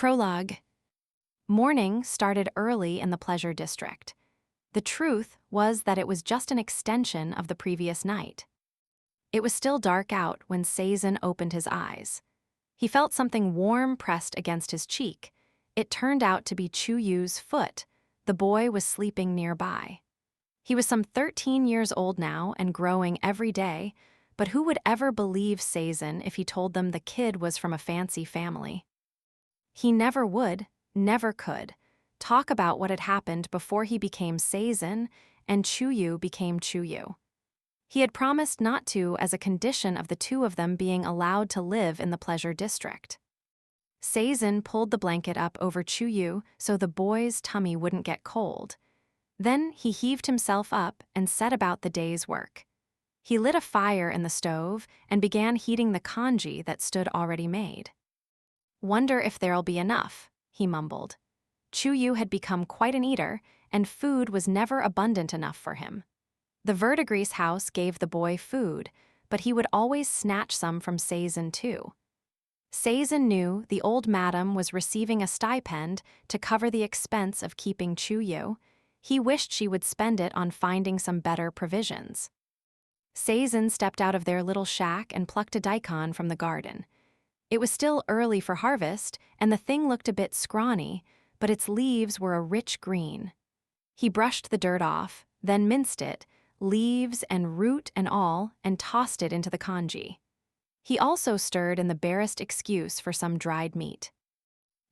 Prologue. Morning started early in the pleasure district. The truth was that it was just an extension of the previous night. It was still dark out when Seizhen opened his eyes. He felt something warm pressed against his cheek. It turned out to be Chuyu's foot. The boy was sleeping nearby. He was some 13 years old now and growing every day, but who would ever believe Seizhen if he told them the kid was from a fancy family? He never would, never could, talk about what had happened before he became Seizhen and Chuyu became Chuyu. He had promised not to as a condition of the two of them being allowed to live in the pleasure district. Seizhen pulled the blanket up over Chuyu so the boy's tummy wouldn't get cold. Then he heaved himself up and set about the day's work. He lit a fire in the stove and began heating the congee that stood already made. "Wonder if there'll be enough," he mumbled. Chuyu had become quite an eater, and food was never abundant enough for him. The verdigris house gave the boy food, but he would always snatch some from Seizhen too. Seizhen knew the old madam was receiving a stipend to cover the expense of keeping Chuyu. He wished she would spend it on finding some better provisions. Seizhen stepped out of their little shack and plucked a daikon from the garden. It was still early for harvest, and the thing looked a bit scrawny, but its leaves were a rich green. He brushed the dirt off, then minced it, leaves and root and all, and tossed it into the congee. He also stirred in the barest excuse for some dried meat.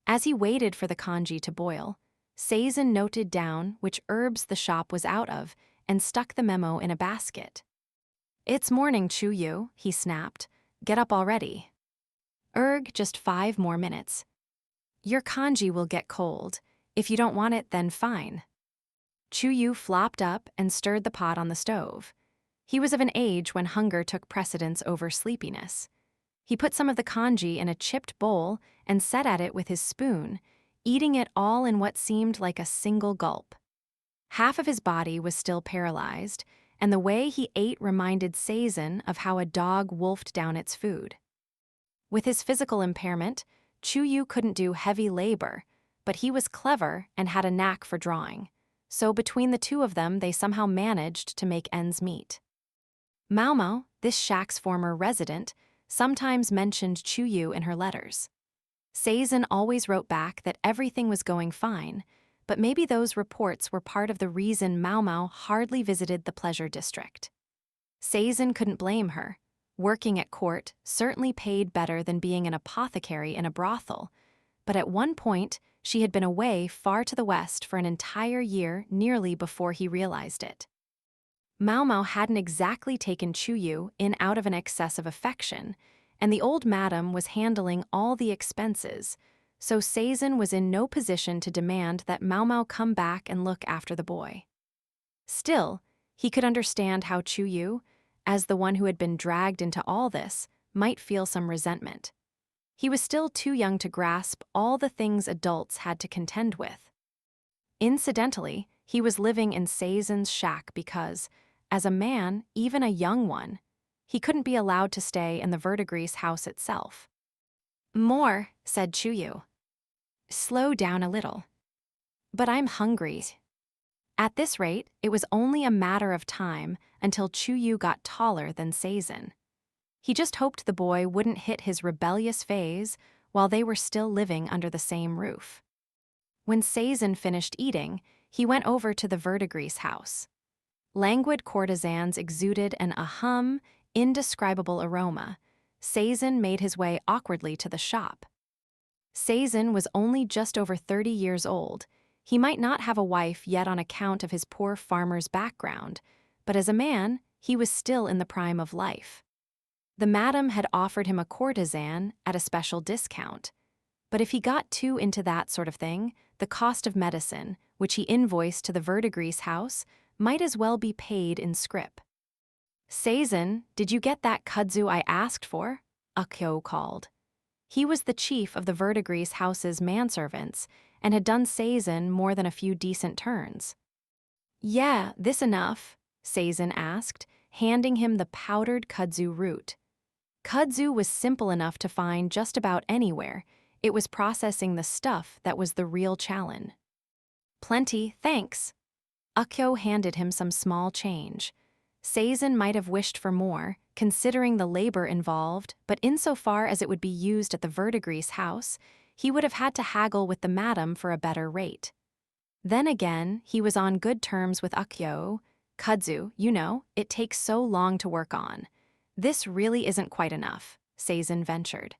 As he waited for the congee to boil, Seizhen noted down which herbs the shop was out of and stuck the memo in a basket. "It's morning, Chuyu," he snapped. "Get up already." Just 5 more minutes. "Your congee will get cold. If you don't want it, then fine." Chuyu flopped up and stirred the pot on the stove. He was of an age when hunger took precedence over sleepiness. He put some of the congee in a chipped bowl and set at it with his spoon, eating it all in what seemed like a single gulp. Half of his body was still paralyzed, and the way he ate reminded Seizhen of how a dog wolfed down its food. With his physical impairment, Chuyu couldn't do heavy labor, but he was clever and had a knack for drawing, so between the two of them they somehow managed to make ends meet. Maomao, this shack's former resident, sometimes mentioned Chuyu in her letters. Seizhen always wrote back that everything was going fine, but maybe those reports were part of the reason Maomao hardly visited the pleasure district. Seizhen couldn't blame her. Working at court certainly paid better than being an apothecary in a brothel, but at one point she had been away far to the west for an entire year nearly before he realized it. Maomao hadn't exactly taken Chuyu in out of an excess of affection, and the old madam was handling all the expenses, so Seizhen was in no position to demand that Maomao come back and look after the boy. Still, he could understand how Chuyu, as the one who had been dragged into all this, might feel some resentment. He was still too young to grasp all the things adults had to contend with. Incidentally, he was living in Seizhen's shack because, as a man, even a young one, he couldn't be allowed to stay in the verdigris house itself. "More," said Chuyu. "Slow down a little." "But I'm hungry." At this rate, it was only a matter of time until Chuyu got taller than Seizhen. He just hoped the boy wouldn't hit his rebellious phase while they were still living under the same roof. When Seizhen finished eating, he went over to the verdigris house. Languid courtesans exuded an indescribable aroma. Seizhen made his way awkwardly to the shop. Seizhen was only just over 30 years old. He might not have a wife yet on account of his poor farmer's background, but as a man, he was still in the prime of life. The madam had offered him a courtesan at a special discount, but if he got too into that sort of thing, the cost of medicine, which he invoiced to the verdigris house, might as well be paid in scrip. "Seizhen, did you get that kudzu I asked for?" Akyo called. He was the chief of the verdigris house's manservants and had done Seizhen more than a few decent turns. "Yeah, this enough?" Seizhen asked, handing him the powdered kudzu root. Kudzu was simple enough to find just about anywhere. It was processing the stuff that was the real challenge. Plenty, thanks. Ukyo handed him some small change. Seizen might have wished for more, considering the labor involved, but insofar as it would be used at the verdigris house, he would have had to haggle with the madam for a better rate. Then again, he was on good terms with Ukyo. Kudzu, you know, it takes so long to work on. This really isn't quite enough, Seizen ventured.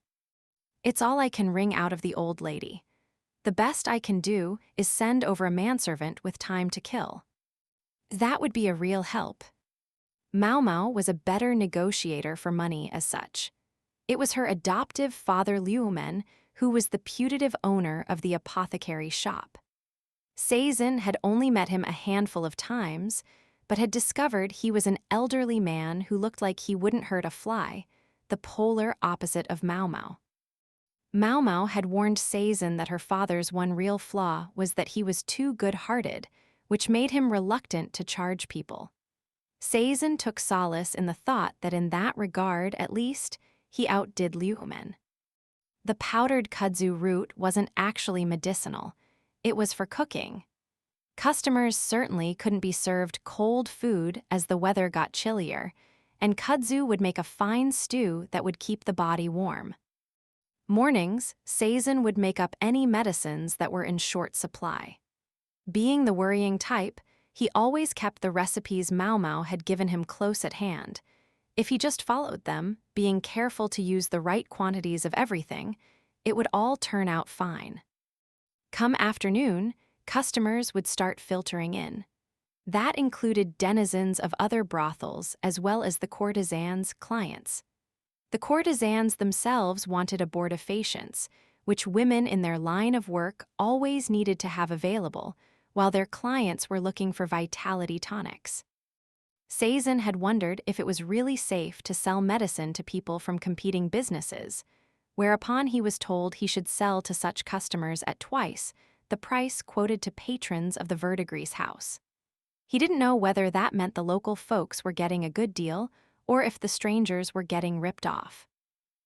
It's all I can wring out of the old lady. The best I can do is send over a manservant with time to kill. That would be a real help. Maomao was a better negotiator for money as such. It was her adoptive father Liumen who was the putative owner of the apothecary shop. Seizen had only met him a handful of times, but had discovered he was an elderly man who looked like he wouldn't hurt a fly, the polar opposite of Maomao. Maomao had warned Seizen that her father's one real flaw was that he was too good-hearted, which made him reluctant to charge people. Seizen took solace in the thought that in that regard, at least, he outdid Liumen. The powdered kudzu root wasn't actually medicinal. It was for cooking. Customers certainly couldn't be served cold food as the weather got chillier, and kudzu would make a fine stew that would keep the body warm. Mornings, Seizen would make up any medicines that were in short supply. Being the worrying type, he always kept the recipes Maomao had given him close at hand. If he just followed them, being careful to use the right quantities of everything, it would all turn out fine. Come afternoon, customers would start filtering in. That included denizens of other brothels as well as the courtesans' clients. The courtesans themselves wanted abortifacients, which women in their line of work always needed to have available, while their clients were looking for vitality tonics. Seizen had wondered if it was really safe to sell medicine to people from competing businesses, whereupon he was told he should sell to such customers at twice the price quoted to patrons of the verdigris house. He didn't know whether that meant the local folks were getting a good deal or if the strangers were getting ripped off.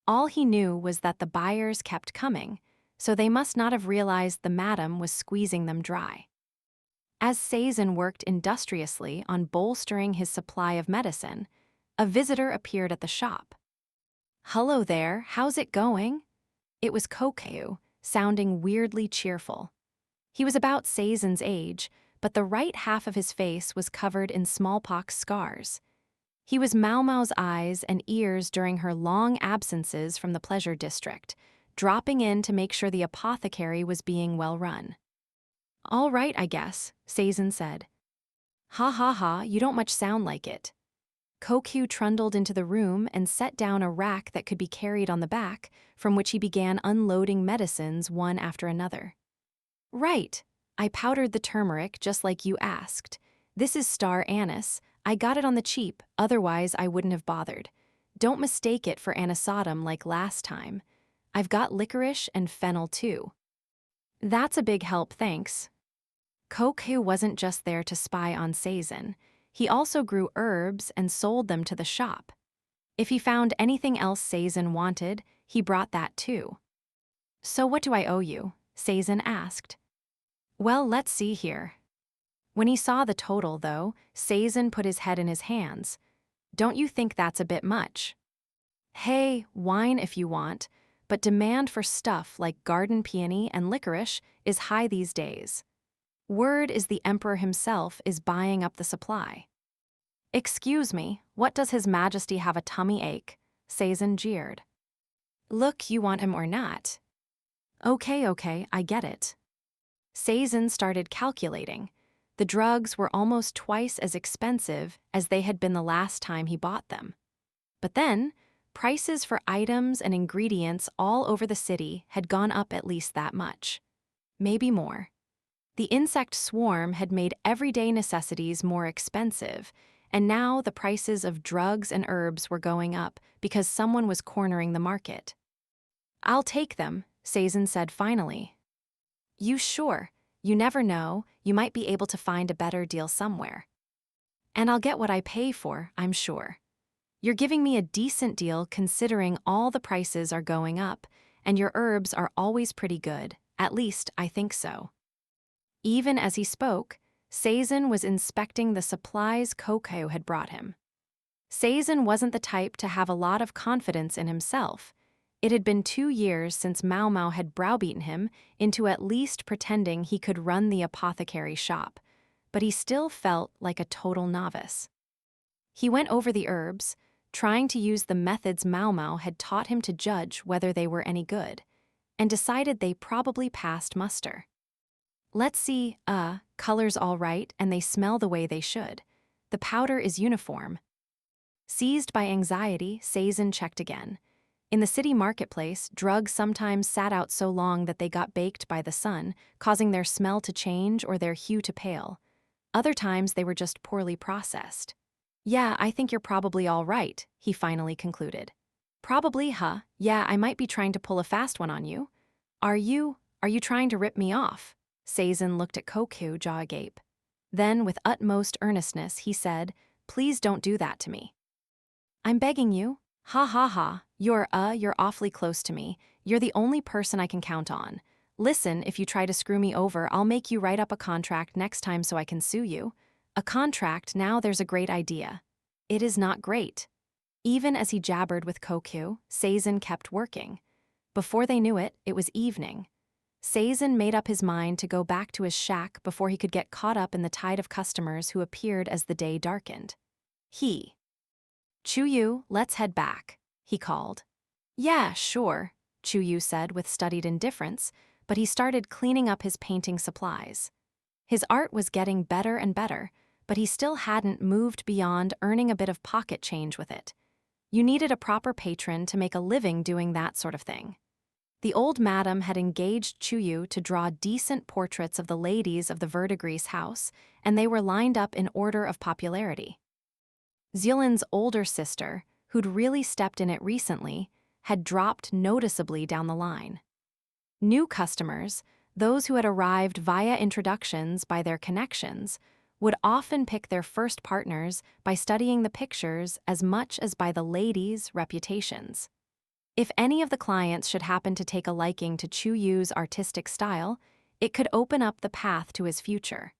All he knew was that the buyers kept coming, so they must not have realized the madam was squeezing them dry. As Seizen worked industriously on bolstering his supply of medicine, a visitor appeared at the shop. "Hello there, how's it going?" It was Penghou, sounding weirdly cheerful. He was about Seizen's age, but the right half of his face was covered in smallpox scars. He was Maomao's eyes and ears during her long absences from the pleasure district, dropping in to make sure the apothecary was being well run. "All right, I guess," Seizen said. "Ha ha ha, you don't much sound like it." Penghou trundled into the room and set down a rack that could be carried on the back, from which he began unloading medicines one after another. "Right. I powdered the turmeric just like you asked. This is star anise. I got it on the cheap, otherwise I wouldn't have bothered. Don't mistake it for anisotum like last time. I've got licorice and fennel too." "That's a big help, thanks." Penghou wasn't just there to spy on Seizen. He also grew herbs and sold them to the shop. If he found anything else Seizen wanted, he brought that too. "So what do I owe you?" Seizen asked. "Well, let's see here." When he saw the total, though, Seizen put his head in his hands. "Don't you think that's a bit much?" "Hey, wine if you want, but demand for stuff like garden peony and licorice is high these days. Word is the emperor himself is buying up the supply." "Excuse me, what does His Majesty have a tummy ache?" Seizen jeered. "Look, you want him or not." Okay, I get it." Seizen started calculating. The drugs were almost twice as expensive as they had been the last time he bought them. But then, prices for items and ingredients all over the city had gone up at least that much. Maybe more. The insect swarm had made everyday necessities more expensive, and now the prices of drugs and herbs were going up because someone was cornering the market. "I'll take them," Seizen said finally. "You sure? You never know, you might be able to find a better deal somewhere. And I'll get what I pay for, I'm sure. You're giving me a decent deal considering all the prices are going up, and your herbs are always pretty good, at least I think so." Even as he spoke, Seizun was inspecting the supplies Kokyo had brought him. Seizun wasn't the type to have a lot of confidence in himself. It had been 2 years since Maomao had browbeaten him into at least pretending he could run the apothecary shop, but he still felt like a total novice. He went over the herbs, trying to use the methods Maomao had taught him to judge whether they were any good, and decided they probably passed muster. "Let's see, color's all right and they smell the way they should. The powder is uniform." Seized by anxiety, Seizun checked again. In the city marketplace, drugs sometimes sat out so long that they got baked by the sun, causing their smell to change or their hue to pale. Other times they were just poorly processed. "Yeah, I think you're probably all right," he finally concluded. "Probably, huh? Yeah, I might be trying to pull a fast one on you." Are you trying to rip me off?" Seizun looked at Kokyo, jaw agape. Then, with utmost earnestness, he said, "Please don't do that to me." "I'm begging you." "Ha ha ha, you're awfully close to me. You're the only person I can count on. Listen, if you try to screw me over, I'll make you write up a contract next time so I can sue you." "A contract, now there's a great idea." "It is not great." Even as he jabbered with Kokyo, Seizun kept working. Before they knew it, it was evening. Seizun made up his mind to go back to his shack before he could get caught up in the tide of customers who appeared as the day darkened. "Chuyu, let's head back," he called. "Yeah, sure," Chuyu said with studied indifference, but he started cleaning up his painting supplies. His art was getting better and better, but he still hadn't moved beyond earning a bit of pocket change with it. You needed a proper patron to make a living doing that sort of thing. The old madam had engaged Chuyu to draw decent portraits of the ladies of the Verdigris house, and they were lined up in order of popularity. Zielin's older sister, who'd really stepped in it recently, had dropped noticeably down the line. New customers, those who had arrived via introductions by their connections, would often pick their first partners by studying the pictures as much as by the ladies' reputations. If any of the clients should happen to take a liking to Chuyu's artistic style, it could open up the path to his future.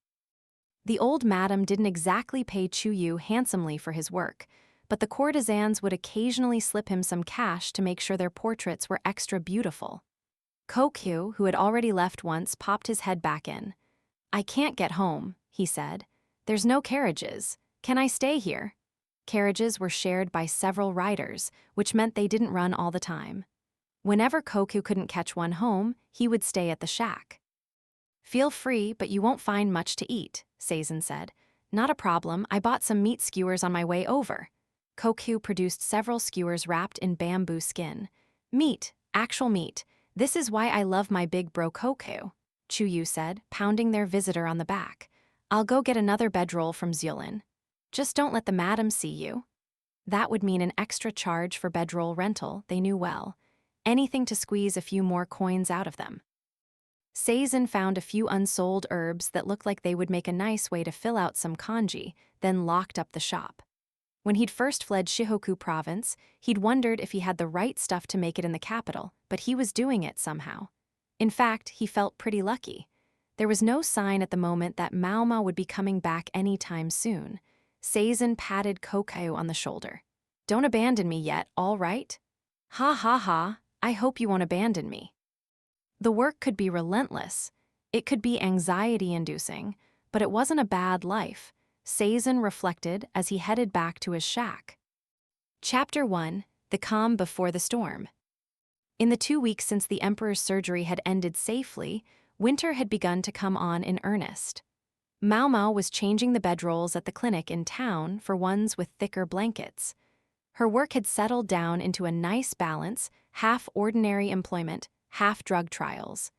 The old madam didn't exactly pay Chuyu handsomely for his work, but the courtesans would occasionally slip him some cash to make sure their portraits were extra beautiful. Kokyu, who had already left once, popped his head back in. "I can't get home," he said. "There's no carriages. Can I stay here?" Carriages were shared by several riders, which meant they didn't run all the time. Whenever Kokyu couldn't catch one home, he would stay at the shack. "Feel free, but you won't find much to eat," Seizun said. "Not a problem, I bought some meat skewers on my way over." Kokyu produced several skewers wrapped in bamboo skin. "Meat, actual meat. This is why I love my big bro Kokyu," Chuyu said, pounding their visitor on the back. "I'll go get another bedroll from Zielin. Just don't let the madam see you." That would mean an extra charge for bedroll rental, they knew well. Anything to squeeze a few more coins out of them. Seizun found a few unsold herbs that looked like they would make a nice way to fill out some congee, then locked up the shop. When he'd first fled Shihoku province, he'd wondered if he had the right stuff to make it in the capital, but he was doing it somehow. In fact, he felt pretty lucky. There was no sign at the moment that Maomao would be coming back anytime soon. Seizun patted Kokyu on the shoulder. "Don't abandon me yet, all right?" "Ha ha ha, I hope you won't abandon me." The work could be relentless. It could be anxiety-inducing, but it wasn't a bad life, Seizun reflected as he headed back to his shack. Chapter 1: The Calm Before the Storm. In the 2 weeks since the Emperor's surgery had ended safely, winter had begun to come on in earnest. Maomao was changing the bedrolls at the clinic in town for ones with thicker blankets. Her work had settled down into a nice balance, half ordinary employment, half drug trials.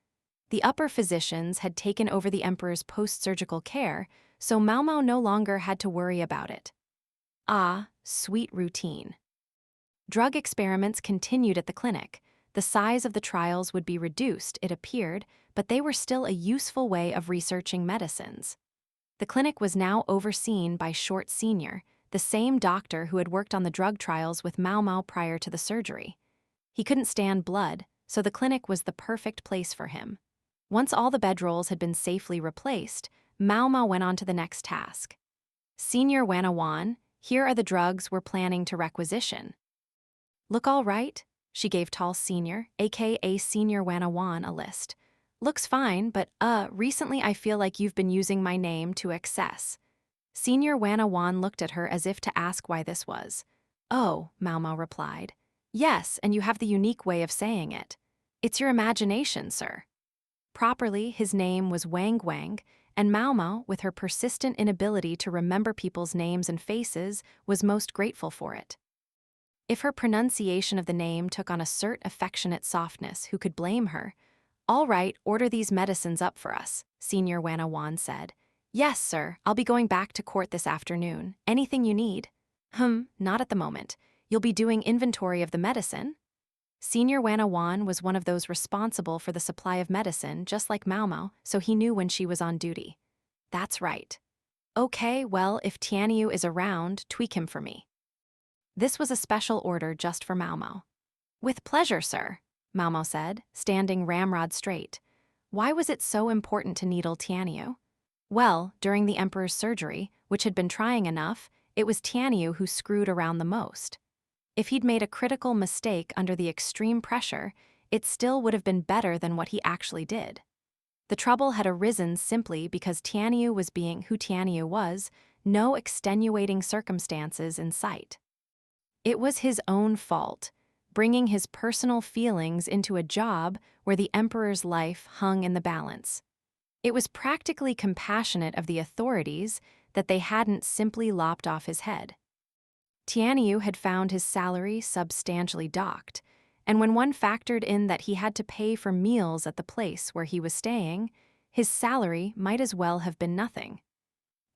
The upper physicians had taken over the Emperor's post-surgical care, so Maomao no longer had to worry about it. Ah, sweet routine. Drug experiments continued at the clinic. The size of the trials would be reduced, it appeared, but they were still a useful way of researching medicines. The clinic was now overseen by Short Sr., the same doctor who had worked on the drug trials with Maomao prior to the surgery. He couldn't stand blood, so the clinic was the perfect place for him. Once all the bedrolls had been safely replaced, Maomao went on to the next task. Senior Wanawan, here are the drugs we're planning to requisition. Look all right? She gave tall Senior, aka Senior Wanawan, a list. Looks fine, but recently I feel like you've been using my name to excess. Senior Wanawan looked at her as if to ask why this was. Oh, Maomao replied. Yes, and you have the unique way of saying it. It's your imagination, sir. Properly, his name was Wang Wang, and Maomao, with her persistent inability to remember people's names and faces, was most grateful for it. If her pronunciation of the name took on a cert affectionate softness, who could blame her? All right, order these medicines up for us, Senior Wanawan said. Yes, sir, I'll be going back to court this afternoon. Anything you need? Not at the moment. You'll be doing inventory of the medicine? Senior Wanawan was one of those responsible for the supply of medicine, just like Maomao, so he knew when she was on duty. That's right. Okay, well, if Tianyu is around, tweak him for me. This was a special order just for Maomao. With pleasure, sir, Maomao said, standing ramrod straight. Why was it so important to needle Tianyu? Well, during the emperor's surgery, which had been trying enough, it was Tianyu who screwed around the most. If he'd made a critical mistake under the extreme pressure, it still would have been better than what he actually did. The trouble had arisen simply because Tianyu was being who Tianyu was, no extenuating circumstances in sight. It was his own fault, bringing his personal feelings into a job where the emperor's life hung in the balance. It was practically compassionate of the authorities that they hadn't simply lopped off his head. Tianyu had found his salary substantially docked, and when one factored in that he had to pay for meals at the place where he was staying, his salary might as well have been nothing.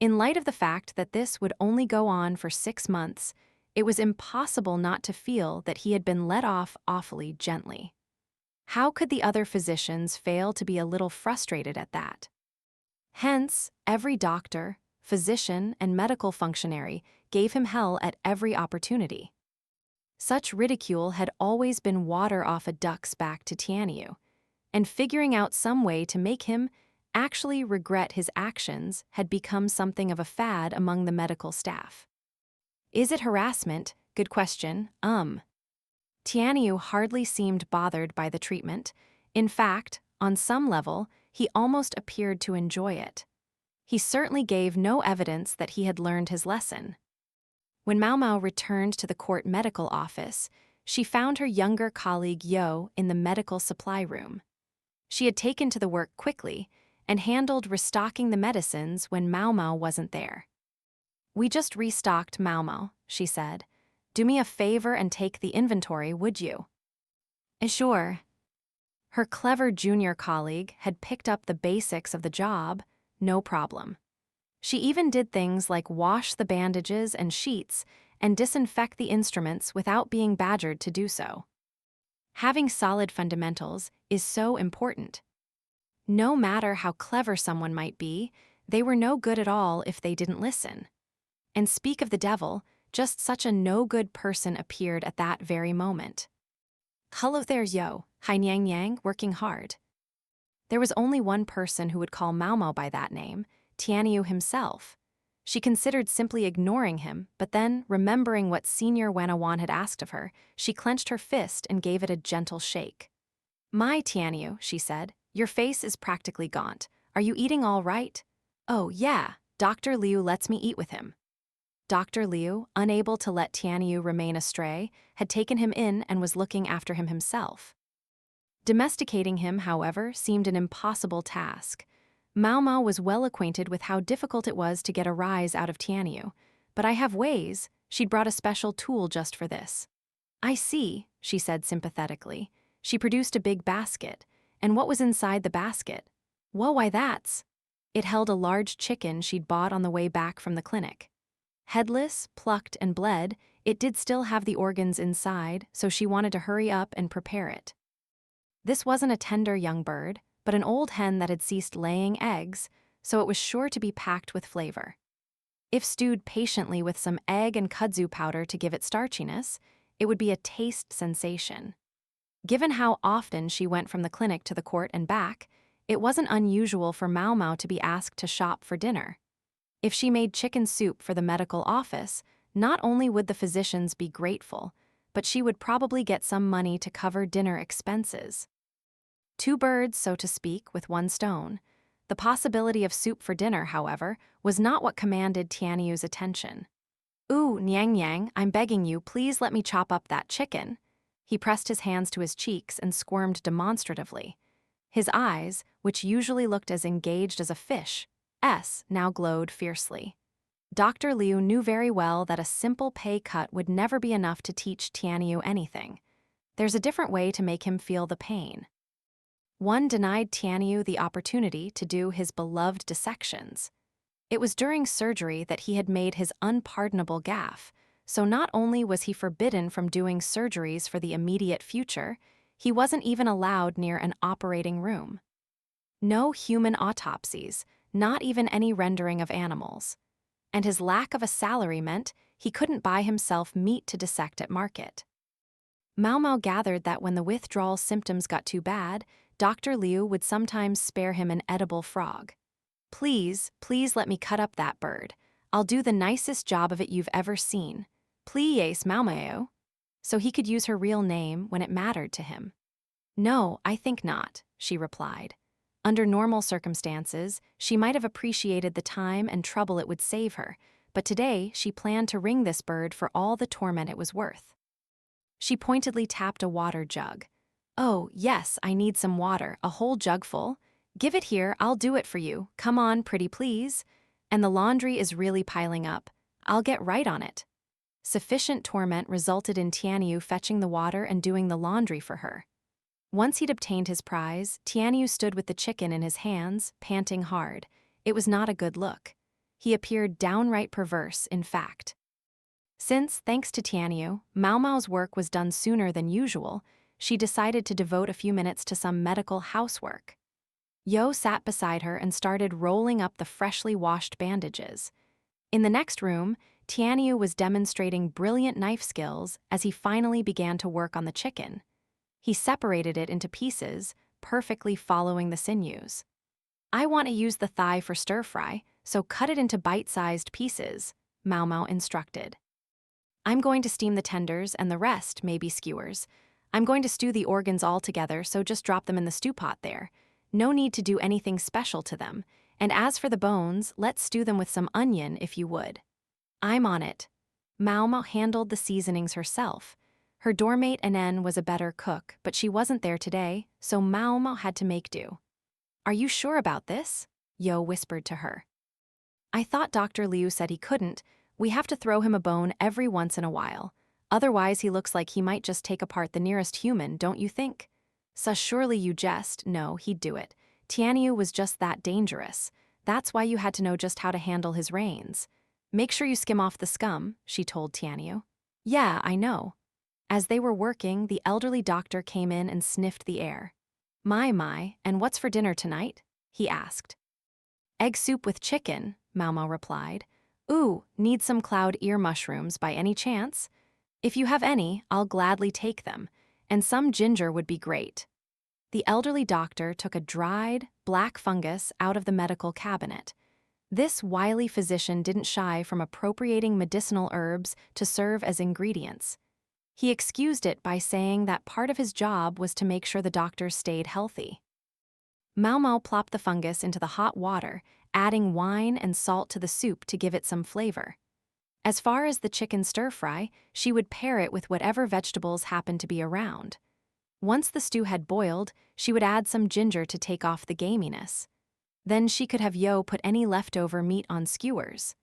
In light of the fact that this would only go on for 6 months, it was impossible not to feel that he had been let off awfully gently. How could the other physicians fail to be a little frustrated at that? Hence, every doctor, physician, and medical functionary gave him hell at every opportunity. Such ridicule had always been water off a duck's back to Tianyu, and figuring out some way to make him actually regret his actions had become something of a fad among the medical staff. Is it harassment? Good question. Tianyu hardly seemed bothered by the treatment. In fact, on some level, he almost appeared to enjoy it. He certainly gave no evidence that he had learned his lesson. When Maomao returned to the court medical office, she found her younger colleague Yo in the medical supply room. She had taken to the work quickly and handled restocking the medicines when Maomao wasn't there. We just restocked Maomao, she said. Do me a favor and take the inventory, would you? Sure. Her clever junior colleague had picked up the basics of the job, no problem. She even did things like wash the bandages and sheets and disinfect the instruments without being badgered to do so. Having solid fundamentals is so important. No matter how clever someone might be, they were no good at all if they didn't listen. And speak of the devil, just such a no-good person appeared at that very moment. Hello there, Yo, Hai Nyang Yang, working hard. There was only one person who would call Maomao by that name, Tianyu himself. She considered simply ignoring him, but then, remembering what Senior Wanawan had asked of her, she clenched her fist and gave it a gentle shake. My Tianyu, she said, your face is practically gaunt. Are you eating all right? Oh, yeah, Dr. Liu lets me eat with him. Dr. Liu, unable to let Tianyu remain astray, had taken him in and was looking after him himself. Domesticating him, however, seemed an impossible task. Maomao was well acquainted with how difficult it was to get a rise out of Tianyu, but I have ways. She'd brought a special tool just for this. I see, she said sympathetically. She produced a big basket, and what was inside the basket? Whoa, why that's... It held a large chicken she'd bought on the way back from the clinic. Headless, plucked, and bled, it did still have the organs inside, so she wanted to hurry up and prepare it. This wasn't a tender young bird, but an old hen that had ceased laying eggs, so it was sure to be packed with flavor. If stewed patiently with some egg and kudzu powder to give it starchiness, it would be a taste sensation. Given how often she went from the clinic to the court and back, it wasn't unusual for Maomao to be asked to shop for dinner. If she made chicken soup for the medical office, not only would the physicians be grateful, but she would probably get some money to cover dinner expenses. Two birds, so to speak, with one stone. The possibility of soup for dinner, however, was not what commanded Tianyu's attention. "Ooh, Nyang Nyang, I'm begging you, please let me chop up that chicken." He pressed his hands to his cheeks and squirmed demonstratively. His eyes, which usually looked as engaged as a fish's, now glowed fiercely. Dr. Liu knew very well that a simple pay cut would never be enough to teach Tianyu anything. There's a different way to make him feel the pain. One denied Tianyu the opportunity to do his beloved dissections. It was during surgery that he had made his unpardonable gaffe, so not only was he forbidden from doing surgeries for the immediate future, he wasn't even allowed near an operating room. No human autopsies, not even any rendering of animals. And his lack of a salary meant he couldn't buy himself meat to dissect at market. Maomao gathered that when the withdrawal symptoms got too bad, Dr. Liu would sometimes spare him an edible frog. "Please, please let me cut up that bird. I'll do the nicest job of it you've ever seen. Please, Maomao." So he could use her real name when it mattered to him. "No, I think not," she replied. Under normal circumstances, she might have appreciated the time and trouble it would save her, but today she planned to wring this bird for all the torment it was worth. She pointedly tapped a water jug. "Oh, yes, I need some water, a whole jug full. Give it here, I'll do it for you. Come on, pretty please. And the laundry is really piling up. I'll get right on it." Sufficient torment resulted in Tianyu fetching the water and doing the laundry for her. Once he'd obtained his prize, Tianyu stood with the chicken in his hands, panting hard. It was not a good look. He appeared downright perverse, in fact. Since, thanks to Tianyu, Maomao's work was done sooner than usual, she decided to devote a few minutes to some medical housework. Yo sat beside her and started rolling up the freshly washed bandages. In the next room, Tianyu was demonstrating brilliant knife skills as he finally began to work on the chicken. He separated it into pieces, perfectly following the sinews. "I want to use the thigh for stir-fry, so cut it into bite-sized pieces," Maomao instructed. "I'm going to steam the tenders and the rest may be skewers. I'm going to stew the organs all together, so just drop them in the stew pot there. No need to do anything special to them. And as for the bones, let's stew them with some onion if you would." "I'm on it." Maomao handled the seasonings herself. Her doormate Anen was a better cook, but she wasn't there today, so Maomao had to make do. "Are you sure about this?" Yo whispered to her. "I thought Dr. Liu said he couldn't. We have to throw him a bone every once in a while. Otherwise he looks like he might just take apart the nearest human, don't you think?" "So surely you jest." "No, he'd do it. Tianyu was just that dangerous. That's why you had to know just how to handle his reins. Make sure you skim off the scum," she told Tianyu. "Yeah, I know." As they were working, the elderly doctor came in and sniffed the air. My, and what's for dinner tonight?" he asked. "Egg soup with chicken," Maomao replied. "Ooh, need some cloud ear mushrooms by any chance? If you have any, I'll gladly take them, and some ginger would be great." The elderly doctor took a dried, black fungus out of the medical cabinet. This wily physician didn't shy from appropriating medicinal herbs to serve as ingredients. He excused it by saying that part of his job was to make sure the doctors stayed healthy. Maomao plopped the fungus into the hot water, adding wine and salt to the soup to give it some flavor. As far as the chicken stir-fry, she would pair it with whatever vegetables happened to be around. Once the stew had boiled, she would add some ginger to take off the gaminess. Then she could have Yo put any leftover meat on skewers.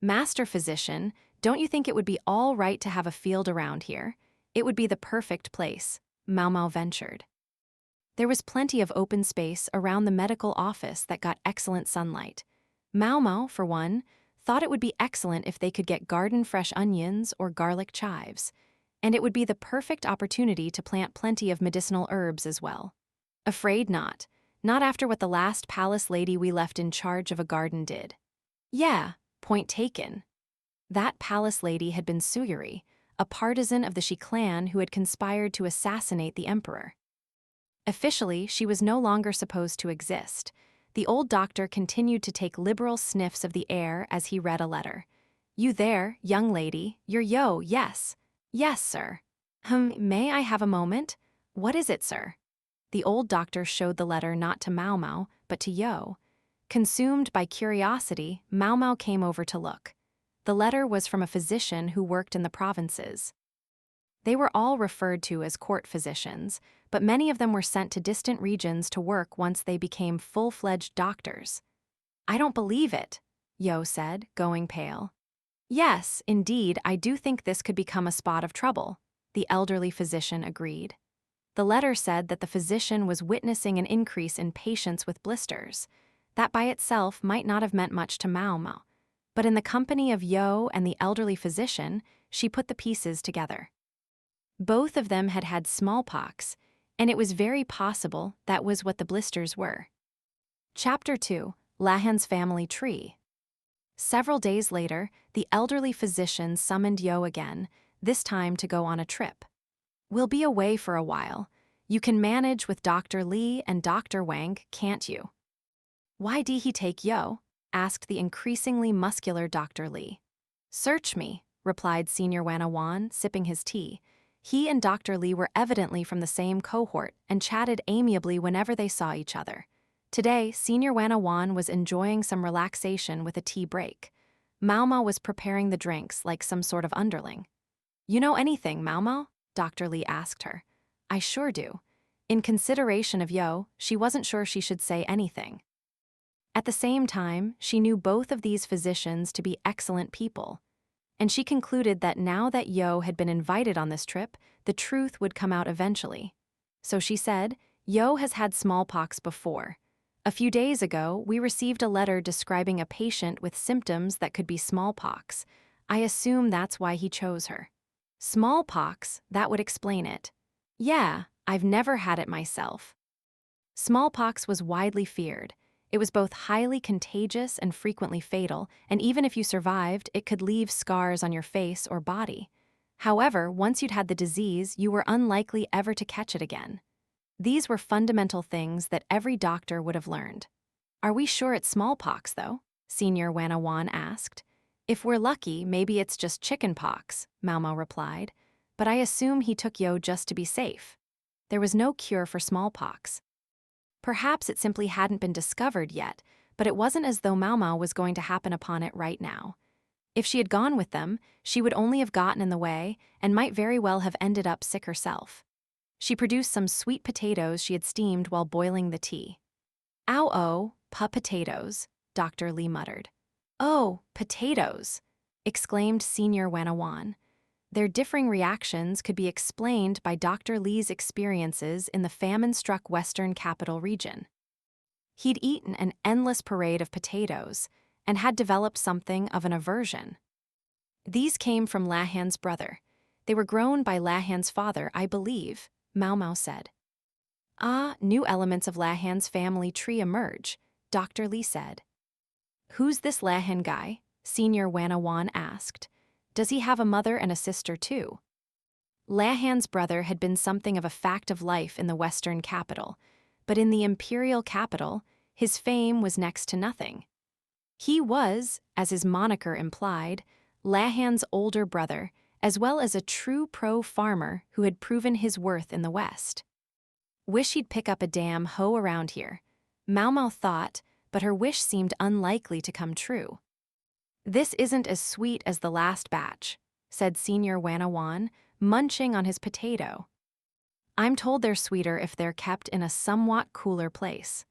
"Master physician, don't you think it would be all right to have a field around here? It would be the perfect place," Maomao ventured. There was plenty of open space around the medical office that got excellent sunlight. Maomao, for one, thought it would be excellent if they could get garden-fresh onions or garlic chives, and it would be the perfect opportunity to plant plenty of medicinal herbs as well. "Afraid not. Not after what the last palace lady we left in charge of a garden did." "Yeah, point taken." That palace lady had been Suyuri, a partisan of the Shi clan who had conspired to assassinate the emperor. Officially, she was no longer supposed to exist. The old doctor continued to take liberal sniffs of the air as he read a letter. "You there, young lady, you're Yo, yes. Yes, sir. May I have a moment? What is it, sir?" The old doctor showed the letter not to Maomao, but to Yo. Consumed by curiosity, Maomao came over to look. The letter was from a physician who worked in the provinces. They were all referred to as court physicians, but many of them were sent to distant regions to work once they became full-fledged doctors. "I don't believe it," Yo said, going pale. "Yes, indeed, I do think this could become a spot of trouble," the elderly physician agreed. The letter said that the physician was witnessing an increase in patients with blisters. That by itself might not have meant much to Maomao, but in the company of Yo and the elderly physician, she put the pieces together. Both of them had had smallpox, and it was very possible that was what the blisters were. Chapter 2: Lahan's Family Tree. Several days later, the elderly physician summoned Yo again, this time to go on a trip. "We'll be away for a while. You can manage with Dr. Li and Dr. Wang, can't you?" "Why did he take Yo?" asked the increasingly muscular Dr. Li. "Search me," replied Senior Wanawan, sipping his tea. He and Dr. Li were evidently from the same cohort and chatted amiably whenever they saw each other. Today, Senior Wanawan was enjoying some relaxation with a tea break. Maomao was preparing the drinks like some sort of underling. "You know anything, Maomao?" Dr. Li asked her. "I sure do." In consideration of Yo, she wasn't sure she should say anything. At the same time, she knew both of these physicians to be excellent people, and she concluded that now that Yo had been invited on this trip, the truth would come out eventually. So she said, "Yo has had smallpox before. A few days ago, we received a letter describing a patient with symptoms that could be smallpox. I assume that's why he chose her." "Smallpox, that would explain it." "Yeah, I've never had it myself." Smallpox was widely feared. It was both highly contagious and frequently fatal, and even if you survived, it could leave scars on your face or body. However, once you'd had the disease, you were unlikely ever to catch it again. These were fundamental things that every doctor would have learned. "Are we sure it's smallpox, though?" Senior Wanawan asked. "If we're lucky, maybe it's just chickenpox," Maomao replied. "But I assume he took Yo just to be safe. There was no cure for smallpox. Perhaps it simply hadn't been discovered yet, but it wasn't as though Maomao was going to happen upon it right now. If she had gone with them, she would only have gotten in the way and might very well have ended up sick herself. She produced some sweet potatoes she had steamed while boiling the tea. "Ow-oh, potatoes," Dr. Li muttered. "Oh, potatoes," exclaimed Senior Wanawan. Their differing reactions could be explained by Dr. Li's experiences in the famine-struck Western Capital region. He'd eaten an endless parade of potatoes and had developed something of an aversion. "These came from Lahan's brother. They were grown by Lahan's father, I believe," Maomao said. "Ah, new elements of Lahan's family tree emerge," Dr. Li said. "Who's this Lahan guy?" Senior Wanawan asked. "Does he have a mother and a sister too?" Lahan's brother had been something of a fact of life in the Western capital, but in the imperial capital, his fame was next to nothing. He was, as his moniker implied, Lahan's older brother, as well as a true pro-farmer who had proven his worth in the West. "Wish he'd pick up a damn hoe around here," Maomao thought, but her wish seemed unlikely to come true. "This isn't as sweet as the last batch," said Senior Wanawan, munching on his potato. "I'm told they're sweeter if they're kept in a somewhat cooler place.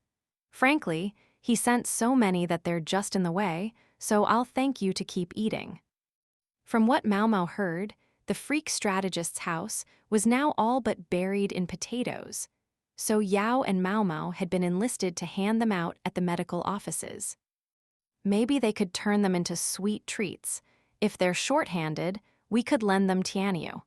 Frankly, he sent so many that they're just in the way, so I'll thank you to keep eating." From what Maomao heard, the freak strategist's house was now all but buried in potatoes, so Yao and Maomao had been enlisted to hand them out at the medical offices. Maybe they could turn them into sweet treats. If they're short-handed, we could lend them Tianyu.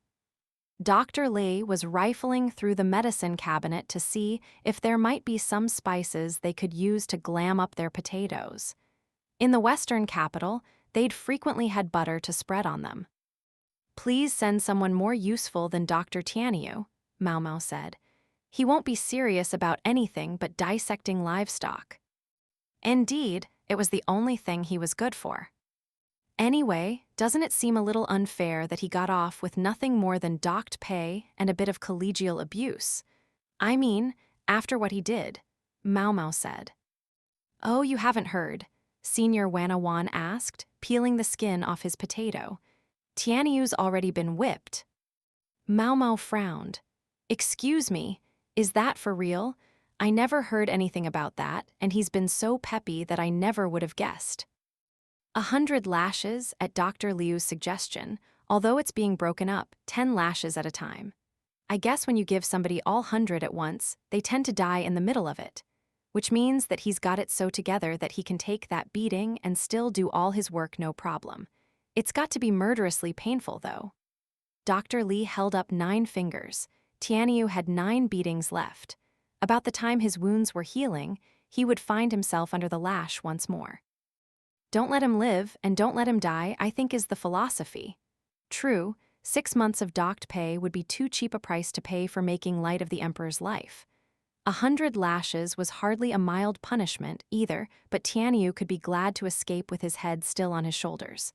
Dr. Li was rifling through the medicine cabinet to see if there might be some spices they could use to glam up their potatoes. In the Western capital, they'd frequently had butter to spread on them. Please send someone more useful than Dr. Tianyu, Maomao said. He won't be serious about anything but dissecting livestock. Indeed, it was the only thing he was good for. Anyway, doesn't it seem a little unfair that he got off with nothing more than docked pay and a bit of collegial abuse? I mean, after what he did, Maomao said. Oh, you haven't heard, Senior Wanawan asked, peeling the skin off his potato. Tianyu's already been whipped. Maomao frowned. Excuse me, is that for real? I never heard anything about that, and he's been so peppy that I never would have guessed. 100 lashes at Dr. Liu's suggestion, although it's being broken up 10 lashes at a time. I guess when you give somebody all 100 at once, they tend to die in the middle of it, which means that he's got it so together that he can take that beating and still do all his work no problem. It's got to be murderously painful, though. Dr. Li held up 9 fingers. Tianyu had 9 beatings left. About the time his wounds were healing, he would find himself under the lash once more. Don't let him live and don't let him die, I think is the philosophy. True, 6 months of docked pay would be too cheap a price to pay for making light of the emperor's life. 100 lashes was hardly a mild punishment either, but Tianyu could be glad to escape with his head still on his shoulders.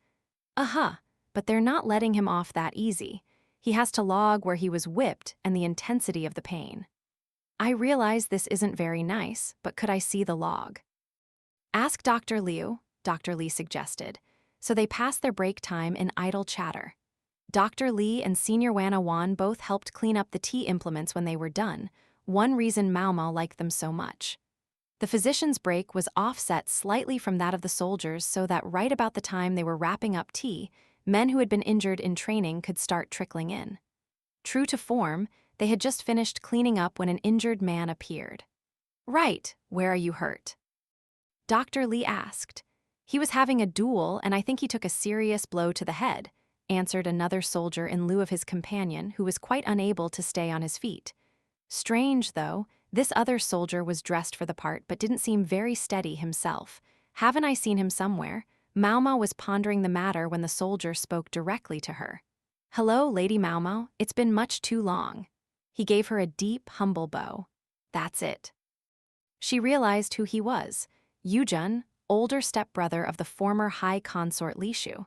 Aha, but they're not letting him off that easy. He has to log where he was whipped and the intensity of the pain. I realize this isn't very nice, but could I see the log? Ask Dr. Liu, Dr. Li suggested, so they passed their break time in idle chatter. Dr. Li and Senior Wanawan both helped clean up the tea implements when they were done, one reason Maomao liked them so much. The physician's break was offset slightly from that of the soldiers so that right about the time they were wrapping up tea, men who had been injured in training could start trickling in. True to form, they had just finished cleaning up when an injured man appeared. Right, where are you hurt? Dr. Li asked. He was having a duel, and I think he took a serious blow to the head, answered another soldier in lieu of his companion, who was quite unable to stay on his feet. Strange, though, this other soldier was dressed for the part but didn't seem very steady himself. Haven't I seen him somewhere? Maomao was pondering the matter when the soldier spoke directly to her. Hello, Lady Maomao, it's been much too long. He gave her a deep, humble bow. That's it. She realized who he was, Yujun, older stepbrother of the former high consort Lishu.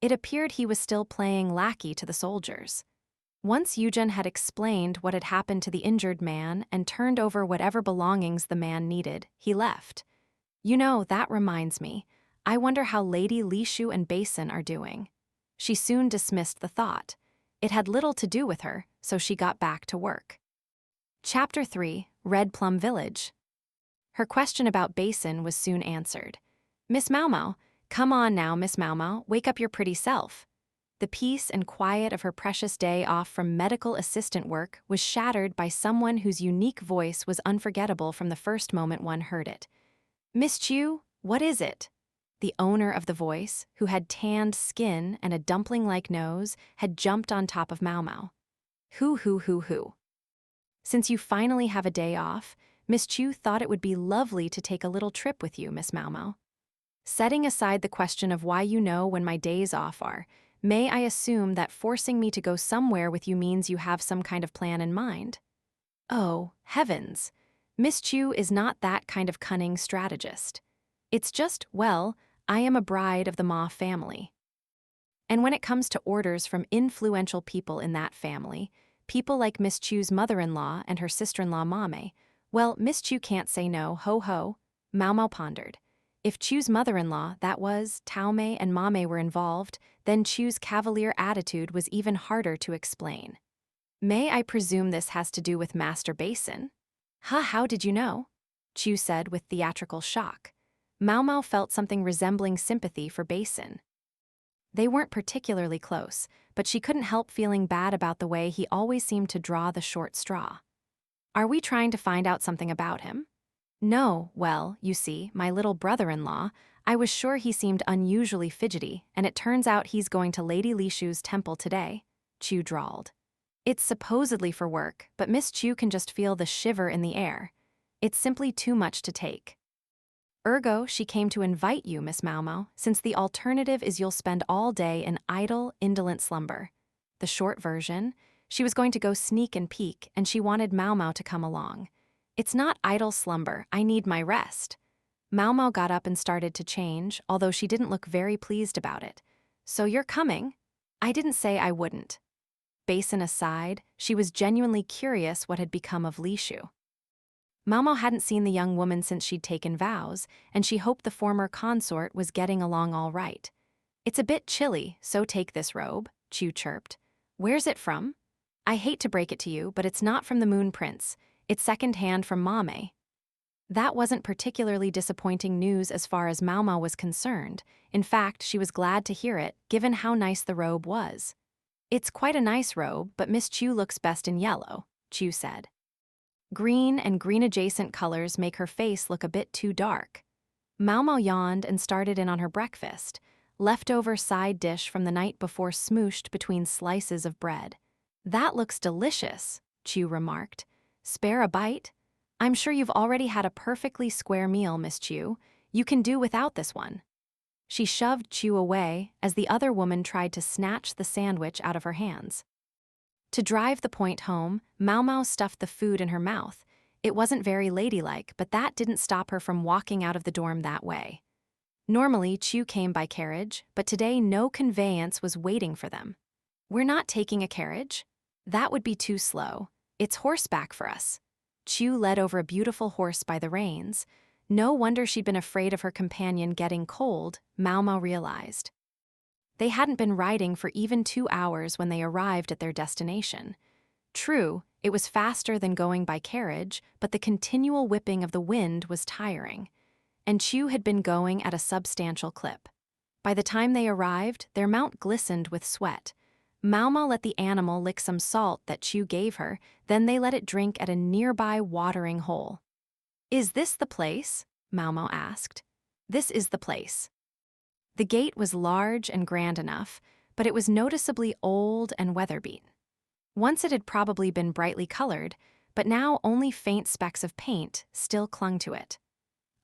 It appeared he was still playing lackey to the soldiers. Once Yujun had explained what had happened to the injured man and turned over whatever belongings the man needed, he left. You know, that reminds me. I wonder how Lady Lishu and Basin are doing. She soon dismissed the thought. It had little to do with her, so she got back to work. Chapter 3, Red Plum Village. Her question about Basin was soon answered. Miss Maomao, come on now, Miss Maomao, wake up your pretty self. The peace and quiet of her precious day off from medical assistant work was shattered by someone whose unique voice was unforgettable from the first moment one heard it. Miss Chu, what is it? The owner of the voice, who had tanned skin and a dumpling-like nose, had jumped on top of Maomao. Hoo. Since you finally have a day off, Miss Chu thought it would be lovely to take a little trip with you, Miss Maomao. Setting aside the question of why you know when my days off are, may I assume that forcing me to go somewhere with you means you have some kind of plan in mind? Oh, heavens. Miss Chu is not that kind of cunning strategist. It's just, well, I am a bride of the Ma family. And when it comes to orders from influential people in that family, people like Miss Chu's mother-in-law and her sister-in-law Maomao, well, Miss Chu can't say no, ho. Maomao pondered. If Chu's mother-in-law, that was, Taomei and Maomao were involved, then Chu's cavalier attitude was even harder to explain. May I presume this has to do with Master Basin? How did you know? Chu said with theatrical shock. Maomao felt something resembling sympathy for Basin. They weren't particularly close, but she couldn't help feeling bad about the way he always seemed to draw the short straw. Are we trying to find out something about him? No, well, you see, my little brother-in-law, I was sure he seemed unusually fidgety, and it turns out he's going to Lady Lishu's temple today, Chu drawled. It's supposedly for work, but Miss Chu can just feel the shiver in the air. It's simply too much to take. Ergo, she came to invite you, Miss Maomao, since the alternative is you'll spend all day in idle, indolent slumber. the short version. She was going to go sneak and peek, and she wanted Maomao to come along. It's not idle slumber, I need my rest. Maomao got up and started to change, although she didn't look very pleased about it. So you're coming? I didn't say I wouldn't. Basin aside, she was genuinely curious what had become of Lishu. Maomao hadn't seen the young woman since she'd taken vows, and she hoped the former consort was getting along all right. It's a bit chilly, so take this robe, Chu chirped. Where's it from? I hate to break it to you, but it's not from the Moon Prince. It's second-hand from Maomao. That wasn't particularly disappointing news as far as Maomao was concerned. In fact, she was glad to hear it, given how nice the robe was. It's quite a nice robe, but Miss Chu looks best in yellow, Chu said. Green and green-adjacent colors make her face look a bit too dark. Maomao yawned and started in on her breakfast, leftover side dish from the night before smooshed between slices of bread. That looks delicious, Chu remarked. Spare a bite? I'm sure you've already had a perfectly square meal, Miss Chu. You can do without this one. She shoved Chu away as the other woman tried to snatch the sandwich out of her hands. To drive the point home, Maomao stuffed the food in her mouth. It wasn't very ladylike, but that didn't stop her from walking out of the dorm that way. Normally, Chu came by carriage, but today no conveyance was waiting for them. We're not taking a carriage? That would be too slow. It's horseback for us. Chu led over a beautiful horse by the reins. No wonder she'd been afraid of her companion getting cold, Maomao realized. They hadn't been riding for even 2 hours when they arrived at their destination. True, it was faster than going by carriage, but the continual whipping of the wind was tiring. And Chu had been going at a substantial clip. By the time they arrived, their mount glistened with sweat. Maomao let the animal lick some salt that Chu gave her, then they let it drink at a nearby watering hole. Is this the place? Maomao asked. This is the place. The gate was large and grand enough, but it was noticeably old and weather-beaten. Once it had probably been brightly colored, but now only faint specks of paint still clung to it.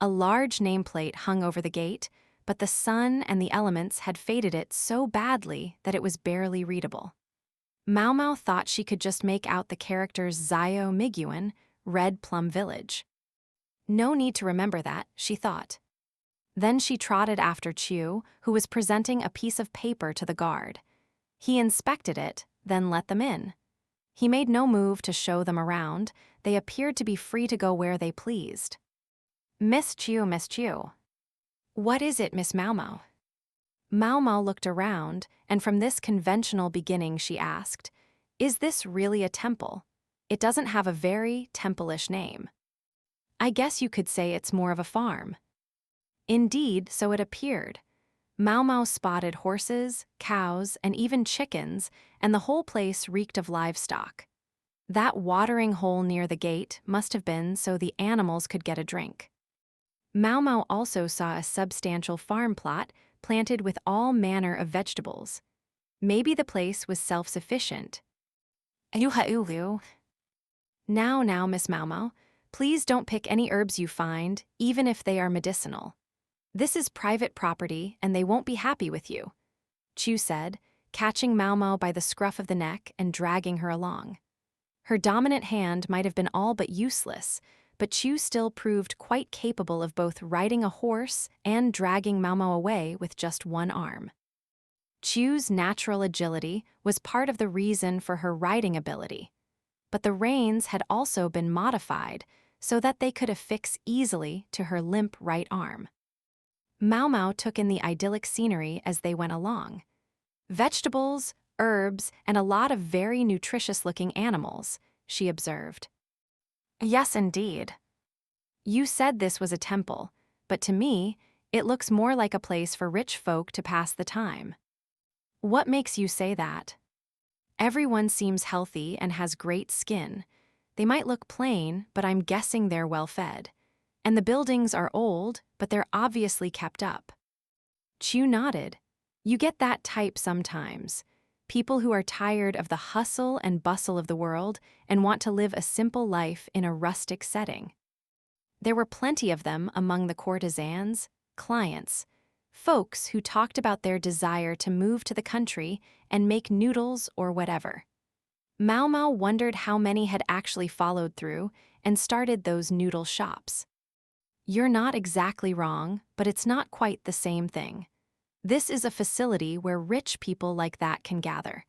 A large nameplate hung over the gate, but the sun and the elements had faded it so badly that it was barely readable. Maomao thought she could just make out the characters Zio Miguan, Red Plum Village. No need to remember that, she thought. Then she trotted after Chu, who was presenting a piece of paper to the guard. He inspected it, then let them in. He made no move to show them around. They appeared to be free to go where they pleased. Miss Chu. What is it, Miss Maomao? Maomao looked around, and from this conventional beginning she asked, Is this really a temple? It doesn't have a very temple-ish name. I guess you could say it's more of a farm. Indeed, so it appeared. Maomao spotted horses, cows, and even chickens, and the whole place reeked of livestock. That watering hole near the gate must have been so the animals could get a drink. Maomao also saw a substantial farm plot planted with all manner of vegetables. Maybe the place was self-sufficient. Now, Miss Maomao, please don't pick any herbs you find, even if they are medicinal. This is private property, and they won't be happy with you, Chu said, catching Maomao by the scruff of the neck and dragging her along. Her dominant hand might have been all but useless, but Chu still proved quite capable of both riding a horse and dragging Maomao away with just one arm. Chu's natural agility was part of the reason for her riding ability, but the reins had also been modified so that they could affix easily to her limp right arm. Maomao took in the idyllic scenery as they went along. Vegetables, herbs, and a lot of very nutritious-looking animals, she observed. Yes, indeed. You said this was a temple, but to me, it looks more like a place for rich folk to pass the time. What makes you say that? Everyone seems healthy and has great skin. They might look plain, but I'm guessing they're well-fed. And the buildings are old, but they're obviously kept up. Chu nodded. You get that type sometimes. People who are tired of the hustle and bustle of the world and want to live a simple life in a rustic setting. There were plenty of them among the courtesans, clients. folks who talked about their desire to move to the country and make noodles or whatever. Maomao wondered how many had actually followed through and started those noodle shops. You're not exactly wrong, but it's not quite the same thing. This is a facility where rich people like that can gather.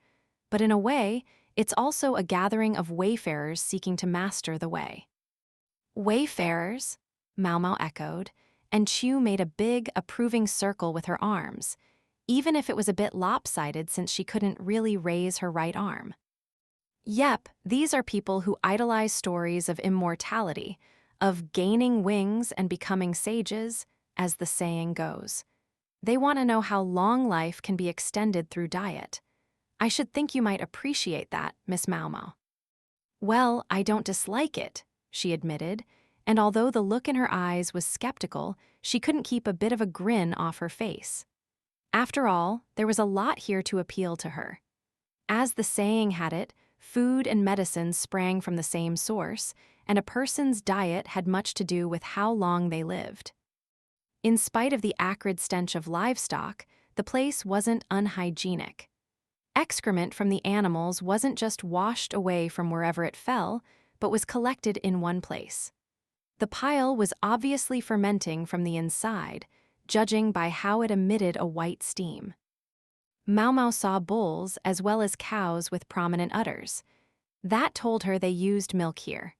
But in a way, it's also a gathering of wayfarers seeking to master the way. Wayfarers? Maomao echoed, and Chu made a big, approving circle with her arms, even if it was a bit lopsided since she couldn't really raise her right arm. Yep, these are people who idolize stories of immortality, of gaining wings and becoming sages, as the saying goes. They want to know how long life can be extended through diet. I should think you might appreciate that, Miss Maomao. Well, I don't dislike it, she admitted, and although the look in her eyes was skeptical, she couldn't keep a bit of a grin off her face. After all, there was a lot here to appeal to her. As the saying had it, food and medicine sprang from the same source, and a person's diet had much to do with how long they lived. In spite of the acrid stench of livestock, the place wasn't unhygienic. Excrement from the animals wasn't just washed away from wherever it fell, but was collected in one place. The pile was obviously fermenting from the inside, judging by how it emitted a white steam. Maomao saw bulls as well as cows with prominent udders. That told her they used milk here.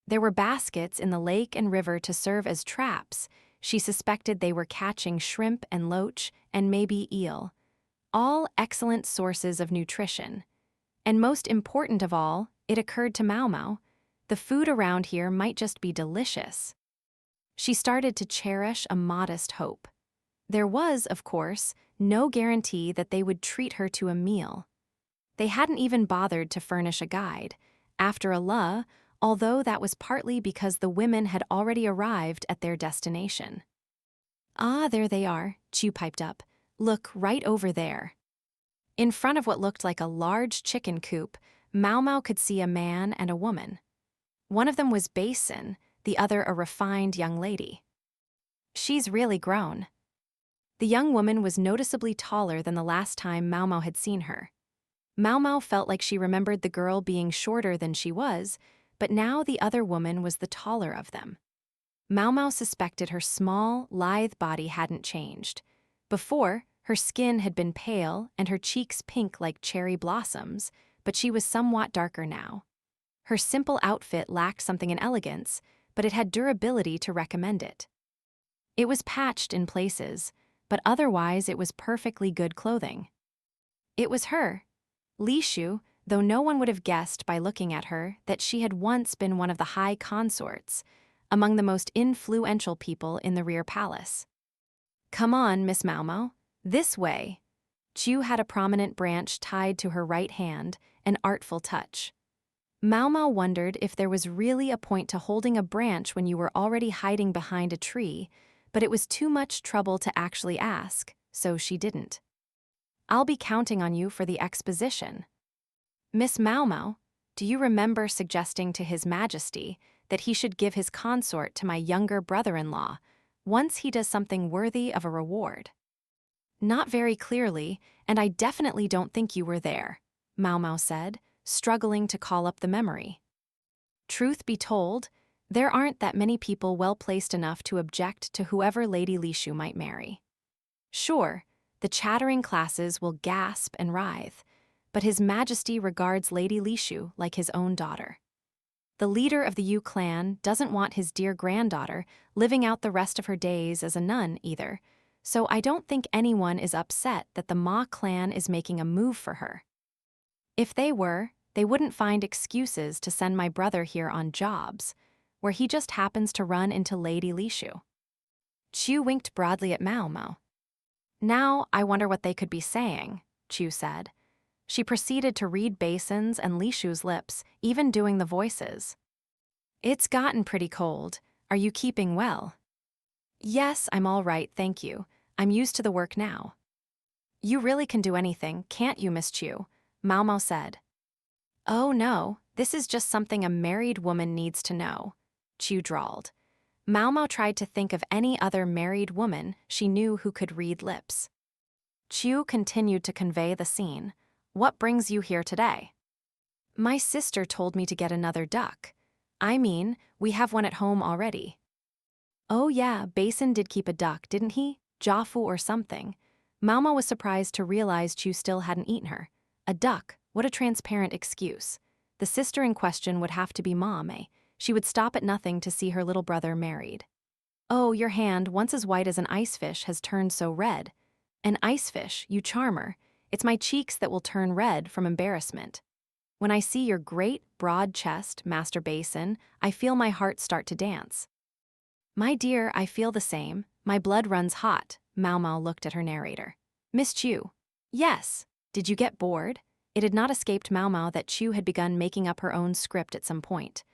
There were baskets in the lake and river to serve as traps. She suspected they were catching shrimp and loach and maybe eel. All excellent sources of nutrition. And most important of all, it occurred to Maomao, the food around here might just be delicious. She started to cherish a modest hope. There was, of course, no guarantee that they would treat her to a meal. They hadn't even bothered to furnish a guide, after Allah, although that was partly because the women had already arrived at their destination. Ah, there they are, Chu piped up. Look, right over there. In front of what looked like a large chicken coop, Maomao could see a man and a woman. One of them was Basin, the other a refined young lady. She's really grown. The young woman was noticeably taller than the last time Maomao had seen her. Maomao felt like she remembered the girl being shorter than she was, but now the other woman was the taller of them. Maomao suspected her small, lithe body hadn't changed. Before, her skin had been pale and her cheeks pink like cherry blossoms, but she was somewhat darker now. Her simple outfit lacked something in elegance, but it had durability to recommend it. It was patched in places, but otherwise it was perfectly good clothing. It was her, Li Shu, though no one would have guessed by looking at her that she had once been one of the high consorts, among the most influential people in the rear palace. Come on, Miss Maomao, this way. Chu had a prominent branch tied to her right hand, an artful touch. Maomao wondered if there was really a point to holding a branch when you were already hiding behind a tree, but it was too much trouble to actually ask, so she didn't. I'll be counting on you for the exposition. Miss Maomao, do you remember suggesting to His Majesty that he should give his consort to my younger brother-in-law once he does something worthy of a reward? Not very clearly, and I definitely don't think you were there, Maomao said, struggling to call up the memory. Truth be told, there aren't that many people well-placed enough to object to whoever Lady Li Shu might marry. Sure, the chattering classes will gasp and writhe, but His Majesty regards Lady Li Shu like his own daughter. The leader of the Yu clan doesn't want his dear granddaughter living out the rest of her days as a nun either, so I don't think anyone is upset that the Ma clan is making a move for her. If they were, they wouldn't find excuses to send my brother here on jobs, where he just happens to run into Lady Li Shu. Chu winked broadly at Maomao. Now I wonder what they could be saying, Chu said. She proceeded to read Basin's and Li Shu's lips, even doing the voices. It's gotten pretty cold. Are you keeping well? Yes, I'm all right, thank you. I'm used to the work now. You really can do anything, can't you, Miss Chu? Maomao said. Oh no, this is just something a married woman needs to know, Chu drawled. Maomao tried to think of any other married woman she knew who could read lips. Chu continued to convey the scene. What brings you here today? My sister told me to get another duck. I mean, we have one at home already. Oh yeah, Basin did keep a duck, didn't he? Jafu or something. Maomao was surprised to realize Chu still hadn't eaten her. A duck, what a transparent excuse. The sister in question would have to be Maomao. She would stop at nothing to see her little brother married. Oh, your hand, once as white as an ice fish, has turned so red. An ice fish, you charmer. It's my cheeks that will turn red from embarrassment. When I see your great, broad chest, Master Basin, I feel my heart start to dance. My dear, I feel the same. My blood runs hot. Maomao looked at her narrator. Miss Chu. Yes. Did you get bored? It had not escaped Maomao that Chu had begun making up her own script at some point.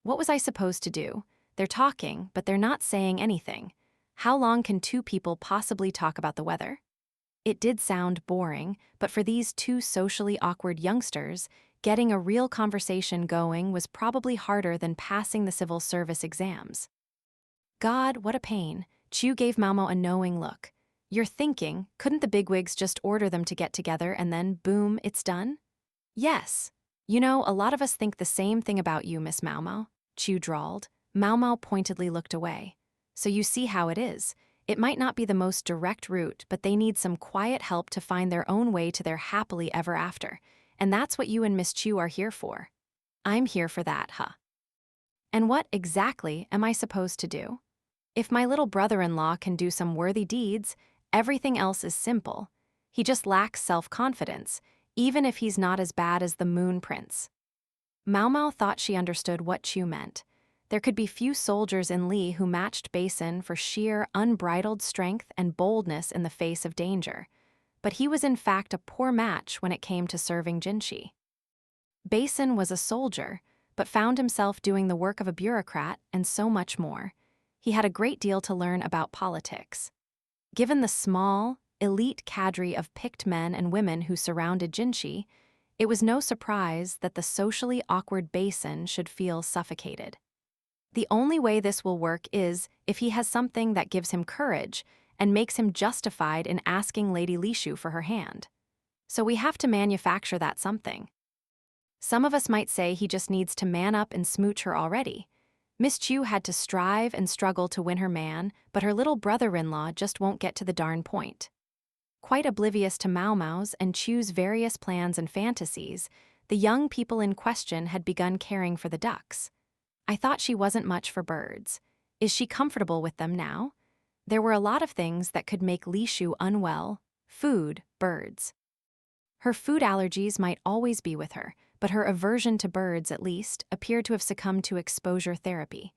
What was I supposed to do? They're talking, but they're not saying anything. How long can two people possibly talk about the weather? It did sound boring, but for these two socially awkward youngsters, getting a real conversation going was probably harder than passing the civil service exams. God, what a pain. Chu gave Maomao a knowing look. You're thinking, couldn't the bigwigs just order them to get together and then, boom, it's done? Yes. You know, a lot of us think the same thing about you, Miss Maomao, Chu drawled. Maomao pointedly looked away. So you see how it is. It might not be the most direct route, but they need some quiet help to find their own way to their happily ever after. And that's what you and Miss Chu are here for. I'm here for that, huh? And what exactly am I supposed to do? If my little brother-in-law can do some worthy deeds, everything else is simple. He just lacks self-confidence, even if he's not as bad as the Moon Prince. Maomao thought she understood what Chu meant. There could be few soldiers in Li who matched Basin for sheer, unbridled strength and boldness in the face of danger. But he was in fact a poor match when it came to serving Jinshi. Basin was a soldier, but found himself doing the work of a bureaucrat and so much more. He had a great deal to learn about politics. Given the small, elite cadre of picked men and women who surrounded Jinshi, it was no surprise that the socially awkward Basin should feel suffocated. The only way this will work is if he has something that gives him courage and makes him justified in asking Lady Lishu for her hand. So we have to manufacture that something. Some of us might say he just needs to man up and smooch her already. Miss Chu had to strive and struggle to win her man, but her little brother-in-law just won't get to the darn point. Quite oblivious to Maomao's and Chu's various plans and fantasies, the young people in question had begun caring for the ducks. I thought she wasn't much for birds. Is she comfortable with them now? There were a lot of things that could make Lishu unwell. Food, birds. Her food allergies might always be with her, but her aversion to birds, at least, appeared to have succumbed to exposure therapy.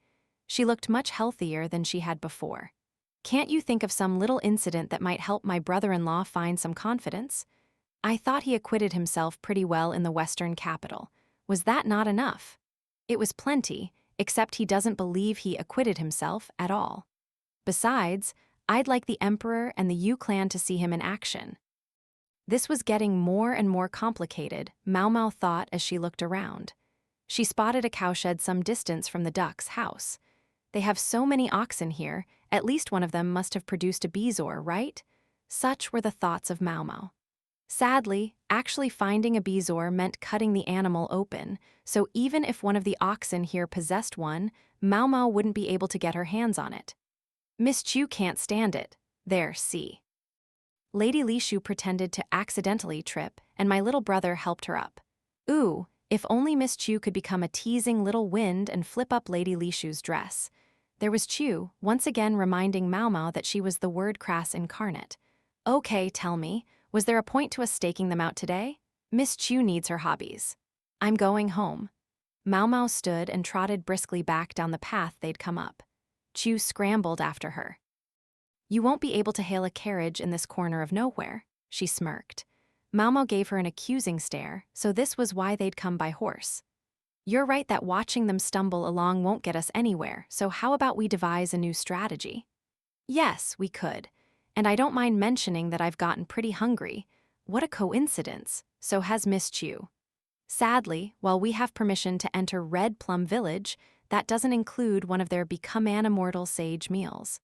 She looked much healthier than she had before. Can't you think of some little incident that might help my brother-in-law find some confidence? I thought he acquitted himself pretty well in the Western capital. Was that not enough? It was plenty, except he doesn't believe he acquitted himself at all. Besides, I'd like the Emperor and the Yu clan to see him in action. This was getting more and more complicated, Maomao thought as she looked around. She spotted a cowshed some distance from the duck's house. They have so many oxen here, at least one of them must have produced a bezoar, right? Such were the thoughts of Maomao. Sadly, actually finding a bezoar meant cutting the animal open, so even if one of the oxen here possessed one, Maomao wouldn't be able to get her hands on it. Miss Chu can't stand it. There, see. Lady Lishu pretended to accidentally trip, and my little brother helped her up. Ooh, if only Miss Chu could become a teasing little wind and flip up Lady Lishu's dress. There was Chu, once again reminding Maomao that she was the word crass incarnate. Okay, tell me, was there a point to us staking them out today? Miss Chu needs her hobbies. I'm going home. Maomao stood and trotted briskly back down the path they'd come up. Chu scrambled after her. You won't be able to hail a carriage in this corner of nowhere, she smirked. Maomao gave her an accusing stare, so this was why they'd come by horse. You're right that watching them stumble along won't get us anywhere, so how about we devise a new strategy? Yes, we could. And I don't mind mentioning that I've gotten pretty hungry. What a coincidence, so has Miss Chu. Sadly, while we have permission to enter Red Plum Village, that doesn't include one of their become an immortal sage meals.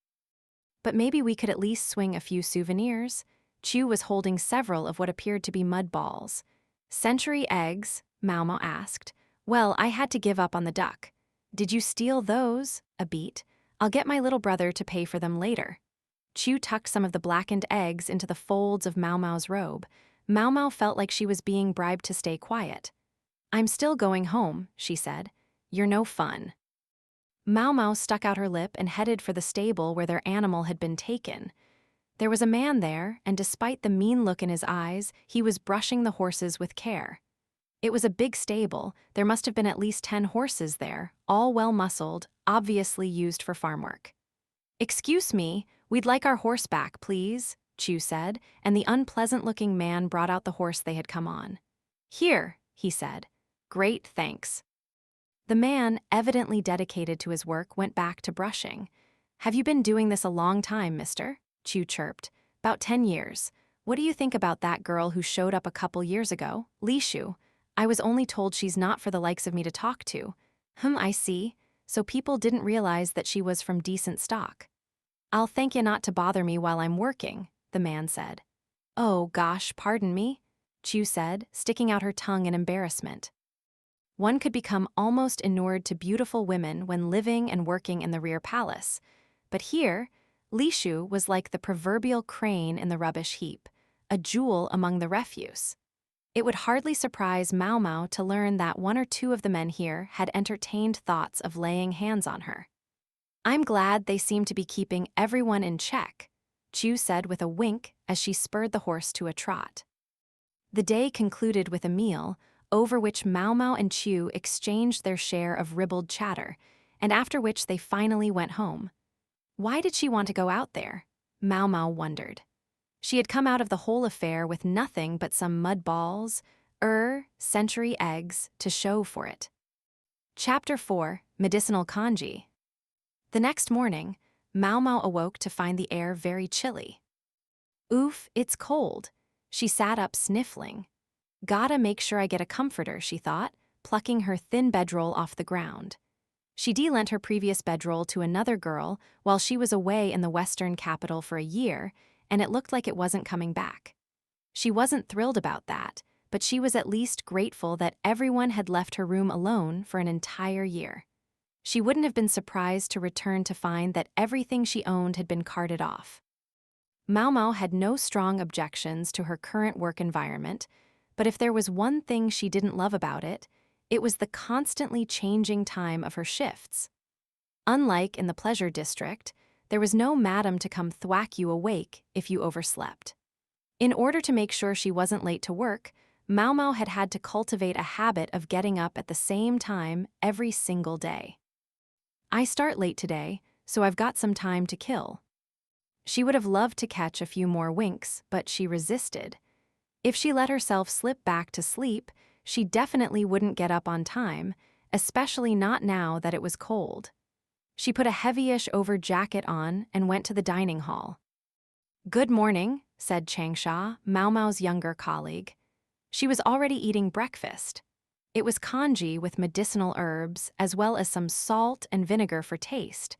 But maybe we could at least swing a few souvenirs. Chu was holding several of what appeared to be mud balls. Century eggs, Maomao asked. Well, I had to give up on the duck. Did you steal those? A beat. I'll get my little brother to pay for them later. Chu tucked some of the blackened eggs into the folds of Maomao's robe. Maomao felt like she was being bribed to stay quiet. I'm still going home, she said. You're no fun. Maomao stuck out her lip and headed for the stable where their animal had been taken. There was a man there, and despite the mean look in his eyes, he was brushing the horses with care. It was a big stable. There must have been at least 10 horses there, all well-muscled, obviously used for farm work. Excuse me, we'd like our horse back, please, Chu said, and the unpleasant-looking man brought out the horse they had come on. Here, he said. Great, thanks. The man, evidently dedicated to his work, went back to brushing. Have you been doing this a long time, mister? Chu chirped. About 10 years. What do you think about that girl who showed up a couple years ago, Li Shu? I was only told she's not for the likes of me to talk to. I see. So people didn't realize that she was from decent stock. I'll thank you not to bother me while I'm working, the man said. Oh, gosh, pardon me, Chu said, sticking out her tongue in embarrassment. One could become almost inured to beautiful women when living and working in the rear palace. But here, Li Shu was like the proverbial crane in the rubbish heap, a jewel among the refuse. It would hardly surprise Maomao to learn that one or two of the men here had entertained thoughts of laying hands on her. I'm glad they seem to be keeping everyone in check, Chu said with a wink as she spurred the horse to a trot. The day concluded with a meal, over which Maomao and Chu exchanged their share of ribald chatter, and after which they finally went home. Why did she want to go out there? Maomao wondered. She had come out of the whole affair with nothing but some mud balls, century eggs, to show for it. Chapter 4, Medicinal Congee. The next morning, Maomao awoke to find the air very chilly. Oof, it's cold. She sat up sniffling. Gotta make sure I get a comforter, she thought, plucking her thin bedroll off the ground. She de-lent her previous bedroll to another girl while she was away in the western capital for a year, and it looked like it wasn't coming back. She wasn't thrilled about that, but she was at least grateful that everyone had left her room alone for an entire year. She wouldn't have been surprised to return to find that everything she owned had been carted off. Maomao had no strong objections to her current work environment, but if there was one thing she didn't love about it, it was the constantly changing time of her shifts. Unlike in the pleasure district, there was no madam to come thwack you awake if you overslept. In order to make sure she wasn't late to work, Maomao had had to cultivate a habit of getting up at the same time every single day. I start late today, so I've got some time to kill. She would have loved to catch a few more winks, but she resisted. If she let herself slip back to sleep, she definitely wouldn't get up on time, especially not now that it was cold. She put a heavyish over jacket on and went to the dining hall. Good morning, said Changsha, Maomao's younger colleague. She was already eating breakfast. It was congee with medicinal herbs, as well as some salt and vinegar for taste.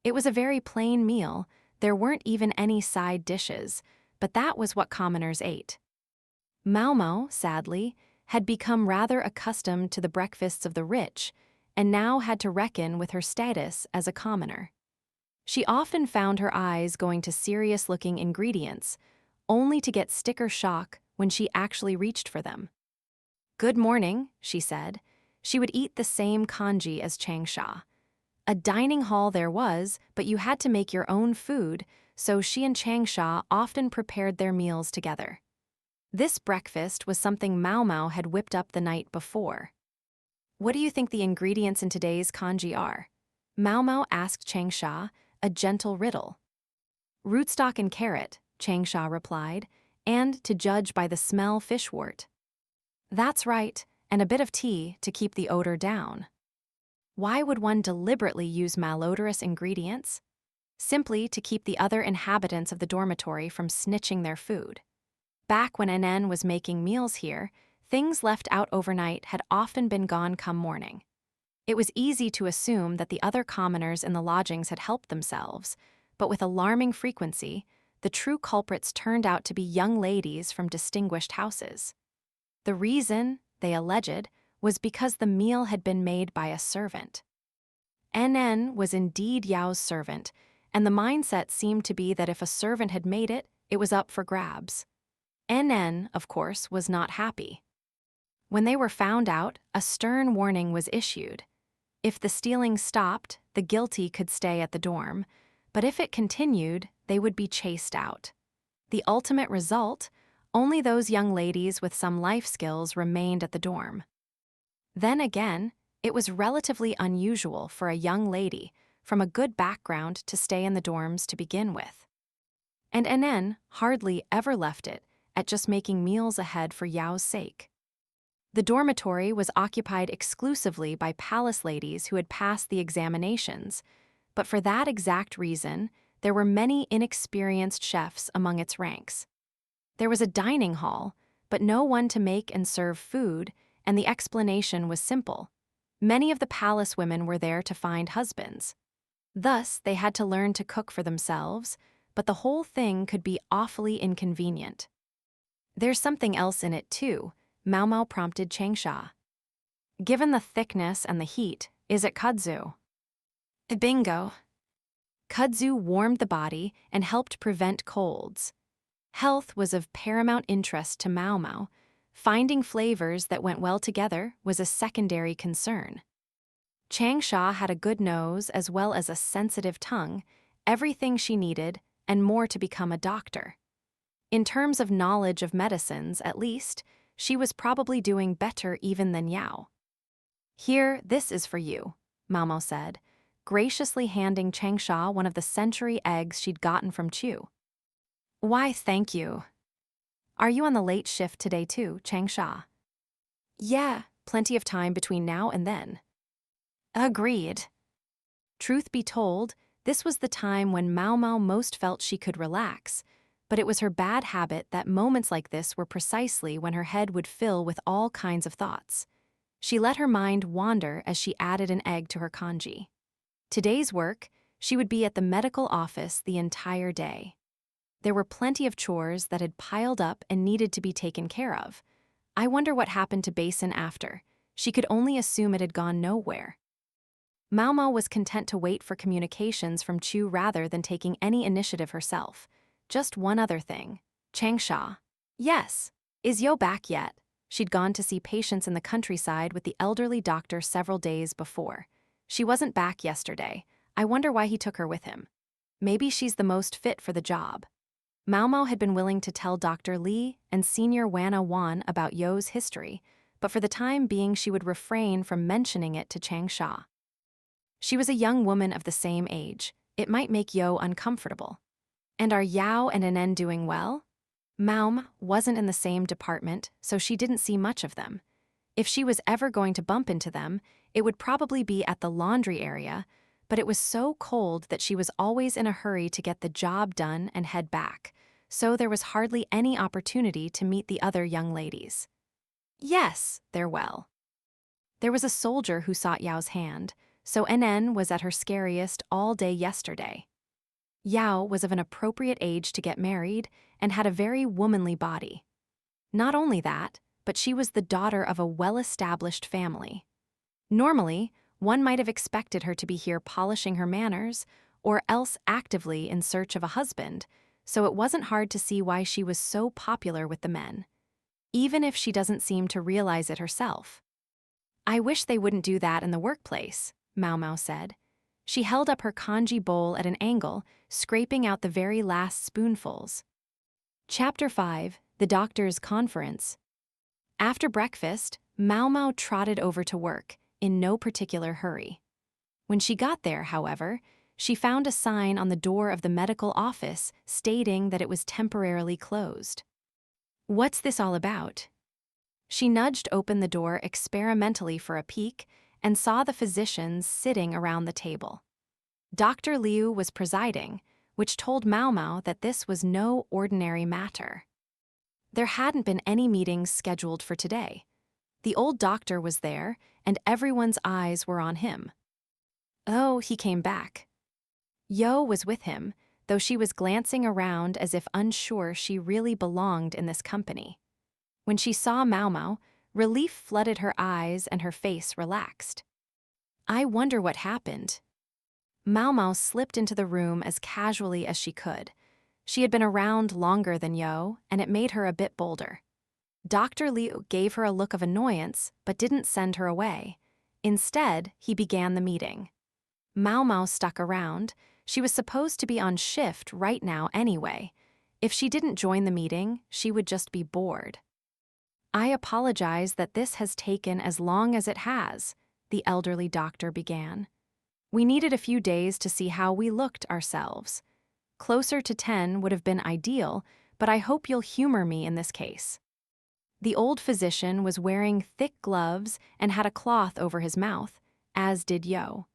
It was a very plain meal. There weren't even any side dishes, but that was what commoners ate. Maomao, sadly, had become rather accustomed to the breakfasts of the rich, and now had to reckon with her status as a commoner. She often found her eyes going to serious-looking ingredients, only to get sticker shock when she actually reached for them. Good morning, she said. She would eat the same congee as Changsha. A dining hall there was, but you had to make your own food, so she and Changsha often prepared their meals together. This breakfast was something Maomao had whipped up the night before. What do you think the ingredients in today's congee are? Maomao asked Changsha, a gentle riddle. Rootstock and carrot, Changsha replied, and, to judge by the smell, fishwort. That's right, and a bit of tea to keep the odor down. Why would one deliberately use malodorous ingredients? Simply to keep the other inhabitants of the dormitory from snitching their food. Back when NN was making meals here, things left out overnight had often been gone come morning. It was easy to assume that the other commoners in the lodgings had helped themselves, but with alarming frequency, the true culprits turned out to be young ladies from distinguished houses. The reason, they alleged, was because the meal had been made by a servant. NN was indeed Yao's servant, and the mindset seemed to be that if a servant had made it, it was up for grabs. NN, of course, was not happy. When they were found out, a stern warning was issued. If the stealing stopped, the guilty could stay at the dorm, but if it continued, they would be chased out. The ultimate result, only those young ladies with some life skills remained at the dorm. Then again, it was relatively unusual for a young lady from a good background to stay in the dorms to begin with. And NN hardly ever left it at just making meals ahead for Yao's sake. The dormitory was occupied exclusively by palace ladies who had passed the examinations, but for that exact reason, there were many inexperienced chefs among its ranks. There was a dining hall, but no one to make and serve food, and the explanation was simple. Many of the palace women were there to find husbands. Thus, they had to learn to cook for themselves, but the whole thing could be awfully inconvenient. There's something else in it, too, Maomao prompted Changsha. Given the thickness and the heat, is it kudzu? Bingo. Kudzu warmed the body and helped prevent colds. Health was of paramount interest to Maomao. Finding flavors that went well together was a secondary concern. Changsha had a good nose as well as a sensitive tongue, everything she needed, and more to become a doctor. In terms of knowledge of medicines, at least, she was probably doing better even than Yao. Here, this is for you, Maomao said, graciously handing Changsha one of the century eggs she'd gotten from Chu. Why, thank you. Are you on the late shift today too, Changsha? Yeah, plenty of time between now and then. Agreed. Truth be told, this was the time when Maomao most felt she could relax, but it was her bad habit that moments like this were precisely when her head would fill with all kinds of thoughts. She let her mind wander as she added an egg to her congee. Today's work, she would be at the medical office the entire day. There were plenty of chores that had piled up and needed to be taken care of. I wonder what happened to Basin after. She could only assume it had gone nowhere. Maomao was content to wait for communications from Chu rather than taking any initiative herself. Just one other thing. Changsha. Yes. Is Yo back yet? She'd gone to see patients in the countryside with the elderly doctor several days before. She wasn't back yesterday. I wonder why he took her with him. Maybe she's the most fit for the job. Maomao had been willing to tell Dr. Li and Senior Wana Wan about Yo's history, but for the time being she would refrain from mentioning it to Changsha. She was a young woman of the same age. It might make Yo uncomfortable. And are Yao and Anen doing well? Maom wasn't in the same department, so she didn't see much of them. If she was ever going to bump into them, it would probably be at the laundry area, but it was so cold that she was always in a hurry to get the job done and head back, so there was hardly any opportunity to meet the other young ladies. Yes, they're well. There was a soldier who sought Yao's hand, so NN was at her scariest all day yesterday. Yao was of an appropriate age to get married and had a very womanly body. Not only that, but she was the daughter of a well-established family. Normally, one might have expected her to be here polishing her manners, or else actively in search of a husband, so it wasn't hard to see why she was so popular with the men, even if she doesn't seem to realize it herself. I wish they wouldn't do that in the workplace, Maomao said. She held up her congee bowl at an angle, scraping out the very last spoonfuls. Chapter 5, The Doctor's Conference. After breakfast, Maomao trotted over to work, in no particular hurry. When she got there, however, she found a sign on the door of the medical office stating that it was temporarily closed. What's this all about? She nudged open the door experimentally for a peek and saw the physicians sitting around the table. Dr. Liu was presiding, which told Maomao that this was no ordinary matter. There hadn't been any meetings scheduled for today. The old doctor was there, and everyone's eyes were on him. Oh, he came back. Yo was with him, though she was glancing around as if unsure she really belonged in this company. When she saw Maomao, relief flooded her eyes and her face relaxed. I wonder what happened. Maomao slipped into the room as casually as she could. She had been around longer than Yo, and it made her a bit bolder. Dr. Liu gave her a look of annoyance, but didn't send her away. Instead, he began the meeting. Maomao stuck around. She was supposed to be on shift right now anyway. If she didn't join the meeting, she would just be bored. I apologize that this has taken as long as it has, the elderly doctor began. We needed a few days to see how we looked ourselves. Closer to 10 would have been ideal, but I hope you'll humor me in this case. The old physician was wearing thick gloves and had a cloth over his mouth, as did Yo.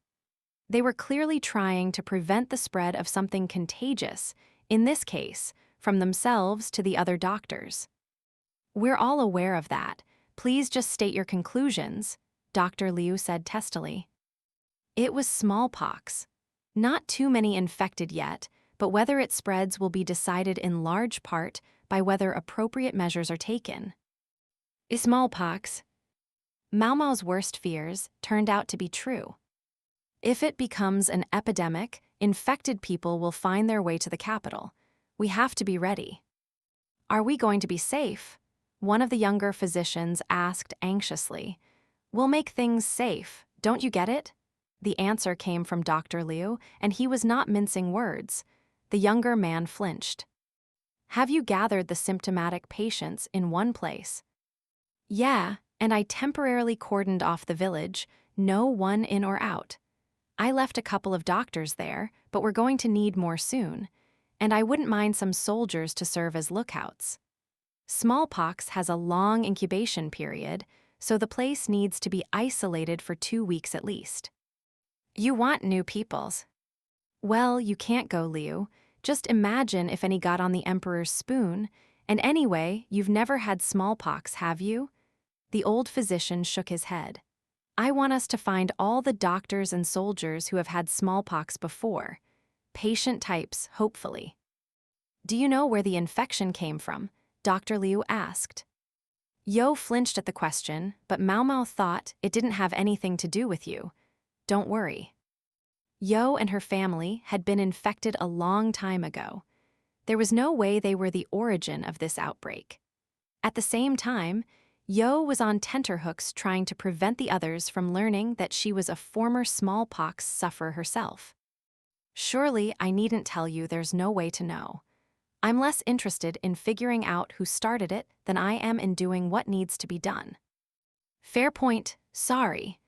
They were clearly trying to prevent the spread of something contagious, in this case, from themselves to the other doctors. We're all aware of that. Please just state your conclusions, Dr. Liu said testily. It was smallpox. Not too many infected yet, but whether it spreads will be decided in large part by whether appropriate measures are taken. Smallpox. Maomao's worst fears turned out to be true. If it becomes an epidemic, infected people will find their way to the capital. We have to be ready. Are we going to be safe? One of the younger physicians asked anxiously. We'll make things safe, don't you get it? The answer came from Dr. Liu, and he was not mincing words. The younger man flinched. Have you gathered the symptomatic patients in one place? Yeah, and I temporarily cordoned off the village, no one in or out. I left a couple of doctors there, but we're going to need more soon, and I wouldn't mind some soldiers to serve as lookouts. Smallpox has a long incubation period, so the place needs to be isolated for 2 weeks at least. You want new peoples. Well, you can't go, Liu. Just imagine if any got on the Emperor's spoon, and anyway, you've never had smallpox, have you? The old physician shook his head. I want us to find all the doctors and soldiers who have had smallpox before. Patient types, hopefully. Do you know where the infection came from? Dr. Liu asked. Yo flinched at the question, but Maomao thought it didn't have anything to do with you. Don't worry. Yo and her family had been infected a long time ago. There was no way they were the origin of this outbreak. At the same time, Yo was on tenterhooks trying to prevent the others from learning that she was a former smallpox sufferer herself. Surely I needn't tell you there's no way to know. I'm less interested in figuring out who started it than I am in doing what needs to be done. Fair point, sorry.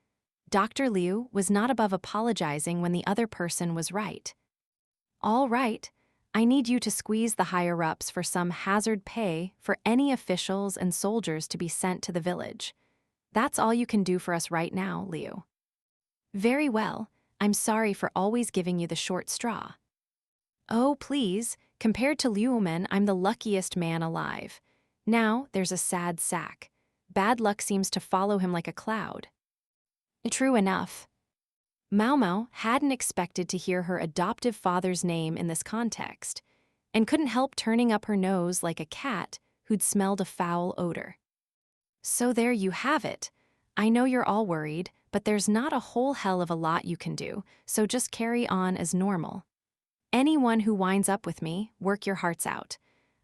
Dr. Liu was not above apologizing when the other person was right. All right, I need you to squeeze the higher-ups for some hazard pay for any officials and soldiers to be sent to the village. That's all you can do for us right now, Liu. Very well, I'm sorry for always giving you the short straw. Oh, please, compared to Liumen, I'm the luckiest man alive. Now there's a sad sack. Bad luck seems to follow him like a cloud. True enough. Maomao hadn't expected to hear her adoptive father's name in this context, and couldn't help turning up her nose like a cat who'd smelled a foul odor. So there you have it. I know you're all worried, but there's not a whole hell of a lot you can do, so just carry on as normal. Anyone who winds up with me, work your hearts out.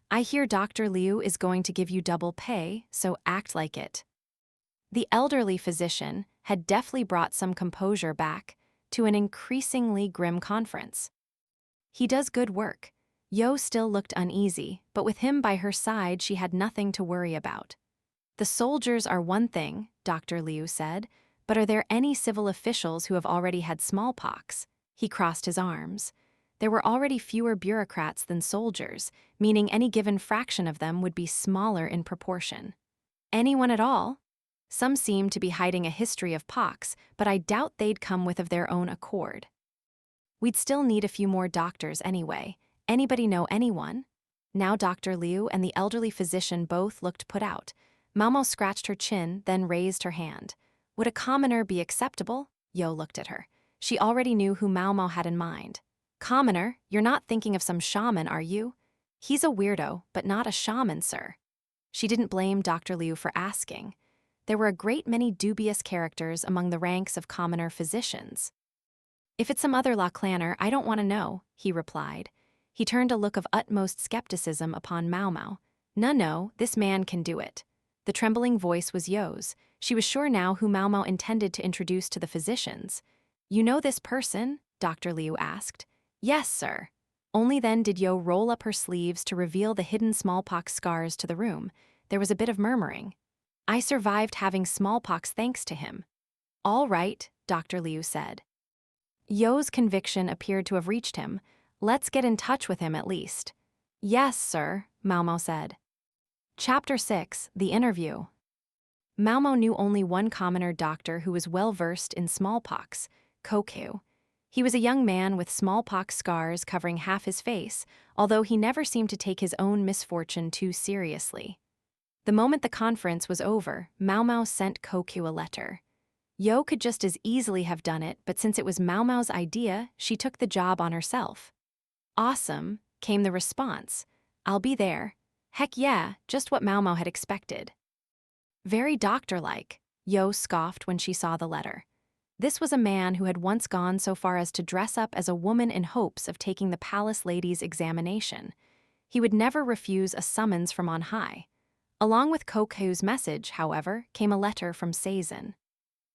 I hear Dr. Liu is going to give you double pay, so act like it. The elderly physician had deftly brought some composure back to an increasingly grim conference. He does good work. Yo still looked uneasy, but with him by her side she had nothing to worry about. The soldiers are one thing, Dr. Liu said, but are there any civil officials who have already had smallpox? He crossed his arms. There were already fewer bureaucrats than soldiers, meaning any given fraction of them would be smaller in proportion. Anyone at all? Some seem to be hiding a history of pox, but I doubt they'd come with of their own accord. We'd still need a few more doctors anyway. Anybody know anyone? Now Dr. Liu and the elderly physician both looked put out. Maomao scratched her chin, then raised her hand. Would a commoner be acceptable? Yo looked at her. She already knew who Maomao had in mind. Commoner? You're not thinking of some shaman, are you? He's a weirdo, but not a shaman, sir. She didn't blame Dr. Liu for asking. There were a great many dubious characters among the ranks of commoner physicians. If it's some other Lachlanner, I don't want to know, he replied. He turned a look of utmost skepticism upon Maomao. No, this man can do it. The trembling voice was Yo's. She was sure now who Maomao intended to introduce to the physicians. You know this person? Dr. Liu asked. Yes, sir. Only then did Yo roll up her sleeves to reveal the hidden smallpox scars to the room. There was a bit of murmuring. I survived having smallpox thanks to him. All right, Dr. Liu said. Yo's conviction appeared to have reached him. Let's get in touch with him at least. Yes, sir, Maomao said. Chapter 6, The Interview. Maomao knew only one commoner doctor who was well-versed in smallpox, Penghou. He was a young man with smallpox scars covering half his face, although he never seemed to take his own misfortune too seriously. The moment the conference was over, Maomao sent Penghou a letter. Yo could just as easily have done it, but since it was Maomao's idea, she took the job on herself. Awesome, came the response. I'll be there. Heck yeah, just what Maomao had expected. Very doctor-like, Yo scoffed when she saw the letter. This was a man who had once gone so far as to dress up as a woman in hopes of taking the palace lady's examination. He would never refuse a summons from on high. Along with Penghou's message, however, came a letter from Sazin.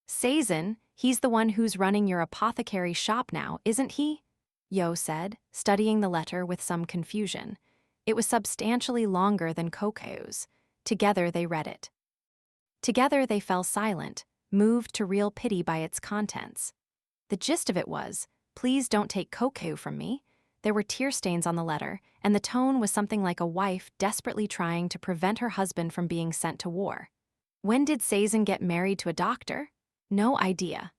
Sazin, he's the one who's running your apothecary shop now, isn't he? Yo said, studying the letter with some confusion. It was substantially longer than Penghou's. Together they read it. Together they fell silent, moved to real pity by its contents. The gist of it was, please don't take Penghou from me. There were tear stains on the letter, and the tone was something like a wife desperately trying to prevent her husband from being sent to war. When did Sazin get married to a doctor? No idea.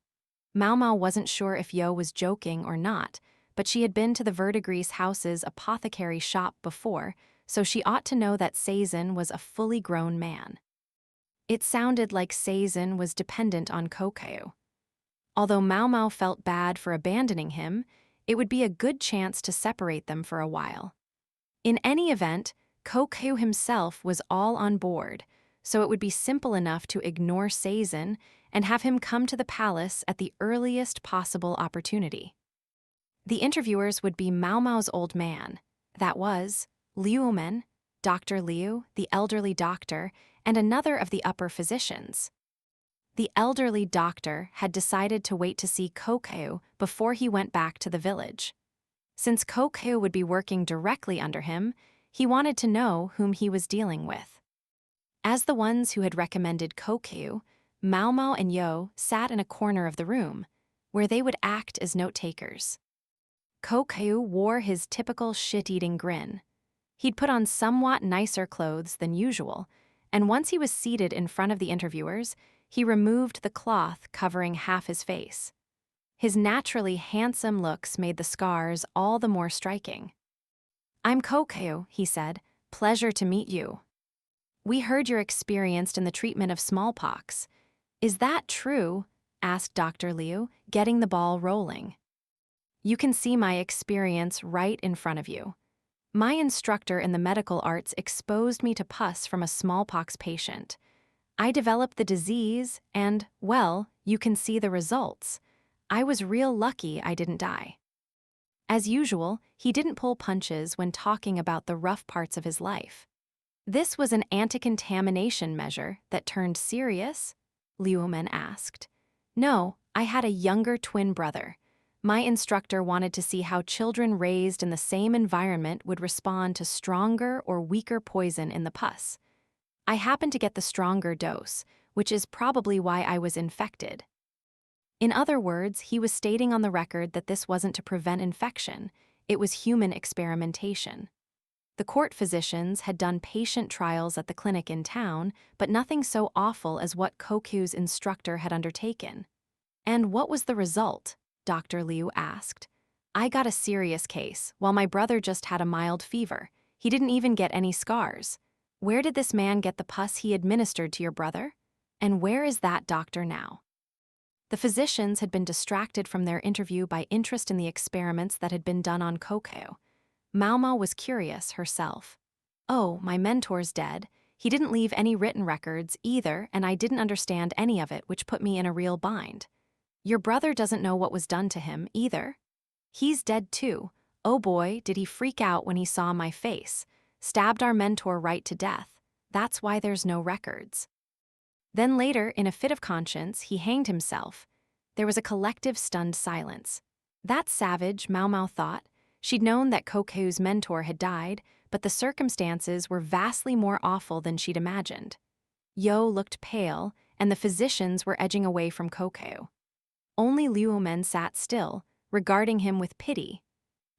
Maomao wasn't sure if Yo was joking or not, but she had been to the Verdigris house's apothecary shop before, so she ought to know that Sazin was a fully grown man. It sounded like Sazin was dependent on Penghou. Although Maomao felt bad for abandoning him, it would be a good chance to separate them for a while. In any event, Penghou himself was all on board, so it would be simple enough to ignore Sazin and have him come to the palace at the earliest possible opportunity. The interviewers would be Maomao's old man, that was, Liumen, Dr. Liu, the elderly doctor, and another of the upper physicians. The elderly doctor had decided to wait to see Penghou before he went back to the village. Since Penghou would be working directly under him, he wanted to know whom he was dealing with. As the ones who had recommended Penghou, Maomao and Yo sat in a corner of the room, where they would act as note-takers. Penghou wore his typical shit-eating grin. He'd put on somewhat nicer clothes than usual, and once he was seated in front of the interviewers, he removed the cloth covering half his face. His naturally handsome looks made the scars all the more striking. I'm Penghou, he said. Pleasure to meet you. We heard you're experienced in the treatment of smallpox. Is that true? Asked Dr. Liu, getting the ball rolling. You can see my experience right in front of you. My instructor in the medical arts exposed me to pus from a smallpox patient. I developed the disease and, well, you can see the results. I was real lucky I didn't die. As usual, he didn't pull punches when talking about the rough parts of his life. This was an anti-contamination measure that turned serious? Liumen asked. No, I had a younger twin brother. My instructor wanted to see how children raised in the same environment would respond to stronger or weaker poison in the pus. I happened to get the stronger dose, which is probably why I was infected. In other words, he was stating on the record that this wasn't to prevent infection, it was human experimentation. The court physicians had done patient trials at the clinic in town, but nothing so awful as what Penghou's instructor had undertaken. And what was the result? Dr. Liu asked. I got a serious case, while my brother just had a mild fever. He didn't even get any scars. Where did this man get the pus he administered to your brother? And where is that doctor now? The physicians had been distracted from their interview by interest in the experiments that had been done on Coco. Maomao was curious herself. Oh, my mentor's dead. He didn't leave any written records either, and I didn't understand any of it, which put me in a real bind. Your brother doesn't know what was done to him either. He's dead too. Oh boy, did he freak out when he saw my face. Stabbed our mentor right to death. That's why there's no records. Then later, in a fit of conscience, he hanged himself. There was a collective stunned silence. That savage, Maomao thought. She'd known that Coco's mentor had died, but the circumstances were vastly more awful than she'd imagined. Yo looked pale, and the physicians were edging away from Coco. Only Liumen sat still, regarding him with pity.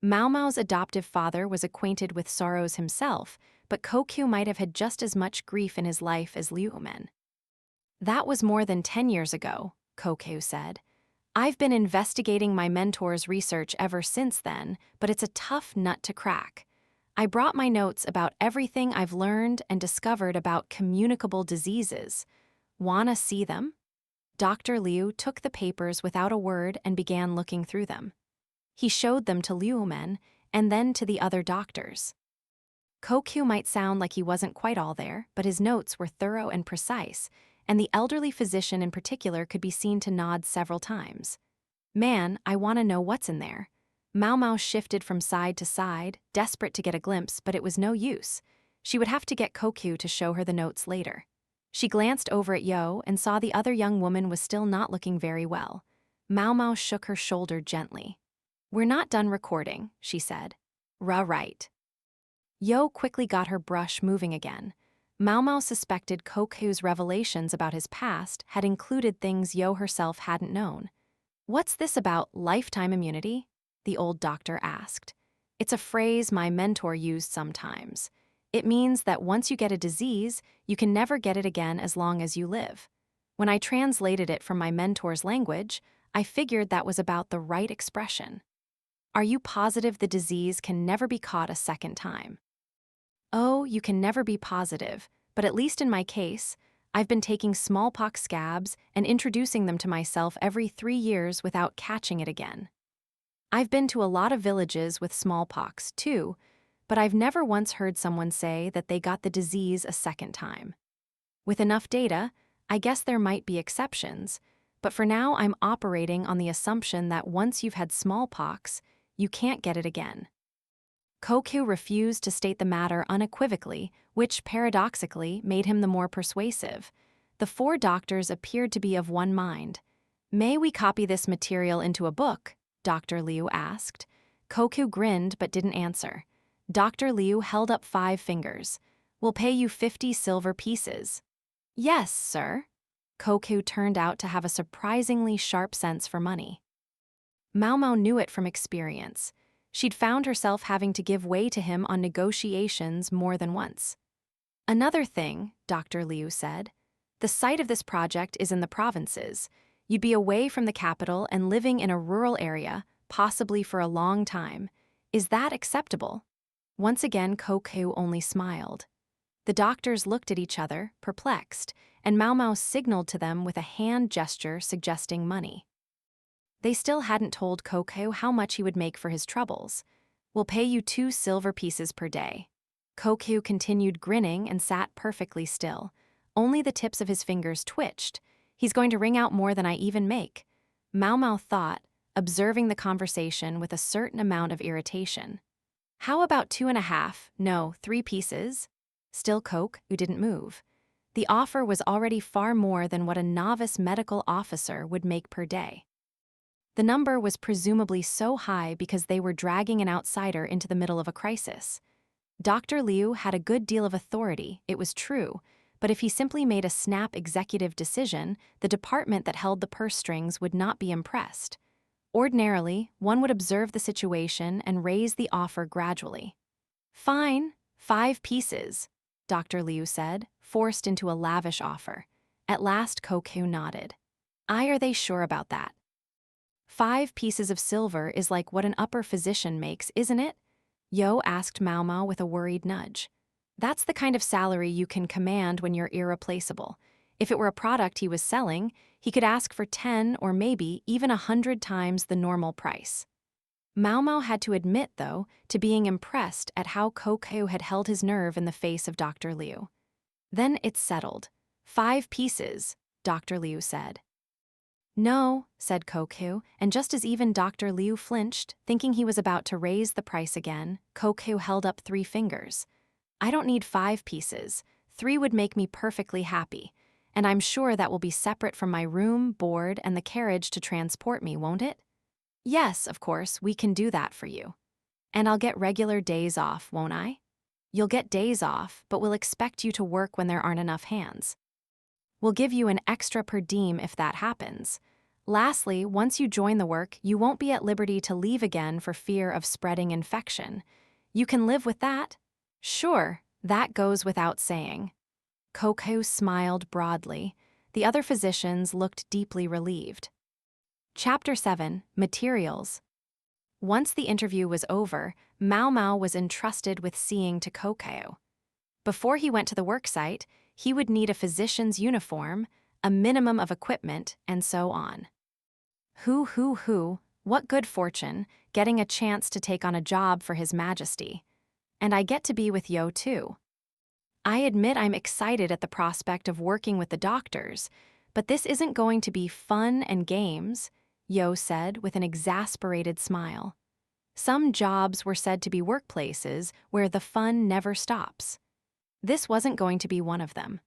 Maomao's adoptive father was acquainted with sorrows himself, but Coco might have had just as much grief in his life as Liumen. That was more than 10 years ago, Coco said. I've been investigating my mentor's research ever since then, but it's a tough nut to crack. I brought my notes about everything I've learned and discovered about communicable diseases. Wanna see them? Dr. Liu took the papers without a word and began looking through them. He showed them to Liumen and then to the other doctors. Coco might sound like he wasn't quite all there, but his notes were thorough and precise, and the elderly physician in particular could be seen to nod several times. Man, I want to know what's in there. Maomao shifted from side to side, desperate to get a glimpse, but it was no use. She would have to get Coco to show her the notes later. She glanced over at Yo and saw the other young woman was still not looking very well. Maomao shook her shoulder gently. We're not done recording, she said. Right. Yo quickly got her brush moving again. Maomao suspected Coco's revelations about his past had included things Yo herself hadn't known. What's this about lifetime immunity? The old doctor asked. It's a phrase my mentor used sometimes. It means that once you get a disease, you can never get it again as long as you live. When I translated it from my mentor's language, I figured that was about the right expression. Are you positive the disease can never be caught a second time? Oh, you can never be positive, but at least in my case, I've been taking smallpox scabs and introducing them to myself every 3 years without catching it again. I've been to a lot of villages with smallpox, too, but I've never once heard someone say that they got the disease a second time. With enough data, I guess there might be exceptions, but for now I'm operating on the assumption that once you've had smallpox, you can't get it again. Coco refused to state the matter unequivocally, which paradoxically made him the more persuasive. The 4 doctors appeared to be of one mind. May we copy this material into a book? Dr. Liu asked. Coco grinned but didn't answer. Dr. Liu held up 5 fingers. We'll pay you 50 silver pieces. Yes, sir. Coco turned out to have a surprisingly sharp sense for money. Maomao knew it from experience. She'd found herself having to give way to him on negotiations more than once. Another thing, Dr. Liu said, the site of this project is in the provinces. You'd be away from the capital and living in a rural area, possibly for a long time. Is that acceptable? Once again, Coco only smiled. The doctors looked at each other, perplexed, and Maomao signaled to them with a hand gesture suggesting money. They still hadn't told Coco how much he would make for his troubles. We'll pay you 2 silver pieces per day. Coco continued grinning and sat perfectly still. Only the tips of his fingers twitched. He's going to wring out more than I even make. Maomao thought, observing the conversation with a certain amount of irritation. How about 2.5, no, 3 pieces? Still Coco, who didn't move. The offer was already far more than what a novice medical officer would make per day. The number was presumably so high because they were dragging an outsider into the middle of a crisis. Dr. Liu had a good deal of authority, it was true, but if he simply made a snap executive decision, the department that held the purse strings would not be impressed. Ordinarily, one would observe the situation and raise the offer gradually. Fine, 5 pieces, Dr. Liu said, forced into a lavish offer. At last Coco nodded. Are they sure about that? 5 pieces of silver is like what an upper physician makes, isn't it? Yo asked Maomao with a worried nudge. That's the kind of salary you can command when you're irreplaceable. If it were a product he was selling, he could ask for 10 or maybe even 100 times the normal price. Maomao had to admit, though, to being impressed at how Penghou had held his nerve in the face of Dr. Liu. Then it's settled. 5 pieces, Dr. Liu said. No, said Penghou, and just as even Dr. Liu flinched, thinking he was about to raise the price again, Penghou held up 3 fingers. I don't need 5 pieces. 3 would make me perfectly happy, and I'm sure that will be separate from my room, board, and the carriage to transport me, won't it? Yes, of course, we can do that for you. And I'll get regular days off, won't I? You'll get days off, but we'll expect you to work when there aren't enough hands. We'll give you an extra per diem if that happens. Lastly, once you join the work, you won't be at liberty to leave again for fear of spreading infection. You can live with that? Sure, that goes without saying. Penghou smiled broadly. The other physicians looked deeply relieved. Chapter 7, Materials. Once the interview was over, Maomao was entrusted with seeing to Penghou. Before he went to the worksite, he would need a physician's uniform, a minimum of equipment, and so on. What good fortune, getting a chance to take on a job for His Majesty. And I get to be with Yo too. I admit I'm excited at the prospect of working with the doctors, but this isn't going to be fun and games, Yo said with an exasperated smile. Some jobs were said to be workplaces where the fun never stops. This wasn't going to be one of them.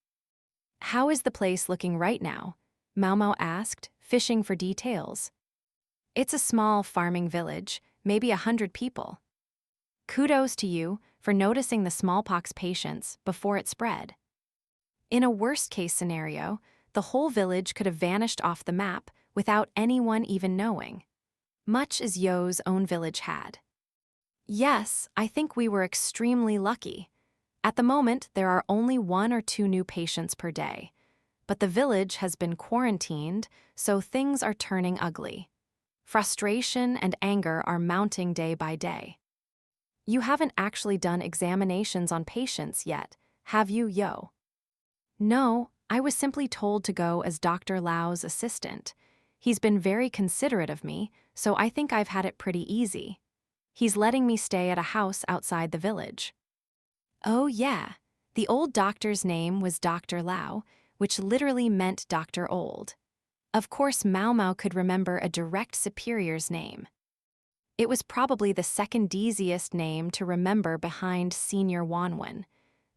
How is the place looking right now? Maomao asked, fishing for details. It's a small farming village, maybe 100 people. Kudos to you for noticing the smallpox patients before it spread. In a worst-case scenario, the whole village could have vanished off the map without anyone even knowing, much as Yo's own village had. Yes, I think we were extremely lucky. At the moment, there are only 1 or 2 new patients per day, but the village has been quarantined, so things are turning ugly. Frustration and anger are mounting day by day. You haven't actually done examinations on patients yet, have you, Yo? No, I was simply told to go as Dr. Lau's assistant. He's been very considerate of me, so I think I've had it pretty easy. He's letting me stay at a house outside the village. Oh yeah, the old doctor's name was Dr. Lau, which literally meant Dr. Old. Of course, Maomao could remember a direct superior's name. It was probably the second easiest name to remember behind Senior Wanwen.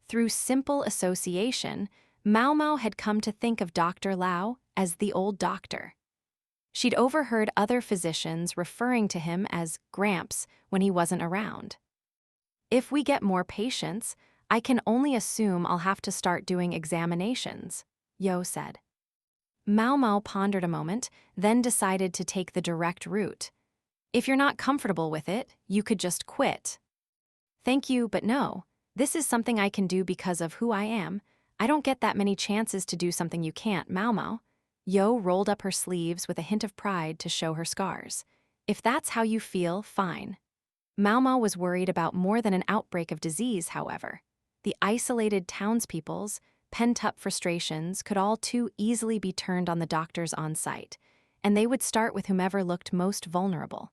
Through simple association, Maomao had come to think of Dr. Lau as the old doctor. She'd overheard other physicians referring to him as Gramps when he wasn't around. If we get more patients, I can only assume I'll have to start doing examinations, Yo said. Maomao pondered a moment, then decided to take the direct route. If you're not comfortable with it, you could just quit. Thank you, but no. This is something I can do because of who I am. I don't get that many chances to do something you can't, Maomao. Yo rolled up her sleeves with a hint of pride to show her scars. If that's how you feel, fine. Maomao was worried about more than an outbreak of disease, however. The isolated townspeople's pent-up frustrations could all too easily be turned on the doctors on site, and they would start with whomever looked most vulnerable.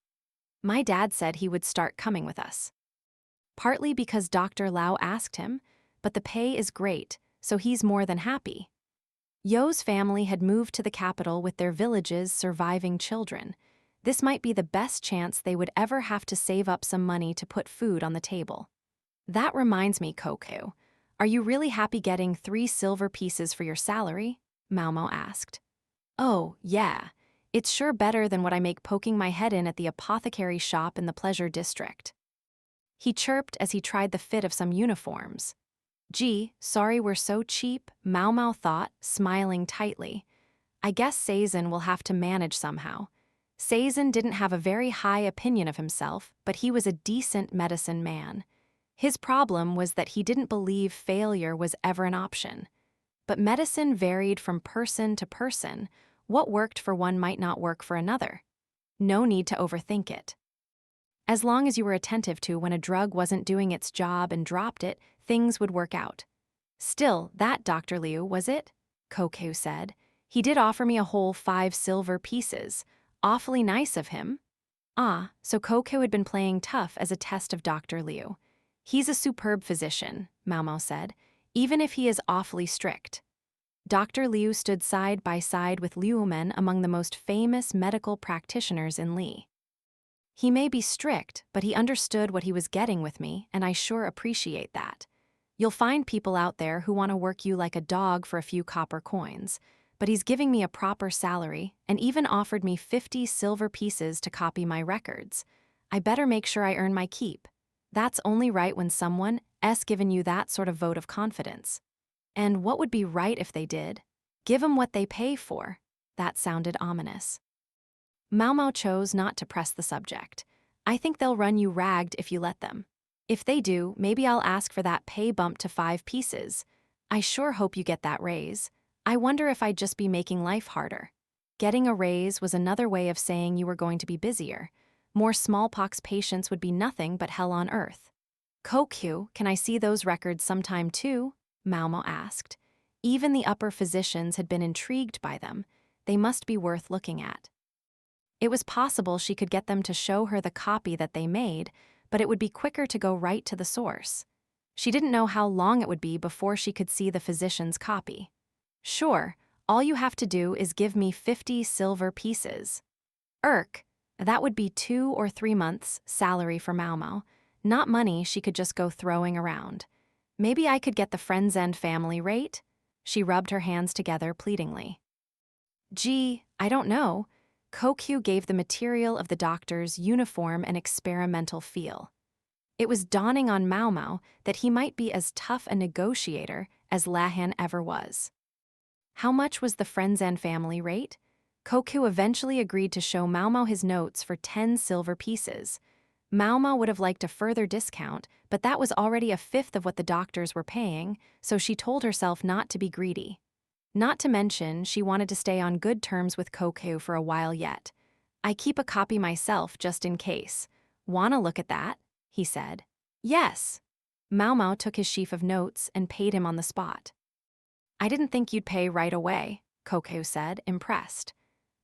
My dad said he would start coming with us. Partly because Dr. Lau asked him, but the pay is great, so he's more than happy. Yo's family had moved to the capital with their village's surviving children. This might be the best chance they would ever have to save up some money to put food on the table. That reminds me, Penghou, are you really happy getting 3 silver pieces for your salary? Maomao asked. Oh, yeah. It's sure better than what I make poking my head in at the apothecary shop in the pleasure district. He chirped as he tried the fit of some uniforms. Gee, sorry we're so cheap, Maomao thought, smiling tightly. I guess Sazin will have to manage somehow. Sazin didn't have a very high opinion of himself, but he was a decent medicine man. His problem was that he didn't believe failure was ever an option. But medicine varied from person to person. What worked for one might not work for another. No need to overthink it. As long as you were attentive to when a drug wasn't doing its job and dropped it, things would work out. Still, that Dr. Liu, was it? Kokyu said. He did offer me a whole 5 silver pieces. Awfully nice of him. Ah, so Kokyu had been playing tough as a test of Dr. Liu. He's a superb physician, Maomao said, even if he is awfully strict. Dr. Liu stood side by side with Liu Men among the most famous medical practitioners in Li. He may be strict, but he understood what he was getting with me, and I sure appreciate that. You'll find people out there who want to work you like a dog for a few copper coins, but he's giving me a proper salary and even offered me 50 silver pieces to copy my records. I better make sure I earn my keep. That's only right when someone's given you that sort of vote of confidence. And what would be right if they did? Give 'em what they pay for. That sounded ominous. Maomao chose not to press the subject. I think they'll run you ragged if you let them. If they do, maybe I'll ask for that pay bump to 5 pieces. I sure hope you get that raise. I wonder if I'd just be making life harder. Getting a raise was another way of saying you were going to be busier. More smallpox patients would be nothing but hell on earth. Kokyu, can I see those records sometime too? Maomao asked. Even the upper physicians had been intrigued by them. They must be worth looking at. It was possible she could get them to show her the copy that they made, but it would be quicker to go right to the source. She didn't know how long it would be before she could see the physician's copy. Sure, all you have to do is give me 50 silver pieces. That would be 2 or 3 months' salary for Maomao, not money she could just go throwing around. Maybe I could get the friends and family rate? She rubbed her hands together pleadingly. Gee, I don't know. Kokyu gave the material of the doctor's uniform an experimental feel. It was dawning on Maomao that he might be as tough a negotiator as Lahan ever was. How much was the friends and family rate? Kokyu eventually agreed to show Maomao his notes for 10 silver pieces. Maomao would have liked a further discount, but that was already a fifth of what the doctors were paying, so she told herself not to be greedy. Not to mention, she wanted to stay on good terms with Kokyu for a while yet. I keep a copy myself just in case. Wanna look at that? He said. Yes. Maomao took his sheaf of notes and paid him on the spot. I didn't think you'd pay right away, Kokyu said, impressed.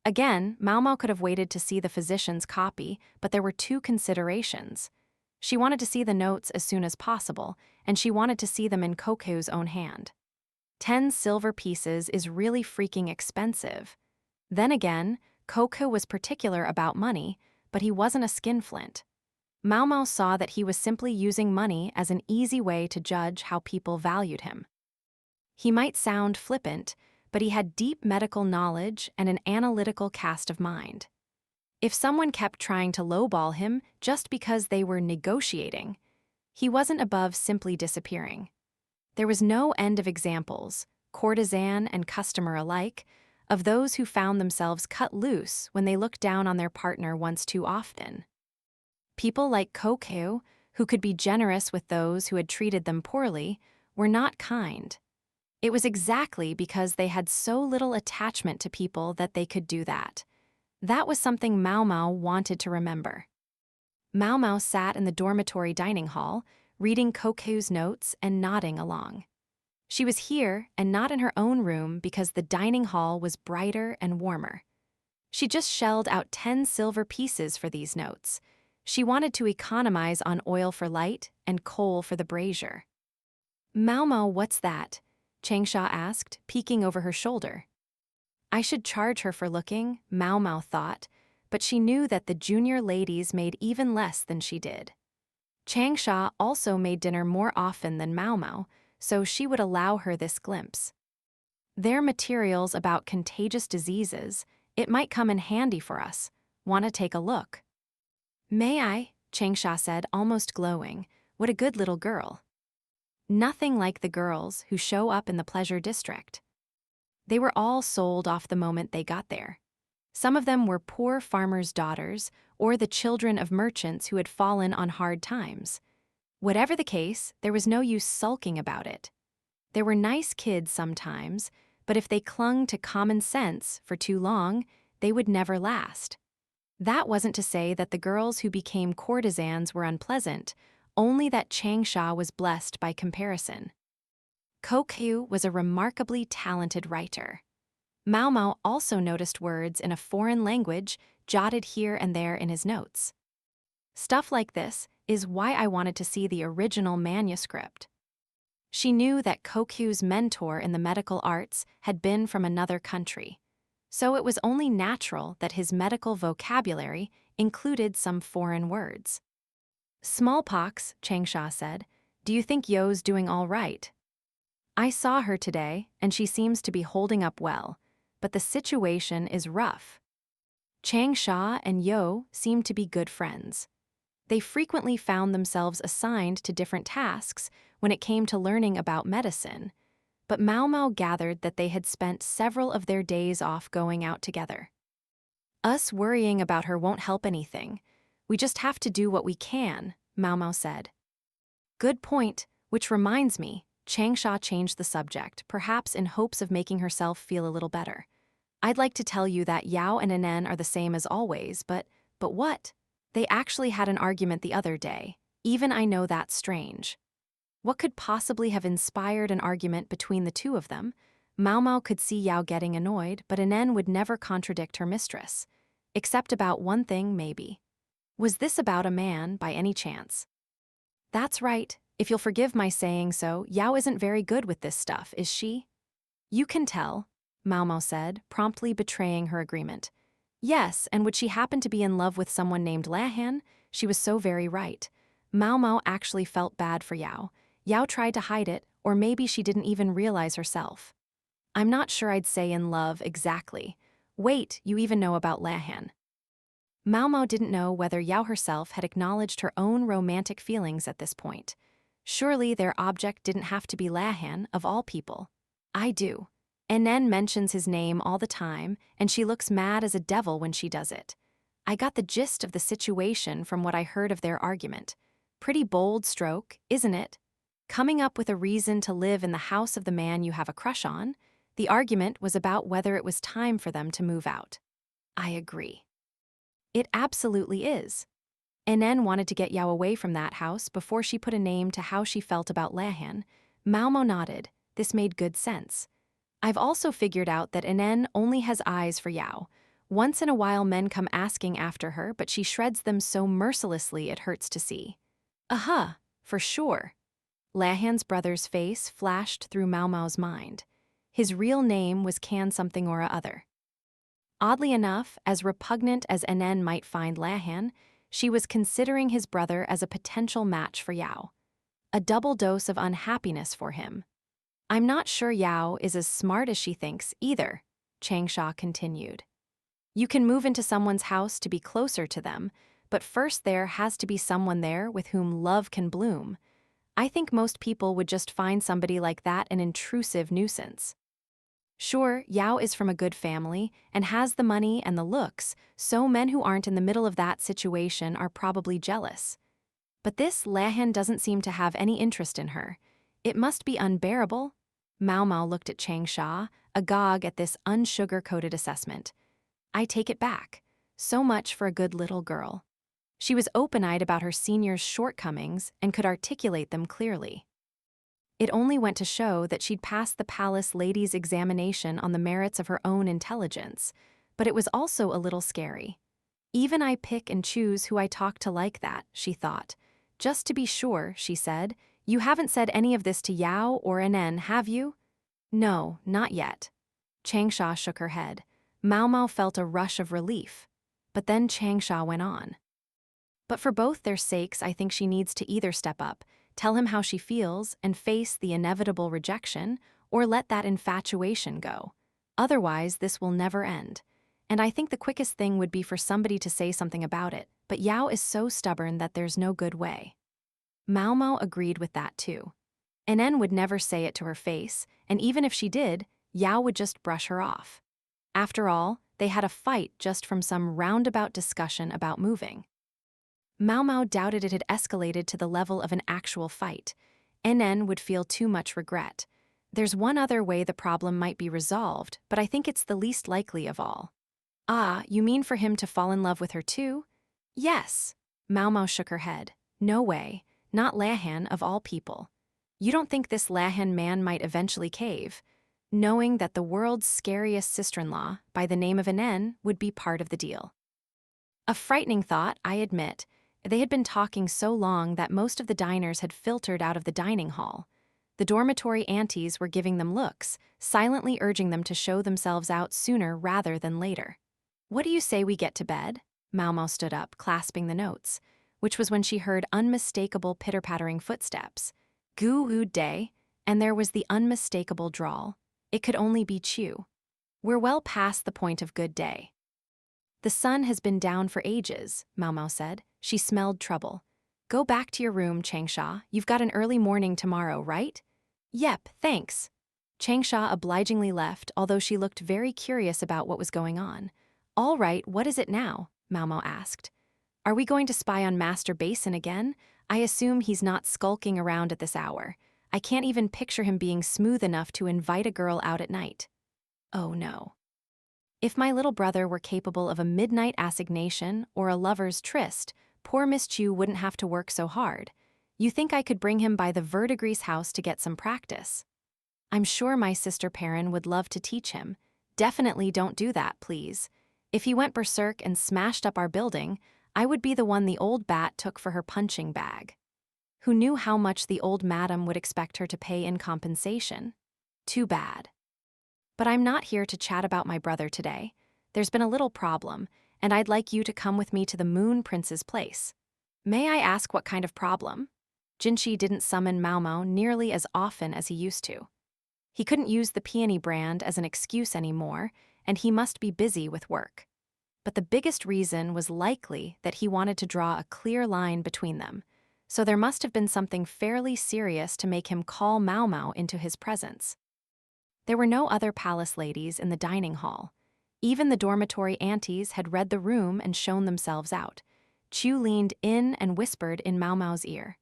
Again, Maomao could have waited to see the physician's copy, but there were 2 considerations. She wanted to see the notes as soon as possible, and she wanted to see them in Kokyu's own hand. 10 silver pieces is really freaking expensive. Then again, Kokyu was particular about money, but he wasn't a skinflint. Maomao saw that he was simply using money as an easy way to judge how people valued him. He might sound flippant, but he had deep medical knowledge and an analytical cast of mind. If someone kept trying to lowball him just because they were negotiating, he wasn't above simply disappearing. There was no end of examples, courtesan and customer alike, of those who found themselves cut loose when they looked down on their partner once too often. People like Kokyu, who could be generous with those who had treated them poorly, were not kind. It was exactly because they had so little attachment to people that they could do that. That was something Maomao wanted to remember. Maomao sat in the dormitory dining hall, reading Kokyu's notes and nodding along. She was here and not in her own room because the dining hall was brighter and warmer. She just shelled out 10 silver pieces for these notes. She wanted to economize on oil for light and coal for the brazier. Maomao, what's that? Changsha asked, peeking over her shoulder. I should charge her for looking, Maomao thought, but she knew that the junior ladies made even less than she did. Changsha also made dinner more often than Maomao, so she would allow her this glimpse. Their materials about contagious diseases, it might come in handy for us. Want to take a look? May I? Changsha said, almost glowing. What a good little girl. Nothing like the girls who show up in the pleasure district. They were all sold off the moment they got there. Some of them were poor farmers' daughters or the children of merchants who had fallen on hard times. Whatever the case, there was no use sulking about it. There were nice kids sometimes, but if they clung to common sense for too long, they would never last. That wasn't to say that the girls who became courtesans were unpleasant, only that Changsha was blessed by comparison. Penghou was a remarkably talented writer. Maomao also noticed words in a foreign language jotted here and there in his notes. Stuff like this is why I wanted to see the original manuscript. She knew that Penghou's mentor in the medical arts had been from another country, so it was only natural that his medical vocabulary included some foreign words. Smallpox, Changsha said. Do you think Yo's doing all right? I saw her today, and she seems to be holding up well, but the situation is rough. Changsha and Yo seemed to be good friends. They frequently found themselves assigned to different tasks when it came to learning about medicine, but Maomao gathered that they had spent several of their days off going out together. Us worrying about her won't help anything. We just have to do what we can, Maomao said. Good point, which reminds me, Changsha changed the subject, perhaps in hopes of making herself feel a little better. I'd like to tell you that Yao and Anen are the same as always, but what? They actually had an argument the other day. Even I know that's strange. What could possibly have inspired an argument between the two of them? Maomao could see Yao getting annoyed, but Anen would never contradict her mistress. Except about one thing, maybe. Was this about a man, by any chance? That's right. If you'll forgive my saying so, Yao isn't very good with this stuff, is she? You can tell, Maomao said, promptly betraying her agreement. Yes, and would she happen to be in love with someone named Lahan? She was so very right. Maomao actually felt bad for Yao. Yao tried to hide it, or maybe she didn't even realize herself. I'm not sure I'd say in love exactly. Wait, you even know about Lahan. Maomao didn't know whether Yao herself had acknowledged her own romantic feelings at this point. Surely their object didn't have to be Lahan, of all people. I do. Anen mentions his name all the time, and she looks mad as a devil when she does it. I got the gist of the situation from what I heard of their argument. Pretty bold stroke, isn't it? Coming up with a reason to live in the house of the man you have a crush on. The argument was about whether it was time for them to move out. I agree. It absolutely is. Anen wanted to get Yao away from that house before she put a name to how she felt about Lahan. Maomao nodded. This made good sense. I've also figured out that Anen only has eyes for Yao. Once in a while men come asking after her, but she shreds them so mercilessly it hurts to see. For sure. Lahan's brother's face flashed through Maomao's mind. His real name was Can something or other. Oddly enough, as repugnant as Anen might find Lahan, she was considering his brother as a potential match for Yao. A double dose of unhappiness for him. I'm not sure Yao is as smart as she thinks either, Changsha continued. You can move into someone's house to be closer to them, but first there has to be someone there with whom love can bloom. I think most people would just find somebody like that an intrusive nuisance. Sure, Yao is from a good family and has the money and the looks, so men who aren't in the middle of that situation are probably jealous. But this Lahan doesn't seem to have any interest in her. It must be unbearable. Maomao looked at Changsha, agog at this unsugar-coated assessment. I take it back. So much for a good little girl. She was open-eyed about her senior's shortcomings and could articulate them clearly. It only went to show that she'd passed the palace lady's examination on the merits of her own intelligence, but it was also a little scary. Even I pick and choose who I talk to like that, she thought. Just to be sure, she said, you haven't said any of this to Yao or Anen, have you? No, not yet. Changsha shook her head. Maomao felt a rush of relief. But then Changsha went on. But for both their sakes, I think she needs to either step up, tell him how she feels, and face the inevitable rejection, or let that infatuation go. Otherwise, this will never end. And I think the quickest thing would be for somebody to say something about it, but Yao is so stubborn that there's no good way. Maomao agreed with that too. Anen would never say it to her face, and even if she did, Yao would just brush her off. After all, they had a fight just from some roundabout discussion about moving. Maomao doubted it had escalated to the level of an actual fight. Anen would feel too much regret. There's one other way the problem might be resolved, but I think it's the least likely of all. Ah, you mean for him to fall in love with her too? Yes. Maomao shook her head. No way. not Lahan of all people. You don't think this Lahan man might eventually cave, knowing that the world's scariest sister-in-law, by the name of Anen, would be part of the deal? A frightening thought, I admit. They had been talking so long that most of the diners had filtered out of the dining hall. The dormitory aunties were giving them looks, silently urging them to show themselves out sooner rather than later. What do you say we get to bed? Maomao stood up, clasping the notes, which was when she heard unmistakable pitter-pattering footsteps. Good day, and there was the unmistakable drawl. It could only be Chu. We're well past the point of good day. The sun has been down for ages, Maomao said. She smelled trouble. Go back to your room, Changsha. You've got an early morning tomorrow, right? Yep, thanks. Changsha obligingly left, although she looked very curious about what was going on. All right, what is it now? Maomao asked. Are we going to spy on Master Basin again? I assume he's not skulking around at this hour. I can't even picture him being smooth enough to invite a girl out at night. Oh no. If my little brother were capable of a midnight assignation or a lover's tryst, poor Miss Chu wouldn't have to work so hard. You think I could bring him by the Verdigris house to get some practice? I'm sure my sister Perrin would love to teach him. Definitely don't do that, please. If he went berserk and smashed up our building, I would be the one the old bat took for her punching bag. Who knew how much the old madam would expect her to pay in compensation? Too bad. But I'm not here to chat about my brother today. There's been a little problem, and I'd like you to come with me to the Moon Prince's place. May I ask what kind of problem? Jinshi didn't summon Maomao nearly as often as he used to. He couldn't use the peony brand as an excuse anymore, and he must be busy with work. But the biggest reason was likely that he wanted to draw a clear line between them, so there must have been something fairly serious to make him call Maomao into his presence. There were no other palace ladies in the dining hall. Even the dormitory aunties had read the room and shown themselves out. Chu leaned in and whispered in Maomao's ear.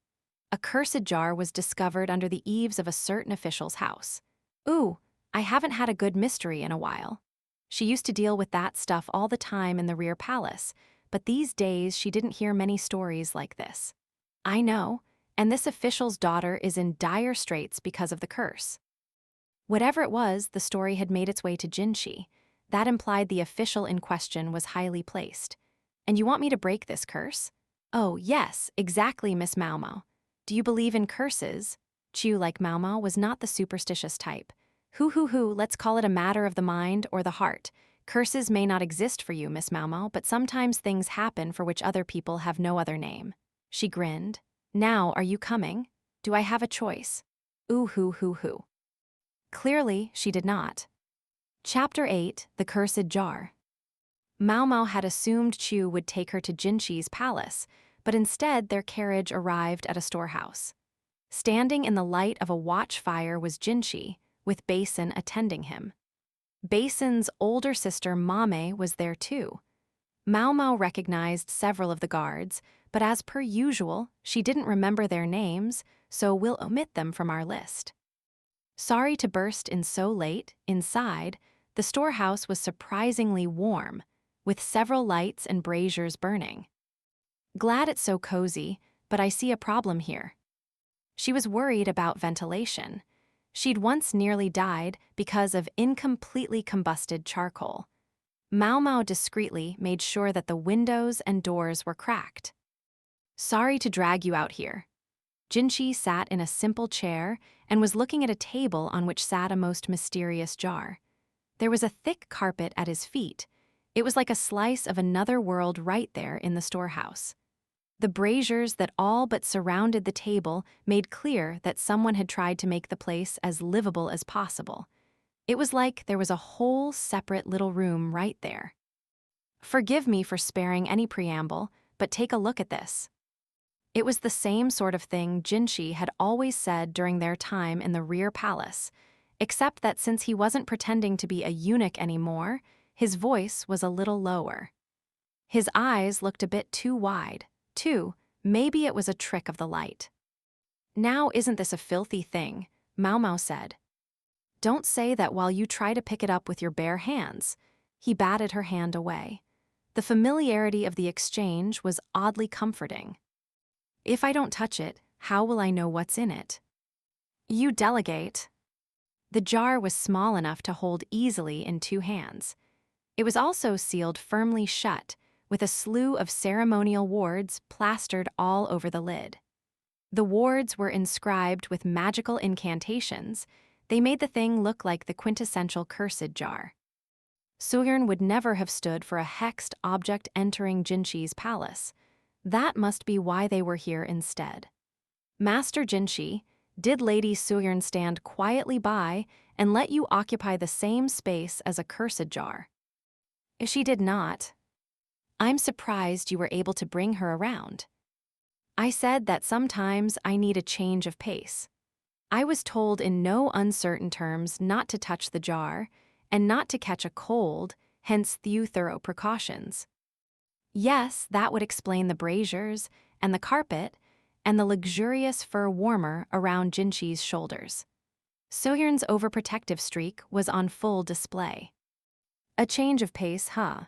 A cursed jar was discovered under the eaves of a certain official's house. Ooh, I haven't had a good mystery in a while. She used to deal with that stuff all the time in the rear palace, but these days she didn't hear many stories like this. I know, and this official's daughter is in dire straits because of the curse. Whatever it was, the story had made its way to Jinshi. That implied the official in question was highly placed. And you want me to break this curse? Oh, yes, exactly, Miss Maomao. Do you believe in curses? Chu, like Maomao, was not the superstitious type. Let's call it a matter of the mind or the heart. Curses may not exist for you, Miss Maomao, but sometimes things happen for which other people have no other name. She grinned. Now, are you coming? Do I have a choice? Ooh. Clearly, she did not. Chapter 8, The Cursed Jar. Maomao had assumed Chu would take her to Jinshi's palace, but instead their carriage arrived at a storehouse. Standing in the light of a watchfire was Jinshi, with Basin attending him. Basin's older sister Maomao was there too. Maomao recognized several of the guards, but as per usual, she didn't remember their names, so we'll omit them from our list. Sorry to burst in so late, inside, the storehouse was surprisingly warm, with several lights and braziers burning. Glad it's so cozy, but I see a problem here. She was worried about ventilation. She'd once nearly died because of incompletely combusted charcoal. Maomao discreetly made sure that the windows and doors were cracked. Sorry to drag you out here. Jinshi sat in a simple chair and was looking at a table on which sat a most mysterious jar. There was a thick carpet at his feet. It was like a slice of another world right there in the storehouse. The braziers that all but surrounded the table made clear that someone had tried to make the place as livable as possible. It was like there was a whole separate little room right there. Forgive me for sparing any preamble, but take a look at this. It was the same sort of thing Jinshi had always said during their time in the rear palace, except that since he wasn't pretending to be a eunuch anymore, his voice was a little lower. His eyes looked a bit too wide, too. Maybe it was a trick of the light. Now isn't this a filthy thing? Maomao said. Don't say that while you try to pick it up with your bare hands. He batted her hand away. The familiarity of the exchange was oddly comforting. If I don't touch it, How will I know what's in it? You delegate. The jar was small enough to hold easily in 2 hands. It was also sealed firmly shut, with a slew of ceremonial wards plastered all over the lid. The wards were inscribed with magical incantations. They made the thing look like the quintessential cursed jar. Suyern would never have stood for a hexed object entering Jinxi's palace. That must be why they were here instead. Master Jinxi, did Lady Suyern stand quietly by and let you occupy the same space as a cursed jar? She did not. I'm surprised you were able to bring her around. I said that sometimes I need a change of pace. I was told in no uncertain terms not to touch the jar and not to catch a cold, hence few thorough precautions. Yes, that would explain the braziers and the carpet and the luxurious fur warmer around Jinxi's shoulders. Suyern's overprotective streak was on full display. A change of pace, huh?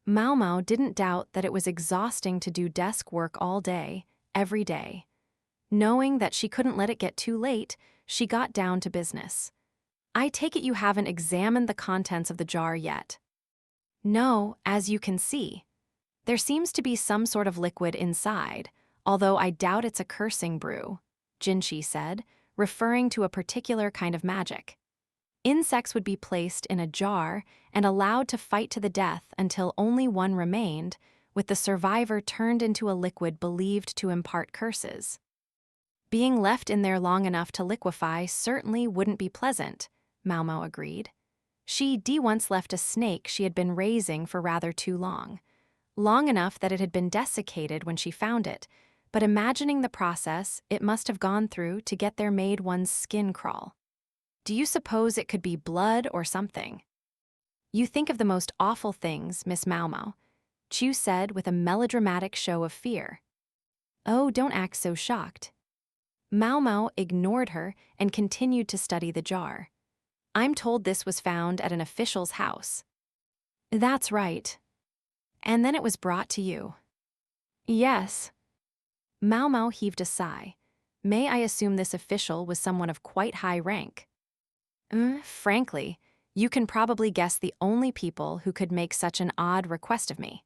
Maomao didn't doubt that it was exhausting to do desk work all day, every day. Knowing that she couldn't let it get too late, she got down to business. I take it you haven't examined the contents of the jar yet. No, as you can see. There seems to be some sort of liquid inside, although I doubt it's a cursing brew, Jinxi said, referring to a particular kind of magic. Insects would be placed in a jar and allowed to fight to the death until only one remained, with the survivor turned into a liquid believed to impart curses. Being left in there long enough to liquefy certainly wouldn't be pleasant, Maomao agreed. She once left a snake she had been raising for rather too long. Long enough that it had been desiccated when she found it, but imagining the process it must have gone through to get there made one's skin crawl. Do you suppose it could be blood or something? You think of the most awful things, Miss Maomao, Chu said with a melodramatic show of fear. Oh, don't act so shocked. Maomao ignored her and continued to study the jar. I'm told this was found at an official's house. That's right. And then it was brought to you. Yes. Maomao heaved a sigh. May I assume this official was someone of quite high rank? Frankly, you can probably guess the only people who could make such an odd request of me.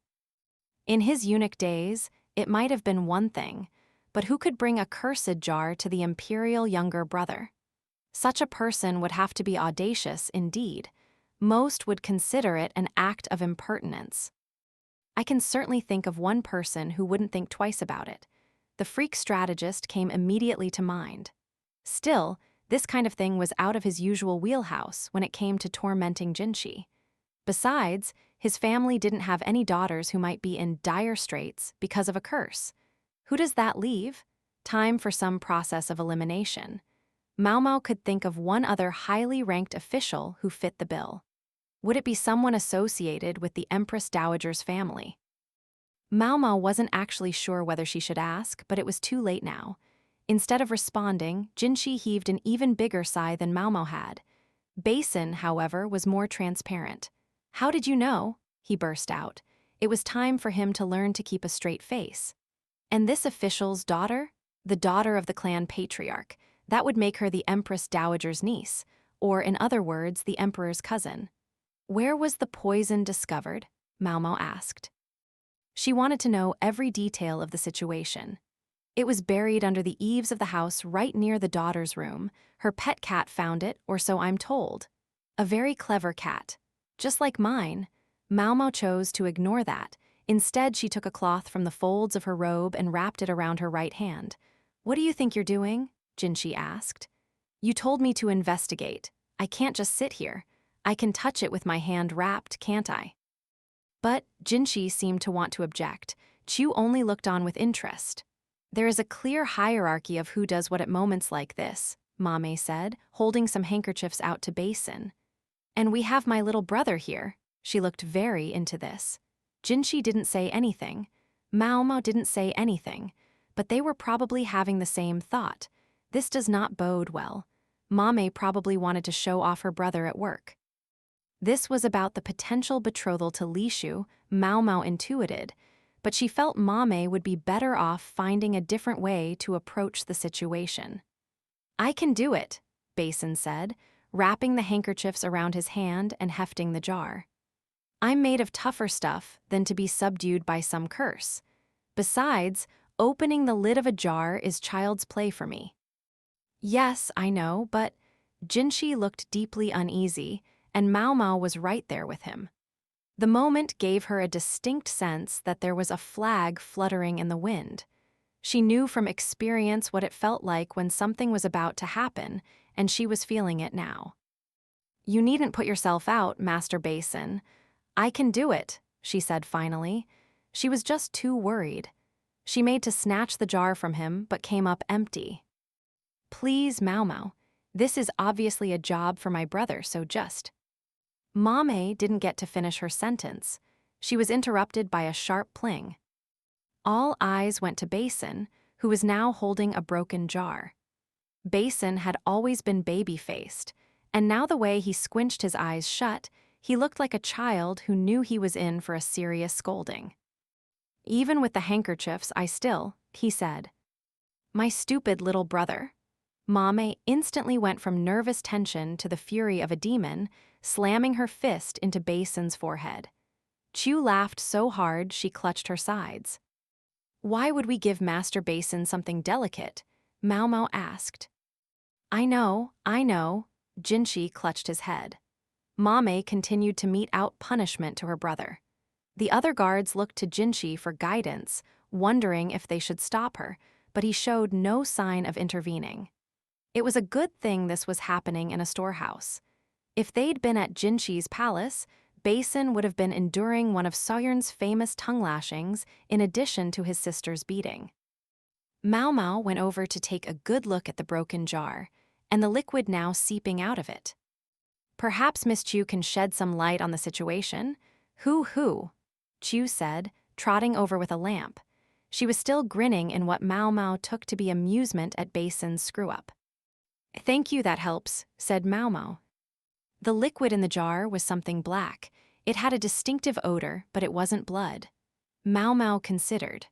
In his eunuch days, it might have been one thing, but who could bring a cursed jar to the imperial younger brother? Such a person would have to be audacious indeed. Most would consider it an act of impertinence. I can certainly think of one person who wouldn't think twice about it. The freak strategist came immediately to mind. Still, this kind of thing was out of his usual wheelhouse when it came to tormenting Jinxi. Besides, his family didn't have any daughters who might be in dire straits because of a curse. Who does that leave? Time for some process of elimination. Maomao could think of one other highly ranked official who fit the bill. Would it be someone associated with the Empress Dowager's family? Maomao wasn't actually sure whether she should ask, but it was too late now. Instead of responding, Jinxi heaved an even bigger sigh than Maomao had. Basin, however, was more transparent. How did you know? He burst out. It was time for him to learn to keep a straight face. And this official's daughter? The daughter of the clan Patriarch. That would make her the Empress Dowager's niece, or in other words, the Emperor's cousin. Where was the poison discovered? Maomao asked. She wanted to know every detail of the situation. It was buried under the eaves of the house right near the daughter's room. Her pet cat found it, or so I'm told. A very clever cat. Just like mine. Maomao chose to ignore that. Instead, she took a cloth from the folds of her robe and wrapped it around her right hand. What do you think you're doing? Jinxi asked. You told me to investigate. I can't just sit here. I can touch it with my hand wrapped, can't I? But Jinxi seemed to want to object. Chu only looked on with interest. There is a clear hierarchy of who does what at moments like this, Maomao said, holding some handkerchiefs out to Basin. And we have my little brother here. She looked very into this. Jinxi didn't say anything. Maomao didn't say anything. But they were probably having the same thought. This does not bode well. Maomao probably wanted to show off her brother at work. This was about the potential betrothal to Lishu, Maomao intuited, but she felt Maomao would be better off finding a different way to approach the situation. "I can do it," Basin said, wrapping the handkerchiefs around his hand and hefting the jar. "I'm made of tougher stuff than to be subdued by some curse. Besides, opening the lid of a jar is child's play for me." "Yes, I know, but—" Jinshi looked deeply uneasy, and Maomao was right there with him. The moment gave her a distinct sense that there was a flag fluttering in the wind. She knew from experience what it felt like when something was about to happen, and she was feeling it now. "You needn't put yourself out, Master Basin. I can do it," she said finally. She was just too worried. She made to snatch the jar from him, but came up empty. "Please, Maomao, this is obviously a job for my brother, so just—" Maomao didn't get to finish her sentence. She was interrupted by a sharp pling. All eyes went to Basin, who was now holding a broken jar. Basin had always been baby-faced, and now the way he squinched his eyes shut, he looked like a child who knew he was in for a serious scolding. "Even with the handkerchiefs, he said. "My stupid little brother." Maomao instantly went from nervous tension to the fury of a demon, slamming her fist into Basin's forehead. Chu laughed so hard she clutched her sides. "Why would we give Master Basin something delicate?" Maomao asked. I know, Jinshi clutched his head. Maomao continued to mete out punishment to her brother. The other guards looked to Jinshi for guidance, wondering if they should stop her, but he showed no sign of intervening. It was a good thing this was happening in a storehouse. If they'd been at Jinshi's palace, Basin would have been enduring one of Soyern's famous tongue lashings in addition to his sister's beating. Maomao went over to take a good look at the broken jar, and the liquid now seeping out of it. "Perhaps Miss Chu can shed some light on the situation." Hoo, Chu said, trotting over with a lamp. She was still grinning in what Maomao took to be amusement at Basin's screw-up. "Thank you, that helps," said Maomao. The liquid in the jar was something black. It had a distinctive odor, but it wasn't blood. Maomao considered.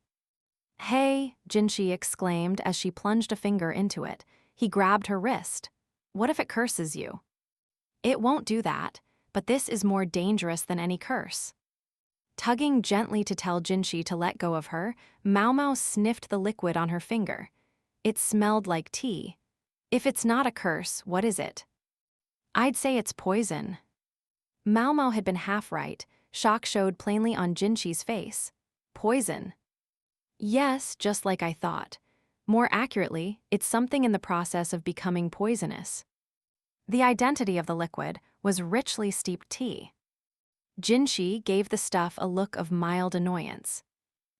"Hey," Jinshi exclaimed as she plunged a finger into it. He grabbed her wrist. "What if it curses you?" "It won't do that, but this is more dangerous than any curse." Tugging gently to tell Jinshi to let go of her, Maomao sniffed the liquid on her finger. It smelled like tea. "If it's not a curse, what is it?" "I'd say it's poison." Maomao had been half right. Shock showed plainly on Jinshi's face. "Poison?" "Yes, just like I thought. More accurately, it's something in the process of becoming poisonous." The identity of the liquid was richly steeped tea. Jinshi gave the stuff a look of mild annoyance.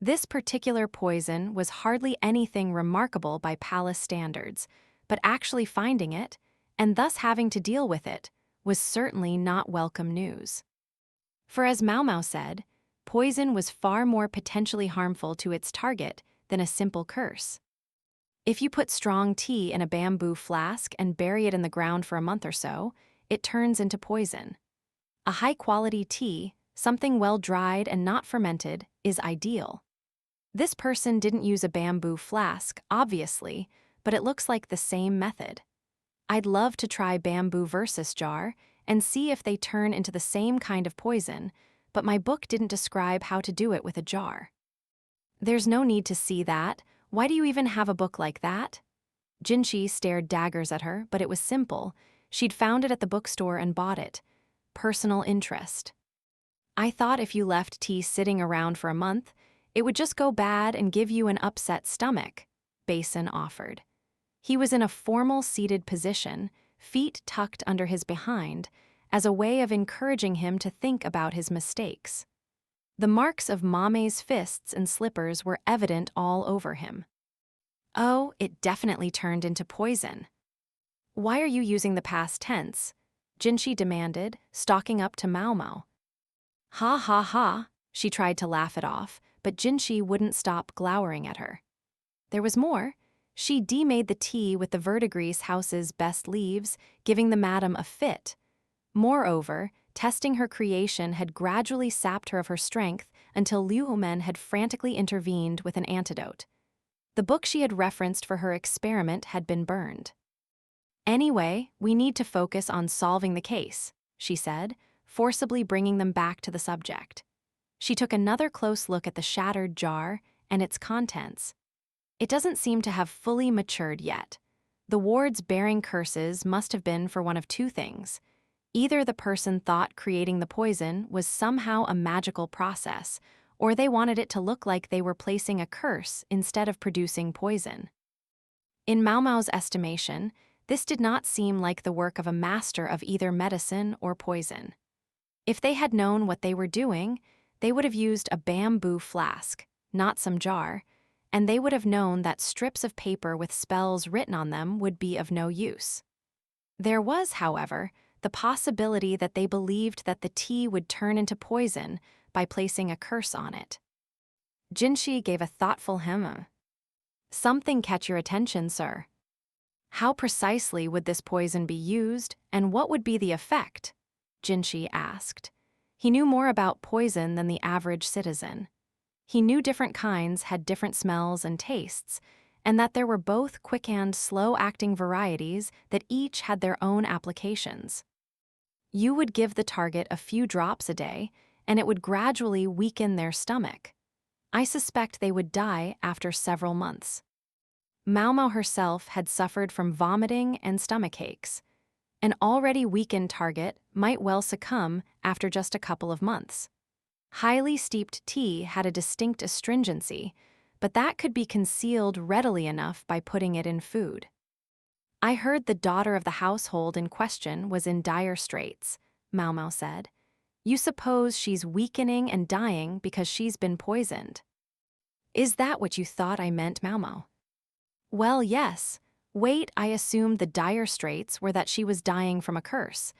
This particular poison was hardly anything remarkable by palace standards, but actually finding it, and thus having to deal with it, was certainly not welcome news. For as Maomao said, poison was far more potentially harmful to its target than a simple curse. If you put strong tea in a bamboo flask and bury it in the ground for a month or so, it turns into poison. A high-quality tea, something well-dried and not fermented, is ideal. This person didn't use a bamboo flask, obviously, but it looks like the same method. I'd love to try bamboo versus jar and see if they turn into the same kind of poison, but my book didn't describe how to do it with a jar. "There's no need to see that. Why do you even have a book like that?" Jinshi stared daggers at her, but it was simple. She'd found it at the bookstore and bought it. Personal interest. "I thought if you left tea sitting around for a month, it would just go bad and give you an upset stomach," Basin offered. He was in a formal seated position, feet tucked under his behind, as a way of encouraging him to think about his mistakes. The marks of Mame's fists and slippers were evident all over him. "Oh, it definitely turned into poison." "Why are you using the past tense?" Jinshi demanded, stalking up to Maomao. "Ha ha ha," she tried to laugh it off, but Jinshi wouldn't stop glowering at her. There was more. She demade the tea with the verdigris house's best leaves, giving the madam a fit. Moreover, Testing her creation had gradually sapped her of her strength until Liu Humen had frantically intervened with an antidote. The book she had referenced for her experiment had been burned. "Anyway, we need to focus on solving the case," she said, forcibly bringing them back to the subject. She took another close look at the shattered jar and its contents. It doesn't seem to have fully matured yet. The wards bearing curses must have been for one of two things. Either the person thought creating the poison was somehow a magical process, or they wanted it to look like they were placing a curse instead of producing poison. In Maomao's estimation, this did not seem like the work of a master of either medicine or poison. If they had known what they were doing, they would have used a bamboo flask, not some jar, and they would have known that strips of paper with spells written on them would be of no use. There was, however, the possibility that they believed that the tea would turn into poison by placing a curse on it. Jinshi gave a thoughtful hem. "Something catch your attention, sir. How precisely would this poison be used, and what would be the effect?" Jinshi asked. He knew more about poison than the average citizen. He knew different kinds had different smells and tastes, and that there were both quick and slow-acting varieties that each had their own applications. You would give the target a few drops a day, and it would gradually weaken their stomach. I suspect they would die after several months. Maomao herself had suffered from vomiting and stomach aches. An already weakened target might well succumb after just a couple of months. Highly steeped tea had a distinct astringency, but that could be concealed readily enough by putting it in food. "I heard the daughter of the household in question was in dire straits," Maomao said. "You suppose she's weakening and dying because she's been poisoned." "Is that what you thought I meant, Maomao?" "Well, yes. Wait, I assumed the dire straits were that she was dying from a curse.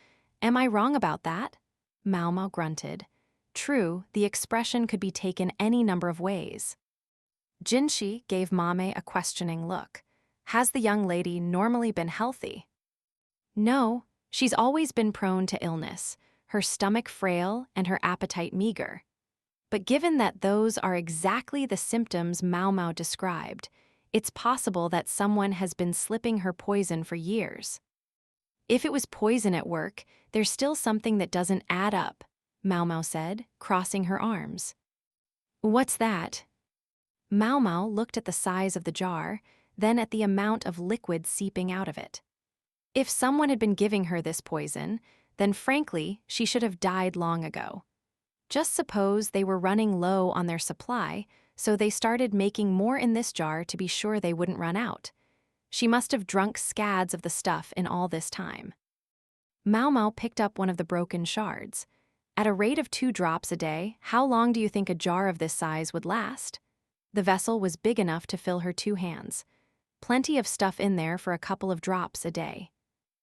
Am I wrong about that?" Maomao grunted. True, the expression could be taken any number of ways. Jinshi gave Mame a questioning look. "Has the young lady normally been healthy?" "No, she's always been prone to illness, her stomach frail and her appetite meager. But given that those are exactly the symptoms Maomao described, it's possible that someone has been slipping her poison for years. If it was poison at work, there's still something that doesn't add up," Maomao said, crossing her arms. "What's that?" Maomao looked at the size of the jar, then at the amount of liquid seeping out of it. If someone had been giving her this poison, then frankly, she should have died long ago. Just suppose they were running low on their supply, so they started making more in this jar to be sure they wouldn't run out. She must have drunk scads of the stuff in all this time. Maomao picked up one of the broken shards. "At a rate of 2 drops a day, how long do you think a jar of this size would last?" The vessel was big enough to fill her 2 hands. Plenty of stuff in there for a couple of drops a day.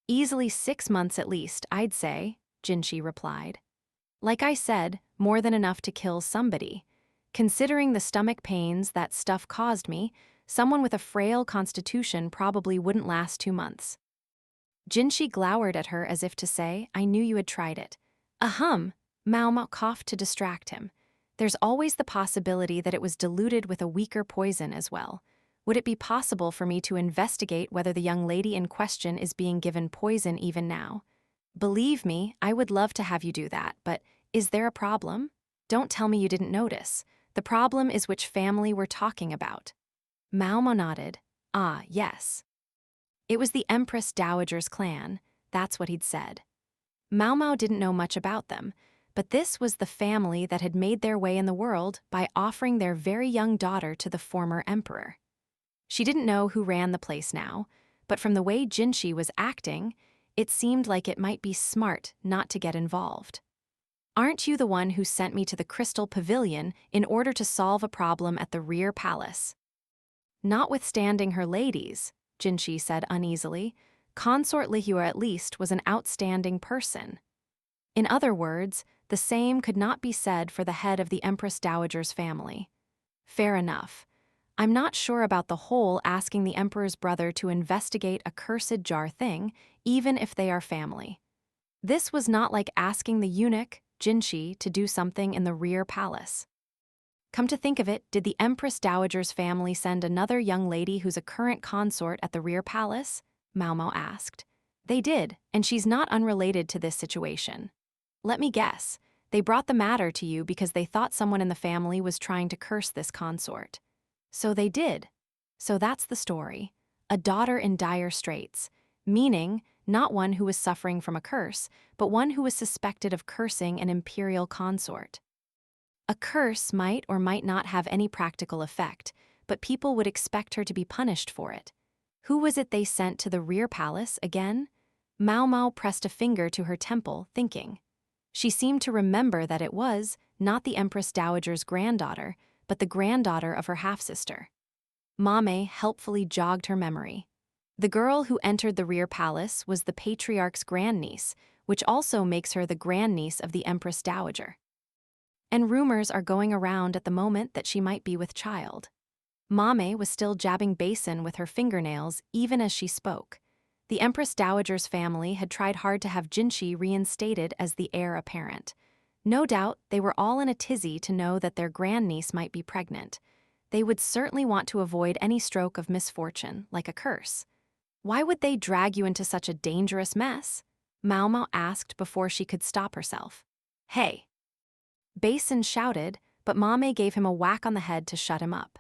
"Easily 6 months at least, I'd say," Jinshi replied. "Like I said, more than enough to kill somebody. Considering the stomach pains that stuff caused me, someone with a frail constitution probably wouldn't last 2 months." Jinshi glowered at her as if to say, "I knew you had tried it." "Ahem," Maomao coughed to distract him. "There's always the possibility that it was diluted with a weaker poison as well. Would it be possible for me to investigate whether the young lady in question is being given poison even now? Believe me, I would love to have you do that, but is there a problem? Don't tell me you didn't notice. The problem is which family we're talking about." Maomao nodded. "Ah, yes. It was the Empress Dowager's clan, that's what he'd said." Maomao didn't know much about them, but this was the family that had made their way in the world by offering their very young daughter to the former emperor. She didn't know who ran the place now, but from the way Jinshi was acting, it seemed like it might be smart not to get involved. "Aren't you the one who sent me to the Crystal Pavilion in order to solve a problem at the rear palace?" "Notwithstanding her ladies," Jinshi said uneasily, "Consort Lihua at least was an outstanding person." In other words, the same could not be said for the head of the Empress Dowager's family. Fair enough. I'm not sure about the whole asking the emperor's brother to investigate a cursed jar thing, even if they are family. This was not like asking the eunuch, Jinshi, to do something in the rear palace. Come to think of it, did the Empress Dowager's family send another young lady who's a current consort at the rear palace? Maomao asked. They did, and she's not unrelated to this situation. Let me guess. They brought the matter to you because they thought someone in the family was trying to curse this consort. So they did. So that's the story. A daughter in dire straits, meaning not one who was suffering from a curse, but one who was suspected of cursing an imperial consort. A curse might or might not have any practical effect, but people would expect her to be punished for it. Who was it they sent to the rear palace again? Maomao pressed a finger to her temple, thinking. She seemed to remember that it was not the Empress Dowager's granddaughter, but the granddaughter of her half-sister. Mame helpfully jogged her memory. The girl who entered the rear palace was the Patriarch's grandniece, which also makes her the grandniece of the Empress Dowager. And rumors are going around at the moment that she might be with child. Mame was still jabbing Basin with her fingernails even as she spoke. The Empress Dowager's family had tried hard to have Jinshi reinstated as the heir apparent. No doubt they were all in a tizzy to know that their grandniece might be pregnant. They would certainly want to avoid any stroke of misfortune, like a curse. Why would they drag you into such a dangerous mess? Maomao asked before she could stop herself. Hey! Basin shouted, but Mame gave him a whack on the head to shut him up.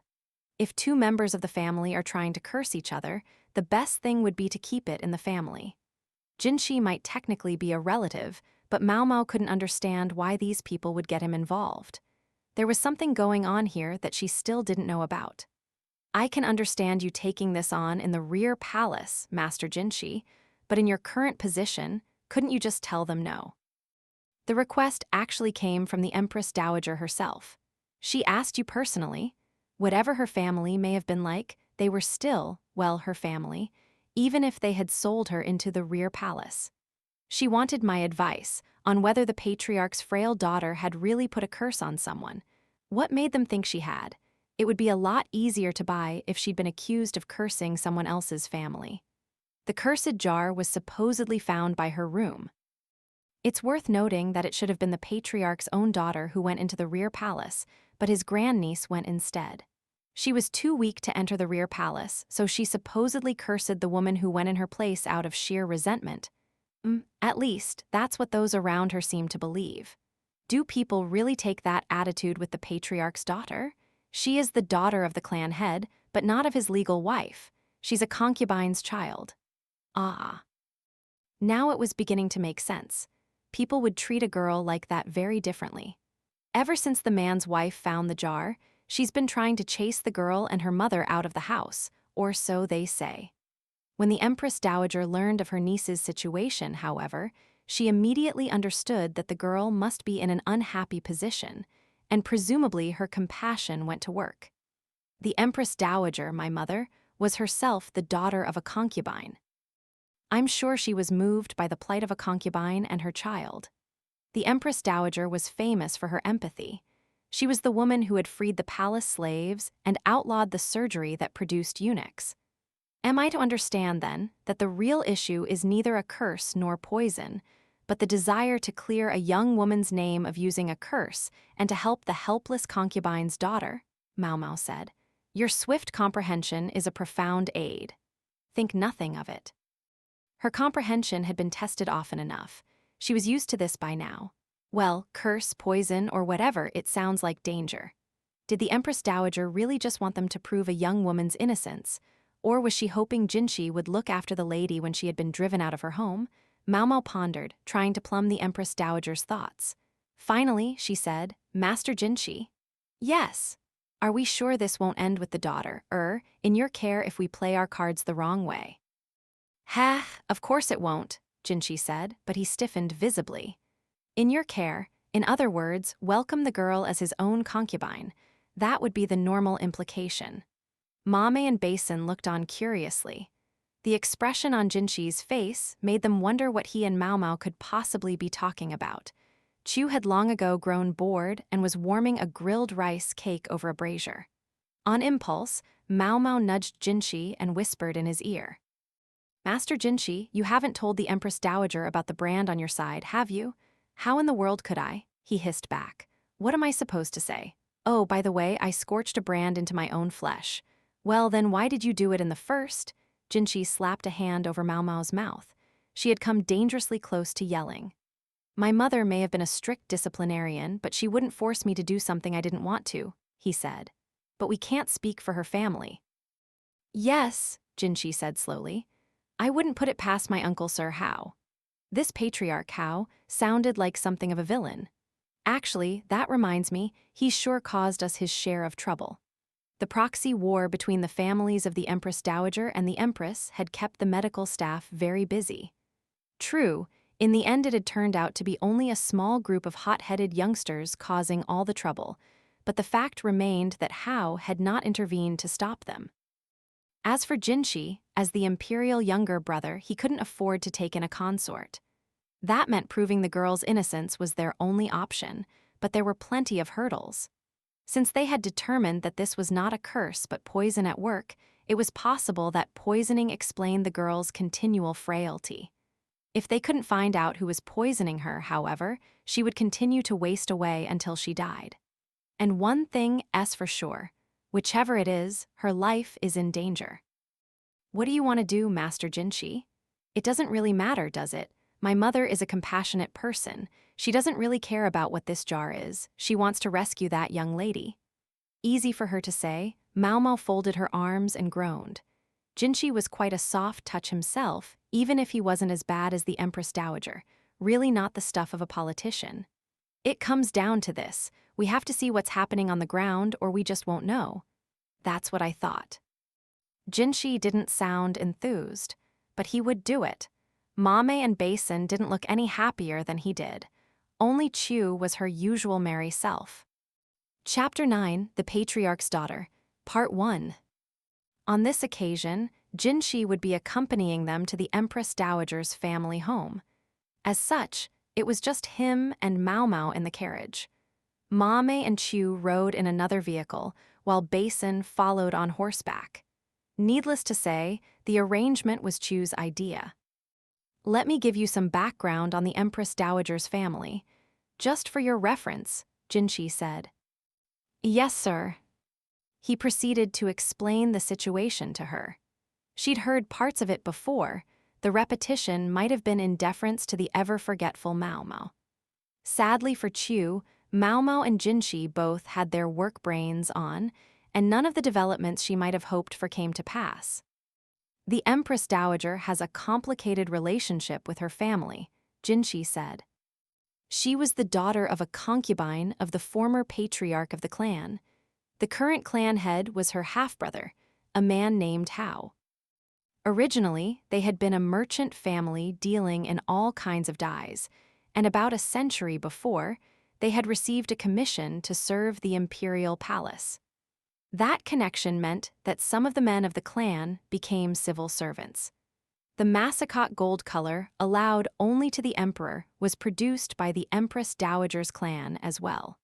If two members of the family are trying to curse each other, the best thing would be to keep it in the family. Jinshi might technically be a relative, but Maomao couldn't understand why these people would get him involved. There was something going on here that she still didn't know about. I can understand you taking this on in the rear palace, Master Jinshi, but in your current position, couldn't you just tell them no? The request actually came from the Empress Dowager herself. She asked you personally. Whatever her family may have been like, they were still, well, her family, even if they had sold her into the rear palace. She wanted my advice on whether the Patriarch's frail daughter had really put a curse on someone. What made them think she had? It would be a lot easier to buy if she'd been accused of cursing someone else's family. The cursed jar was supposedly found by her room. It's worth noting that it should have been the Patriarch's own daughter who went into the rear palace, but his grandniece went instead. She was too weak to enter the rear palace, so she supposedly cursed the woman who went in her place out of sheer resentment. At least, that's what those around her seem to believe. Do people really take that attitude with the Patriarch's daughter? She is the daughter of the clan head, but not of his legal wife. She's a concubine's child. Ah. Now it was beginning to make sense. People would treat a girl like that very differently. Ever since the man's wife found the jar, she's been trying to chase the girl and her mother out of the house, or so they say. When the Empress Dowager learned of her niece's situation, however, she immediately understood that the girl must be in an unhappy position, and presumably her compassion went to work. The Empress Dowager, my mother, was herself the daughter of a concubine. I'm sure she was moved by the plight of a concubine and her child. The Empress Dowager was famous for her empathy. She was the woman who had freed the palace slaves and outlawed the surgery that produced eunuchs. Am I to understand, then, that the real issue is neither a curse nor poison, but the desire to clear a young woman's name of using a curse and to help the helpless concubine's daughter? Maomao said. Your swift comprehension is a profound aid. Think nothing of it. Her comprehension had been tested often enough. She was used to this by now. Well, curse, poison, or whatever, it sounds like danger. Did the Empress Dowager really just want them to prove a young woman's innocence? Or was she hoping Jinshi would look after the lady when she had been driven out of her home? Maomao pondered, trying to plumb the Empress Dowager's thoughts. Finally, she said, Master Jinshi. Yes. Are we sure this won't end with the daughter, in your care if we play our cards the wrong way? Ha, of course it won't, Jinshi said, but he stiffened visibly. In your care, in other words, welcome the girl as his own concubine. That would be the normal implication. Mame and Basin looked on curiously. The expression on Jinshi's face made them wonder what he and Maomao could possibly be talking about. Chu had long ago grown bored and was warming a grilled rice cake over a brazier. On impulse, Maomao nudged Jinshi and whispered in his ear. Master Jinshi, you haven't told the Empress Dowager about the brand on your side, have you? How in the world could I? He hissed back. What am I supposed to say? Oh, by the way, I scorched a brand into my own flesh. Well, then why did you do it in the first? Jinshi slapped a hand over Maomao's mouth. She had come dangerously close to yelling. My mother may have been a strict disciplinarian, but she wouldn't force me to do something I didn't want to, he said. But we can't speak for her family. Yes, Jinshi said slowly. I wouldn't put it past my uncle Sir Hao. This Patriarch Hao sounded like something of a villain. Actually, that reminds me, he sure caused us his share of trouble. The proxy war between the families of the Empress Dowager and the Empress had kept the medical staff very busy. True, in the end it had turned out to be only a small group of hot-headed youngsters causing all the trouble, but the fact remained that Hao had not intervened to stop them. As for Jinshi, as the imperial younger brother, he couldn't afford to take in a consort. That meant proving the girl's innocence was their only option, but there were plenty of hurdles. Since they had determined that this was not a curse but poison at work, it was possible that poisoning explained the girl's continual frailty. If they couldn't find out who was poisoning her, however, she would continue to waste away until she died. And one thing is for sure, whichever it is, her life is in danger. What do you want to do, Master Jinshi? It doesn't really matter, does it? My mother is a compassionate person. She doesn't really care about what this jar is. She wants to rescue that young lady. Easy for her to say, Maomao folded her arms and groaned. Jinshi was quite a soft touch himself, even if he wasn't as bad as the Empress Dowager, really not the stuff of a politician. It comes down to this. We have to see what's happening on the ground or we just won't know. That's what I thought. Jinshi didn't sound enthused, but he would do it. Mame and Basin didn't look any happier than he did. Only Chu was her usual merry self. Chapter 9, The Patriarch's Daughter, Part 1. On this occasion, Jinshi would be accompanying them to the Empress Dowager's family home. As such, it was just him and Maomao in the carriage. Mame and Chu rode in another vehicle, while Basin followed on horseback. Needless to say, the arrangement was Chu's idea. Let me give you some background on the Empress Dowager's family. Just for your reference, Jinshi said. Yes, sir. He proceeded to explain the situation to her. She'd heard parts of it before. The repetition might have been in deference to the ever-forgetful Maomao. Sadly for Chu, Maomao and Jinshi both had their work brains on, and none of the developments she might have hoped for came to pass. The Empress Dowager has a complicated relationship with her family, Jinshi said. She was the daughter of a concubine of the former patriarch of the clan. The current clan head was her half-brother, a man named Hao. Originally, they had been a merchant family dealing in all kinds of dyes, and about a century before, they had received a commission to serve the imperial palace. That connection meant that some of the men of the clan became civil servants. The massicot gold color, allowed only to the emperor, was produced by the Empress Dowager's clan as well.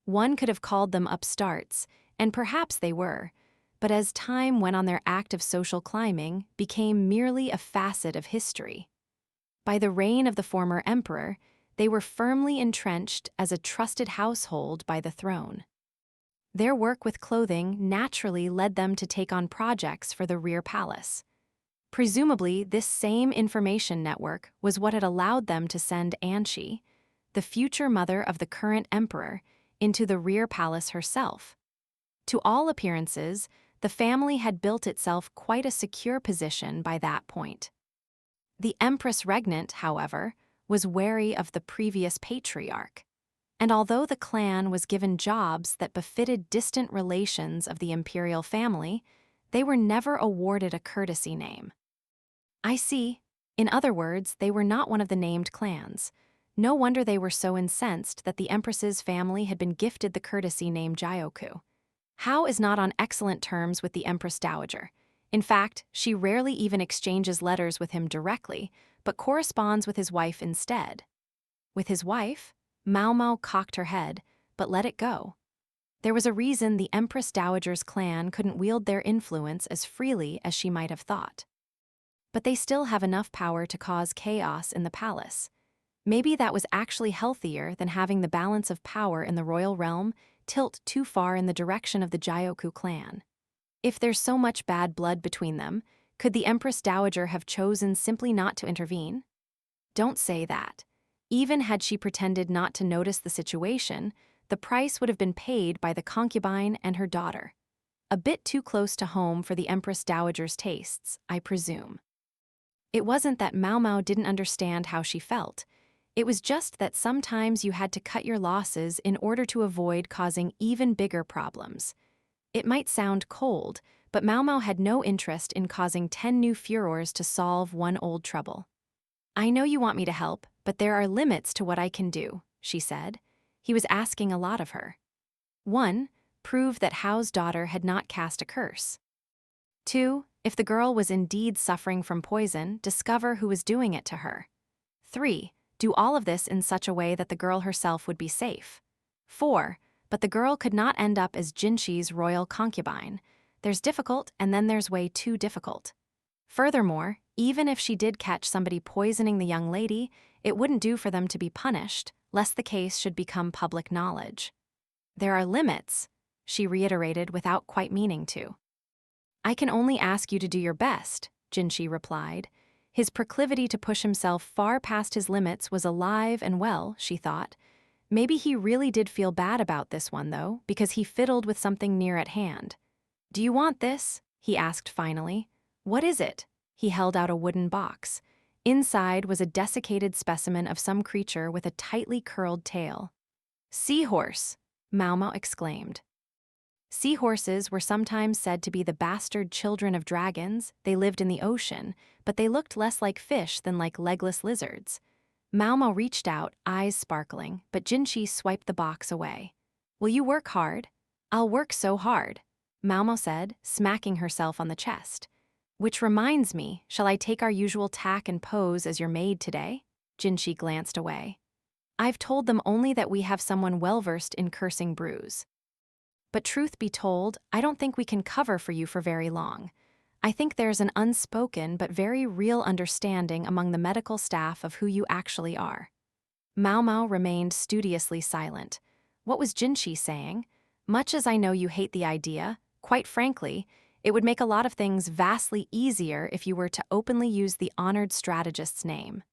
One could have called them upstarts, and perhaps they were, but as time went on, their act of social climbing became merely a facet of history. By the reign of the former emperor, they were firmly entrenched as a trusted household by the throne. Their work with clothing naturally led them to take on projects for the rear palace. Presumably, this same information network was what had allowed them to send Anshi, the future mother of the current emperor, into the rear palace herself. To all appearances, the family had built itself quite a secure position by that point. The Empress Regnant, however, was wary of the previous patriarch, and although the clan was given jobs that befitted distant relations of the imperial family, they were never awarded a courtesy name. I see. In other words, they were not one of the named clans. No wonder they were so incensed that the Empress's family had been gifted the courtesy name Jioku. Hao is not on excellent terms with the Empress Dowager. In fact, she rarely even exchanges letters with him directly, but corresponds with his wife instead. With his wife, Maomao cocked her head, but let it go. There was a reason the Empress Dowager's clan couldn't wield their influence as freely as she might have thought. but they still have enough power to cause chaos in the palace. Maybe that was actually healthier than having the balance of power in the royal realm tilt too far in the direction of the Gyoku clan. If there's so much bad blood between them, could the Empress Dowager have chosen simply not to intervene? Don't say that. Even had she pretended not to notice the situation, the price would have been paid by the concubine and her daughter. A bit too close to home for the Empress Dowager's tastes, I presume. It wasn't that Maomao didn't understand how she felt. It was just that sometimes you had to cut your losses in order to avoid causing even bigger problems. It might sound cold, but Maomao had no interest in causing 10 new furors to solve one old trouble. "I know you want me to help, but there are limits to what I can do," she said. He was asking a lot of her. 1. Prove that Hao's daughter had not cast a curse. 2. If the girl was indeed suffering from poison, discover who was doing it to her. 3. Do all of this in such a way that the girl herself would be safe. 4. But the girl could not end up as Jinxi's royal concubine. There's difficult, and then there's way too difficult. Furthermore, even if she did catch somebody poisoning the young lady, it wouldn't do for them to be punished, lest the case should become public knowledge. There are limits, she reiterated without quite meaning to. "I can only ask you to do your best," Jinxi replied. His proclivity to push himself far past his limits was alive and well, she thought. Maybe he really did feel bad about this one, though, because he fiddled with something near at hand. "Do you want this?" he asked finally. "What is it?" He held out a wooden box. Inside was a desiccated specimen of some creature with a tightly curled tail. "Seahorse!" Maomao exclaimed. Seahorses were sometimes said to be the bastard children of dragons. They lived in the ocean, but they looked less like fish than like legless lizards. Maomao reached out, eyes sparkling, but Jinxi swiped the box away. "Will you work hard?" "I'll work so hard," Maomao said, smacking herself on the chest. "Which reminds me, shall I take our usual tack and pose as your maid today?" Jinxi glanced away. "I've told them only that we have someone well-versed in cursing brews. But truth be told, I don't think we can cover for you for very long. I think there's an unspoken but very real understanding among the medical staff of who you actually are." Maomao remained studiously silent. What was Jinxi saying? "Much as I know you hate the idea, quite frankly, it would make a lot of things vastly easier if you were to openly use the honored strategist's name."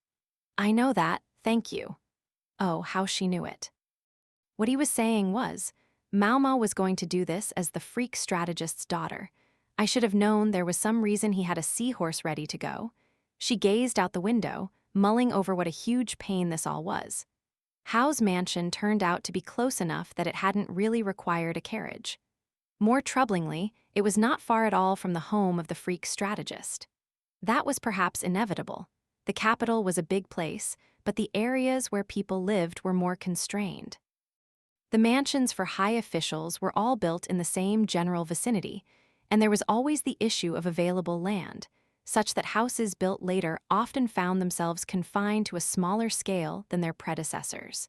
"I know that, thank you." Oh, how she knew it. What he was saying was, Maomao was going to do this as the freak strategist's daughter. I should have known there was some reason he had a seahorse ready to go. She gazed out the window, mulling over what a huge pain this all was. Hao's mansion turned out to be close enough that it hadn't really required a carriage. More troublingly, it was not far at all from the home of the freak strategist. That was perhaps inevitable. The capital was a big place, but the areas where people lived were more constrained. The mansions for high officials were all built in the same general vicinity, and there was always the issue of available land, such that houses built later often found themselves confined to a smaller scale than their predecessors.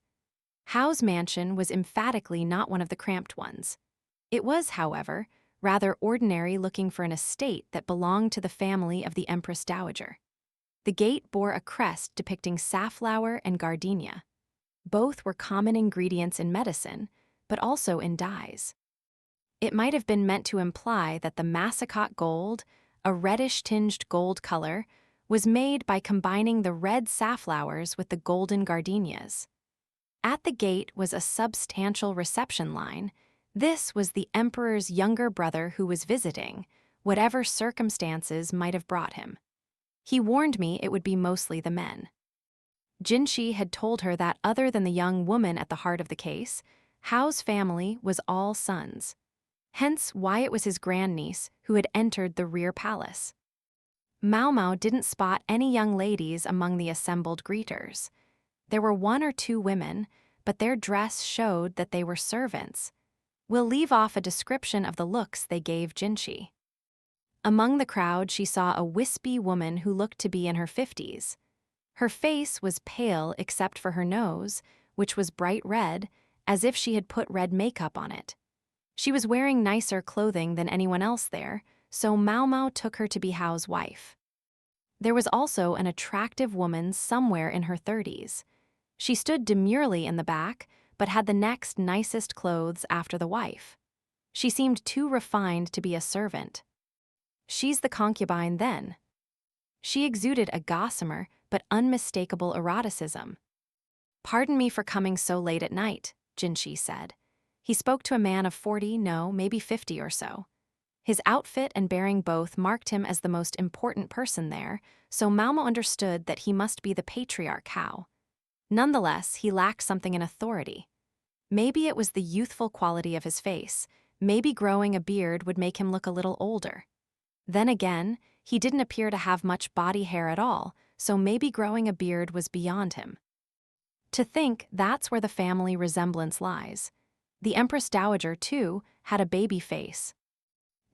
Hao's mansion was emphatically not one of the cramped ones. It was, however, rather ordinary looking for an estate that belonged to the family of the Empress Dowager. The gate bore a crest depicting safflower and gardenia. Both were common ingredients in medicine, but also in dyes. It might have been meant to imply that the massicot gold, a reddish-tinged gold color, was made by combining the red safflowers with the golden gardenias. At the gate was a substantial reception line. This was the emperor's younger brother who was visiting, whatever circumstances might have brought him. He warned me it would be mostly the men. Jinxi had told her that other than the young woman at the heart of the case, Hao's family was all sons. Hence why it was his grandniece who had entered the rear palace. Maomao didn't spot any young ladies among the assembled greeters. There were 1 or 2 women, but their dress showed that they were servants. We'll leave off a description of the looks they gave Jinxi. Among the crowd, she saw a wispy woman who looked to be in her 50s. Her face was pale except for her nose, which was bright red, as if she had put red makeup on it. She was wearing nicer clothing than anyone else there, so Maomao took her to be Hao's wife. There was also an attractive woman somewhere in her 30s. She stood demurely in the back, but had the next nicest clothes after the wife. She seemed too refined to be a servant. She's the concubine, then. She exuded a gossamer but unmistakable eroticism. "Pardon me for coming so late at night," Jinshi said. He spoke to a man of 40, no, maybe 50 or so. His outfit and bearing both marked him as the most important person there, so Maomao understood that he must be the Patriarch Hao. Nonetheless, he lacked something in authority. Maybe it was the youthful quality of his face. Maybe growing a beard would make him look a little older. Then again, he didn't appear to have much body hair at all, so maybe growing a beard was beyond him. To think that's where the family resemblance lies. The Empress Dowager, too, had a baby face.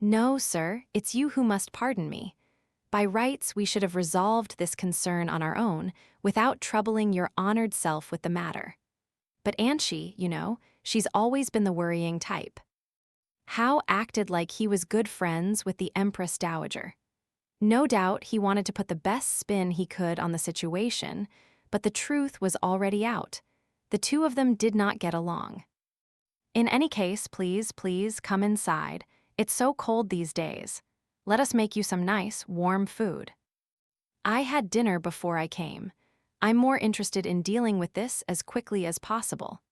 "No, sir, it's you who must pardon me. By rights, we should have resolved this concern on our own, without troubling your honored self with the matter. But Anshi, you know, she's always been the worrying type." Hao acted like he was good friends with the Empress Dowager. No doubt he wanted to put the best spin he could on the situation, but the truth was already out. The two of them did not get along. "In any case, please come inside. It's so cold these days. Let us make you some nice, warm food." "I had dinner before I came. I'm more interested in dealing with this as quickly as possible."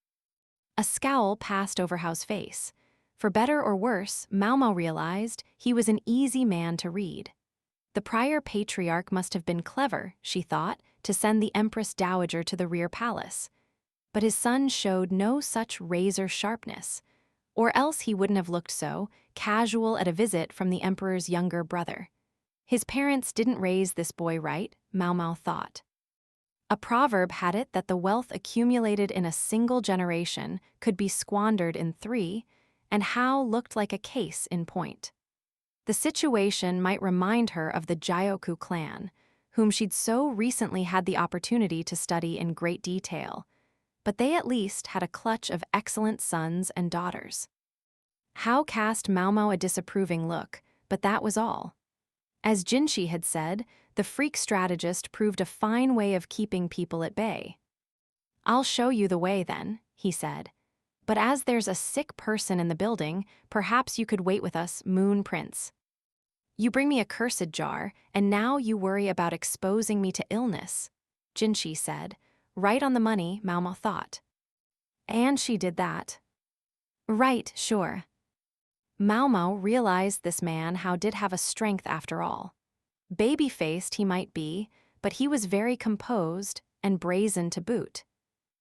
A scowl passed over Hao's face. For better or worse, Maomao realized he was an easy man to read. The prior patriarch must have been clever, she thought, to send the Empress Dowager to the rear palace. But his son showed no such razor sharpness, or else he wouldn't have looked so casual at a visit from the emperor's younger brother. His parents didn't raise this boy right, Maomao thought. A proverb had it that the wealth accumulated in a single generation could be squandered in 3, and Hao looked like a case in point. The situation might remind her of the Jyoku clan, whom she'd so recently had the opportunity to study in great detail, but they at least had a clutch of excellent sons and daughters. Hao cast Maomao a disapproving look, but that was all. As Jinshi had said, the freak strategist proved a fine way of keeping people at bay. "I'll show you the way then," he said. "But as there's a sick person in the building, perhaps you could wait with us, Moon Prince. You bring me a cursed jar, and now you worry about exposing me to illness," Jinshi said. Right on the money, Maomao thought. And she did that. "Right, sure." Maomao realized this man Hao did have a strength after all. Baby-faced he might be, but he was very composed and brazen to boot.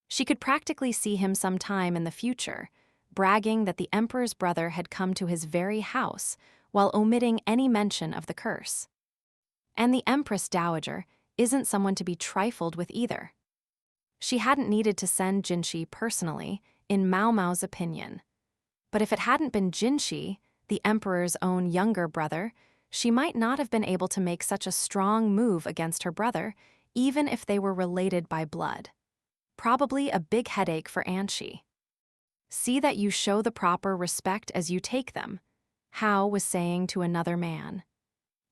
She could practically see him sometime in the future, bragging that the emperor's brother had come to his very house while omitting any mention of the curse. And the Empress Dowager isn't someone to be trifled with either. She hadn't needed to send Jinshi personally, in Maomao's opinion. But if it hadn't been Jinshi, the emperor's own younger brother, she might not have been able to make such a strong move against her brother, even if they were related by blood. Probably a big headache for Anshi. "See that you show the proper respect as you take them," Hao was saying to another man.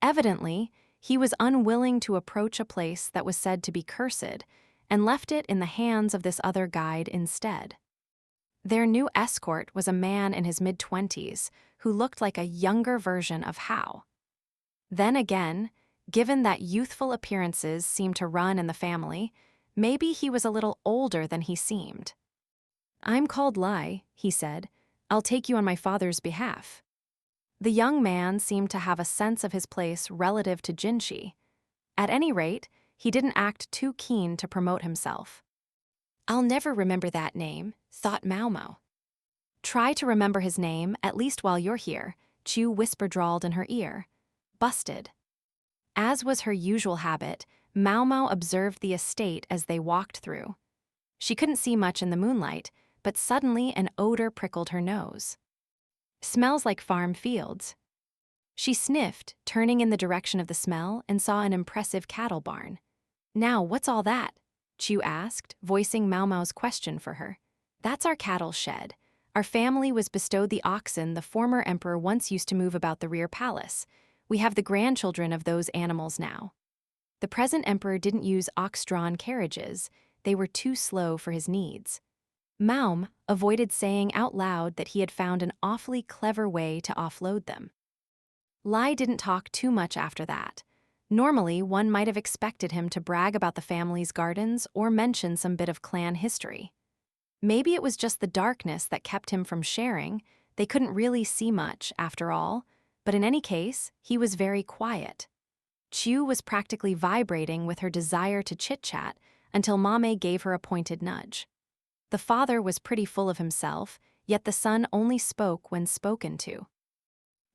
Evidently, he was unwilling to approach a place that was said to be cursed, and left it in the hands of this other guide instead. Their new escort was a man in his mid-20s who looked like a younger version of Hao. Then again, given that youthful appearances seemed to run in the family, maybe he was a little older than he seemed. "I'm called Lai," he said. "I'll take you on my father's behalf." The young man seemed to have a sense of his place relative to Jinshi. At any rate, he didn't act too keen to promote himself. "I'll never remember that name," thought Maomao. "Try to remember his name, at least while you're here," Chu whisper-drawled in her ear. "Busted." As was her usual habit, Maomao observed the estate as they walked through. She couldn't see much in the moonlight, but suddenly an odor prickled her nose. "Smells like farm fields." She sniffed, turning in the direction of the smell, and saw an impressive cattle barn. "Now, what's all that?" Chu asked, voicing Maomao's question for her. "That's our cattle shed. Our family was bestowed the oxen the former emperor once used to move about the rear palace. We have the grandchildren of those animals now." The present emperor didn't use ox-drawn carriages, they were too slow for his needs. Maomao avoided saying out loud that he had found an awfully clever way to offload them. Lai didn't talk too much after that. Normally, one might have expected him to brag about the family's gardens or mention some bit of clan history. Maybe it was just the darkness that kept him from sharing. They couldn't really see much, after all, but in any case, he was very quiet. Chu was practically vibrating with her desire to chit-chat until Maomao gave her a pointed nudge. The father was pretty full of himself, yet the son only spoke when spoken to.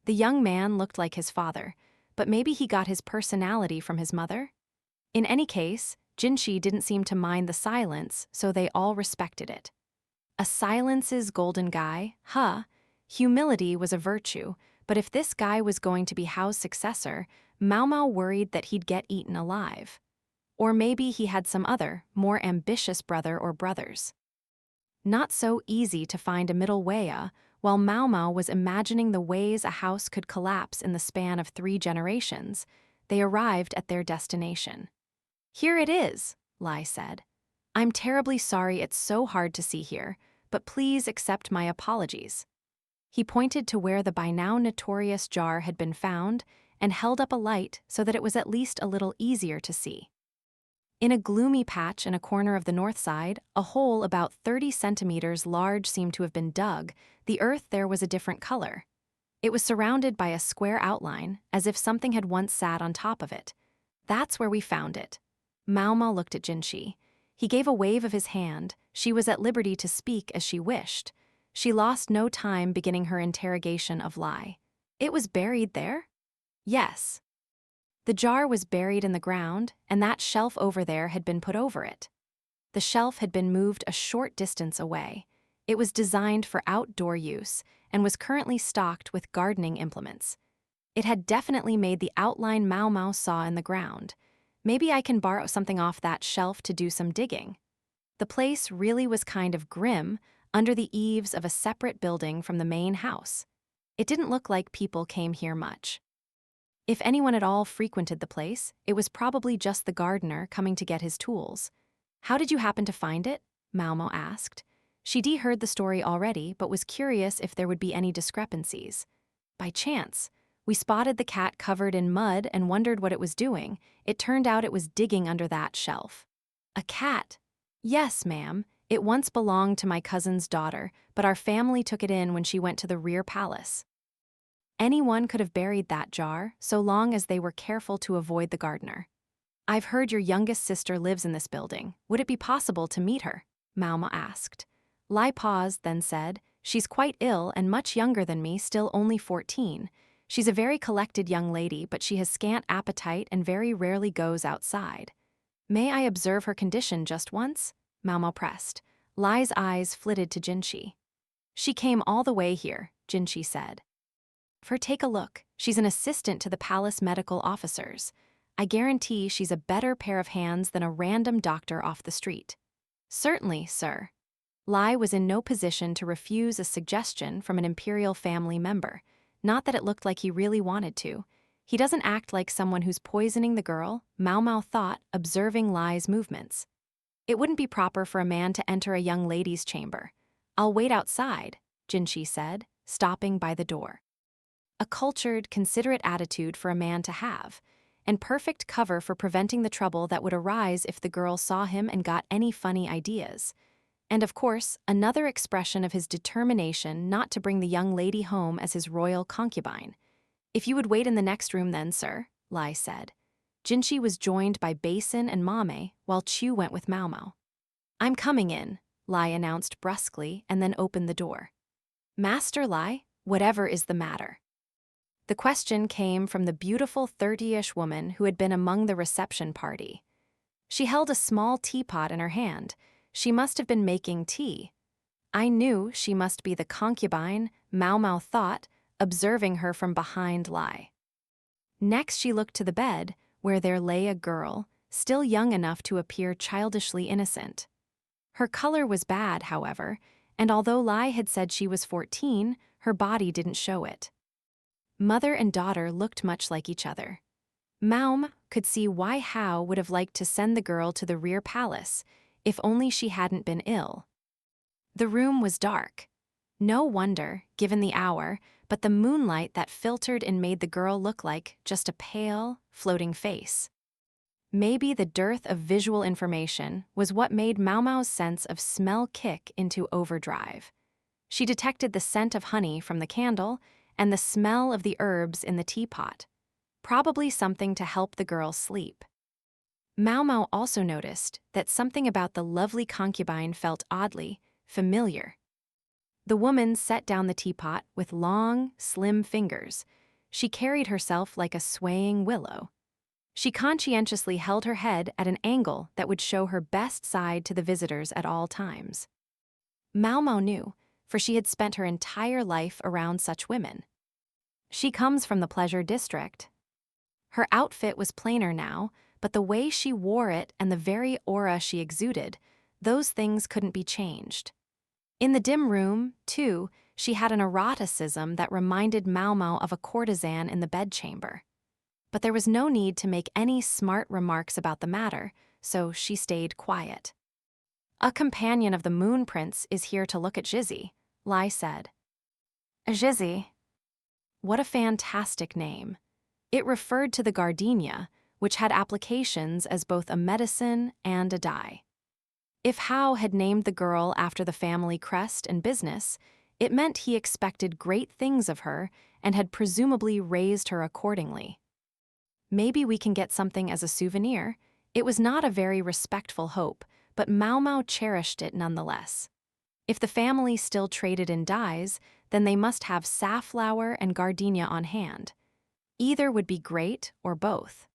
The young man looked like his father, but maybe he got his personality from his mother? In any case, Jinshi didn't seem to mind the silence, so they all respected it. A silence's golden guy, huh? Humility was a virtue, but if this guy was going to be Hao's successor, Maomao worried that he'd get eaten alive. Or maybe he had some other, more ambitious brother or brothers. Not so easy to find a middle way, while Maomao was imagining the ways a house could collapse in the span of 3 generations, they arrived at their destination. "Here it is," Lai said. "I'm terribly sorry it's so hard to see here, but please accept my apologies." He pointed to where the by now notorious jar had been found and held up a light so that it was at least a little easier to see. In a gloomy patch in a corner of the north side, a hole about 30 centimeters large seemed to have been dug. The earth there was a different color. It was surrounded by a square outline, as if something had once sat on top of it. "That's where we found it." Maomao looked at Jinshi. He gave a wave of his hand. She was at liberty to speak as she wished. She lost no time beginning her interrogation of Lai. "It was buried there?" "Yes." The jar was buried in the ground, and that shelf over there had been put over it. The shelf had been moved a short distance away. It was designed for outdoor use and was currently stocked with gardening implements. It had definitely made the outline Maomao saw in the ground. "Maybe I can borrow something off that shelf to do some digging." The place really was kind of grim, under the eaves of a separate building from the main house. It didn't look like people came here much. If anyone at all frequented the place, it was probably just the gardener coming to get his tools. "How did you happen to find it?" Maomao asked. She'd heard the story already, but was curious if there would be any discrepancies. "By chance. We spotted the cat covered in mud and wondered what it was doing. It turned out it was digging under that shelf." "A cat?" "Yes, ma'am. It once belonged to my cousin's daughter, but our family took it in when she went to the rear palace." Anyone could have buried that jar, so long as they were careful to avoid the gardener. "I've heard your youngest sister lives in this building. Would it be possible to meet her?" Maomao asked. Lai paused, then said, "She's quite ill and much younger than me, still only 14. She's a very collected young lady, but she has scant appetite and very rarely goes outside." "May I observe her condition just once?" Maomao pressed. Lai's eyes flitted to Jinshi. "She came all the way here," Jinshi said. Take a look. She's an assistant to the palace medical officers. I guarantee she's a better pair of hands than a random doctor off the street." "Certainly, sir." Lai was in no position to refuse a suggestion from an imperial family member. Not that it looked like he really wanted to. He doesn't act like someone who's poisoning the girl, Maomao thought, observing Lai's movements. It wouldn't be proper for a man to enter a young lady's chamber. "I'll wait outside," Jinshi said, stopping by the door. A cultured, considerate attitude for a man to have, and perfect cover for preventing the trouble that would arise if the girl saw him and got any funny ideas. And of course, another expression of his determination not to bring the young lady home as his royal concubine. "If you would wait in the next room then, sir," Lai said. Jinshi was joined by Basin and Maomao, while Chu went with Maomao. "I'm coming in," Lai announced brusquely and then opened the door. "Master Lai, whatever is the matter?" The question came from the beautiful 30-ish woman who had been among the reception party. She held a small teapot in her hand. She must have been making tea. I knew she must be the concubine, Maomao thought, observing her from behind Lai. Next she looked to the bed, where there lay a girl, still young enough to appear childishly innocent. Her color was bad, however, and although Lai had said she was 14, her body didn't show it. Mother and daughter looked much like each other. "Maom, could see why Hao would have liked to send the girl to the rear palace, if only she hadn't been ill. The room was dark. No wonder, given the hour, but the moonlight that filtered and made the girl look like just a pale, floating face. Maybe the dearth of visual information was what made Maomao's sense of smell kick into overdrive. She detected the scent of honey from the candle and the smell of the herbs in the teapot, probably something to help the girl sleep. Maomao also noticed that something about the lovely concubine felt oddly familiar. The woman set down the teapot with long, slim fingers. She carried herself like a swaying willow. She conscientiously held her head at an angle that would show her best side to the visitors at all times. Maomao knew, for she had spent her entire life around such women. She comes from the pleasure district. Her outfit was plainer now, but the way she wore it and the very aura she exuded, those things couldn't be changed. In the dim room, too, she had an eroticism that reminded Maomao of a courtesan in the bedchamber. But there was no need to make any smart remarks about the matter, so she stayed quiet. "A companion of the Moon Prince is here to look at Jizzy," Lai said. Jizzy. What a fantastic name. It referred to the gardenia, which had applications as both a medicine and a dye. If Hao had named the girl after the family crest and business, it meant he expected great things of her and had presumably raised her accordingly. "Maybe we can get something as a souvenir." It was not a very respectful hope, but Maomao cherished it nonetheless. If the family still traded in dyes, then they must have safflower and gardenia on hand. Either would be great, or both.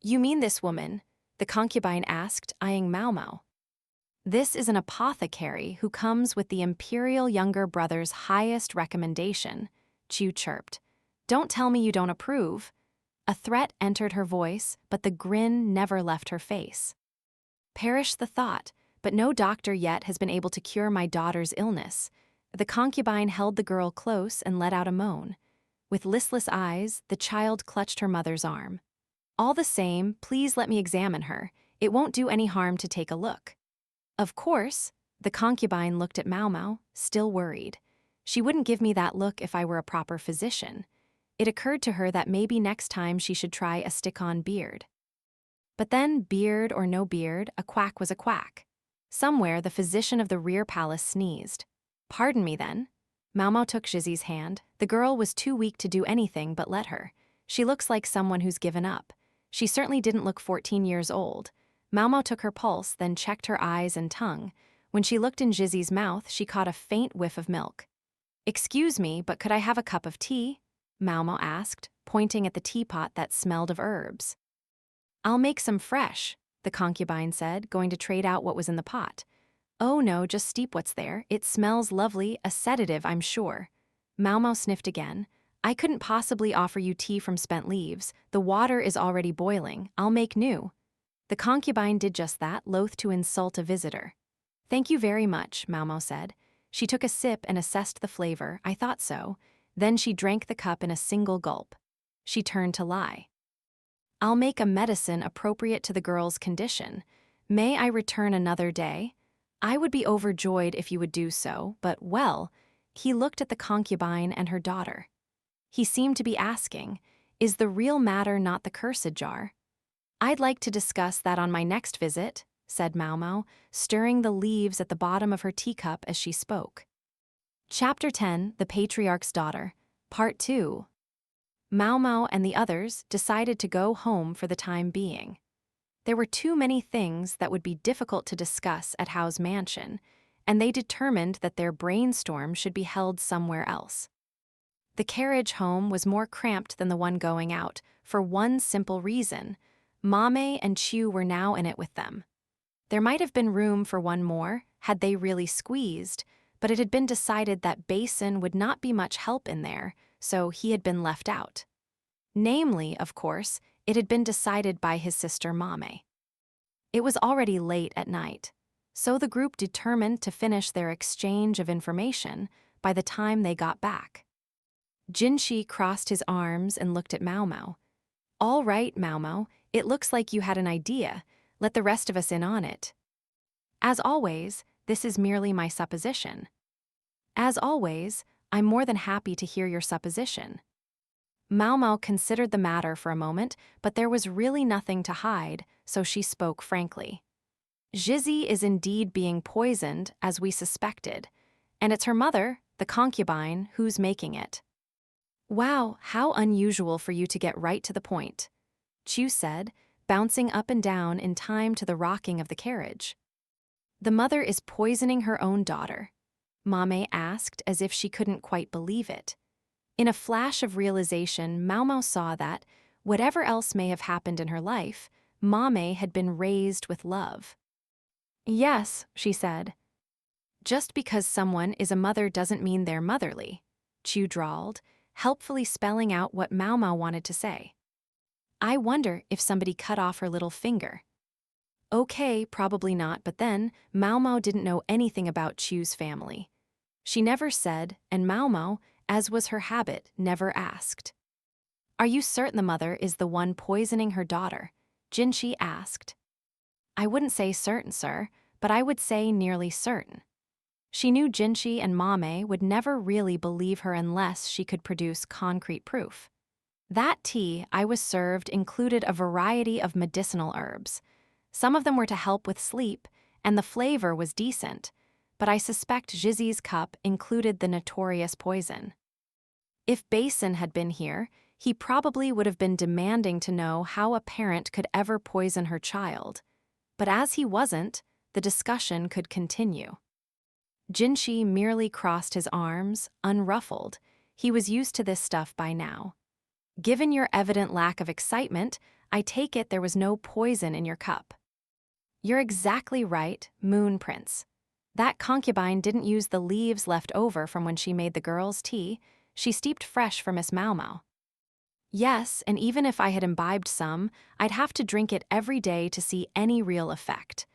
"You mean this woman?" the concubine asked, eyeing Maomao. "This is an apothecary who comes with the imperial younger brother's highest recommendation," Chu chirped. "Don't tell me you don't approve." A threat entered her voice, but the grin never left her face. "Perish the thought, but no doctor yet has been able to cure my daughter's illness." The concubine held the girl close and let out a moan. With listless eyes, the child clutched her mother's arm. "All the same, please let me examine her. It won't do any harm to take a look." "Of course." The concubine looked at Maomao, still worried. She wouldn't give me that look if I were a proper physician. It occurred to her that maybe next time she should try a stick-on beard. But then, beard or no beard, a quack was a quack. Somewhere, the physician of the rear palace sneezed. "Pardon me, then." Maomao took Jizzy's hand. The girl was too weak to do anything but let her. "She looks like someone who's given up." She certainly didn't look 14 years old. Maomao took her pulse, then checked her eyes and tongue. When she looked in Jizzy's mouth, she caught a faint whiff of milk. "Excuse me, but could I have a cup of tea?" Maomao asked, pointing at the teapot that smelled of herbs. "I'll make some fresh," the concubine said, going to trade out what was in the pot. "Oh no, just steep what's there. It smells lovely, a sedative, I'm sure." Maomao sniffed again. "I couldn't possibly offer you tea from spent leaves. The water is already boiling. I'll make new." The concubine did just that, loath to insult a visitor. "Thank you very much," Maomao said. She took a sip and assessed the flavor. "I thought so." Then she drank the cup in a single gulp. She turned to Lai. "I'll make a medicine appropriate to the girl's condition. May I return another day? I would be overjoyed if you would do so, but well." He looked at the concubine and her daughter. He seemed to be asking, "Is the real matter not the cursed jar?" "I'd like to discuss that on my next visit," said Maomao, stirring the leaves at the bottom of her teacup as she spoke. Chapter 10, The Patriarch's Daughter, Part 2. Maomao and the others decided to go home for the time being. There were too many things that would be difficult to discuss at Hao's mansion, and they determined that their brainstorm should be held somewhere else. The carriage home was more cramped than the one going out, for one simple reason. Mame and Chu were now in it with them. There might have been room for one more, had they really squeezed, but it had been decided that Basin would not be much help in there, so he had been left out. Namely, of course, it had been decided by his sister Mame. It was already late at night, so the group determined to finish their exchange of information by the time they got back. Jinshi crossed his arms and looked at Maomao. "All right, Maomao, It looks like you had an idea. Let the rest of us in on it. As always, this is merely my supposition. As always, I'm more than happy to hear your supposition. Maomao considered the matter for a moment, but there was really nothing to hide, so she spoke frankly. Jizzy is indeed being poisoned, as we suspected, and it's her mother, the concubine, who's making it. Wow, how unusual for you to get right to the point, Chu said, bouncing up and down in time to the rocking of the carriage. The mother is poisoning her own daughter, Maomao asked as if she couldn't quite believe it. In a flash of realization, Maomao saw that, whatever else may have happened in her life, Maomao had been raised with love. Yes, she said. Just because someone is a mother doesn't mean they're motherly, Chu drawled, helpfully spelling out what Maomao wanted to say. I wonder if somebody cut off her little finger. Okay, probably not, but then Maomao didn't know anything about Chu's family. She never said, and Maomao, as was her habit, never asked. Are you certain the mother is the one poisoning her daughter? Jinshi asked. I wouldn't say certain, sir, but I would say nearly certain. She knew Jinshi and Maomao would never really believe her unless she could produce concrete proof. That tea I was served included a variety of medicinal herbs. Some of them were to help with sleep, and the flavor was decent, but I suspect Jizzy's cup included the notorious poison. If Basin had been here, he probably would have been demanding to know how a parent could ever poison her child. But as he wasn't, the discussion could continue. Jinshi merely crossed his arms, unruffled. He was used to this stuff by now. Given your evident lack of excitement, I take it there was no poison in your cup. You're exactly right, Moon Prince. That concubine didn't use the leaves left over from when she made the girls' tea. She steeped fresh for Miss Maomao. Yes, and even if I had imbibed some, I'd have to drink it every day to see any real effect.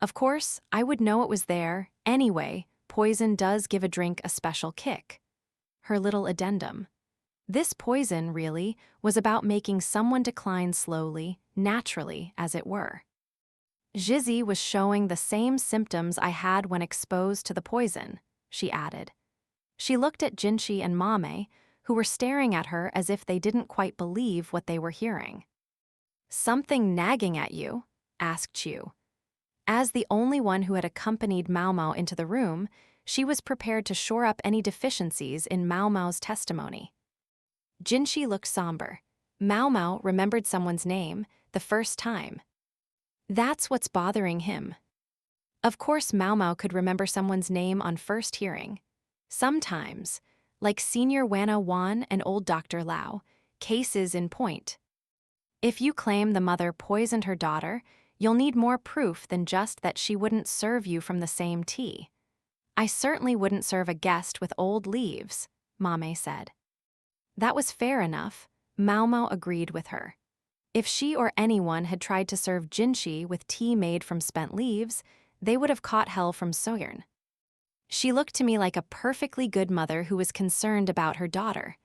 Of course, I would know it was there. Anyway, poison does give a drink a special kick. Her little addendum. This poison, really, was about making someone decline slowly, naturally, as it were. Jizzy was showing the same symptoms I had when exposed to the poison, she added. She looked at Jinshi and Maomao, who were staring at her as if they didn't quite believe what they were hearing. Something nagging at you? Asked Chu. As the only one who had accompanied Maomao into the room, she was prepared to shore up any deficiencies in Maomao's testimony. Jinshi looked somber. Maomao remembered someone's name the first time. That's what's bothering him. Of course Maomao could remember someone's name on first hearing. Sometimes, like Senior Wana Wan and Old Dr. Lao, cases in point. If you claim the mother poisoned her daughter, you'll need more proof than just that she wouldn't serve you from the same tea. I certainly wouldn't serve a guest with old leaves, Maomao said. That was fair enough. Maomao agreed with her. If she or anyone had tried to serve Jinshi with tea made from spent leaves, they would have caught hell from Soyern. She looked to me like a perfectly good mother who was concerned about her daughter.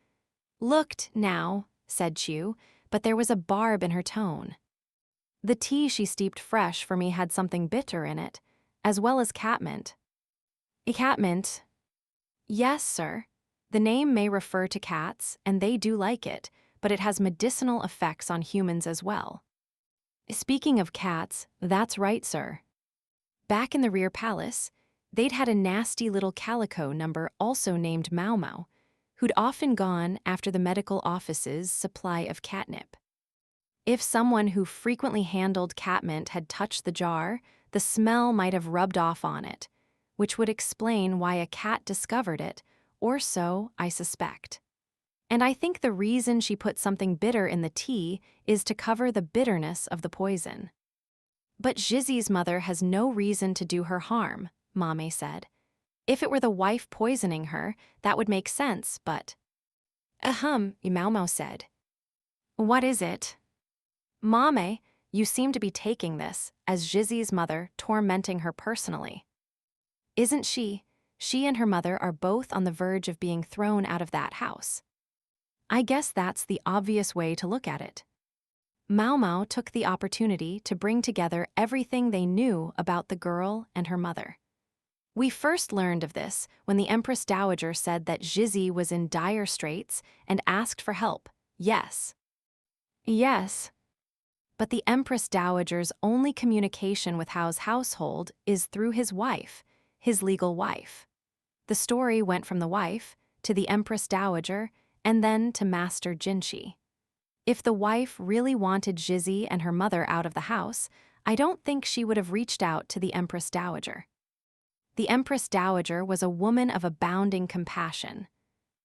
Looked, now, said Chu, but there was a barb in her tone. The tea she steeped fresh for me had something bitter in it, as well as catmint. Catmint? Yes, sir. The name may refer to cats, and they do like it, but it has medicinal effects on humans as well. Speaking of cats, that's right, sir. Back in the rear palace, they'd had a nasty little calico number also named Maomao, who'd often gone after the medical office's supply of catnip. If someone who frequently handled catmint had touched the jar, the smell might have rubbed off on it, which would explain why a cat discovered it, or so I suspect. And I think the reason she put something bitter in the tea is to cover the bitterness of the poison. But Jizzy's mother has no reason to do her harm, Maomao said. If it were the wife poisoning her, that would make sense, but… Maomao said. What is it? Maomao, you seem to be taking this as Jizzy's mother tormenting her personally. Isn't she? She and her mother are both on the verge of being thrown out of that house. I guess that's the obvious way to look at it. Maomao took the opportunity to bring together everything they knew about the girl and her mother. We first learned of this when the Empress Dowager said that Jizzy was in dire straits and asked for help. Yes. Yes. But the Empress Dowager's only communication with Hao's household is through his wife, his legal wife. The story went from the wife to the Empress Dowager and then to Master Jinshi. If the wife really wanted Jizzy and her mother out of the house, I don't think she would have reached out to the Empress Dowager. The Empress Dowager was a woman of abounding compassion.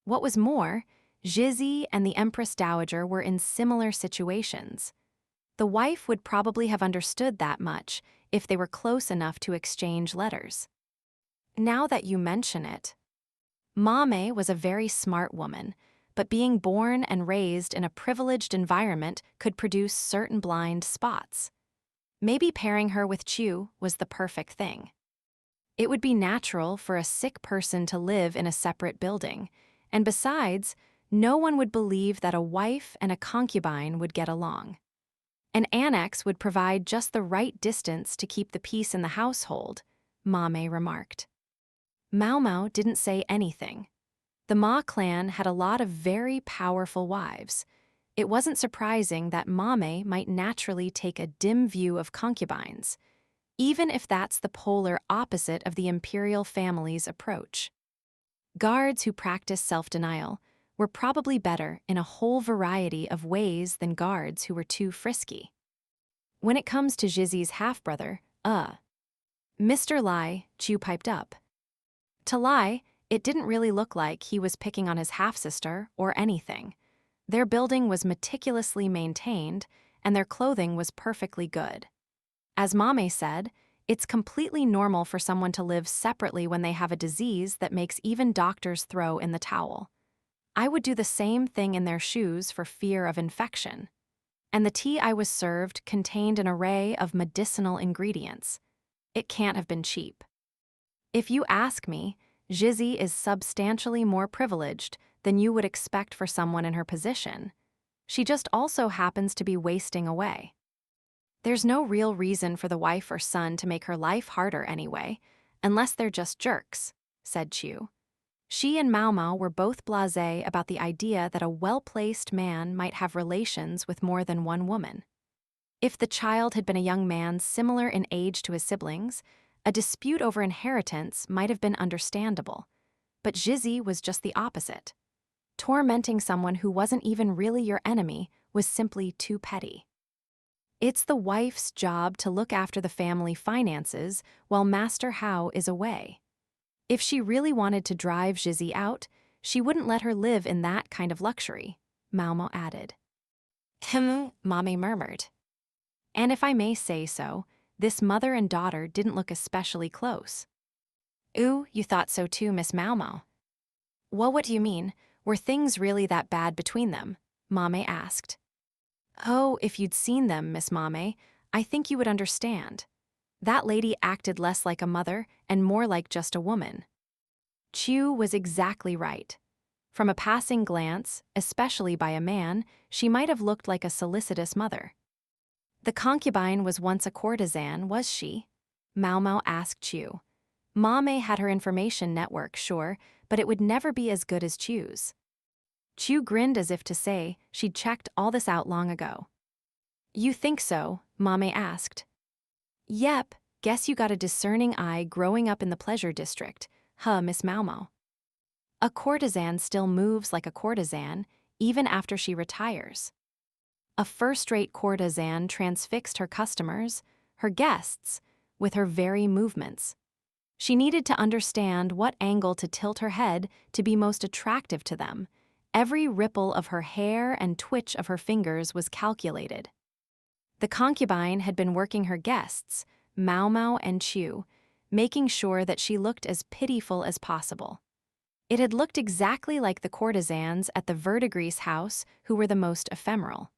What was more, Jizzy and the Empress Dowager were in similar situations. The wife would probably have understood that much if they were close enough to exchange letters. Now that you mention it, Maomao was a very smart woman, but being born and raised in a privileged environment could produce certain blind spots. Maybe pairing her with Chu was the perfect thing. It would be natural for a sick person to live in a separate building, and besides, no one would believe that a wife and a concubine would get along. An annex would provide just the right distance to keep the peace in the household, Maomao remarked. Maomao didn't say anything. The Ma clan had a lot of very powerful wives. It wasn't surprising that Maomao might naturally take a dim view of concubines, even if that's the polar opposite of the imperial family's approach. Guards who practiced self-denial were probably better in a whole variety of ways than guards who were too frisky. When it comes to Jizzy's half-brother, Mr. Lai, Chu piped up. To Lai, it didn't really look like he was picking on his half-sister or anything. Their building was meticulously maintained, and their clothing was perfectly good. As Maomao said, it's completely normal for someone to live separately when they have a disease that makes even doctors throw in the towel. I would do the same thing in their shoes for fear of infection. And the tea I was served contained an array of medicinal ingredients. It can't have been cheap. If you ask me, Jizzy is substantially more privileged than you would expect for someone in her position. She just also happens to be wasting away. There's no real reason for the wife or son to make her life harder anyway, unless they're just jerks, said Chu. She and Maomao were both blasé about the idea that a well-placed man might have relations with more than one woman. If the child had been a young man similar in age to his siblings, a dispute over inheritance might have been understandable. But Jizzy was just the opposite. Tormenting someone who wasn't even really your enemy was simply too petty. It's the wife's job to look after the family finances while Master Hao is away. If she really wanted to drive Jizzy out, she wouldn't let her live in that kind of luxury, Maomao added. Maomao murmured. And if I may say so, this mother and daughter didn't look especially close. Ooh, you thought so too, Miss Maomao. Well, what do you mean? Were things really that bad between them? Maomao asked. Oh, if you'd seen them, Miss Maomao, I think you would understand. That lady acted less like a mother and more like just a woman. Chu was exactly right. From a passing glance, especially by a man, she might have looked like a solicitous mother. The concubine was once a courtesan, was she? Maomao asked Chu. Maomao had her information network, sure, but it would never be as good as Chu's. Chu grinned as if to say she'd checked all this out long ago. You think so? Maomao asked. Yep, guess you got a discerning eye growing up in the pleasure district, Miss Maomao. A courtesan still moves like a courtesan, even after she retires. A first-rate courtesan transfixed her customers, her guests, with her very movements. She needed to understand what angle to tilt her head to be most attractive to them. Every ripple of her hair and twitch of her fingers was calculated. The concubine had been working her guests, Maomao and Chu, making sure that she looked as pitiful as possible. It had looked exactly like the courtesans at the Verdigris house who were the most ephemeral.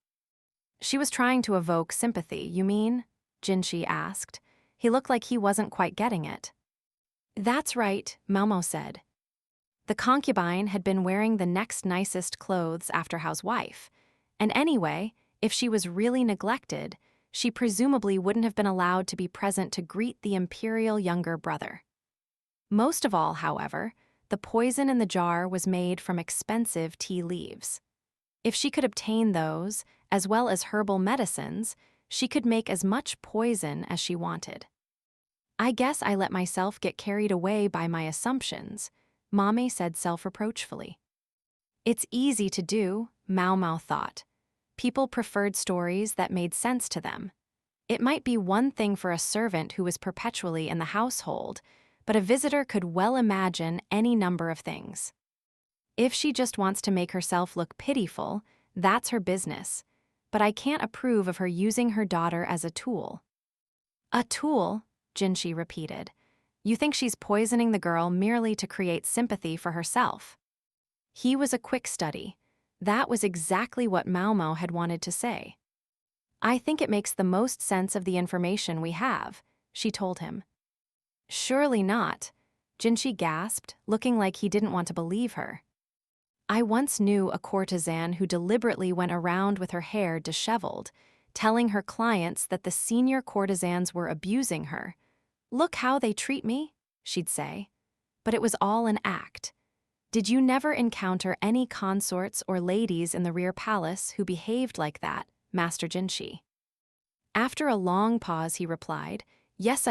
She was trying to evoke sympathy, you mean? Jinshi asked. He looked like he wasn't quite getting it. That's right, Maomao said. The concubine had been wearing the next nicest clothes after Hao's wife, and anyway, If she was really neglected, she presumably wouldn't have been allowed to be present to greet the imperial younger brother. Most of all, however, the poison in the jar was made from expensive tea leaves. If she could obtain those, as well as herbal medicines, she could make as much poison as she wanted. I guess I let myself get carried away by my assumptions, Maomao said self-reproachfully. It's easy to do, Maomao thought. People preferred stories that made sense to them. It might be one thing for a servant who was perpetually in the household, but a visitor could well imagine any number of things. If she just wants to make herself look pitiful, that's her business. But I can't approve of her using her daughter as a tool. A tool, Jinshi repeated. You think she's poisoning the girl merely to create sympathy for herself? He was a quick study. That was exactly what Maomao had wanted to say. I think it makes the most sense of the information we have, she told him. Surely not, Jinshi gasped, looking like he didn't want to believe her. I once knew a courtesan who deliberately went around with her hair disheveled, telling her clients that the senior courtesans were abusing her. Look how they treat me, she'd say. But it was all an act. Did you never encounter any consorts or ladies in the rear palace who behaved like that, Master Jinshi? After a long pause, he replied, yes,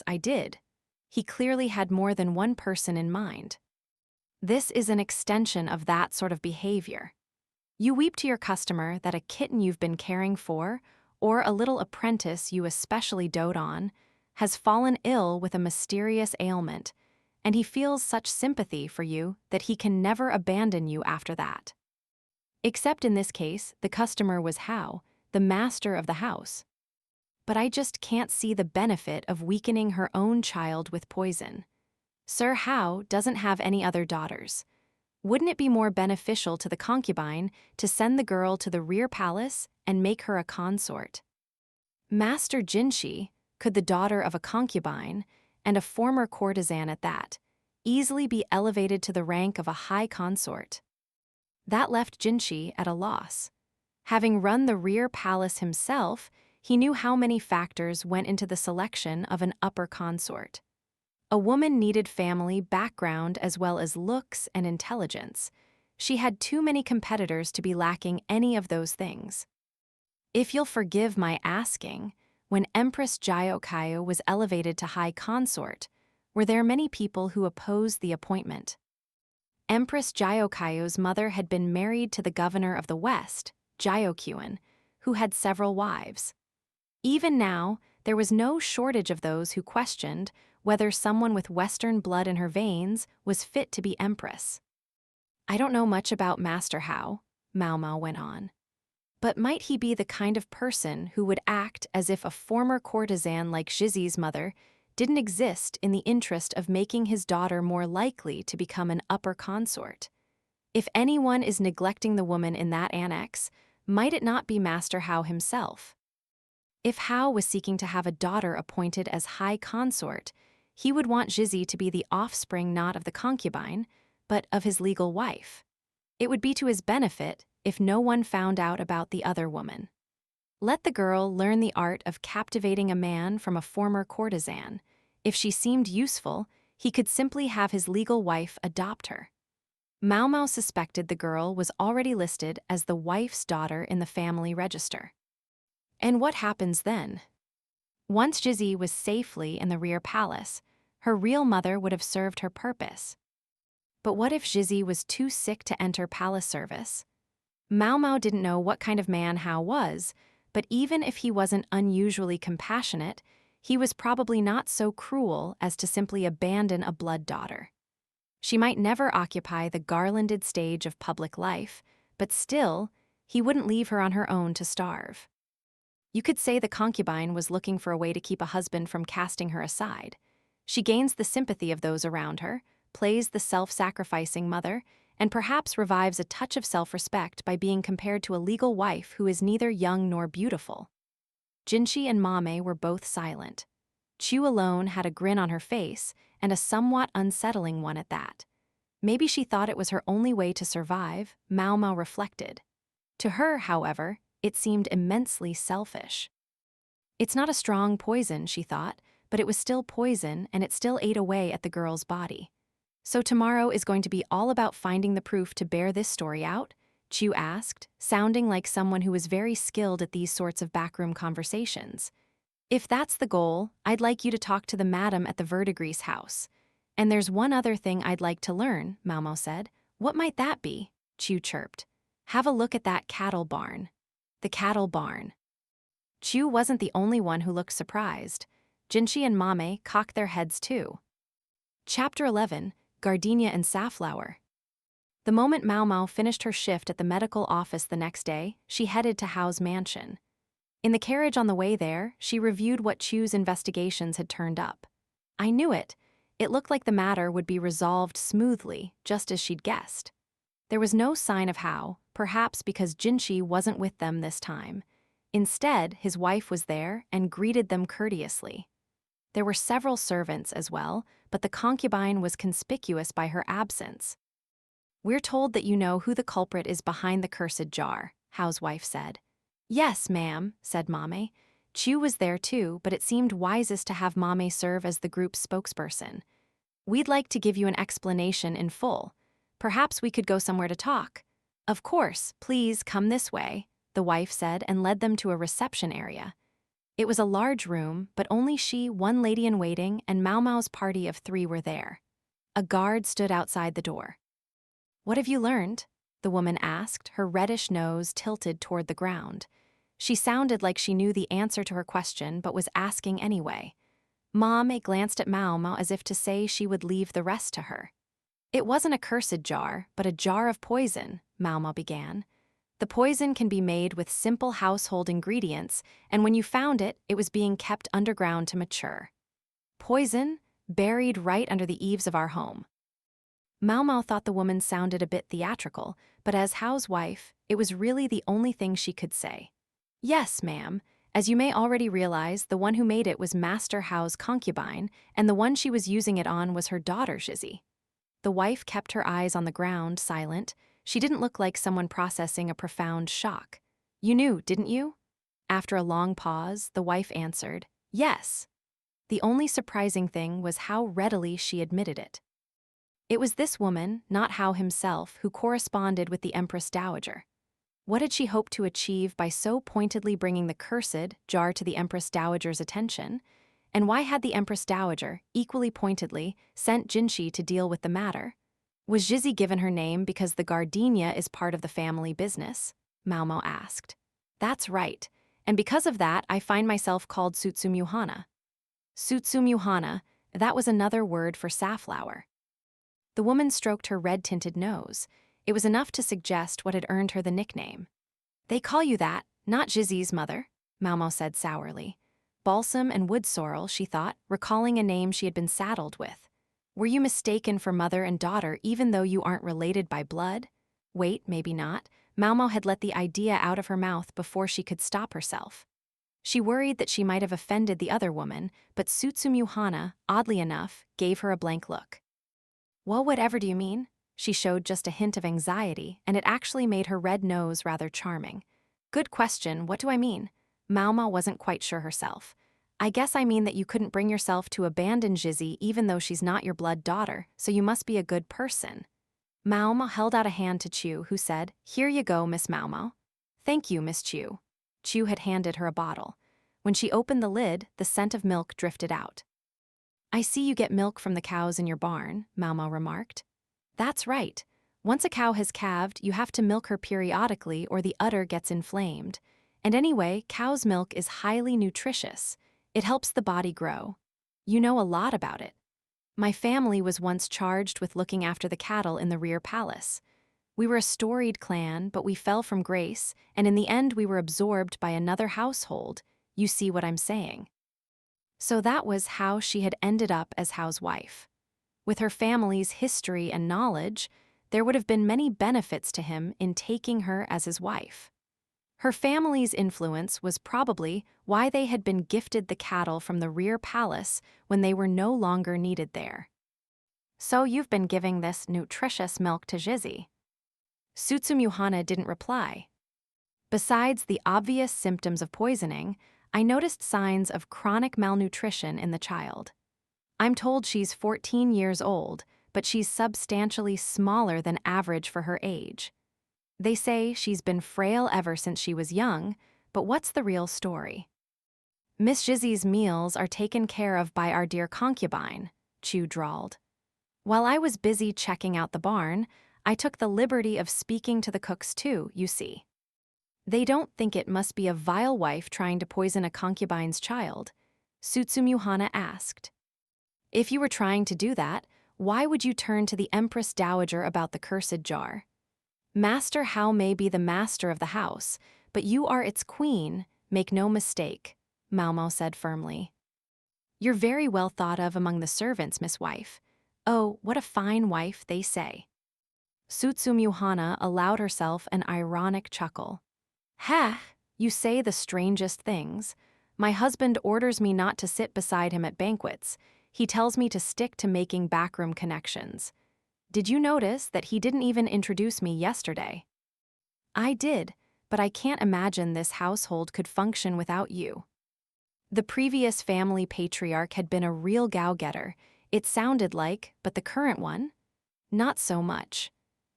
I did. He clearly had more than one person in mind. This is an extension of that sort of behavior. You weep to your customer that a kitten you've been caring for, or a little apprentice you especially dote on, has fallen ill with a mysterious ailment, and he feels such sympathy for you that he can never abandon you after that. Except in this case, the customer was Hao, the master of the house. But I just can't see the benefit of weakening her own child with poison. Sir Hao doesn't have any other daughters. Wouldn't it be more beneficial to the concubine to send the girl to the rear palace and make her a consort? Master Jinshi, could the daughter of a concubine, and a former courtesan at that, easily be elevated to the rank of a high consort? That left Jinshi at a loss. Having run the rear palace himself, he knew how many factors went into the selection of an upper consort. A woman needed family background as well as looks and intelligence. She had too many competitors to be lacking any of those things. If you'll forgive my asking, when Empress Jyokayo was elevated to high consort, were there many people who opposed the appointment? Empress Jyokayo's mother had been married to the governor of the West, Jyokyuan, who had several wives. Even now, there was no shortage of those who questioned whether someone with Western blood in her veins was fit to be empress. I don't know much about Master Hao, Maomao went on. But might he be the kind of person who would act as if a former courtesan like Zhizi's mother didn't exist in the interest of making his daughter more likely to become an upper consort? If anyone is neglecting the woman in that annex, might it not be Master Hao himself? If Hao was seeking to have a daughter appointed as high consort, he would want Zhizi to be the offspring not of the concubine, but of his legal wife. It would be to his benefit if no one found out about the other woman. Let the girl learn the art of captivating a man from a former courtesan. If she seemed useful, he could simply have his legal wife adopt her. Maomao suspected the girl was already listed as the wife's daughter in the family register. And what happens then? Once Zhizi was safely in the rear palace, her real mother would have served her purpose. But what if Zhizi was too sick to enter palace service? Maomao didn't know what kind of man Hao was, but even if he wasn't unusually compassionate, he was probably not so cruel as to simply abandon a blood daughter. She might never occupy the garlanded stage of public life, but still, he wouldn't leave her on her own to starve. You could say the concubine was looking for a way to keep a husband from casting her aside. She gains the sympathy of those around her, plays the self-sacrificing mother, and perhaps revives a touch of self-respect by being compared to a legal wife who is neither young nor beautiful. Jinshi and Maomao were both silent. Chu alone had a grin on her face, and a somewhat unsettling one at that. Maybe she thought it was her only way to survive, Maomao reflected. To her, however, It seemed immensely selfish. It's not a strong poison, she thought, but it was still poison and it still ate away at the girl's body. So tomorrow is going to be all about finding the proof to bear this story out? Chu asked, sounding like someone who was very skilled at these sorts of backroom conversations. If that's the goal, I'd like you to talk to the madam at the verdigris house. And there's one other thing I'd like to learn, Maomao said. What might that be? Chu chirped. Have a look at that cattle barn. The cattle barn. Chu wasn't the only one who looked surprised. Jinshi and Mame cocked their heads too. Chapter 11, Gardenia and Safflower. The moment Maomao finished her shift at the medical office the next day, she headed to Hao's mansion. In the carriage on the way there, she reviewed what Chu's investigations had turned up. I knew it. It looked like the matter would be resolved smoothly, just as she'd guessed. There was no sign of Hao, perhaps because Jinshi wasn't with them this time. Instead, his wife was there and greeted them courteously. There were several servants as well, but the concubine was conspicuous by her absence. We're told that you know who the culprit is behind the cursed jar, Hao's wife said. Yes, ma'am, said Mame. Chu was there too, but it seemed wisest to have Mame serve as the group's spokesperson. We'd like to give you an explanation in full. Perhaps we could go somewhere to talk. Of course, please come this way, the wife said and led them to a reception area. It was a large room, but only she, one lady-in-waiting, and Maomao's party of 3 were there. A guard stood outside the door. What have you learned? The woman asked, her reddish nose tilted toward the ground. She sounded like she knew the answer to her question but was asking anyway. Mame glanced at Maomao as if to say she would leave the rest to her. It wasn't a cursed jar, but a jar of poison, Maomao began. The poison can be made with simple household ingredients, and when you found it, it was being kept underground to mature. Poison, buried right under the eaves of our home. Maomao thought the woman sounded a bit theatrical, but as Hao's wife, it was really the only thing she could say. Yes, ma'am. As you may already realize, the one who made it was Master Hao's concubine, and the one she was using it on was her daughter, Zhizi. The wife kept her eyes on the ground, silent. She didn't look like someone processing a profound shock. You knew, didn't you? After a long pause, the wife answered, yes. The only surprising thing was how readily she admitted it. It was this woman, not Hao himself, who corresponded with the Empress Dowager. What had she hoped to achieve by so pointedly bringing the cursed jar to the Empress Dowager's attention? And why had the Empress Dowager, equally pointedly, sent Jinshi to deal with the matter? Was Zhizi given her name because the gardenia is part of the family business? Maomao asked. That's right, and because of that I find myself called Tsutsumyuhana. Tsutsumyuhana, that was another word for safflower. The woman stroked her red-tinted nose. It was enough to suggest what had earned her the nickname. They call you that, not Zhizi's mother, Maomao said sourly. Balsam and wood sorrel, she thought, recalling a name she had been saddled with. Were you mistaken for mother and daughter even though you aren't related by blood? Wait, maybe not. Maomao had let the idea out of her mouth before she could stop herself. She worried that she might have offended the other woman, but Tsutsumyuhana, oddly enough, gave her a blank look. Well, whatever do you mean? She showed just a hint of anxiety, and it actually made her red nose rather charming. Good question, what do I mean? Maomao wasn't quite sure herself. I guess I mean that you couldn't bring yourself to abandon Zhizi even though she's not your blood daughter, so you must be a good person. Maomao held out a hand to Chu, who said, Here you go, Miss Maomao. Thank you, Miss Chu. Chu had handed her a bottle. When she opened the lid, the scent of milk drifted out. I see you get milk from the cows in your barn, Maomao remarked. That's right. Once a cow has calved, you have to milk her periodically or the udder gets inflamed. And anyway, cow's milk is highly nutritious. It helps the body grow. You know a lot about it. My family was once charged with looking after the cattle in the rear palace. We were a storied clan, but we fell from grace, and in the end we were absorbed by another household. You see what I'm saying? So that was how she had ended up as Hao's wife. With her family's history and knowledge, there would have been many benefits to him in taking her as his wife. Her family's influence was probably why they had been gifted the cattle from the rear palace when they were no longer needed there. So you've been giving this nutritious milk to Zhizi. Tsutsumyuhana didn't reply. Besides the obvious symptoms of poisoning, I noticed signs of chronic malnutrition in the child. I'm told she's 14 years old, but she's substantially smaller than average for her age. They say she's been frail ever since she was young, but what's the real story? Miss Jizzy's meals are taken care of by our dear concubine, Chu drawled. While I was busy checking out the barn, I took the liberty of speaking to the cooks too, you see. They don't think it must be a vile wife trying to poison a concubine's child, Sutsumuhana asked. If you were trying to do that, why would you turn to the Empress Dowager about the cursed jar? Master Hao may be the master of the house, but you are its queen, make no mistake, Maomao said firmly. You're very well thought of among the servants, Miss Wife. Oh, what a fine wife, they say. Sutsumuhana allowed herself an ironic chuckle. Ha! You say the strangest things. My husband orders me not to sit beside him at banquets. He tells me to stick to making backroom connections. Did you notice that he didn't even introduce me yesterday? I did, but I can't imagine this household could function without you. The previous family patriarch had been a real go-getter, it sounded like, but the current one? Not so much.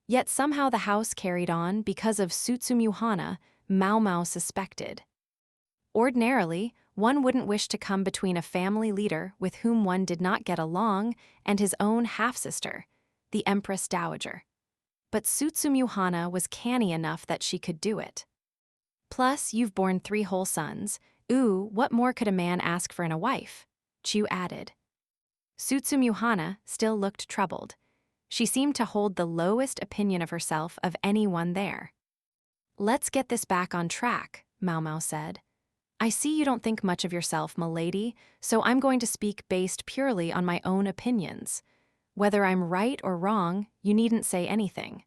Yet somehow the house carried on because of Sutsumuhana, Maomao suspected. Ordinarily, one wouldn't wish to come between a family leader with whom one did not get along and his own half-sister, the Empress Dowager. But Sutsumuhana was canny enough that she could do it. Plus, you've borne 3 whole sons. Ooh, what more could a man ask for in a wife? Chu added. Sutsumuhana still looked troubled. She seemed to hold the lowest opinion of herself of anyone there. Let's get this back on track, Maomao said. I see you don't think much of yourself, m'lady, so I'm going to speak based purely on my own opinions. Whether I'm right or wrong, you needn't say anything.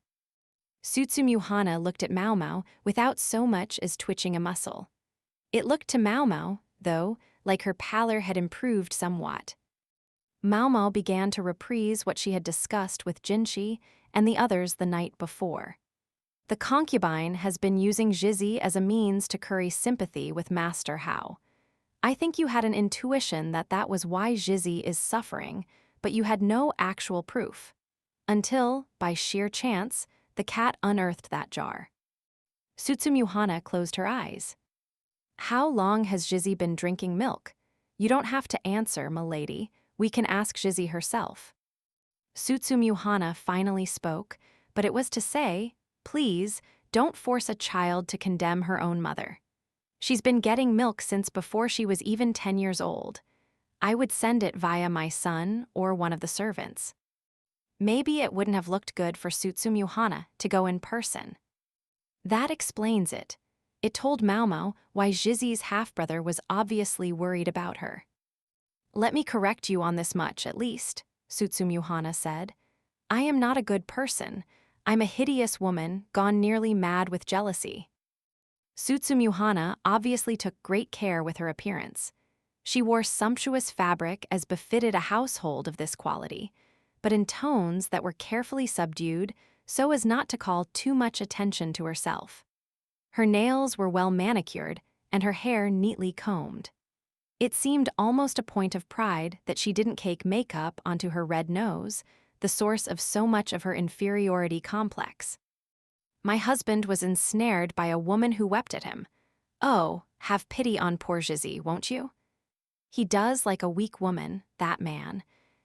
Sutsumuhana looked at Maomao without so much as twitching a muscle. It looked to Maomao, though, like her pallor had improved somewhat. Maomao began to reprise what she had discussed with Jinshi and the others the night before. The concubine has been using Jizzy as a means to curry sympathy with Master Hao. I think you had an intuition that that was why Jizzy is suffering, but you had no actual proof. Until, by sheer chance, the cat unearthed that jar. Sutsumuhana closed her eyes. How long has Jizzy been drinking milk? You don't have to answer, m'lady. We can ask Jizzy herself. Sutsumuhana finally spoke, but it was to say, please, don't force a child to condemn her own mother. She's been getting milk since before she was even 10 years old. I would send it via my son or one of the servants. Maybe it wouldn't have looked good for Sutsumuhana to go in person. That explains it. It told Maomao why Jizzy's half-brother was obviously worried about her. Let me correct you on this much, at least, Sutsumuhana said. I am not a good person. I'm a hideous woman, gone nearly mad with jealousy. Sutsumuhana obviously took great care with her appearance. She wore sumptuous fabric as befitted a household of this quality, but in tones that were carefully subdued so as not to call too much attention to herself. Her nails were well manicured and her hair neatly combed. It seemed almost a point of pride that she didn't cake makeup onto her red nose, the source of so much of her inferiority complex. My husband was ensnared by a woman who wept at him. Oh, have pity on poor Jizzy, won't you? He does like a weak woman, that man,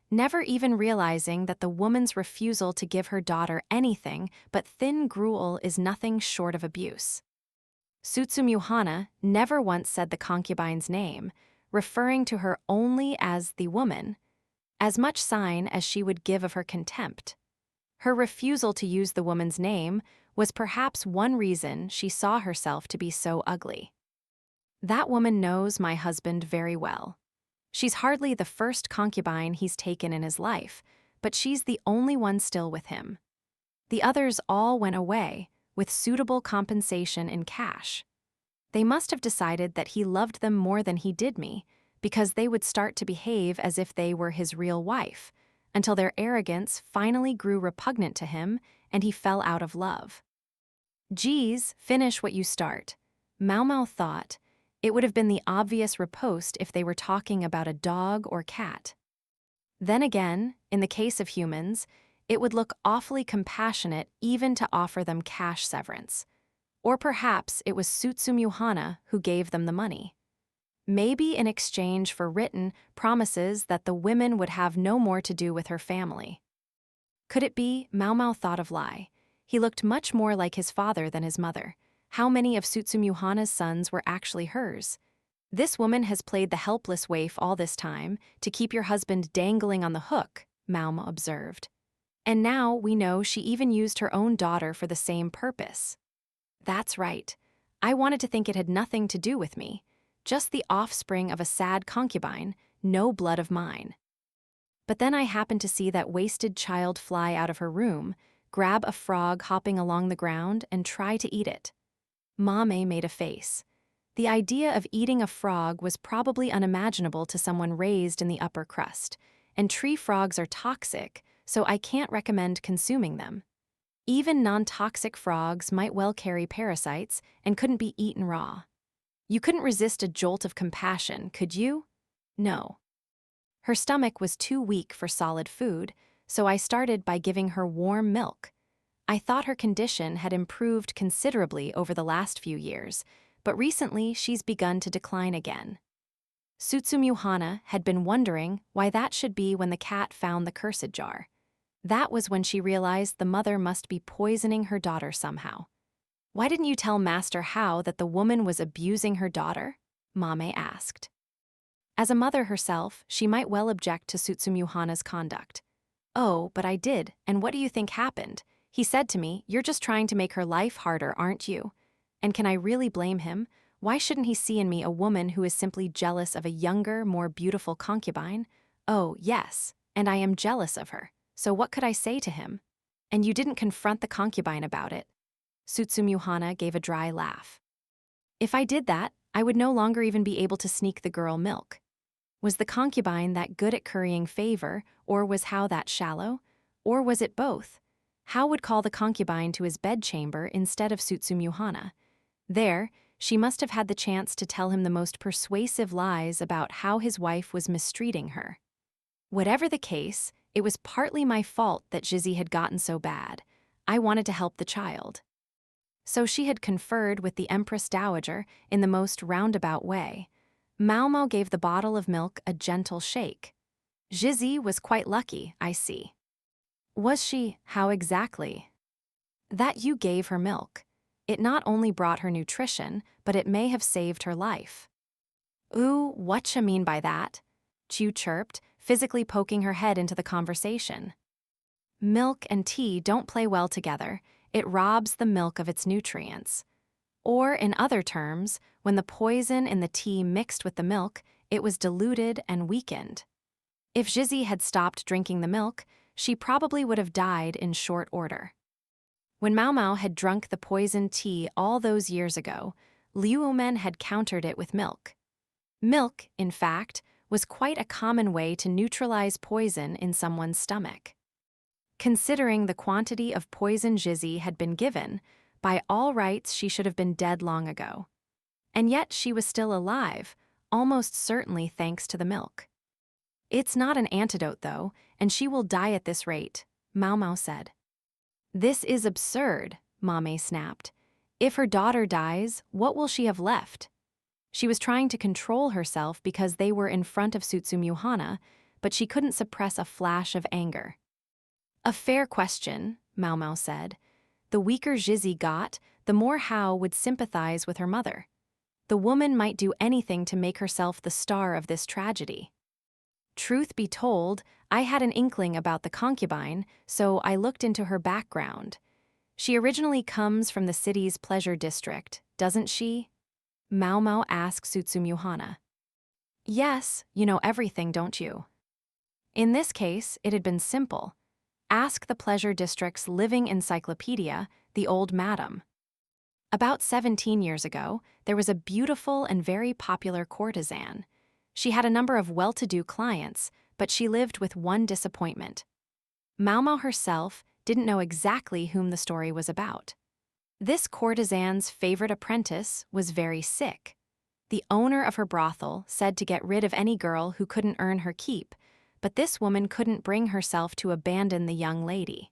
never even realizing that the woman's refusal to give her daughter anything but thin gruel is nothing short of abuse. Sutsumuhana never once said the concubine's name, referring to her only as the woman, as much sign as she would give of her contempt. Her refusal to use the woman's name was perhaps one reason she saw herself to be so ugly. That woman knows my husband very well. She's hardly the first concubine he's taken in his life, but she's the only one still with him. The others all went away, with suitable compensation in cash. They must have decided that he loved them more than he did me, because they would start to behave as if they were his real wife, until their arrogance finally grew repugnant to him and he fell out of love. Geez, finish what you start. Maomao thought. It would have been the obvious riposte if they were talking about a dog or cat. Then again, in the case of humans, it would look awfully compassionate even to offer them cash severance. Or perhaps it was Tsutsumyuhana who gave them the money. Maybe in exchange for written promises that the women would have no more to do with her family. Could it be? Maomao thought of Lai. He looked much more like his father than his mother. How many of Tsutsumyuhana's sons were actually hers? This woman has played the helpless waif all this time to keep your husband dangling on the hook, Maomao observed. And now we know she even used her own daughter for the same purpose. That's right. I wanted to think it had nothing to do with me. Just the offspring of a sad concubine, no blood of mine. But then I happened to see that wasted child fly out of her room, grab a frog hopping along the ground, and try to eat it. Maomao made a face. The idea of eating a frog was probably unimaginable to someone raised in the upper crust, and tree frogs are toxic, so I can't recommend consuming them. Even non-toxic frogs might well carry parasites and couldn't be eaten raw. You couldn't resist a jolt of compassion, could you? No. Her stomach was too weak for solid food, so I started by giving her warm milk. I thought her condition had improved considerably over the last few years, but recently she's begun to decline again. Tsutsumyuhana had been wondering why that should be when the cat found the cursed jar. That was when she realized the mother must be poisoning her daughter somehow. Why didn't you tell Master Hao that the woman was abusing her daughter? Maomao asked. As a mother herself, she might well object to Tsutsumyuhana's conduct. Oh, but I did, and what do you think happened? He said to me, "You're just trying to make her life harder, aren't you?" And can I really blame him? Why shouldn't he see in me a woman who is simply jealous of a younger, more beautiful concubine? Oh, yes, and I am jealous of her. So what could I say to him? And you didn't confront the concubine about it. Tsutsumyuhana gave a dry laugh. If I did that, I would no longer even be able to sneak the girl milk. Was the concubine that good at currying favor, or was Hao that shallow? Or was it both? Hao would call the concubine to his bedchamber instead of Tsutsumyuhana. There, she must have had the chance to tell him the most persuasive lies about how his wife was mistreating her. Whatever the case, it was partly my fault that Jizzy had gotten so bad. I wanted to help the child. So she had conferred with the Empress Dowager in the most roundabout way. Maomao gave the bottle of milk a gentle shake. Jizzy was quite lucky, I see. Was she? How exactly? That you gave her milk. It not only brought her nutrition, but it may have saved her life. Ooh, whatcha mean by that? Chu chirped, physically poking her head into the conversation. Milk and tea don't play well together. It robs the milk of its nutrients. Or, in other terms, when the poison in the tea mixed with the milk, it was diluted and weakened. If Jizzy had stopped drinking the milk, she probably would have died in short order. When Maomao had drunk the poisoned tea all those years ago, Liuomen had countered it with milk. Milk, in fact, was quite a common way to neutralize poison in someone's stomach. Considering the quantity of poison Jizzy had been given, by all rights she should have been dead long ago. And yet she was still alive, almost certainly thanks to the milk. It's not an antidote, though, and she will die at this rate, Maomao said. This is absurd, Maomao snapped. If her daughter dies, what will she have left? She was trying to control herself because they were in front of Tsutsumyuhana, but she couldn't suppress a flash of anger. A fair question, Maomao said. The weaker Jizzy got, the more Hao would sympathize with her mother. The woman might do anything to make herself the star of this tragedy. Truth be told, I had an inkling about the concubine, so I looked into her background. She originally comes from the city's pleasure district, doesn't she? Maomao asked Tsutsumyuhana. Yes, you know everything, don't you? In this case, it had been simple. Ask the pleasure district's living encyclopedia, the old madam. About 17 years ago, there was a beautiful and very popular courtesan. She had a number of well-to-do clients, but she lived with one disappointment. Maomao herself didn't know exactly whom the story was about. This courtesan's favorite apprentice was very sick. The owner of her brothel said to get rid of any girl who couldn't earn her keep, but this woman couldn't bring herself to abandon the young lady.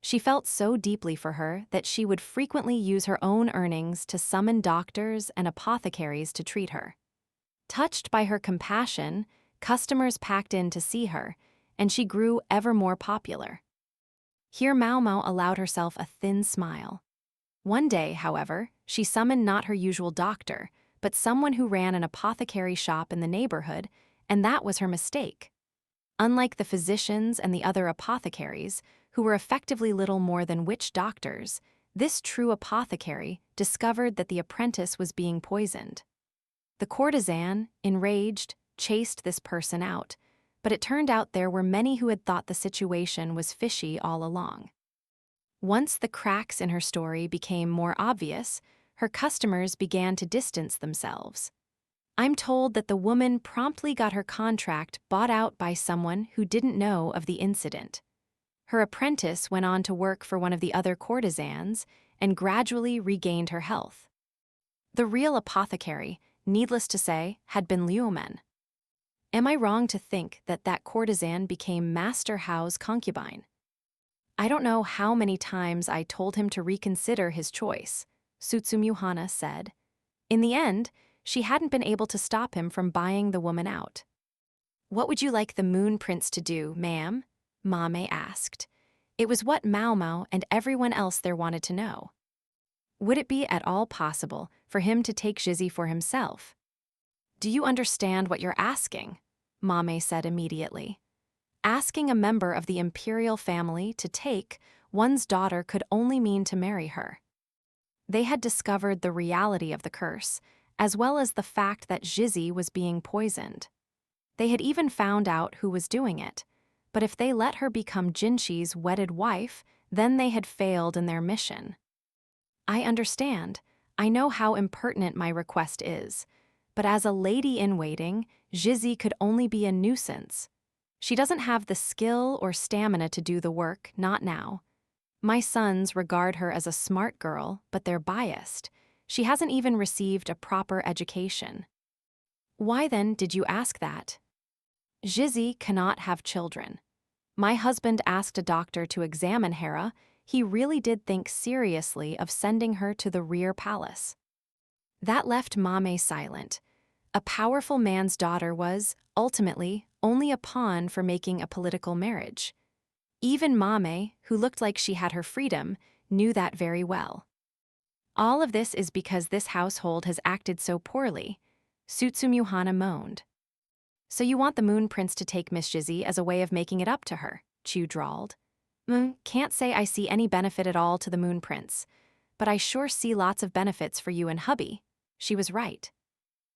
She felt so deeply for her that she would frequently use her own earnings to summon doctors and apothecaries to treat her. Touched by her compassion, customers packed in to see her, and she grew ever more popular. Here Maomao allowed herself a thin smile. One day, however, she summoned not her usual doctor, but someone who ran an apothecary shop in the neighborhood, and that was her mistake. Unlike the physicians and the other apothecaries, who were effectively little more than witch doctors, this true apothecary discovered that the apprentice was being poisoned. The courtesan, enraged, chased this person out, but it turned out there were many who had thought the situation was fishy all along. Once the cracks in her story became more obvious, her customers began to distance themselves. I'm told that the woman promptly got her contract bought out by someone who didn't know of the incident. Her apprentice went on to work for one of the other courtesans and gradually regained her health. The real apothecary, needless to say, had been Liumen. Am I wrong to think that that courtesan became Master Hao's concubine? I don't know how many times I told him to reconsider his choice, Tsutsumyuhana said. In the end, she hadn't been able to stop him from buying the woman out. What would you like the Moon Prince to do, ma'am? Maomao asked. It was what Maomao and everyone else there wanted to know. Would it be at all possible for him to take Jizzy for himself? Do you understand what you're asking? Maomao said immediately. Asking a member of the imperial family to take one's daughter could only mean to marry her. They had discovered the reality of the curse, as well as the fact that Jizzy was being poisoned. They had even found out who was doing it, but if they let her become Jinxi's wedded wife, then they had failed in their mission. I understand. I know how impertinent my request is, but as a lady-in-waiting, Jizzy could only be a nuisance. She doesn't have the skill or stamina to do the work, not now. My sons regard her as a smart girl, but they're biased. She hasn't even received a proper education. Why then did you ask that? Jizzy cannot have children. My husband asked a doctor to examine Hera. He really did think seriously of sending her to the rear palace. That left Maomao silent. A powerful man's daughter was, ultimately, only a pawn for making a political marriage. Even Maomao, who looked like she had her freedom, knew that very well. All of this is because this household has acted so poorly, Tsutsumyuhana moaned. So you want the Moon Prince to take Miss Jizzy as a way of making it up to her, Chu drawled. Can't say I see any benefit at all to the Moon Prince, but I sure see lots of benefits for you and hubby. She was right.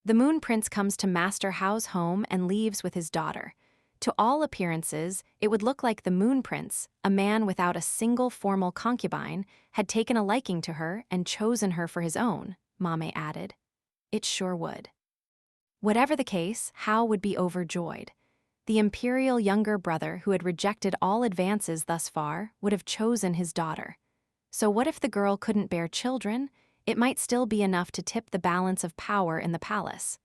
The Moon Prince comes to Master Hao's home and leaves with his daughter. To all appearances, it would look like the Moon Prince, a man without a single formal concubine, had taken a liking to her and chosen her for his own, Maomao added. It sure would. Whatever the case, Hao would be overjoyed. The imperial younger brother who had rejected all advances thus far would have chosen his daughter. So what if the girl couldn't bear children? It might still be enough to tip the balance of power in the palace.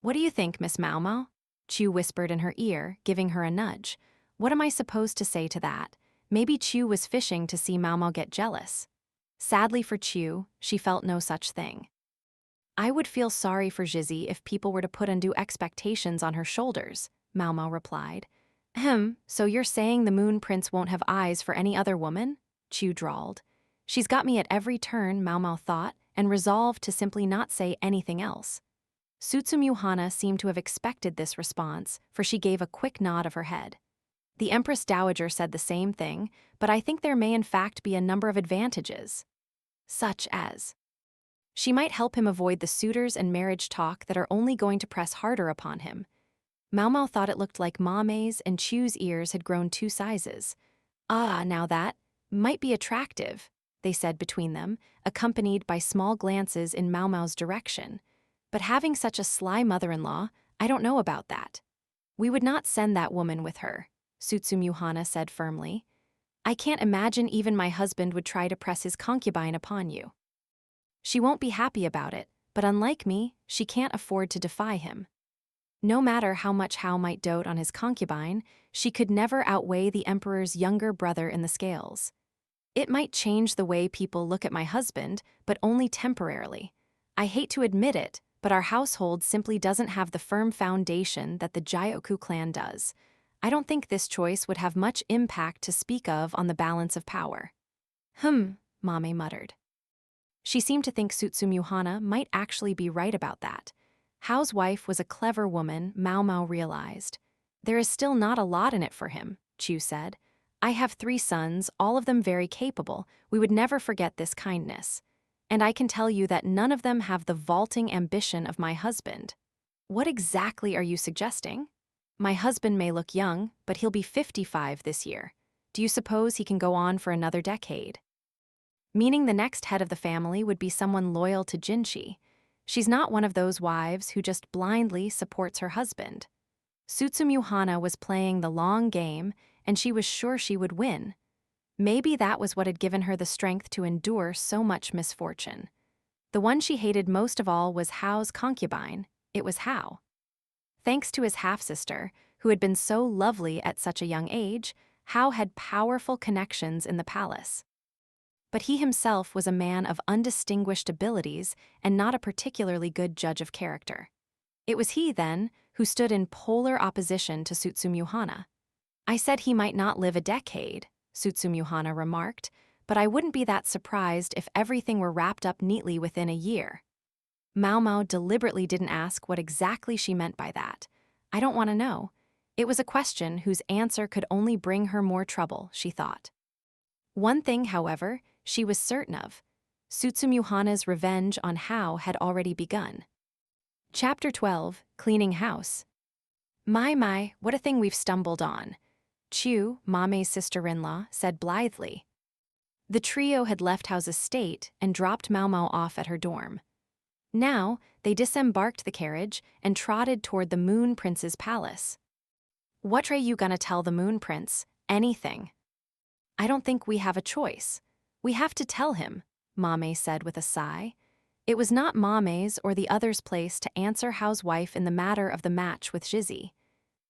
What do you think, Miss Maomao? Chu whispered in her ear, giving her a nudge. What am I supposed to say to that? Maybe Chu was fishing to see Maomao get jealous. Sadly for Chu, she felt no such thing. I would feel sorry for Jizzy if people were to put undue expectations on her shoulders, Maomao replied. So you're saying the Moon Prince won't have eyes for any other woman? Chu drawled. She's got me at every turn, Maomao thought, and resolved to simply not say anything else. Tsutsumyuhana seemed to have expected this response, for she gave a quick nod of her head. The Empress Dowager said the same thing, but I think there may in fact be a number of advantages. Such as, she might help him avoid the suitors and marriage talk that are only going to press harder upon him. Maomao thought it looked like Maomei's and Chu's ears had grown 2 sizes. Now that might be attractive, they said between them, accompanied by small glances in Maomao's direction. But having such a sly mother-in-law, I don't know about that. We would not send that woman with her, Tsutsumyuhana said firmly. I can't imagine even my husband would try to press his concubine upon you. She won't be happy about it, but unlike me, she can't afford to defy him. No matter how much Hao might dote on his concubine, she could never outweigh the emperor's younger brother in the scales. It might change the way people look at my husband, but only temporarily. I hate to admit it, but our household simply doesn't have the firm foundation that the Jyoku clan does. I don't think this choice would have much impact to speak of on the balance of power. Mame muttered. She seemed to think Tsutsumyu might actually be right about that. Hao's wife was a clever woman, Maomao realized. There is still not a lot in it for him, Chu said. I have 3 sons, all of them very capable. We would never forget this kindness. And I can tell you that none of them have the vaulting ambition of my husband. What exactly are you suggesting? My husband may look young, but he'll be 55 this year. Do you suppose he can go on for another decade? Meaning the next head of the family would be someone loyal to Jinshi. She's not one of those wives who just blindly supports her husband. Tsutsumyu was playing the long game, and she was sure she would win. Maybe that was what had given her the strength to endure so much misfortune. The one she hated most of all was Hao's concubine. It was Hao. Thanks to his half-sister, who had been so lovely at such a young age, Hao had powerful connections in the palace. But he himself was a man of undistinguished abilities and not a particularly good judge of character. It was he, then, who stood in polar opposition to Tsutsumyu. I said he might not live a decade, Tsutsumyu remarked, but I wouldn't be that surprised if everything were wrapped up neatly within a year. Maomao deliberately didn't ask what exactly she meant by that. I don't want to know. It was a question whose answer could only bring her more trouble, she thought. One thing, however, she was certain of. Tsutsumyu revenge on Hao had already begun. Chapter 12, Cleaning House. My, what a thing we've stumbled on, Chu, Mame's sister-in-law, said blithely. The trio had left Hao's estate and dropped Maomao off at her dorm. Now, they disembarked the carriage and trotted toward the Moon Prince's palace. What are you gonna tell the Moon Prince? Anything. I don't think we have a choice. We have to tell him, Mame said with a sigh. It was not Mame's or the others' place to answer Hao's wife in the matter of the match with Jizi.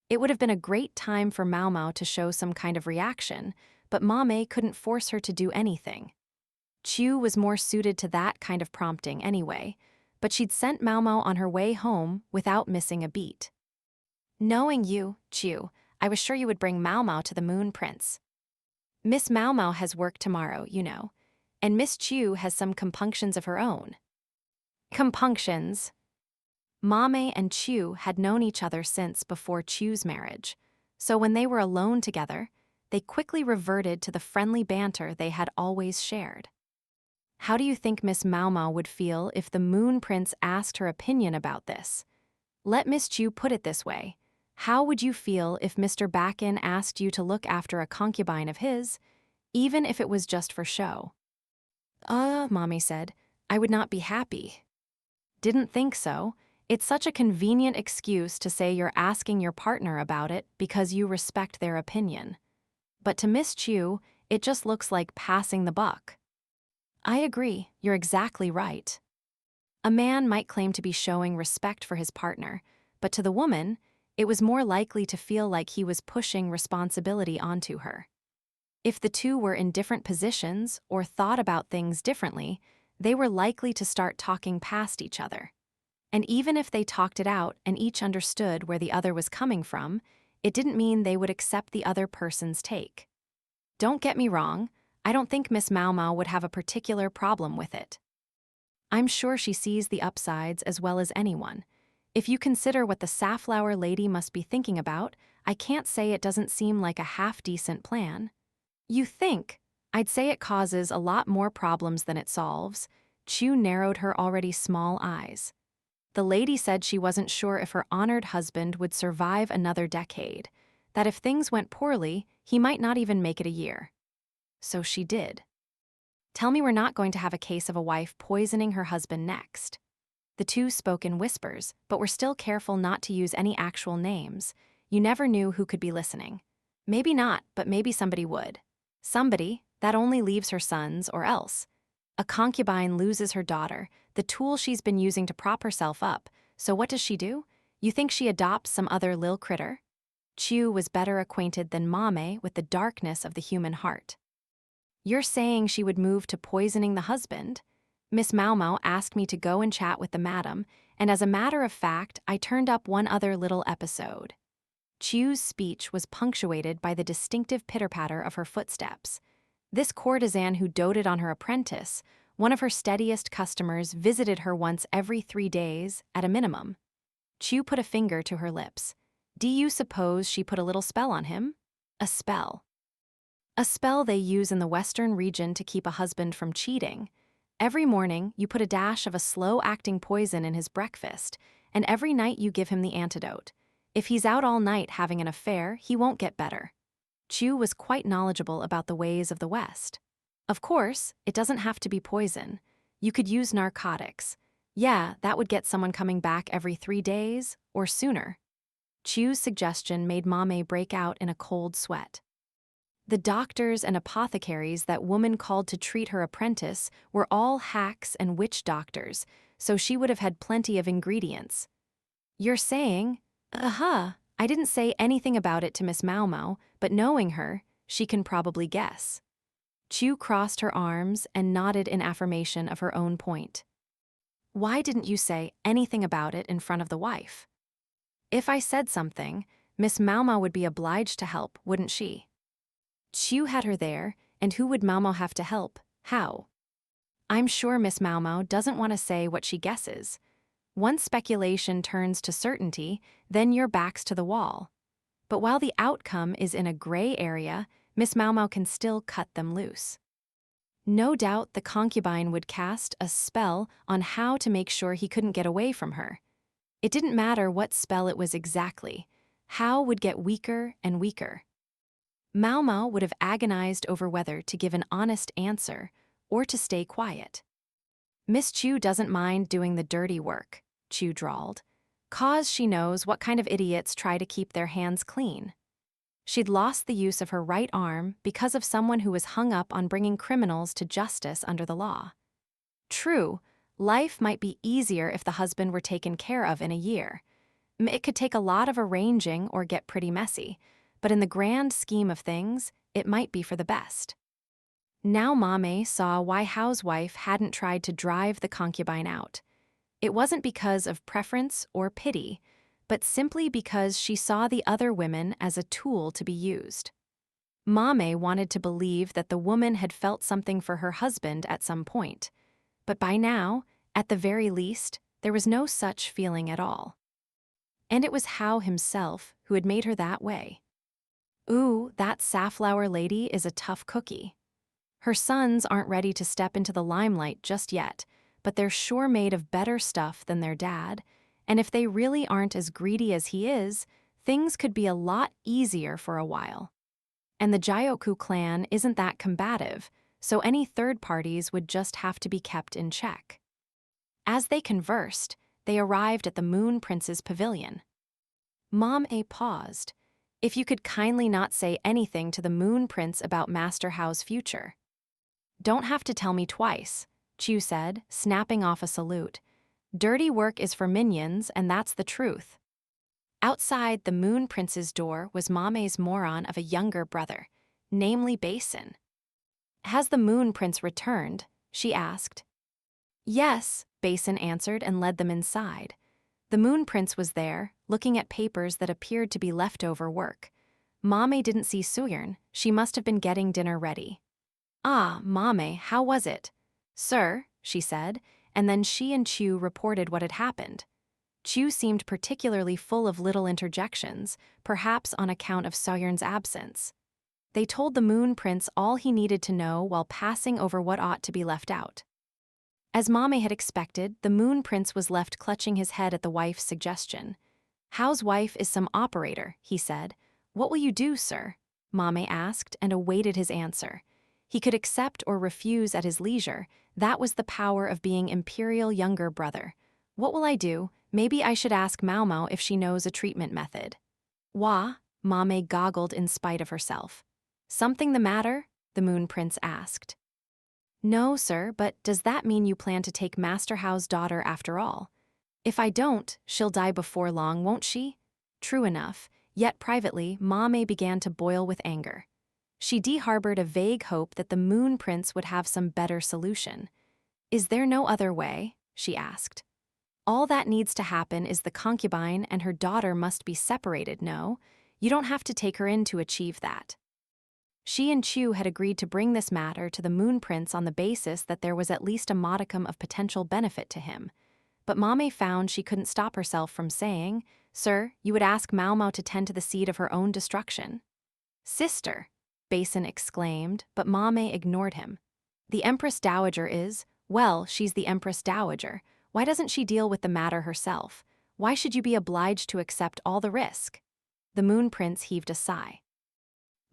It would have been a great time for Maomao to show some kind of reaction, but Mame couldn't force her to do anything. Chu was more suited to that kind of prompting anyway, but she'd sent Maomao on her way home without missing a beat. Knowing you, Chu, I was sure you would bring Maomao to the Moon Prince. Miss Maomao has work tomorrow, you know, and Miss Chu has some compunctions of her own. Compunctions. Mame and Chu had known each other since before Chu's marriage, so when they were alone together, they quickly reverted to the friendly banter they had always shared. How do you think Miss Maomao would feel if the Moon Prince asked her opinion about this? Let Miss Chu put it this way. How would you feel if Mr. Bakken asked you to look after a concubine of his, even if it was just for show? Mommy said, I would not be happy. Didn't think so. It's such a convenient excuse to say you're asking your partner about it because you respect their opinion. But to Miss Chu, it just looks like passing the buck. I agree, you're exactly right. A man might claim to be showing respect for his partner, but to the woman, it was more likely to feel like he was pushing responsibility onto her. If the two were in different positions or thought about things differently, they were likely to start talking past each other. And even if they talked it out and each understood where the other was coming from, it didn't mean they would accept the other person's take. Don't get me wrong, I don't think Miss Maomao would have a particular problem with it. I'm sure she sees the upsides as well as anyone. If you consider what the Safflower lady must be thinking about, I can't say it doesn't seem like a half-decent plan. You think? I'd say it causes a lot more problems than it solves. Chu narrowed her already small eyes. The lady said she wasn't sure if her honored husband would survive another decade, that if things went poorly, he might not even make it a year. So she did. Tell me we're not going to have a case of a wife poisoning her husband next. The two spoke in whispers, but were still careful not to use any actual names. You never knew who could be listening. Maybe not, but maybe somebody would. Somebody that only leaves her sons or else. A concubine loses her daughter, the tool she's been using to prop herself up, so what does she do? You think she adopts some other lil critter? Chu was better acquainted than Maomao with the darkness of the human heart. You're saying she would move to poisoning the husband? Miss Maomao asked me to go and chat with the madam, and as a matter of fact, I turned up one other little episode. Chu's speech was punctuated by the distinctive pitter-patter of her footsteps. This courtesan who doted on her apprentice, one of her steadiest customers, visited her once every 3 days, at a minimum. Chu put a finger to her lips. Do you suppose she put a little spell on him? A spell. A spell they use in the western region to keep a husband from cheating. Every morning, you put a dash of a slow-acting poison in his breakfast, and every night you give him the antidote. If he's out all night having an affair, he won't get better. Chu was quite knowledgeable about the ways of the West. Of course, it doesn't have to be poison. You could use narcotics. Yeah, that would get someone coming back every 3 days, or sooner. Chu's suggestion made Maomao break out in a cold sweat. The doctors and apothecaries that woman called to treat her apprentice were all hacks and witch doctors, so she would have had plenty of ingredients. You're saying, I didn't say anything about it to Miss Maomao, but knowing her, she can probably guess. Chu crossed her arms and nodded in affirmation of her own point. Why didn't you say anything about it in front of the wife? If I said something, Miss Maomao would be obliged to help, wouldn't she? Chu had her there, and who would Maomao have to help? How? I'm sure Miss Maomao doesn't want to say what she guesses. Once speculation turns to certainty, then your back's to the wall. But while the outcome is in a gray area, Miss Maomao can still cut them loose. No doubt the concubine would cast a spell on how to make sure he couldn't get away from her. It didn't matter what spell it was exactly. How would get weaker and weaker. Maomao would have agonized over whether to give an honest answer or to stay quiet. Miss Chu doesn't mind doing the dirty work, Chu drawled, 'cause she knows what kind of idiots try to keep their hands clean. She'd lost the use of her right arm because of someone who was hung up on bringing criminals to justice under the law. True, life might be easier if the husband were taken care of in a year. It could take a lot of arranging or get pretty messy, but in the grand scheme of things, it might be for the best. Now Maomao saw why Hao's wife hadn't tried to drive the concubine out. It wasn't because of preference or pity, but simply because she saw the other women as a tool to be used. Maomao wanted to believe that the woman had felt something for her husband at some point, but by now, at the very least, there was no such feeling at all. And it was Hao himself who had made her that way. Ooh, that Safflower lady is a tough cookie. Her sons aren't ready to step into the limelight just yet, but they're sure made of better stuff than their dad, and if they really aren't as greedy as he is, things could be a lot easier for a while. And the Jyoku clan isn't that combative, so any third parties would just have to be kept in check. As they conversed, they arrived at the Moon Prince's pavilion. Maomao paused. If you could kindly not say anything to the Moon Prince about Master Hao's future. Don't have to tell me twice, Chu said, snapping off a salute. Dirty work is for minions, and that's the truth. Outside the Moon Prince's door was Mame's moron of a younger brother, namely Basin. Has the Moon Prince returned? She asked. Yes, Basin answered and led them inside. The Moon Prince was there, looking at papers that appeared to be leftover work. Maomao didn't see Suyern. She must have been getting dinner ready. Ah, Maomao, how was it? Sir, she said, and then she and Chu reported what had happened. Chu seemed particularly full of little interjections, perhaps on account of Suyern's absence. They told the Moon Prince all he needed to know while passing over what ought to be left out. As Maomao had expected, the Moon Prince was left clutching his head at the wife's suggestion. Hao's wife is some operator, he said. What will you do, sir? Maomao asked and awaited his answer. He could accept or refuse at his leisure. That was the power of being imperial younger brother. What will I do? Maybe I should ask Maomao if she knows a treatment method. Wah, Maomao goggled in spite of herself. Something the matter? the Moon Prince asked. No, sir, but does that mean you plan to take Master Hao's daughter after all? If I don't, she'll die before long, won't she? True enough, yet privately, Maomao began to boil with anger. She harbored a vague hope that the Moon Prince would have some better solution. Is there no other way? She asked. All that needs to happen is the concubine and her daughter must be separated, no? You don't have to take her in to achieve that. She and Chu had agreed to bring this matter to the Moon Prince on the basis that there was at least a modicum of potential benefit to him. But Maomao found she couldn't stop herself from saying, Sir, you would ask Maomao to tend to the seed of her own destruction. Sister, Basin exclaimed, but Maomao ignored him. The Empress Dowager is, well, she's the Empress Dowager. Why doesn't she deal with the matter herself? Why should you be obliged to accept all the risk? The Moon Prince heaved a sigh.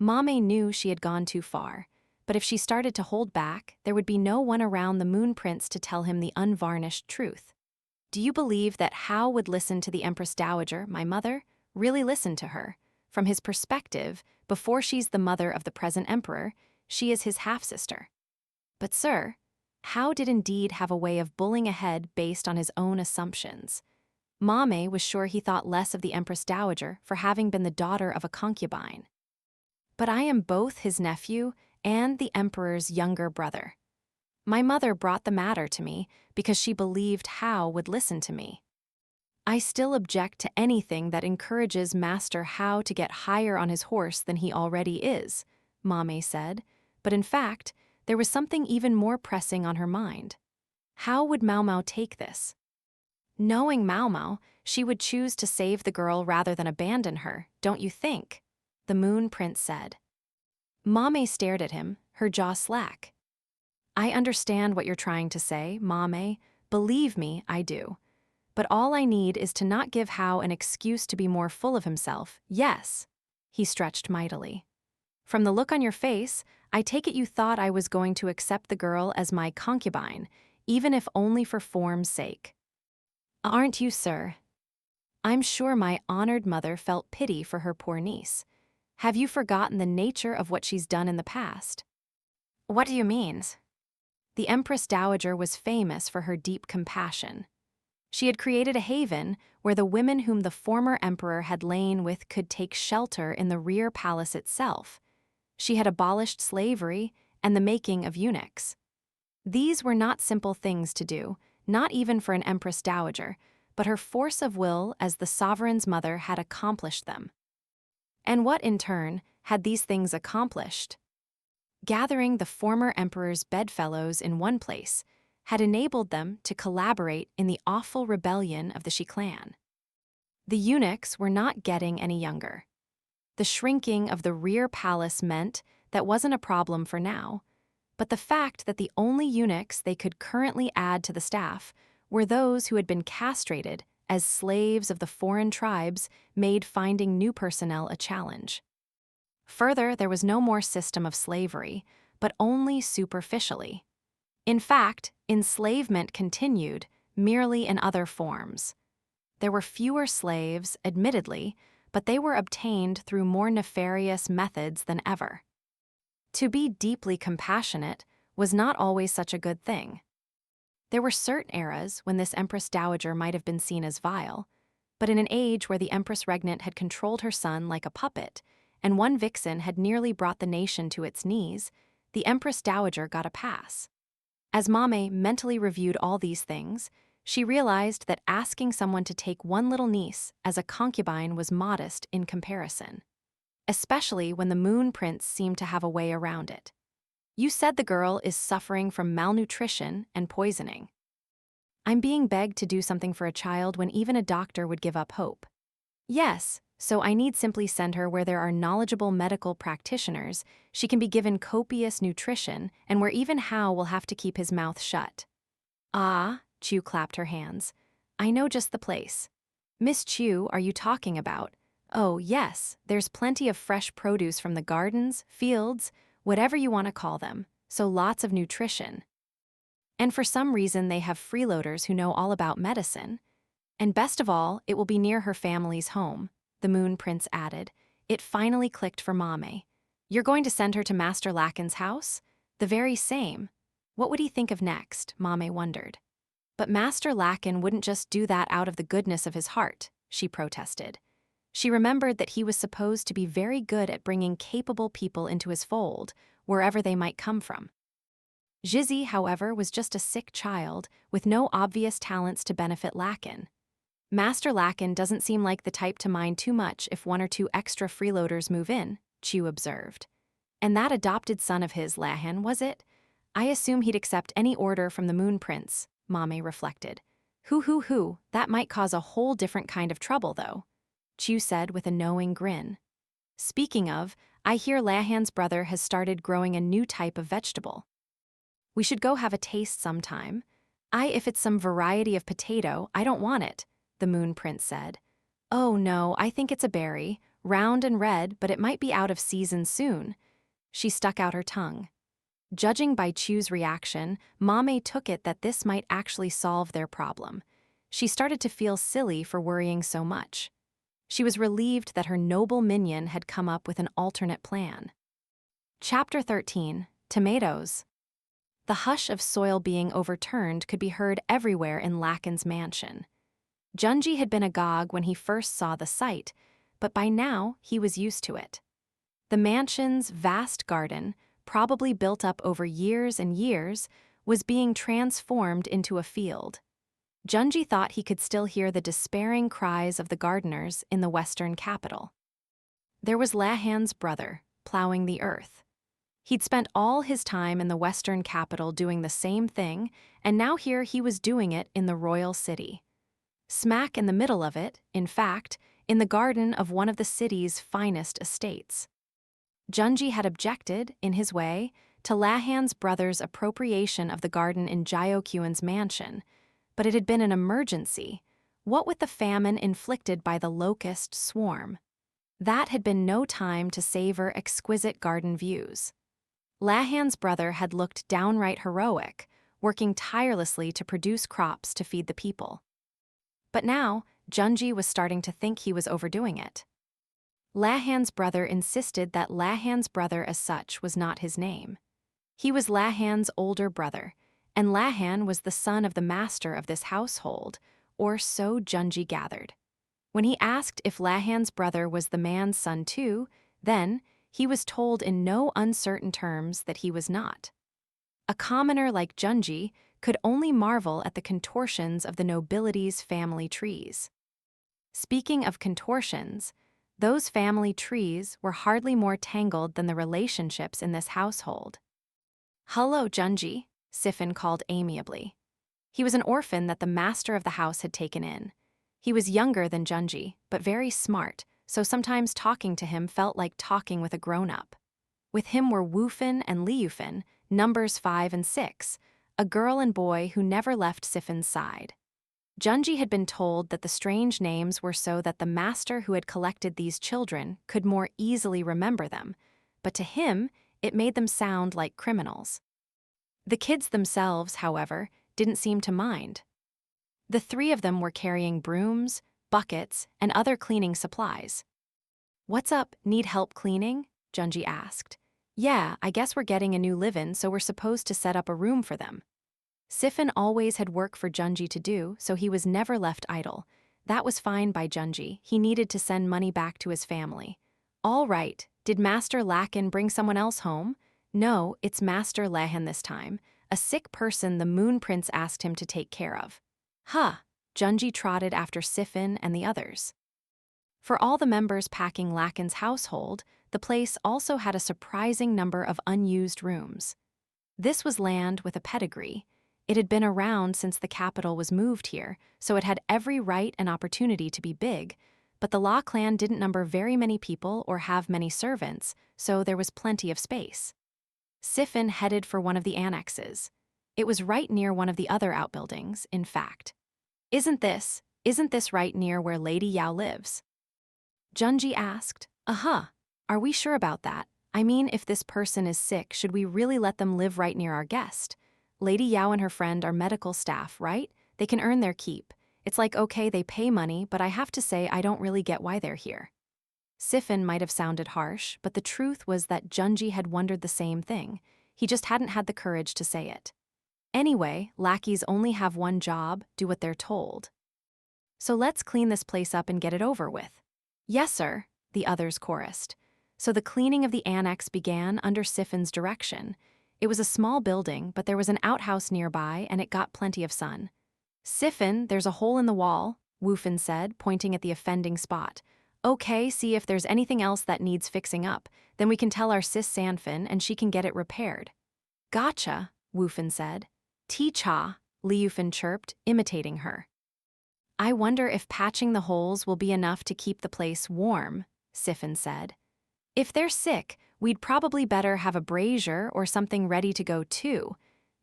Maomao knew she had gone too far, but if she started to hold back, there would be no one around the Moon Prince to tell him the unvarnished truth. Do you believe that Hao would listen to the Empress Dowager, my mother? Really listen to her? From his perspective, before she's the mother of the present emperor, she is his half-sister. But sir, Hao did indeed have a way of bulling ahead based on his own assumptions. Maomao was sure he thought less of the Empress Dowager for having been the daughter of a concubine. But I am both his nephew and the emperor's younger brother. My mother brought the matter to me because she believed Hao would listen to me. I still object to anything that encourages Master Hao to get higher on his horse than he already is, Maomao said, but in fact, there was something even more pressing on her mind. How would Maomao take this? Knowing Maomao, she would choose to save the girl rather than abandon her, don't you think? The Moon Prince said. Maomao stared at him, her jaw slack. I understand what you're trying to say, Maomao. Believe me, I do. But all I need is to not give Hao an excuse to be more full of himself. Yes. He stretched mightily. From the look on your face, I take it you thought I was going to accept the girl as my concubine, even if only for form's sake. Aren't you, sir? I'm sure my honored mother felt pity for her poor niece. Have you forgotten the nature of what she's done in the past? What do you mean? The Empress Dowager was famous for her deep compassion. She had created a haven where the women whom the former emperor had lain with could take shelter in the rear palace itself. She had abolished slavery and the making of eunuchs. These were not simple things to do, not even for an Empress Dowager, but her force of will as the sovereign's mother had accomplished them. And what, in turn, had these things accomplished? Gathering the former emperor's bedfellows in one place had enabled them to collaborate in the awful rebellion of the Shi clan. The eunuchs were not getting any younger. The shrinking of the rear palace meant that wasn't a problem for now, but the fact that the only eunuchs they could currently add to the staff were those who had been castrated as slaves of the foreign tribes made finding new personnel a challenge. Further, there was no more system of slavery, but only superficially. In fact, enslavement continued, merely in other forms. There were fewer slaves, admittedly, but they were obtained through more nefarious methods than ever. To be deeply compassionate was not always such a good thing. There were certain eras when this Empress Dowager might have been seen as vile, but in an age where the Empress Regnant had controlled her son like a puppet, and one vixen had nearly brought the nation to its knees, the Empress Dowager got a pass. As Maomao mentally reviewed all these things, she realized that asking someone to take one little niece as a concubine was modest in comparison, especially when the Moon Prince seemed to have a way around it. You said the girl is suffering from malnutrition and poisoning. I'm being begged to do something for a child when even a doctor would give up hope. Yes, so I need simply send her where there are knowledgeable medical practitioners, she can be given copious nutrition, and where even Hao will have to keep his mouth shut. Ah, Chu clapped her hands. I know just the place. Miss Chu, are you talking about? Oh, yes, there's plenty of fresh produce from the gardens, fields, whatever you want to call them, so lots of nutrition. And for some reason they have freeloaders who know all about medicine. And best of all, it will be near her family's home, the Moon Prince added. It finally clicked for Maomao. You're going to send her to Master Lahan's house? The very same. What would he think of next? Maomao wondered. But Master Lahan wouldn't just do that out of the goodness of his heart, she protested. She remembered that he was supposed to be very good at bringing capable people into his fold, wherever they might come from. Jizzy, however, was just a sick child, with no obvious talents to benefit Lahan. Master Lahan doesn't seem like the type to mind too much if 1 or 2 extra freeloaders move in, Chu observed. And that adopted son of his, Lahan, was it? I assume he'd accept any order from the Moon Prince, Maomao reflected. Hoo, that might cause a whole different kind of trouble, though, Chu said with a knowing grin. Speaking of, I hear Lahan's brother has started growing a new type of vegetable. We should go have a taste sometime. If it's some variety of potato, I don't want it, the Moon Prince said. Oh no, I think it's a berry, round and red, but it might be out of season soon. She stuck out her tongue. Judging by Chu's reaction, Maomao took it that this might actually solve their problem. She started to feel silly for worrying so much. She was relieved that her noble minion had come up with an alternate plan. Chapter 13, Tomatoes. The hush of soil being overturned could be heard everywhere in Lahan's mansion. Junji had been agog when he first saw the sight, but by now he was used to it. The mansion's vast garden, probably built up over years and years, was being transformed into a field. Junji thought he could still hear the despairing cries of the gardeners in the western capital. There was Lahan's brother, plowing the earth. He'd spent all his time in the western capital doing the same thing, and now here he was doing it in the royal city. Smack in the middle of it, in fact, in the garden of one of the city's finest estates. Junji had objected, in his way, to Lahan's brother's appropriation of the garden in Jyokyuan's mansion, but it had been an emergency, what with the famine inflicted by the locust swarm. That had been no time to savor exquisite garden views. Lahan's brother had looked downright heroic, working tirelessly to produce crops to feed the people. But now, Junji was starting to think he was overdoing it. Lahan's brother insisted that Lahan's brother as such was not his name. He was Lahan's older brother, and Lahan was the son of the master of this household, or so Junji gathered. When he asked if Lahan's brother was the man's son too, then he was told in no uncertain terms that he was not. A commoner like Junji could only marvel at the contortions of the nobility's family trees. Speaking of contortions, those family trees were hardly more tangled than the relationships in this household. Hello, Junji, Siffin called amiably. He was an orphan that the master of the house had taken in. He was younger than Junji, but very smart, so sometimes talking to him felt like talking with a grown-up. With him were Wufin and Liufin, numbers 5 and 6, a girl and boy who never left Siffin's side. Junji had been told that the strange names were so that the master who had collected these children could more easily remember them, but to him, it made them sound like criminals. The kids themselves, however, didn't seem to mind. The 3 of them were carrying brooms, buckets, and other cleaning supplies. What's up, need help cleaning? Junji asked. Yeah, I guess we're getting a new live-in, so we're supposed to set up a room for them. Siffin always had work for Junji to do, so he was never left idle. That was fine by Junji, he needed to send money back to his family. All right, did Master Lahan bring someone else home? No, it's Master Lahan this time, a sick person the Moon Prince asked him to take care of. Huh, Junji trotted after Siffin and the others. For all the members packing Lahan's household, the place also had a surprising number of unused rooms. This was land with a pedigree. It had been around since the capital was moved here, so it had every right and opportunity to be big, but the Law clan didn't number very many people or have many servants, so there was plenty of space. Siffin headed for one of the annexes. It was right near one of the other outbuildings, in fact. Isn't this right near where Lady Yao lives? Junji asked. Are we sure about that? I mean, if this person is sick, should we really let them live right near our guest? Lady Yao and her friend are medical staff, right? They can earn their keep. It's like, okay, they pay money, but I have to say I don't really get why they're here. Siffin might have sounded harsh, but the truth was that Junji had wondered the same thing. He just hadn't had the courage to say it. Anyway, lackeys only have one job: do what they're told. So let's clean this place up and get it over with. Yes, sir, the others chorused. So the cleaning of the annex began under Siffin's direction. It was a small building, but there was an outhouse nearby and it got plenty of sun. Siffin, there's a hole in the wall, Woofin said, pointing at the offending spot. Okay, see if there's anything else that needs fixing up. Then we can tell our sis Sanfin and she can get it repaired. Gotcha, Woofin said. Tea-cha, Liufin chirped, imitating her. I wonder if patching the holes will be enough to keep the place warm, Siffin said. If they're sick, we'd probably better have a brazier or something ready to go too,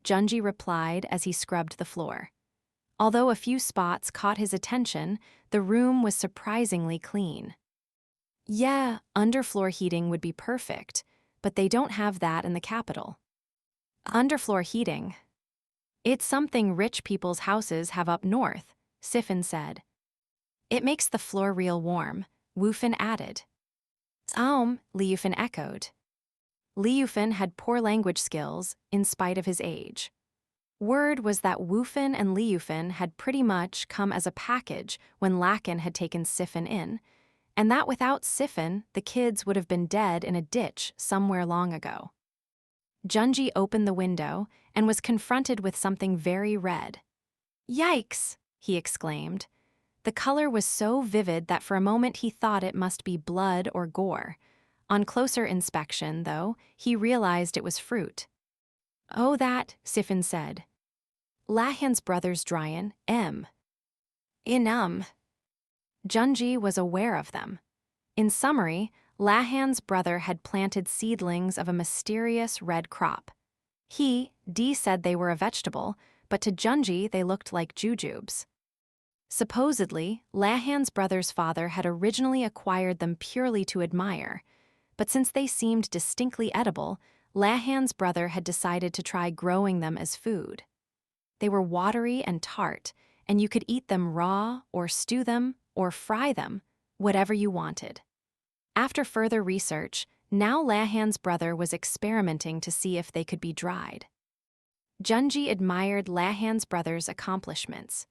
Junji replied as he scrubbed the floor. Although a few spots caught his attention, the room was surprisingly clean. Yeah, underfloor heating would be perfect, but they don't have that in the capital. Underfloor heating? It's something rich people's houses have up north, Siffin said. It makes the floor real warm, Woofin added. Liufin echoed. Liufin had poor language skills in spite of his age. Word was that Woofin and Liufin had pretty much come as a package when Lahan had taken Siffin in, and that without Siffin, the kids would have been dead in a ditch somewhere long ago. Junji opened the window and was confronted with something very red. Yikes, he exclaimed. The color was so vivid that for a moment he thought it must be blood or gore. On closer inspection, though, he realized it was fruit. Oh, that, Siffin said. Lahan's brothers Dryan, Inum. Junji was aware of them. In summary, Lahan's brother had planted seedlings of a mysterious red crop. D said they were a vegetable, but to Junji they looked like jujubes. Supposedly, Lahan's brother's father had originally acquired them purely to admire, but since they seemed distinctly edible, Lahan's brother had decided to try growing them as food. They were watery and tart, and you could eat them raw or stew them or fry them, whatever you wanted. After further research, now Lahan's brother was experimenting to see if they could be dried. Junji admired Lahan's brother's accomplishments.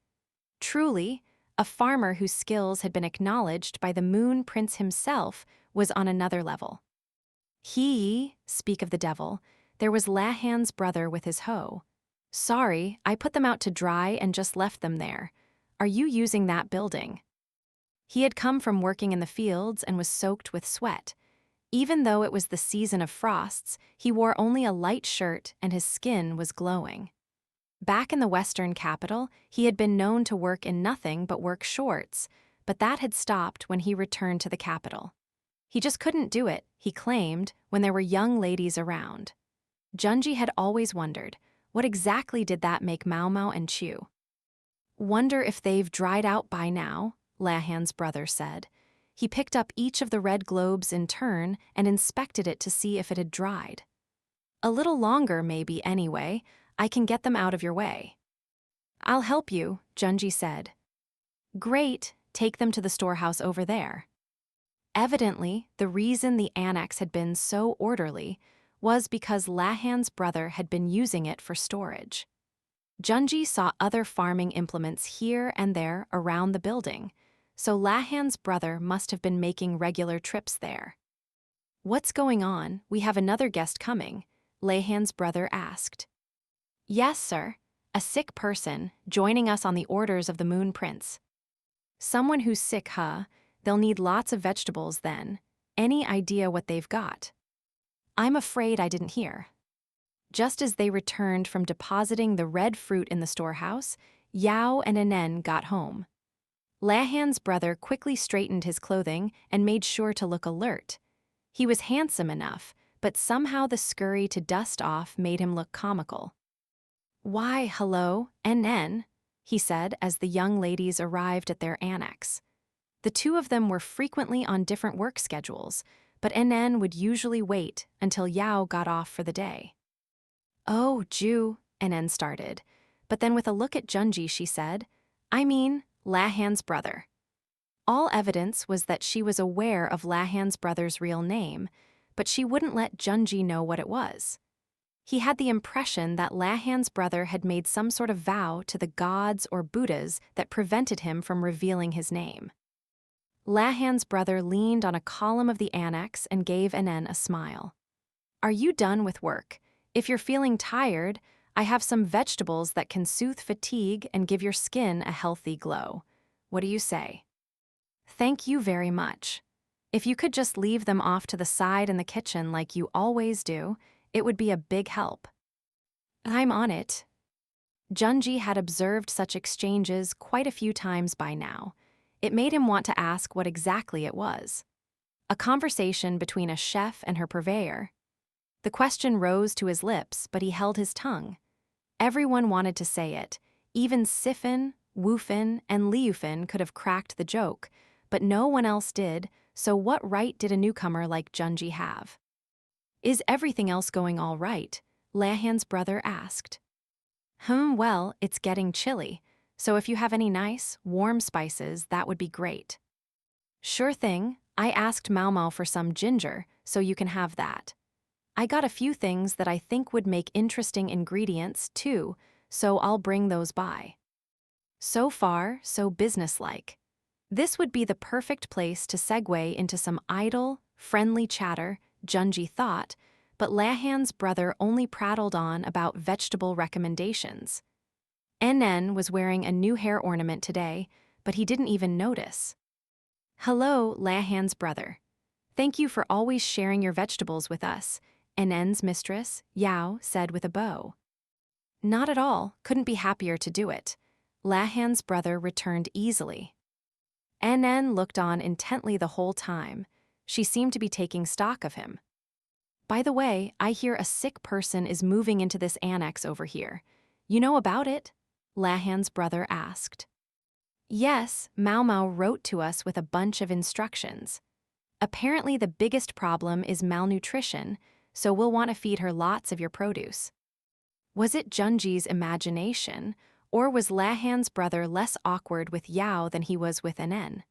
Truly, a farmer whose skills had been acknowledged by the Moon Prince himself was on another level. Speak of the devil, there was Lahan's brother with his hoe. Sorry, I put them out to dry and just left them there. Are you using that building? He had come from working in the fields and was soaked with sweat. Even though it was the season of frosts, he wore only a light shirt and his skin was glowing. Back in the western capital, he had been known to work in nothing but work shorts, but that had stopped when he returned to the capital. He just couldn't do it, he claimed, when there were young ladies around. Junji had always wondered, what exactly did that make Maomao and Chu? Wonder if they've dried out by now, Lahan's brother said. He picked up each of the red globes in turn and inspected it to see if it had dried. A little longer, maybe, anyway. I can get them out of your way. I'll help you, Junji said. Great, take them to the storehouse over there. Evidently, the reason the annex had been so orderly was because Lahan's brother had been using it for storage. Junji saw other farming implements here and there around the building, so Lahan's brother must have been making regular trips there. What's going on? We have another guest coming, Lahan's brother asked. Yes, sir. A sick person, joining us on the orders of the Moon Prince. Someone who's sick, huh? They'll need lots of vegetables then. Any idea what they've got? I'm afraid I didn't hear. Just as they returned from depositing the red fruit in the storehouse, Yao and Anen got home. Lahan's brother quickly straightened his clothing and made sure to look alert. He was handsome enough, but somehow the scurry to dust off made him look comical. Why, hello, Anen, he said as the young ladies arrived at their annex. The two of them were frequently on different work schedules, but Anen would usually wait until Yao got off for the day. Oh, Ju, Anen started, but then with a look at Junji she said, I mean, Lahan's brother. All evidence was that she was aware of Lahan's brother's real name, but she wouldn't let Junji know what it was. He had the impression that Lahan's brother had made some sort of vow to the gods or Buddhas that prevented him from revealing his name. Lahan's brother leaned on a column of the annex and gave Enen a smile. "Are you done with work? If you're feeling tired, I have some vegetables that can soothe fatigue and give your skin a healthy glow. What do you say?" "Thank you very much. If you could just leave them off to the side in the kitchen like you always do, it would be a big help." "I'm on it." Junji had observed such exchanges quite a few times by now. It made him want to ask what exactly it was. A conversation between a chef and her purveyor. The question rose to his lips, but he held his tongue. Everyone wanted to say it. Even Siffin, Wufin, and Liufin could have cracked the joke, but no one else did, so what right did a newcomer like Junji have? "Is everything else going all right?" Lahan's brother asked. Well, it's getting chilly, so if you have any nice, warm spices, that would be great." "Sure thing, I asked Maomao for some ginger, so you can have that. I got a few things that I think would make interesting ingredients, too, so I'll bring those by." So far, so businesslike. This would be the perfect place to segue into some idle, friendly chatter, Junji thought, but Lahan's brother only prattled on about vegetable recommendations. Enen was wearing a new hair ornament today, but he didn't even notice. "Hello, Lahan's brother. Thank you for always sharing your vegetables with us," Enen's mistress, Yao, said with a bow. "Not at all, couldn't be happier to do it," Lahan's brother returned easily. Enen looked on intently the whole time. She seemed to be taking stock of him. "By the way, I hear a sick person is moving into this annex over here. You know about it?" Lahan's brother asked. "Yes, Maomao wrote to us with a bunch of instructions. Apparently the biggest problem is malnutrition, so we'll want to feed her lots of your produce." Was it Junji's imagination, or was Lahan's brother less awkward with Yao than he was with Enen?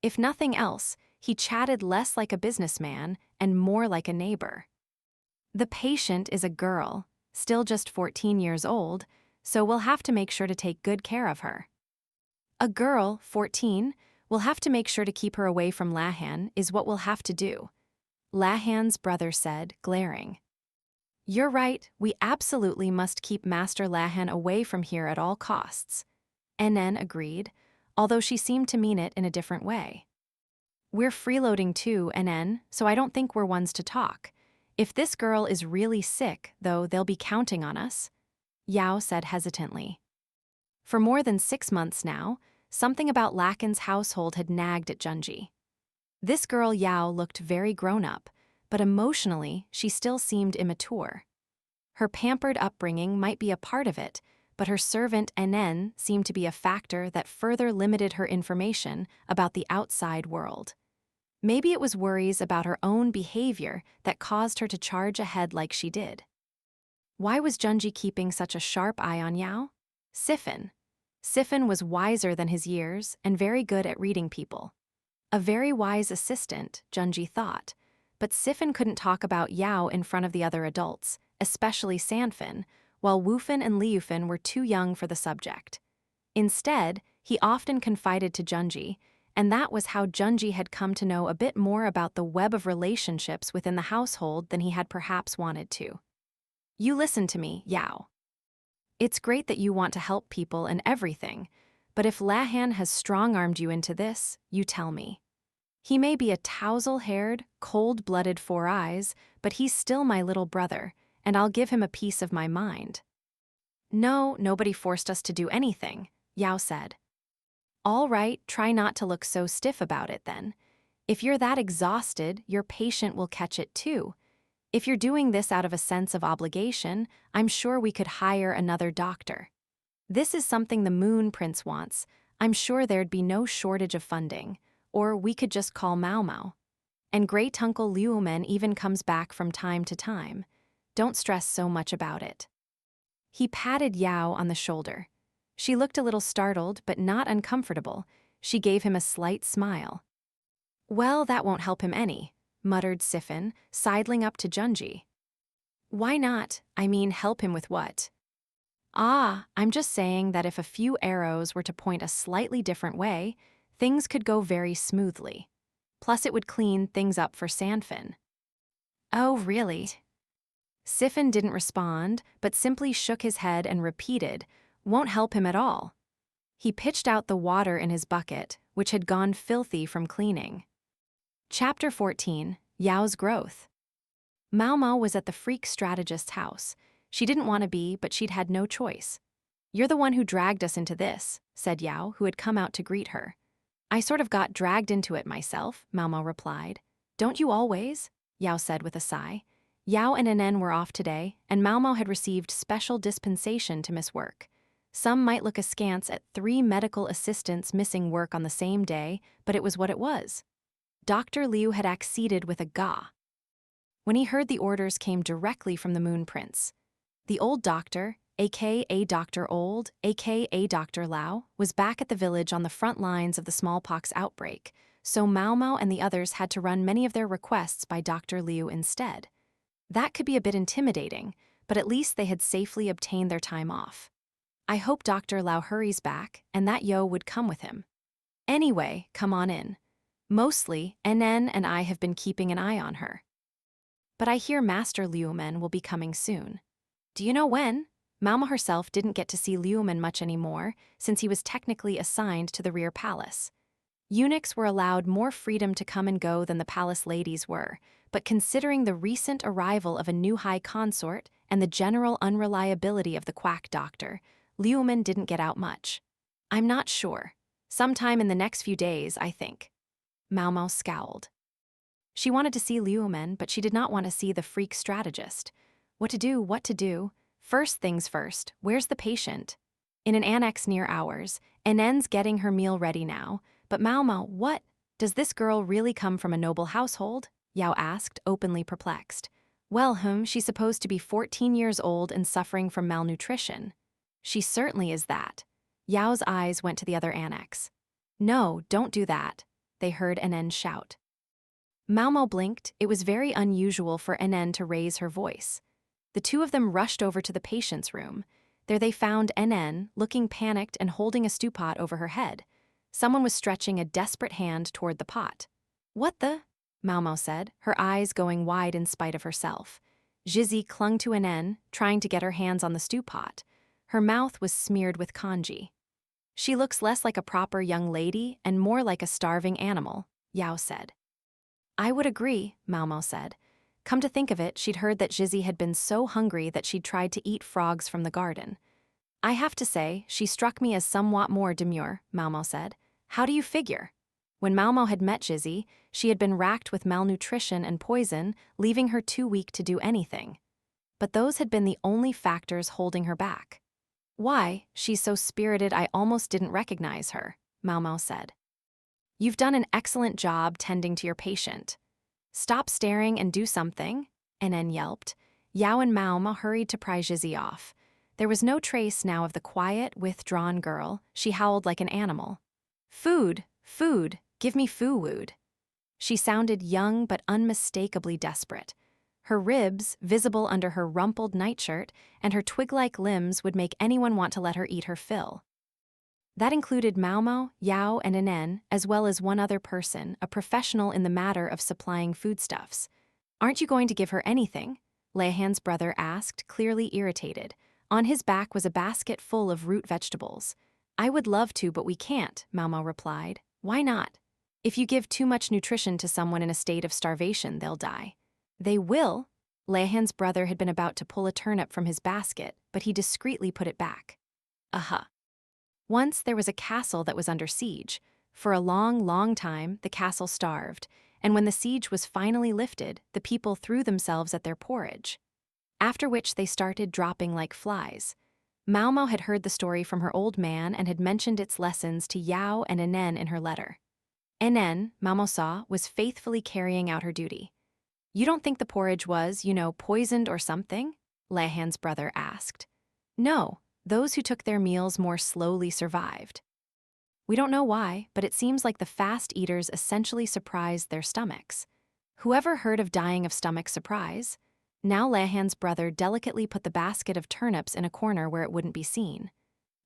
If nothing else, he chatted less like a businessman and more like a neighbor. "The patient is a girl, still just 14 years old, so we'll have to make sure to take good care of her." "A girl, 14, we'll have to make sure to keep her away from Lahan is what we'll have to do," Lahan's brother said, glaring. "You're right, we absolutely must keep Master Lahan away from here at all costs," Enen agreed, although she seemed to mean it in a different way. "We're freeloading too, Enen, so I don't think we're ones to talk. If this girl is really sick, though, they'll be counting on us," Yao said hesitantly. For more than 6 months now, something about Lahan's household had nagged at Junji. This girl Yao looked very grown-up, but emotionally she still seemed immature. Her pampered upbringing might be a part of it, but her servant Enen seemed to be a factor that further limited her information about the outside world. Maybe it was worries about her own behavior that caused her to charge ahead like she did. Why was Junji keeping such a sharp eye on Yao? Siffin. Siffin was wiser than his years and very good at reading people. A very wise assistant, Junji thought, but Siffin couldn't talk about Yao in front of the other adults, especially Sanfin, while Wufin and Liufin were too young for the subject. Instead, he often confided to Junji, and that was how Junji had come to know a bit more about the web of relationships within the household than he had perhaps wanted to. "You listen to me, Yao. It's great that you want to help people and everything, but if Lahan has strong-armed you into this, you tell me. He may be a tousle-haired, cold-blooded Four Eyes, but he's still my little brother, and I'll give him a piece of my mind." "No, nobody forced us to do anything," Yao said. "All right, try not to look so stiff about it then. If you're that exhausted, your patient will catch it too. If you're doing this out of a sense of obligation, I'm sure we could hire another doctor. This is something the Moon Prince wants. I'm sure there'd be no shortage of funding. Or we could just call Maomao. And Great-Uncle Liumen even comes back from time to time. Don't stress so much about it." He patted Yao on the shoulder. She looked a little startled but not uncomfortable. She gave him a slight smile. Well, that won't help him any, muttered Siphon, sidling up to Junji. Why not? I mean, help him with what? Ah, I'm just saying that if a few arrows were to point a slightly different way, things could go very smoothly. Plus it would clean things up for Sandfin. Oh, really? Siphon didn't respond, but simply shook his head and repeated, won't help him at all. He pitched out the water in his bucket, which had gone filthy from cleaning. Chapter 14, Yao's Growth. Maomao was at the freak strategist's house. She didn't want to be, but she'd had no choice. You're the one who dragged us into this, said Yao, who had come out to greet her. I sort of got dragged into it myself, Maomao replied. Don't you always? Yao said with a sigh. Yao and Enen were off today, and Maomao had received special dispensation to miss work. Some might look askance at 3 medical assistants missing work on the same day, but it was what it was. Dr. Liu had acceded with a ga. When he heard the orders came directly from the Moon Prince. The old doctor, aka Dr. Old, aka Dr. Lao, was back at the village on the front lines of the smallpox outbreak, so Maomao and the others had to run many of their requests by Dr. Liu instead. That could be a bit intimidating, but at least they had safely obtained their time off. I hope Dr. Lao hurries back, and that Yo would come with him. Anyway, come on in. Mostly, Enen and I have been keeping an eye on her. But I hear Master Liumen will be coming soon. Do you know when? Maomao herself didn't get to see Liumen much anymore, since he was technically assigned to the rear palace. Eunuchs were allowed more freedom to come and go than the palace ladies were, but considering the recent arrival of a new high consort and the general unreliability of the quack doctor, Liumen didn't get out much. I'm not sure. Sometime in the next few days, I think. Maomao scowled. She wanted to see Liumen, but she did not want to see the freak strategist. What to do? First things first, where's the patient? In an annex near ours, Enen's getting her meal ready now, but Maomao, what? Does this girl really come from a noble household? Yao asked, openly perplexed. Well, she's supposed to be 14 years old and suffering from malnutrition. She certainly is that. Yao's eyes went to the other annex. No, don't do that, they heard Enen shout. Maomao blinked. It was very unusual for Enen to raise her voice. The two of them rushed over to the patient's room. There they found Enen, looking panicked and holding a stew pot over her head. Someone was stretching a desperate hand toward the pot. What the? Maomao said, her eyes going wide in spite of herself. Jizi clung to Enen, trying to get her hands on the stew pot. Her mouth was smeared with congee. She looks less like a proper young lady and more like a starving animal, Yao said. I would agree, Maomao said. Come to think of it, she'd heard that Jizi had been so hungry that she'd tried to eat frogs from the garden. I have to say, she struck me as somewhat more demure, Maomao said. How do you figure? When Maomao had met Jizi, she had been racked with malnutrition and poison, leaving her too weak to do anything. But those had been the only factors holding her back. Why, she's so spirited I almost didn't recognize her, Maomao said. You've done an excellent job tending to your patient. Stop staring and do something, Enen yelped. Yao and Maomao hurried to pry Jizi off. There was no trace now of the quiet, withdrawn girl. She howled like an animal. Food, give me food. She sounded young but unmistakably desperate. Her ribs, visible under her rumpled nightshirt, and her twig-like limbs would make anyone want to let her eat her fill. That included Maomao, Yao, and Enen, as well as one other person, a professional in the matter of supplying foodstuffs. Aren't you going to give her anything? Lahan's brother asked, clearly irritated. On his back was a basket full of root vegetables. I would love to, but we can't, Maomao replied. Why not? If you give too much nutrition to someone in a state of starvation, they'll die. They will? Lahan's brother had been about to pull a turnip from his basket, but he discreetly put it back. Aha. Once there was a castle that was under siege. For a long time, the castle starved, and when the siege was finally lifted, the people threw themselves at their porridge. After which they started dropping like flies. Maomao had heard the story from her old man and had mentioned its lessons to Yao and Enen in her letter. Enen, Maomao saw, was faithfully carrying out her duty. You don't think the porridge was, poisoned or something? Lahan's brother asked. No, those who took their meals more slowly survived. We don't know why, but it seems like the fast eaters essentially surprised their stomachs. Whoever heard of dying of stomach surprise? Now Lahan's brother delicately put the basket of turnips in a corner where it wouldn't be seen.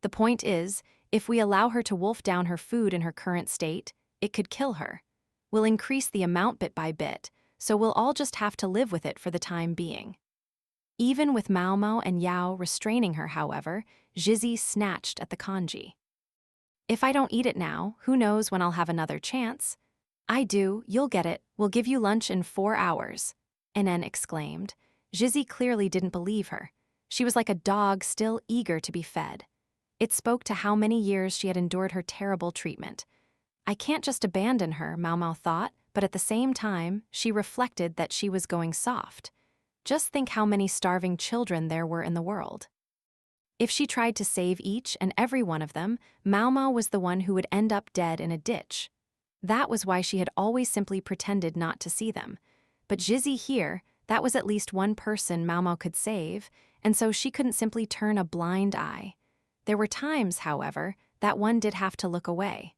The point is, if we allow her to wolf down her food in her current state, it could kill her. We'll increase the amount bit by bit, so we'll all just have to live with it for the time being. Even with Maomao and Yao restraining her, however, Jizzy snatched at the congee. If I don't eat it now, who knows when I'll have another chance? I do, you'll get it, we'll give you lunch in 4 hours, Enen exclaimed. Jizzy clearly didn't believe her. She was like a dog still eager to be fed. It spoke to how many years she had endured her terrible treatment. I can't just abandon her, Maomao thought, but at the same time, she reflected that she was going soft. Just think how many starving children there were in the world. If she tried to save each and every one of them, Maomao was the one who would end up dead in a ditch. That was why she had always simply pretended not to see them. But Jizzy here, that was at least one person Maomao could save, and so she couldn't simply turn a blind eye. There were times, however, that one did have to look away.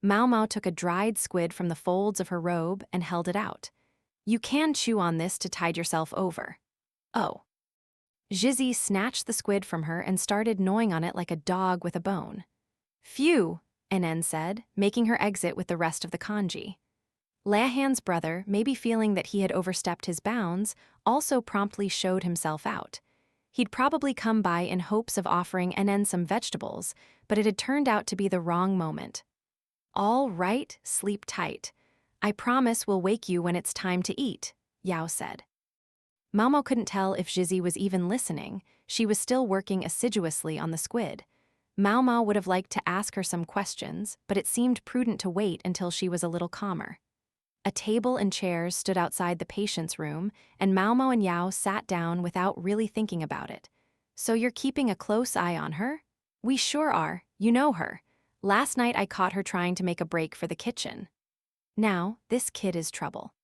Maomao took a dried squid from the folds of her robe and held it out. You can chew on this to tide yourself over. Oh. Jizzy snatched the squid from her and started gnawing on it like a dog with a bone. Phew, Enen said, making her exit with the rest of the congee. Lahan's brother, maybe feeling that he had overstepped his bounds, also promptly showed himself out. He'd probably come by in hopes of offering Enen some vegetables, but it had turned out to be the wrong moment. All right, sleep tight. I promise we'll wake you when it's time to eat, Yao said. Maomao couldn't tell if Jizzy was even listening. She was still working assiduously on the squid. Maomao would have liked to ask her some questions, but it seemed prudent to wait until she was a little calmer. A table and chairs stood outside the patient's room, and Maomao and Yao sat down without really thinking about it. So you're keeping a close eye on her? We sure are, you know her. Last night I caught her trying to make a break for the kitchen. Now, this kid is trouble.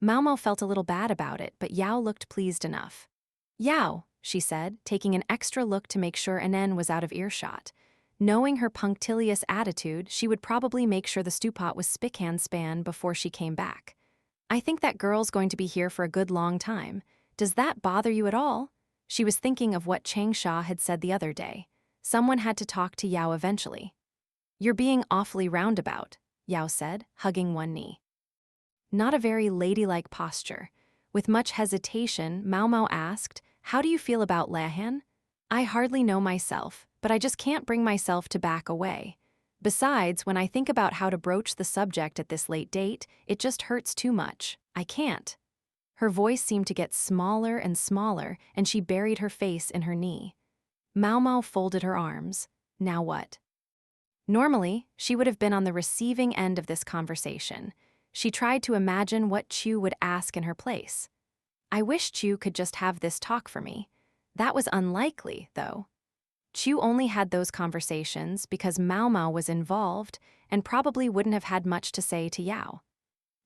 Maomao felt a little bad about it, but Yao looked pleased enough. Yao, she said, taking an extra look to make sure Enen was out of earshot. Knowing her punctilious attitude, she would probably make sure the stew pot was spick-and-span before she came back. I think that girl's going to be here for a good long time. Does that bother you at all? She was thinking of what Changsha had said the other day. Someone had to talk to Yao eventually. You're being awfully roundabout, Yao said, hugging one knee. Not a very ladylike posture. With much hesitation, Maomao asked, How do you feel about Lahan? I hardly know myself, but I just can't bring myself to back away. Besides, when I think about how to broach the subject at this late date, it just hurts too much. I can't. Her voice seemed to get smaller and smaller, and she buried her face in her knee. Maomao folded her arms. Now what? Normally, she would have been on the receiving end of this conversation. She tried to imagine what Chu would ask in her place. I wish Chu could just have this talk for me. That was unlikely, though. Chu only had those conversations because Maomao was involved and probably wouldn't have had much to say to Yao.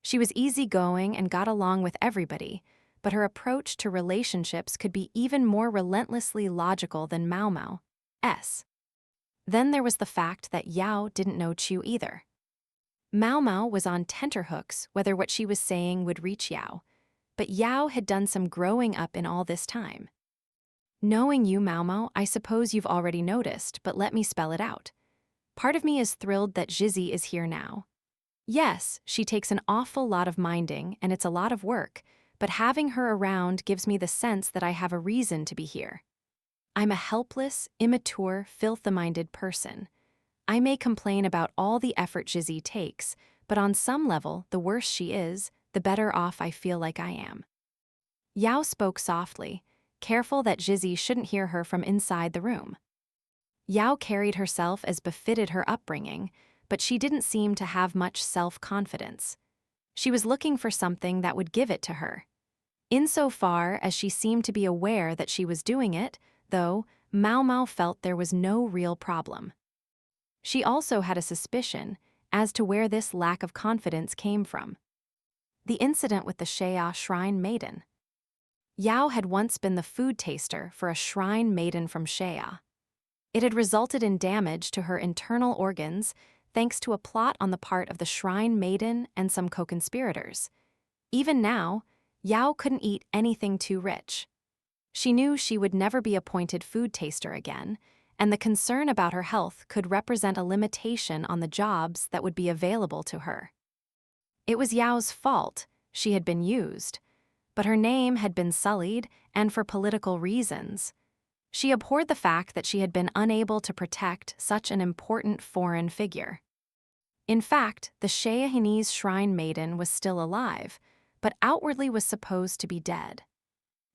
She was easygoing and got along with everybody, but her approach to relationships could be even more relentlessly logical than Maomao's. Then there was the fact that Yao didn't know Chu either. Maomao was on tenterhooks whether what she was saying would reach Yao, but Yao had done some growing up in all this time. Knowing you, Maomao, I suppose you've already noticed, but let me spell it out. Part of me is thrilled that Jizzy is here now. Yes, she takes an awful lot of minding, and it's a lot of work, but having her around gives me the sense that I have a reason to be here. I'm a helpless, immature, filth-minded person. I may complain about all the effort Jizzy takes, but on some level, the worse she is, the better off I feel like I am. Yao spoke softly, careful that Jizzy shouldn't hear her from inside the room. Yao carried herself as befitted her upbringing, but she didn't seem to have much self-confidence. She was looking for something that would give it to her. Insofar as she seemed to be aware that she was doing it, though, Maomao felt there was no real problem. She also had a suspicion as to where this lack of confidence came from. The incident with the Shea shrine maiden. Yao had once been the food taster for a shrine maiden from Shea. It had resulted in damage to her internal organs thanks to a plot on the part of the Shrine Maiden and some co-conspirators. Even now, Yao couldn't eat anything too rich. She knew she would never be appointed food taster again, and the concern about her health could represent a limitation on the jobs that would be available to her. It was Yao's fault. She had been used, but her name had been sullied, and for political reasons. She abhorred the fact that she had been unable to protect such an important foreign figure. In fact, the Sheahinese Shrine Maiden was still alive, but outwardly was supposed to be dead.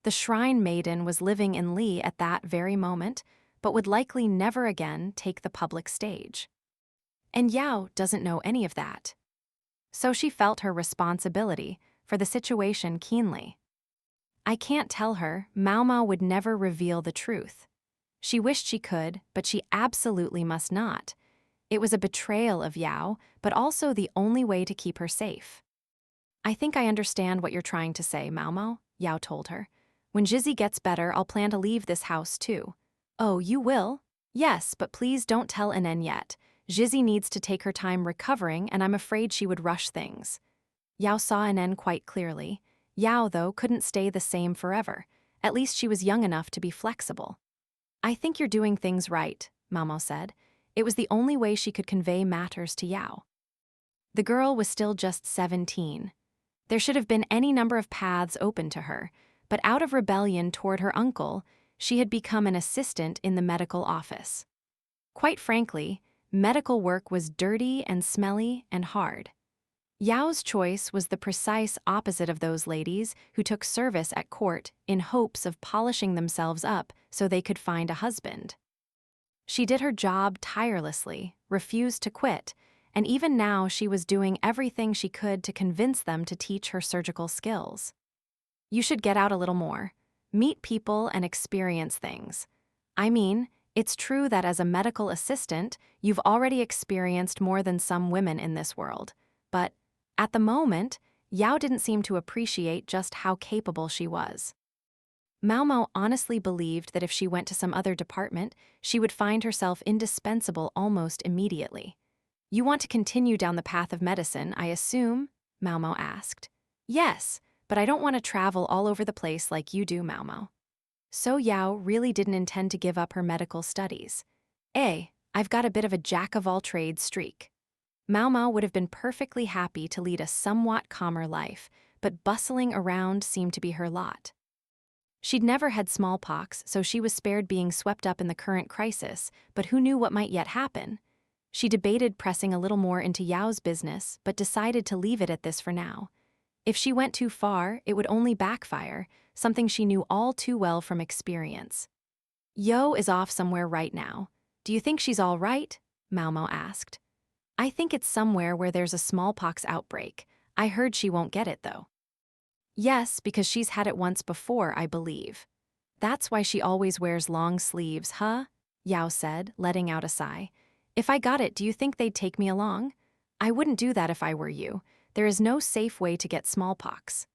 The Shrine Maiden was living in Li at that very moment, but would likely never again take the public stage. And Yao doesn't know any of that. So she felt her responsibility for the situation keenly. I can't tell her. Maomao would never reveal the truth. She wished she could, but she absolutely must not. It was a betrayal of Yao, but also the only way to keep her safe. I think I understand what you're trying to say, Maomao, Yao told her. When Jizzy gets better, I'll plan to leave this house too. Oh, you will? Yes, but please don't tell Anen yet. Jizzy needs to take her time recovering, and I'm afraid she would rush things. Yao saw Anen quite clearly. Yao, though, couldn't stay the same forever. At least she was young enough to be flexible. I think you're doing things right, Maomao said. It was the only way she could convey matters to Yao. The girl was still just 17. There should have been any number of paths open to her, but out of rebellion toward her uncle, she had become an assistant in the medical office. Quite frankly, medical work was dirty and smelly and hard. Yao's choice was the precise opposite of those ladies who took service at court in hopes of polishing themselves up so they could find a husband. She did her job tirelessly, refused to quit, and even now she was doing everything she could to convince them to teach her surgical skills. You should get out a little more, meet people and experience things. I mean, it's true that as a medical assistant, you've already experienced more than some women in this world, but at the moment, Yao didn't seem to appreciate just how capable she was. Maomao honestly believed that if she went to some other department, she would find herself indispensable almost immediately. You want to continue down the path of medicine, I assume? Maomao asked. Yes, but I don't want to travel all over the place like you do, Maomao. So Yao really didn't intend to give up her medical studies. I've got a bit of a jack-of-all-trades streak. Maomao would have been perfectly happy to lead a somewhat calmer life, but bustling around seemed to be her lot. She'd never had smallpox, so she was spared being swept up in the current crisis, but who knew what might yet happen? She debated pressing a little more into Yao's business, but decided to leave it at this for now. If she went too far, it would only backfire, something she knew all too well from experience. Yo is off somewhere right now. Do you think she's all right? Maomao asked. I think it's somewhere where there's a smallpox outbreak. I heard she won't get it, though. Yes, because she's had it once before, I believe. That's why she always wears long sleeves, huh? Yao said, letting out a sigh. If I got it, do you think they'd take me along? I wouldn't do that if I were you. There is no safe way to get smallpox.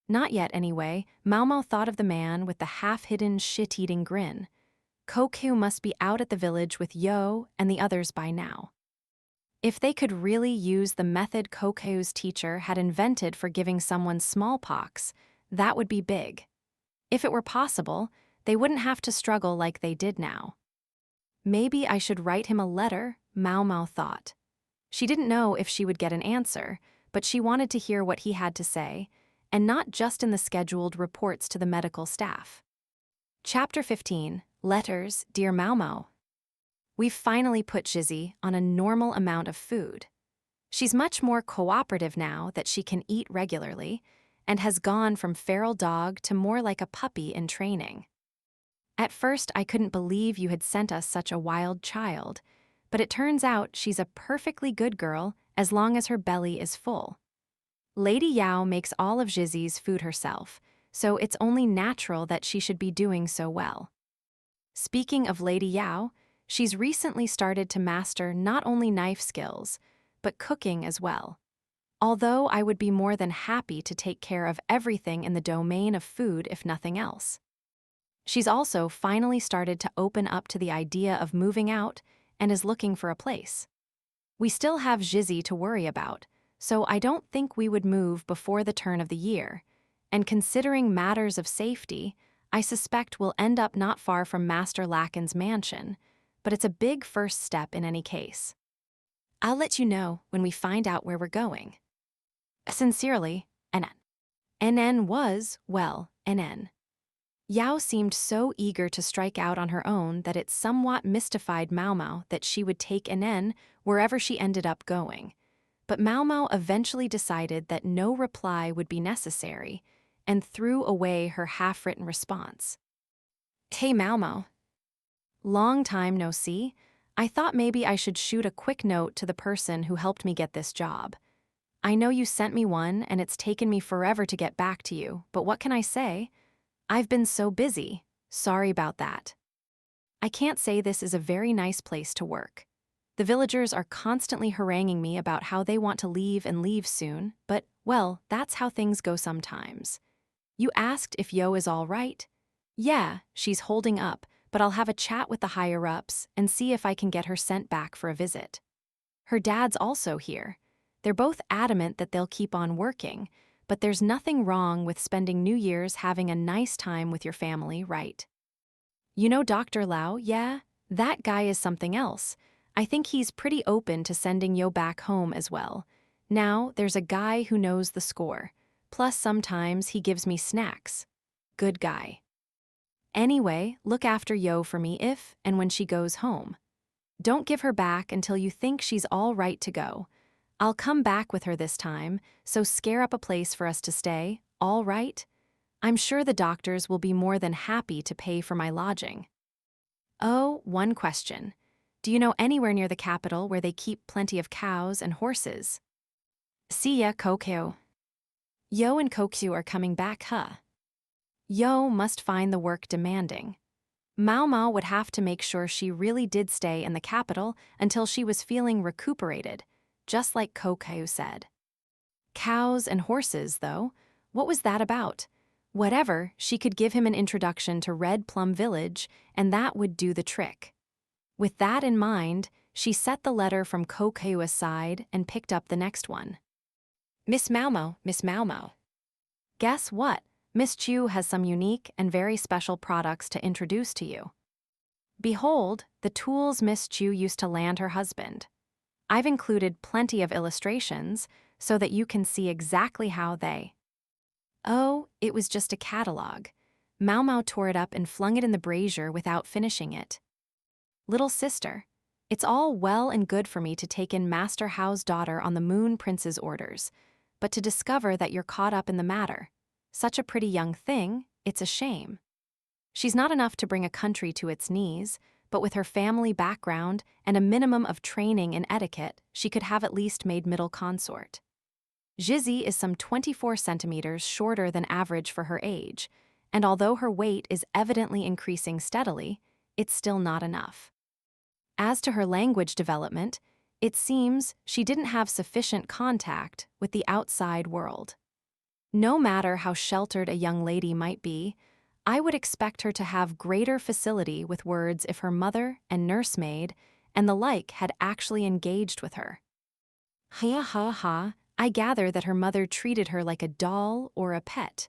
Not yet, anyway. Maomao thought of the man with the half-hidden, shit-eating grin. Koku must be out at the village with Yo and the others by now. If they could really use the method Koku's teacher had invented for giving someone smallpox, that would be big. If it were possible, they wouldn't have to struggle like they did now. Maybe I should write him a letter, Maomao thought. She didn't know if she would get an answer, but she wanted to hear what he had to say, and not just in the scheduled reports to the medical staff. Chapter 15, Letters, Dear Maomao. We've finally put Jizzy on a normal amount of food. She's much more cooperative now that she can eat regularly, and has gone from feral dog to more like a puppy in training. At first, I couldn't believe you had sent us such a wild child, but it turns out she's a perfectly good girl as long as her belly is full. Lady Yao makes all of Jizzy's food herself, so it's only natural that she should be doing so well. Speaking of Lady Yao, she's recently started to master not only knife skills, but cooking as well. Although I would be more than happy to take care of everything in the domain of food if nothing else. She's also finally started to open up to the idea of moving out and is looking for a place. We still have Jizzy to worry about, so I don't think we would move before the turn of the year, and considering matters of safety, I suspect we'll end up not far from Master Lahan's mansion, but it's a big first step in any case. I'll let you know when we find out where we're going. Sincerely, NN. NN was, well, NN. Yao seemed so eager to strike out on her own that it somewhat mystified Maomao that she would take NN wherever she ended up going. But Maomao eventually decided that no reply would be necessary and threw away her half-written response. Hey Maomao. Long time no see. I thought maybe I should shoot a quick note to the person who helped me get this job. I know you sent me one and it's taken me forever to get back to you, but what can I say? I've been so busy. Sorry about that. I can't say this is a very nice place to work. The villagers are constantly haranguing me about how they want to leave and leave soon, but, well, that's how things go sometimes. You asked if Yo is all right? Yeah, she's holding up, but I'll have a chat with the higher-ups and see if I can get her sent back for a visit. Her dad's also here. They're both adamant that they'll keep on working, but there's nothing wrong with spending New Year's having a nice time with your family, right? You know Dr. Lau, yeah? That guy is something else. I think he's pretty open to sending Yo back home as well. Now, there's a guy who knows the score. Plus, sometimes he gives me snacks. Good guy. Anyway, look after Yo for me if and when she goes home. Don't give her back until you think she's all right to go. I'll come back with her this time, so scare up a place for us to stay, all right? I'm sure the doctors will be more than happy to pay for my lodging. Oh, one question. Do you know anywhere near the capital where they keep plenty of cows and horses? See ya, Kokyo. Yo and Kokyu are coming back, huh? Yo must find the work demanding. Maomao would have to make sure she really did stay in the capital until she was feeling recuperated, just like Kokyu said. Cows and horses, though, what was that about? Whatever, she could give him an introduction to Red Plum Village, and that would do the trick. With that in mind, she set the letter from Kokyu aside and picked up the next one. Miss Maomao. Guess what? Miss Chu has some unique and very special products to introduce to you. Behold, the tools Miss Chu used to land her husband. I've included plenty of illustrations so that you can see exactly how they... Oh, it was just a catalog. Maomao tore it up and flung it in the brazier without finishing it. Little sister, it's all well and good for me to take in Master Hao's daughter on the Moon Prince's orders, but to discover that you're caught up in the matter. Such a pretty young thing, it's a shame. She's not enough to bring a country to its knees, but with her family background and a minimum of training in etiquette, she could have at least made middle consort. Jizzy is some 24 centimeters shorter than average for her age, and although her weight is evidently increasing steadily, it's still not enough. As to her language development, it seems she didn't have sufficient contact with the outside world. No matter how sheltered a young lady might be, I would expect her to have greater facility with words if her mother and nursemaid and the like had actually engaged with her. Ha, I gather that her mother treated her like a doll or a pet.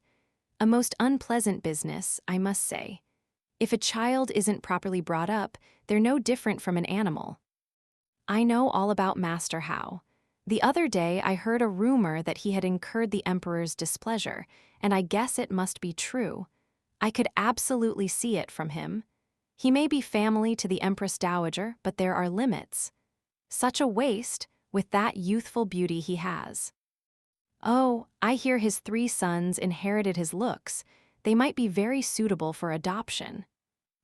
A most unpleasant business, I must say. If a child isn't properly brought up, they're no different from an animal. I know all about Master Hao. The other day I heard a rumor that he had incurred the Emperor's displeasure, and I guess it must be true. I could absolutely see it from him. He may be family to the Empress Dowager, but there are limits. Such a waste, with that youthful beauty he has. Oh, I hear his 3 sons inherited his looks. They might be very suitable for adoption.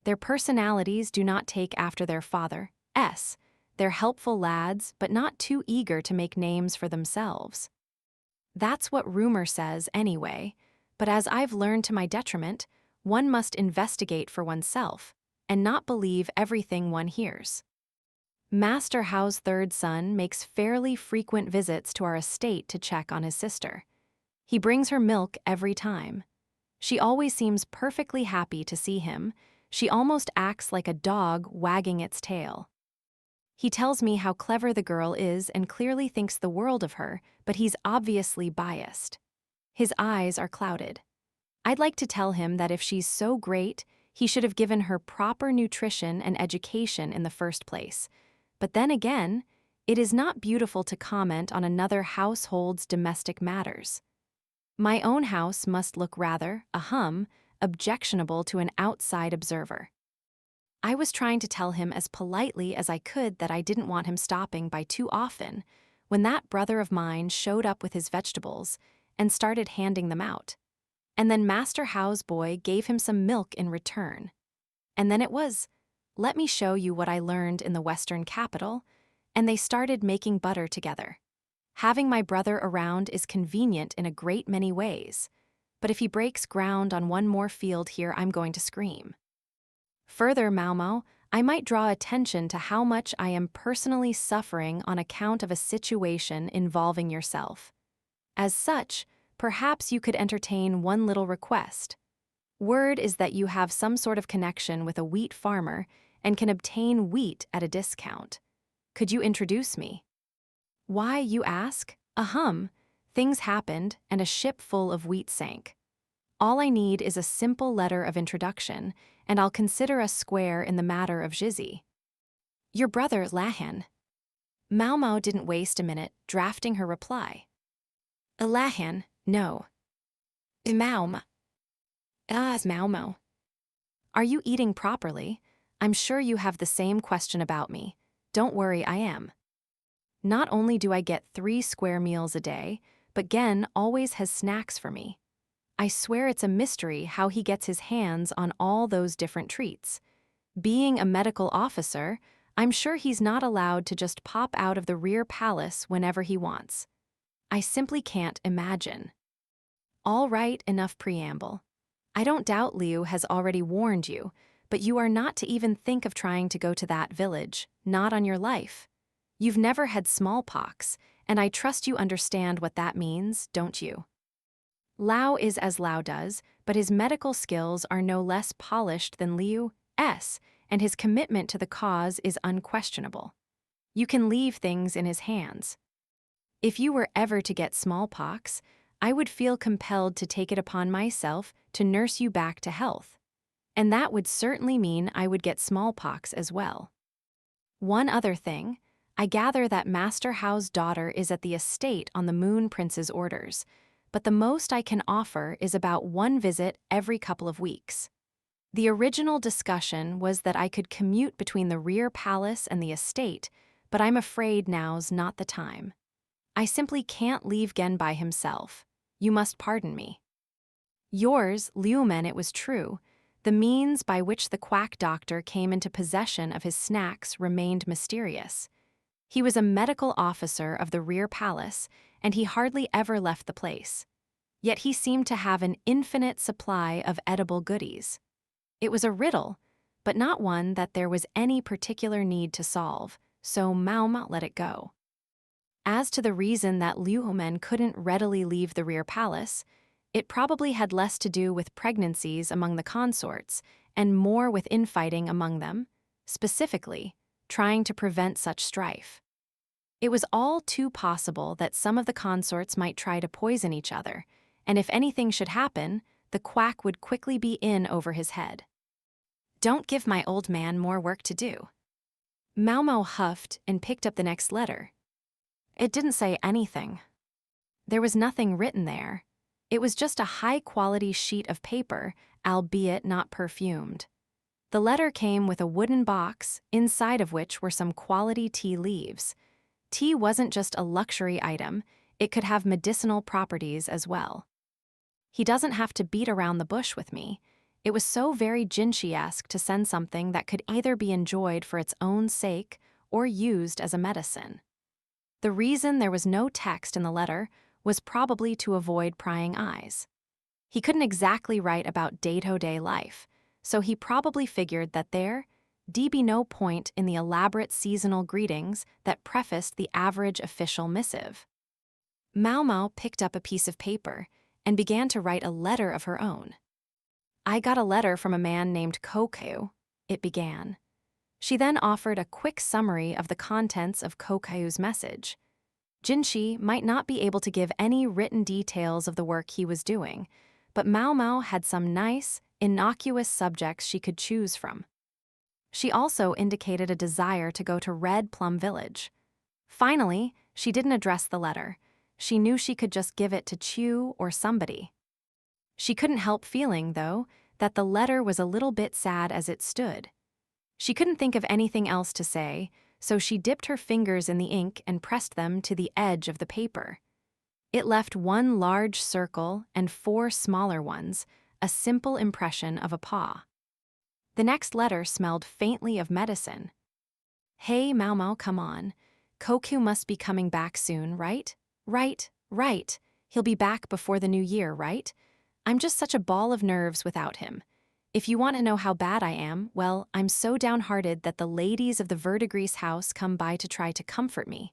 Their personalities do not take after their father, S. They're helpful lads, but not too eager to make names for themselves. That's what rumor says anyway, but as I've learned to my detriment, one must investigate for oneself and not believe everything one hears. Master Hao's 3rd son makes fairly frequent visits to our estate to check on his sister. He brings her milk every time. She always seems perfectly happy to see him. She almost acts like a dog wagging its tail. He tells me how clever the girl is and clearly thinks the world of her, but he's obviously biased. His eyes are clouded. I'd like to tell him that if she's so great, he should have given her proper nutrition and education in the first place. But then again, it is not beautiful to comment on another household's domestic matters. My own house must look rather, objectionable to an outside observer. I was trying to tell him as politely as I could that I didn't want him stopping by too often when that brother of mine showed up with his vegetables and started handing them out. And then Master Howe's boy gave him some milk in return. And then it was, let me show you what I learned in the Western capital, and they started making butter together. Having my brother around is convenient in a great many ways, but if he breaks ground on one more field here, I'm going to scream. Further, Maomao, I might draw attention to how much I am personally suffering on account of a situation involving yourself. As such, perhaps you could entertain one little request. Word is that you have some sort of connection with a wheat farmer and can obtain wheat at a discount. Could you introduce me? Why, you ask? Things happened and a ship full of wheat sank. All I need is a simple letter of introduction, and I'll consider us square in the matter of Jizzy. Your brother, Lahan. Maomao didn't waste a minute drafting her reply. Lahan, no. Maomao. Are you eating properly? I'm sure you have the same question about me. Don't worry, I am. Not only do I get 3 square meals a day, but Gen always has snacks for me. I swear it's a mystery how he gets his hands on all those different treats. Being a medical officer, I'm sure he's not allowed to just pop out of the rear palace whenever he wants. I simply can't imagine. All right, enough preamble. I don't doubt Liu has already warned you, but you are not to even think of trying to go to that village, not on your life. You've never had smallpox, and I trust you understand what that means, don't you? Lao is as Lao does, but his medical skills are no less polished than Liu's, and his commitment to the cause is unquestionable. You can leave things in his hands. If you were ever to get smallpox, I would feel compelled to take it upon myself to nurse you back to health. And that would certainly mean I would get smallpox as well. One other thing, I gather that Master Hao's daughter is at the estate on the Moon Prince's orders, but the most I can offer is about 1 visit every couple of weeks. The original discussion was that I could commute between the rear palace and the estate, but I'm afraid now's not the time. I simply can't leave Gen by himself. You must pardon me. Yours, Liumen, it was true. The means by which the quack doctor came into possession of his snacks remained mysterious. He was a medical officer of the rear palace, and he hardly ever left the place. Yet he seemed to have an infinite supply of edible goodies. It was a riddle, but not one that there was any particular need to solve, so Maomao let it go. As to the reason that Liumen couldn't readily leave the rear palace, it probably had less to do with pregnancies among the consorts and more with infighting among them, specifically, trying to prevent such strife. It was all too possible that some of the consorts might try to poison each other, and if anything should happen, the quack would quickly be in over his head. Don't give my old man more work to do. Maomao huffed and picked up the next letter. It didn't say anything. There was nothing written there. It was just a high-quality sheet of paper, albeit not perfumed. The letter came with a wooden box, inside of which were some quality tea leaves. Tea wasn't just a luxury item, it could have medicinal properties as well. He doesn't have to beat around the bush with me. It was so very Jinshi-esque to send something that could either be enjoyed for its own sake or used as a medicine. The reason there was no text in the letter was probably to avoid prying eyes. He couldn't exactly write about day-to-day life, so he probably figured that there'd be no point in the elaborate seasonal greetings that prefaced the average official missive. Maomao picked up a piece of paper and began to write a letter of her own. I got a letter from a man named Koku, it began. She then offered a quick summary of the contents of Koku's message. Jinshi might not be able to give any written details of the work he was doing, but Maomao had some nice, innocuous subjects she could choose from. She also indicated a desire to go to Red Plum Village. Finally, she didn't address the letter. She knew she could just give it to Chu or somebody. She couldn't help feeling, though, that the letter was a little bit sad as it stood. She couldn't think of anything else to say, so she dipped her fingers in the ink and pressed them to the edge of the paper. It left one large circle and 4 smaller ones, a simple impression of a paw. The next letter smelled faintly of medicine. Hey, Maomao, come on. Koku must be coming back soon, right? Right. He'll be back before the new year, right? I'm just such a ball of nerves without him. If you want to know how bad I am, well, I'm so downhearted that the ladies of the Verdigris house come by to try to comfort me.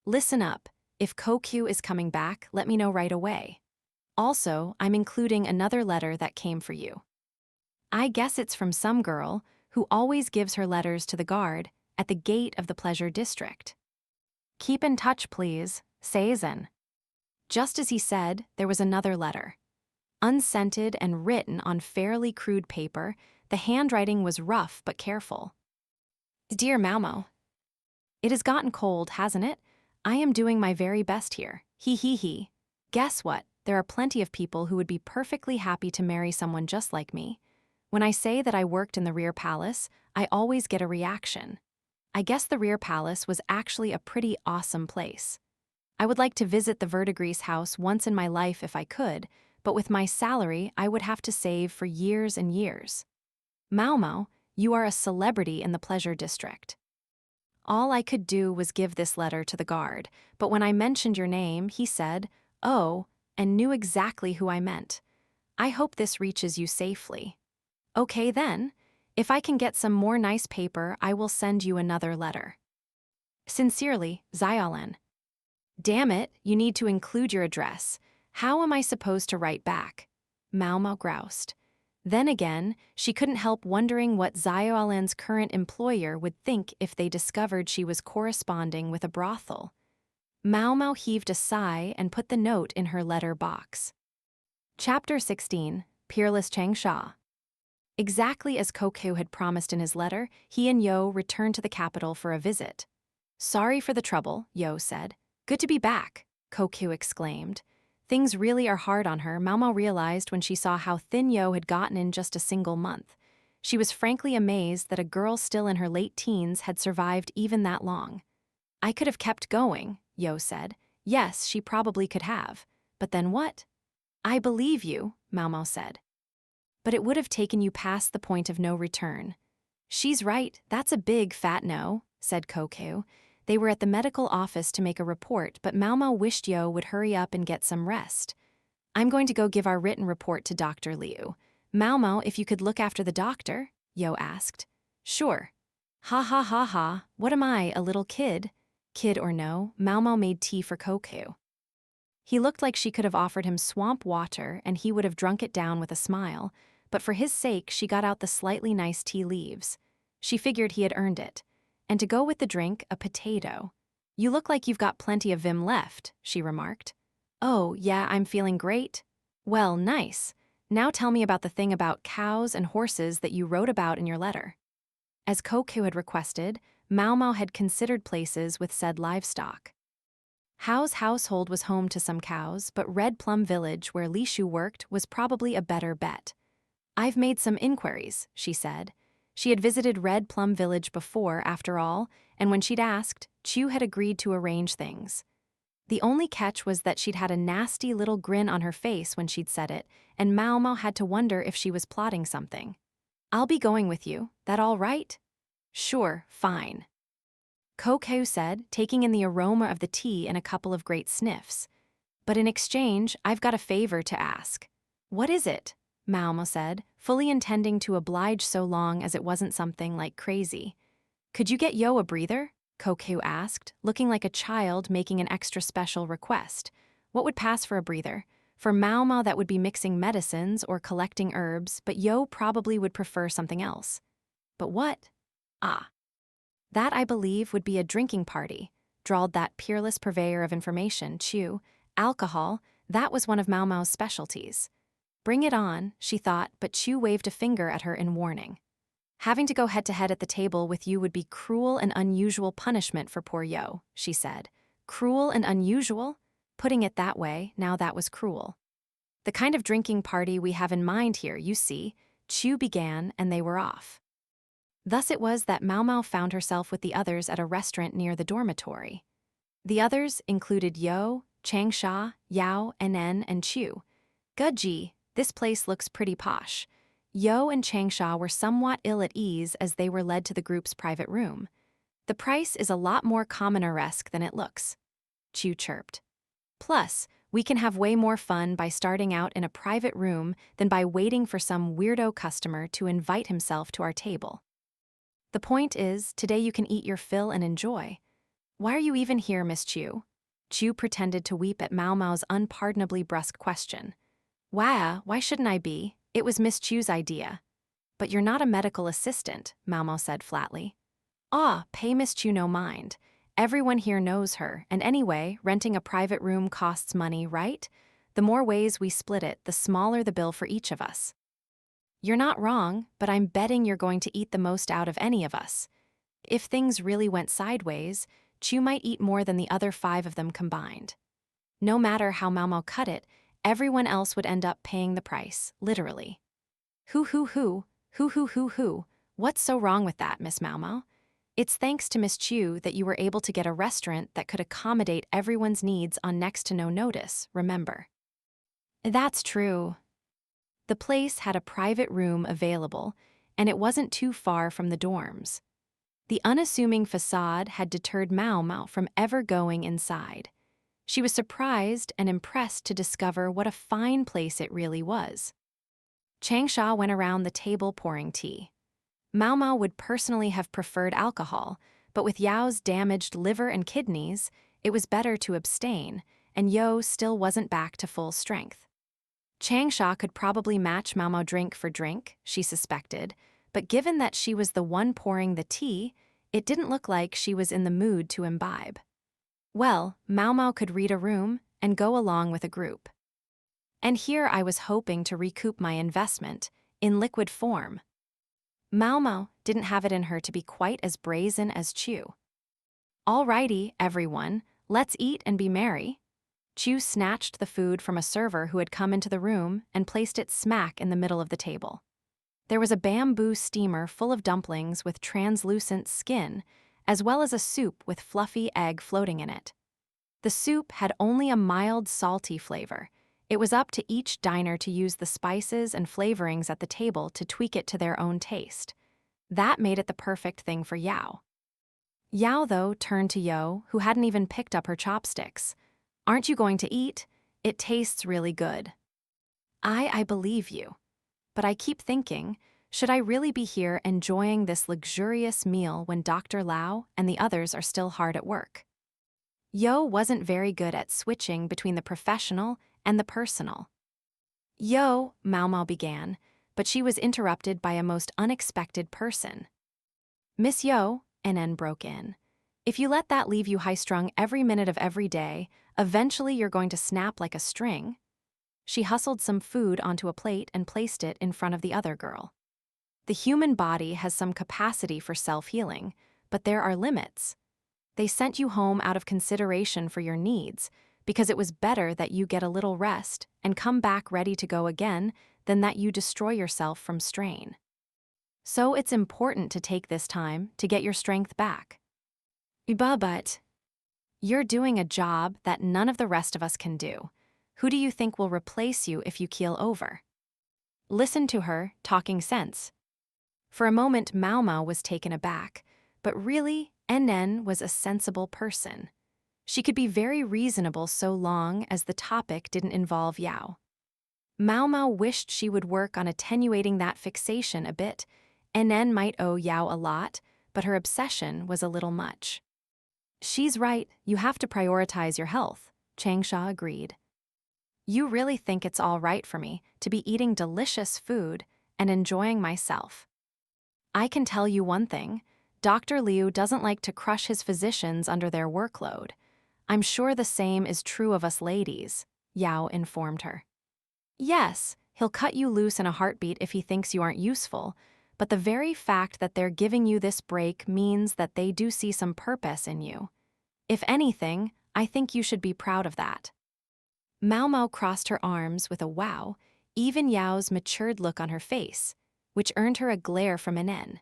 Listen up. If Koku is coming back, let me know right away. Also, I'm including another letter that came for you. I guess it's from some girl who always gives her letters to the guard at the gate of the pleasure district. Keep in touch, please, Seizen. Just as he said, there was another letter. Unscented and written on fairly crude paper, the handwriting was rough but careful. Dear Maomao, it has gotten cold, hasn't it? I am doing my very best here. He. Guess what? There are plenty of people who would be perfectly happy to marry someone just like me. When I say that I worked in the rear palace, I always get a reaction. I guess the rear palace was actually a pretty awesome place. I would like to visit the Verdigris house once in my life if I could, but with my salary, I would have to save for years and years. Maomao, you are a celebrity in the pleasure district. All I could do was give this letter to the guard, but when I mentioned your name, he said, "Oh," and knew exactly who I meant. I hope this reaches you safely. Okay then, if I can get some more nice paper, I will send you another letter. Sincerely, Xiaolan. Damn it, you need to include your address. How am I supposed to write back? Maomao groused. Then again, she couldn't help wondering what Xiaolan's current employer would think if they discovered she was corresponding with a brothel. Maomao heaved a sigh and put the note in her letter box. Chapter 16, Peerless Changsha. Exactly as Koku had promised in his letter, he and Yo returned to the capital for a visit. Sorry for the trouble, Yo said. Good to be back, Koku exclaimed. Things really are hard on her, Maomao realized when she saw how thin Yo had gotten in just a single month. She was frankly amazed that a girl still in her late teens had survived even that long. I could have kept going, Yo said. Yes, she probably could have. But then what? I believe you, Maomao said. But it would have taken you past the point of no return. She's right, that's a big fat no, said Koku. They were at the medical office to make a report, but Maomao wished Yo would hurry up and get some rest. I'm going to go give our written report to Dr. Liu. Maomao, if you could look after the doctor, Yo asked. Sure. Ha, what am I, a little kid? Kid or no, Maomao made tea for Koku. He looked like she could have offered him swamp water and he would have drunk it down with a smile, but for his sake she got out the slightly nice tea leaves. She figured he had earned it. And to go with the drink, a potato. You look like you've got plenty of vim left, she remarked. Oh, yeah, I'm feeling great. Well, nice. Now tell me about the thing about cows and horses that you wrote about in your letter. As Koku had requested, Maomao had considered places with said livestock. Hao's household was home to some cows, but Red Plum Village, where Li Shu worked, was probably a better bet. I've made some inquiries, she said. She had visited Red Plum Village before, after all, and when she'd asked, Chu had agreed to arrange things. The only catch was that she'd had a nasty little grin on her face when she'd said it, and Maomao had to wonder if she was plotting something. I'll be going with you. That all right? Sure, fine. Koku said, taking in the aroma of the tea and a couple of great sniffs. But in exchange, I've got a favor to ask. What is it? Maomao said, fully intending to oblige so long as it wasn't something like crazy. Could you get Yo a breather? Koku asked, looking like a child making an extra special request. What would pass for a breather? For Maomao, that would be mixing medicines or collecting herbs, but Yo probably would prefer something else. But what? Ah. That, I believe, would be a drinking party, drawled that peerless purveyor of information, Chu. Alcohol, that was one of Maomao's specialties. Bring it on, she thought, but Chu waved a finger at her in warning. Having to go head-to-head at the table with you would be cruel and unusual punishment for poor Yo, she said. Cruel and unusual? Putting it that way, now that was cruel. The kind of drinking party we have in mind here, you see, Chu began, and they were off. Thus it was that Maomao found herself with the others at a restaurant near the dormitory. The others included Yo, Changsha, Yao, Nen, and Chu. Gudji, this place looks pretty posh. Yo and Changsha were somewhat ill at ease as they were led to the group's private room. The price is a lot more commoner-esque than it looks, Chu chirped. Plus, we can have way more fun by starting out in a private room than by waiting for some weirdo customer to invite himself to our table. The point is, today you can eat your fill and enjoy. Why are you even here, Miss Chu? Chu pretended to weep at Maomao's unpardonably brusque question. Why shouldn't I be? It was Miss Chu's idea. But you're not a medical assistant, Maomao said flatly. Pay Miss Chu no mind. Everyone here knows her, and anyway, renting a private room costs money, right? The more ways we split it, the smaller the bill for each of us. You're not wrong, but I'm betting you're going to eat the most out of any of us. If things really went sideways, Chu might eat more than the other 5 of them combined. No matter how Maomao cut it, everyone else would end up paying the price, literally. Hoo. What's so wrong with that, Miss Maomao? It's thanks to Miss Chu that you were able to get a restaurant that could accommodate everyone's needs on next to no notice, remember? That's true. The place had a private room available, and it wasn't too far from the dorms. The unassuming facade had deterred Maomao from ever going inside. She was surprised and impressed to discover what a fine place it really was. Changsha went around the table pouring tea. Maomao would personally have preferred alcohol, but with Yao's damaged liver and kidneys, it was better to abstain, and Yo still wasn't back to full strength. Changsha could probably match Maomao drink for drink, she suspected, but given that she was the one pouring the tea, it didn't look like she was in the mood to imbibe. Well, Maomao could read a room and go along with a group. And here I was hoping to recoup my investment, in liquid form. Maomao didn't have it in her to be quite as brazen as Chu. Alrighty, everyone, let's eat and be merry. Chu snatched the food from a server who had come into the room and placed it smack in the middle of the table. There was a bamboo steamer full of dumplings with translucent skin, as well as a soup with fluffy egg floating in it. The soup had only a mild salty flavor. It was up to each diner to use the spices and flavorings at the table to tweak it to their own taste. That made it the perfect thing for Yao. Yao, though, turned to Yo, who hadn't even picked up her chopsticks. Aren't you going to eat? It tastes really good. I believe you. But I keep thinking, should I really be here enjoying this luxurious meal when Dr. Lau and the others are still hard at work? Yo wasn't very good at switching between the professional and the personal. Yo, Maomao began, but she was interrupted by a most unexpected person. Miss Yo, Nen broke in. If you let that leave you high-strung every minute of every day, eventually you're going to snap like a string. She hustled some food onto a plate and placed it in front of the other girl. The human body has some capacity for self-healing, but there are limits. They sent you home out of consideration for your needs, because it was better that you get a little rest and come back ready to go again than that you destroy yourself from strain. So it's important to take this time to get your strength back. But you're doing a job that none of the rest of us can do. Who do you think will replace you if you keel over? Listen to her, talking sense. For a moment, Maomao was taken aback, but really, Nen was a sensible person. She could be very reasonable so long as the topic didn't involve Yao. Maomao wished she would work on attenuating that fixation a bit. Nen might owe Yao a lot, but her obsession was a little much. She's right, you have to prioritize your health, Changsha agreed. You really think it's all right for me to be eating delicious food and enjoying myself. I can tell you one thing, Dr. Liu doesn't like to crush his physicians under their workload. I'm sure the same is true of us ladies, Yao informed her. Yes, he'll cut you loose in a heartbeat if he thinks you aren't useful, but the very fact that they're giving you this break means that they do see some purpose in you. If anything, I think you should be proud of that. Maomao crossed her arms with a wow, even Yao's matured look on her face, which earned her a glare from Inen.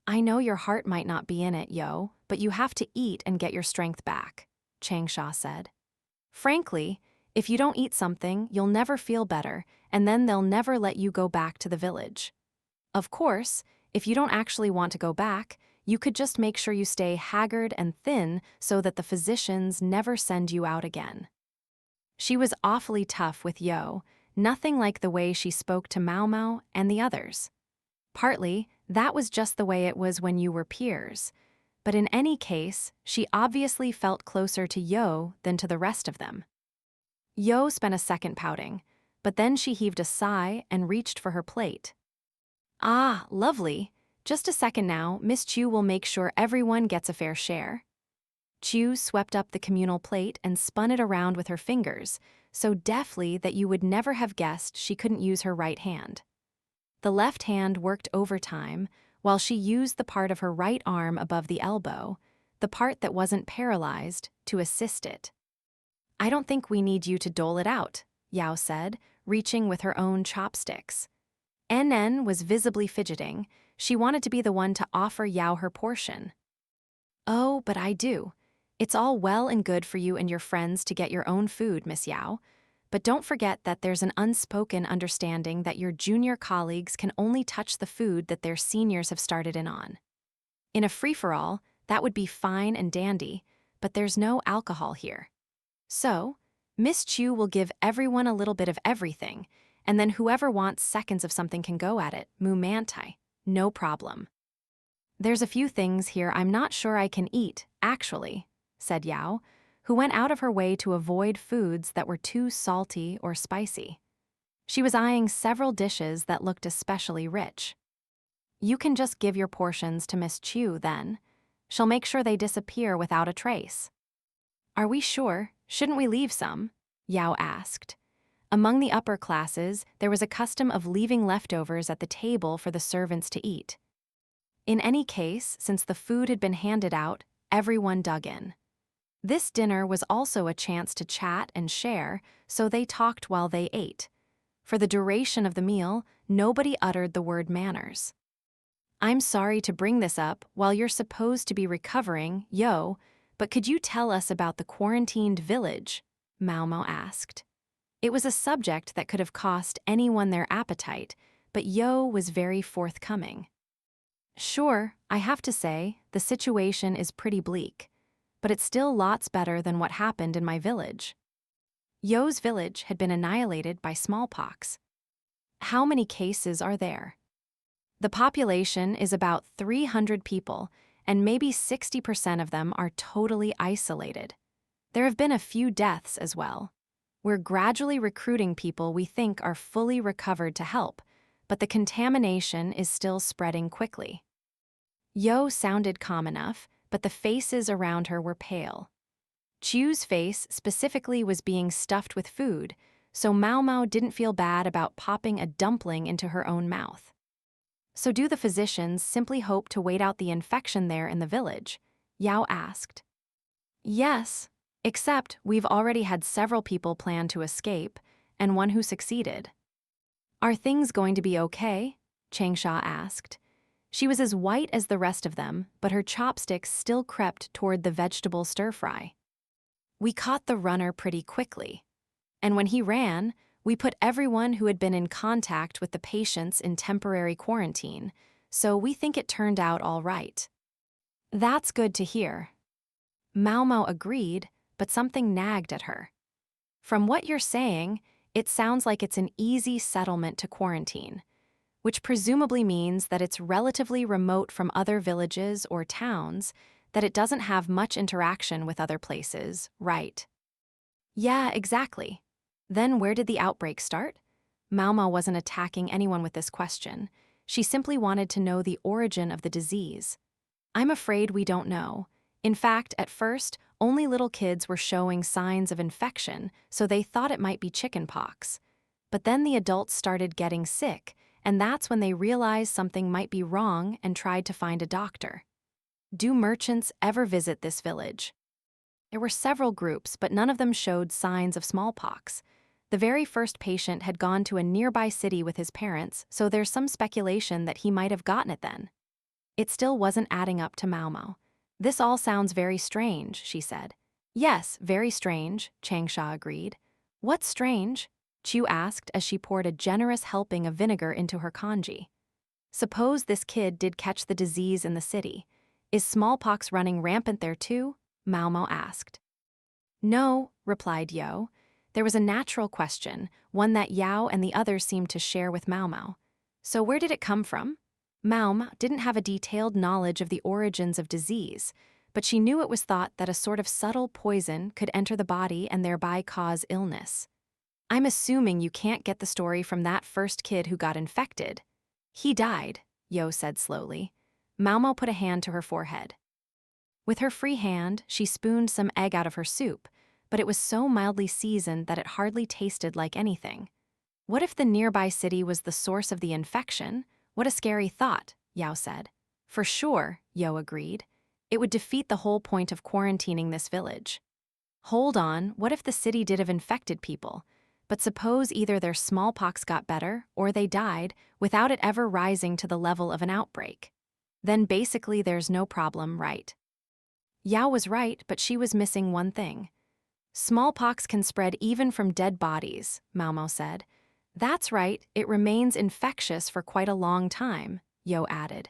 I know your heart might not be in it, Yo, but you have to eat and get your strength back, Changsha said. Frankly, if you don't eat something, you'll never feel better, and then they'll never let you go back to the village. Of course, if you don't actually want to go back, you could just make sure you stay haggard and thin so that the physicians never send you out again. She was awfully tough with Yo, nothing like the way she spoke to Maomao and the others. Partly, that was just the way it was when you were peers, but in any case, she obviously felt closer to Yo than to the rest of them. Yo spent a second pouting, but then she heaved a sigh and reached for her plate. Ah, lovely. Just a second now, Miss Chu will make sure everyone gets a fair share. Chu swept up the communal plate and spun it around with her fingers, so deftly that you would never have guessed she couldn't use her right hand. The left hand worked overtime, while she used the part of her right arm above the elbow, the part that wasn't paralyzed, to assist it. I don't think we need you to dole it out, Yao said, reaching with her own chopsticks. NN was visibly fidgeting. She wanted to be the one to offer Yao her portion. Oh, but I do. It's all well and good for you and your friends to get your own food, Miss Yao, but don't forget that there's an unspoken understanding that your junior colleagues can only touch the food that their seniors have started in on. In a free-for-all, that would be fine and dandy, but there's no alcohol here. So, Miss Chu will give everyone a little bit of everything, and then whoever wants seconds of something can go at it, mu mantai, no problem. There's a few things here I'm not sure I can eat, actually, said Yao, who went out of her way to avoid foods that were too salty or spicy. She was eyeing several dishes that looked especially rich. You can just give your portions to Miss Chu, then. She'll make sure they disappear without a trace. Are we sure? Shouldn't we leave some? Yao asked. Among the upper classes, there was a custom of leaving leftovers at the table for the servants to eat. In any case, since the food had been handed out, everyone dug in. This dinner was also a chance to chat and share, so they talked while they ate. For the duration of the meal, nobody uttered the word manners. I'm sorry to bring this up while you're supposed to be recovering, Yo, but could you tell us about the quarantined village? Maomao asked. It was a subject that could have cost anyone their appetite, but Yo was very forthcoming. Sure, I have to say, the situation is pretty bleak, but it's still lots better than what happened in my village. Yo's village had been annihilated by smallpox. How many cases are there? The population is about 300 people, and maybe 60% of them are totally isolated. There have been a few deaths as well. We're gradually recruiting people we think are fully recovered to help, but the contamination is still spreading quickly. Yo sounded calm enough, but the faces around her were pale. Chu's face specifically was being stuffed with food, so Maomao didn't feel bad about popping a dumpling into her own mouth. So do the physicians simply hope to wait out the infection there in the village? Yao asked. Yes, except we've already had several people plan to escape, and one who succeeded. Are things going to be okay? Changsha asked. She was as white as the rest of them, but her chopsticks still crept toward the vegetable stir-fry. We caught the runner pretty quickly, and when he ran, we put everyone who had been in contact with the patients in temporary quarantine, so we think it turned out all right. That's good to hear. Maomao agreed, but something nagged at her. From what you're saying, it sounds like it's an easy settlement to quarantine, which presumably means that it's relatively remote from other villages or towns, that it doesn't have much interaction with other places, right? Yeah, exactly. Then where did the outbreak start? Maomao wasn't attacking anyone with this question. She simply wanted to know the origin of the disease. I'm afraid we don't know. In fact, at first, only little kids were showing signs of infection, so they thought it might be chickenpox. But then the adults started getting sick, and that's when they realized something might be wrong and tried to find a doctor. Do merchants ever visit this village? There were several groups, but none of them showed signs of smallpox. The very first patient had gone to a nearby city with his parents, so there's some speculation that he might have gotten it then. It still wasn't adding up to Maomao. This all sounds very strange, she said. Yes, very strange, Changsha agreed. What's strange? Chu asked as she poured a generous helping of vinegar into her congee. Suppose this kid did catch the disease in the city. Is smallpox running rampant there too? Maomao asked. No, replied Yo. There was a natural question, one that Yao and the others seemed to share with Maomao. So where did it come from? Maomao didn't have a detailed knowledge of the origins of disease, but she knew it was thought that a sort of subtle poison could enter the body and thereby cause illness. I'm assuming you can't get the story from that first kid who got infected. He died, Yo said slowly. Maomao put a hand to her forehead. With her free hand, she spooned some egg out of her soup, but it was so mildly seasoned that it hardly tasted like anything. What if the nearby city was the source of the infection? What a scary thought, Yao said. For sure, Yo agreed. It would defeat the whole point of quarantining this village. Hold on, what if the city did have infected people? But suppose either their smallpox got better or they died without it ever rising to the level of an outbreak. Then basically there's no problem, right? Yao was right, but she was missing one thing. Smallpox can spread even from dead bodies, Maomao said. That's right, it remains infectious for quite a long time, Yo added.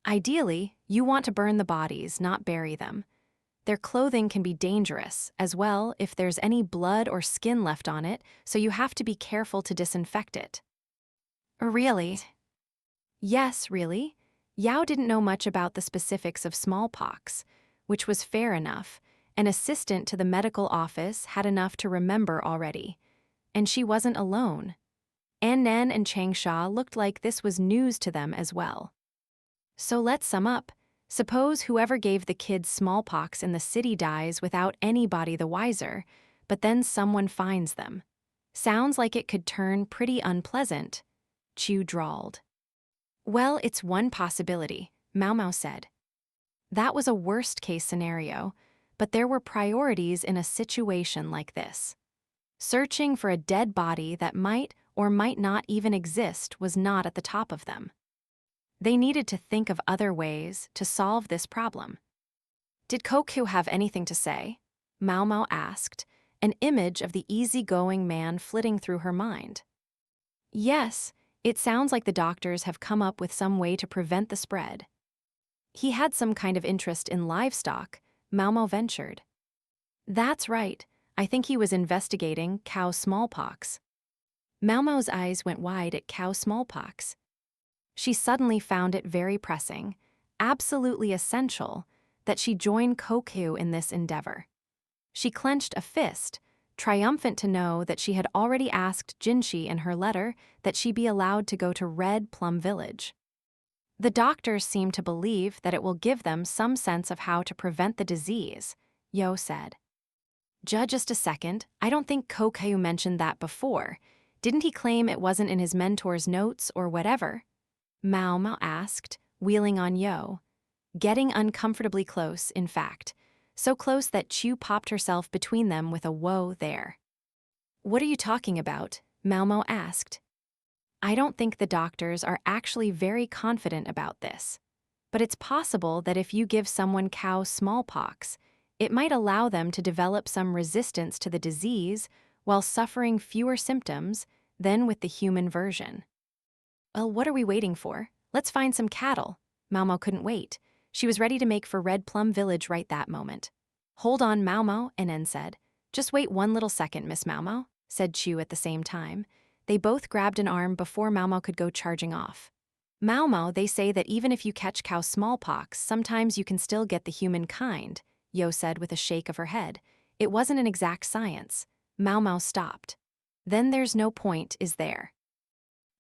Ideally, you want to burn the bodies, not bury them. Their clothing can be dangerous, as well if there's any blood or skin left on it, so you have to be careful to disinfect it. Really? Yes, really. Yao didn't know much about the specifics of smallpox, which was fair enough. An assistant to the medical office had enough to remember already. And she wasn't alone. Nen and Changsha looked like this was news to them as well. So let's sum up. Suppose whoever gave the kids smallpox in the city dies without anybody the wiser, but then someone finds them. Sounds like it could turn pretty unpleasant, Chu drawled. Well, it's one possibility, Maomao said. That was a worst-case scenario, but there were priorities in a situation like this. Searching for a dead body that might or might not even exist was not at the top of them. They needed to think of other ways to solve this problem. Did Koku have anything to say? Maomao asked, an image of the easygoing man flitting through her mind. Yes, it sounds like the doctors have come up with some way to prevent the spread. He had some kind of interest in livestock, Maomao ventured. That's right, I think he was investigating cow smallpox. Maomao's eyes went wide at cow smallpox. She suddenly found it very pressing, absolutely essential, that she join Koku in this endeavor. She clenched a fist, triumphant to know that she had already asked Jinshi in her letter that she be allowed to go to Red Plum Village. The doctors seem to believe that it will give them some sense of how to prevent the disease, Yo said. Just a second, I don't think Koku mentioned that before. Didn't he claim it wasn't in his mentor's notes or whatever? Maomao asked, wheeling on Yo. Getting uncomfortably close, in fact. So close that Chu popped herself between them with a whoa there. What are you talking about? Maomao asked. I don't think the doctors are actually very confident about this. But it's possible that if you give someone cow smallpox, it might allow them to develop some resistance to the disease while suffering fewer symptoms than with the human version. Well, what are we waiting for? Let's find some cattle. Maomao couldn't wait. She was ready to make for Red Plum Village right that moment. Hold on, Maomao, Nen said. Just wait one little second, Miss Maomao, said Chu at the same time. They both grabbed an arm before Maomao could go charging off. Maomao, they say that even if you catch cow smallpox, sometimes you can still get the human kind, Yo said with a shake of her head. It wasn't an exact science. Maomao stopped. Then there's no point, is there?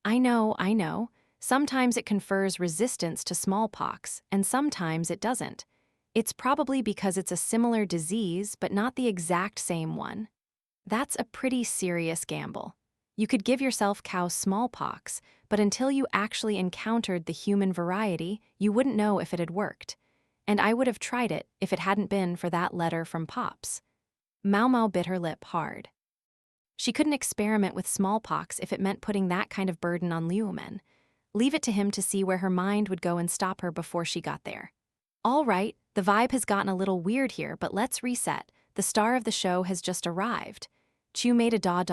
I know. Sometimes it confers resistance to smallpox, and sometimes it doesn't. It's probably because it's a similar disease, but not the exact same one. That's a pretty serious gamble. You could give yourself cow smallpox, but until you actually encountered the human variety, you wouldn't know if it had worked. And I would have tried it if it hadn't been for that letter from Pops. Maomao bit her lip hard. She couldn't experiment with smallpox if it meant putting that kind of burden on Liu Men. Leave it to him to see where her mind would go and stop her before she got there. All right, the vibe has gotten a little weird here, but let's reset. The star of the show has just arrived. Chu made a da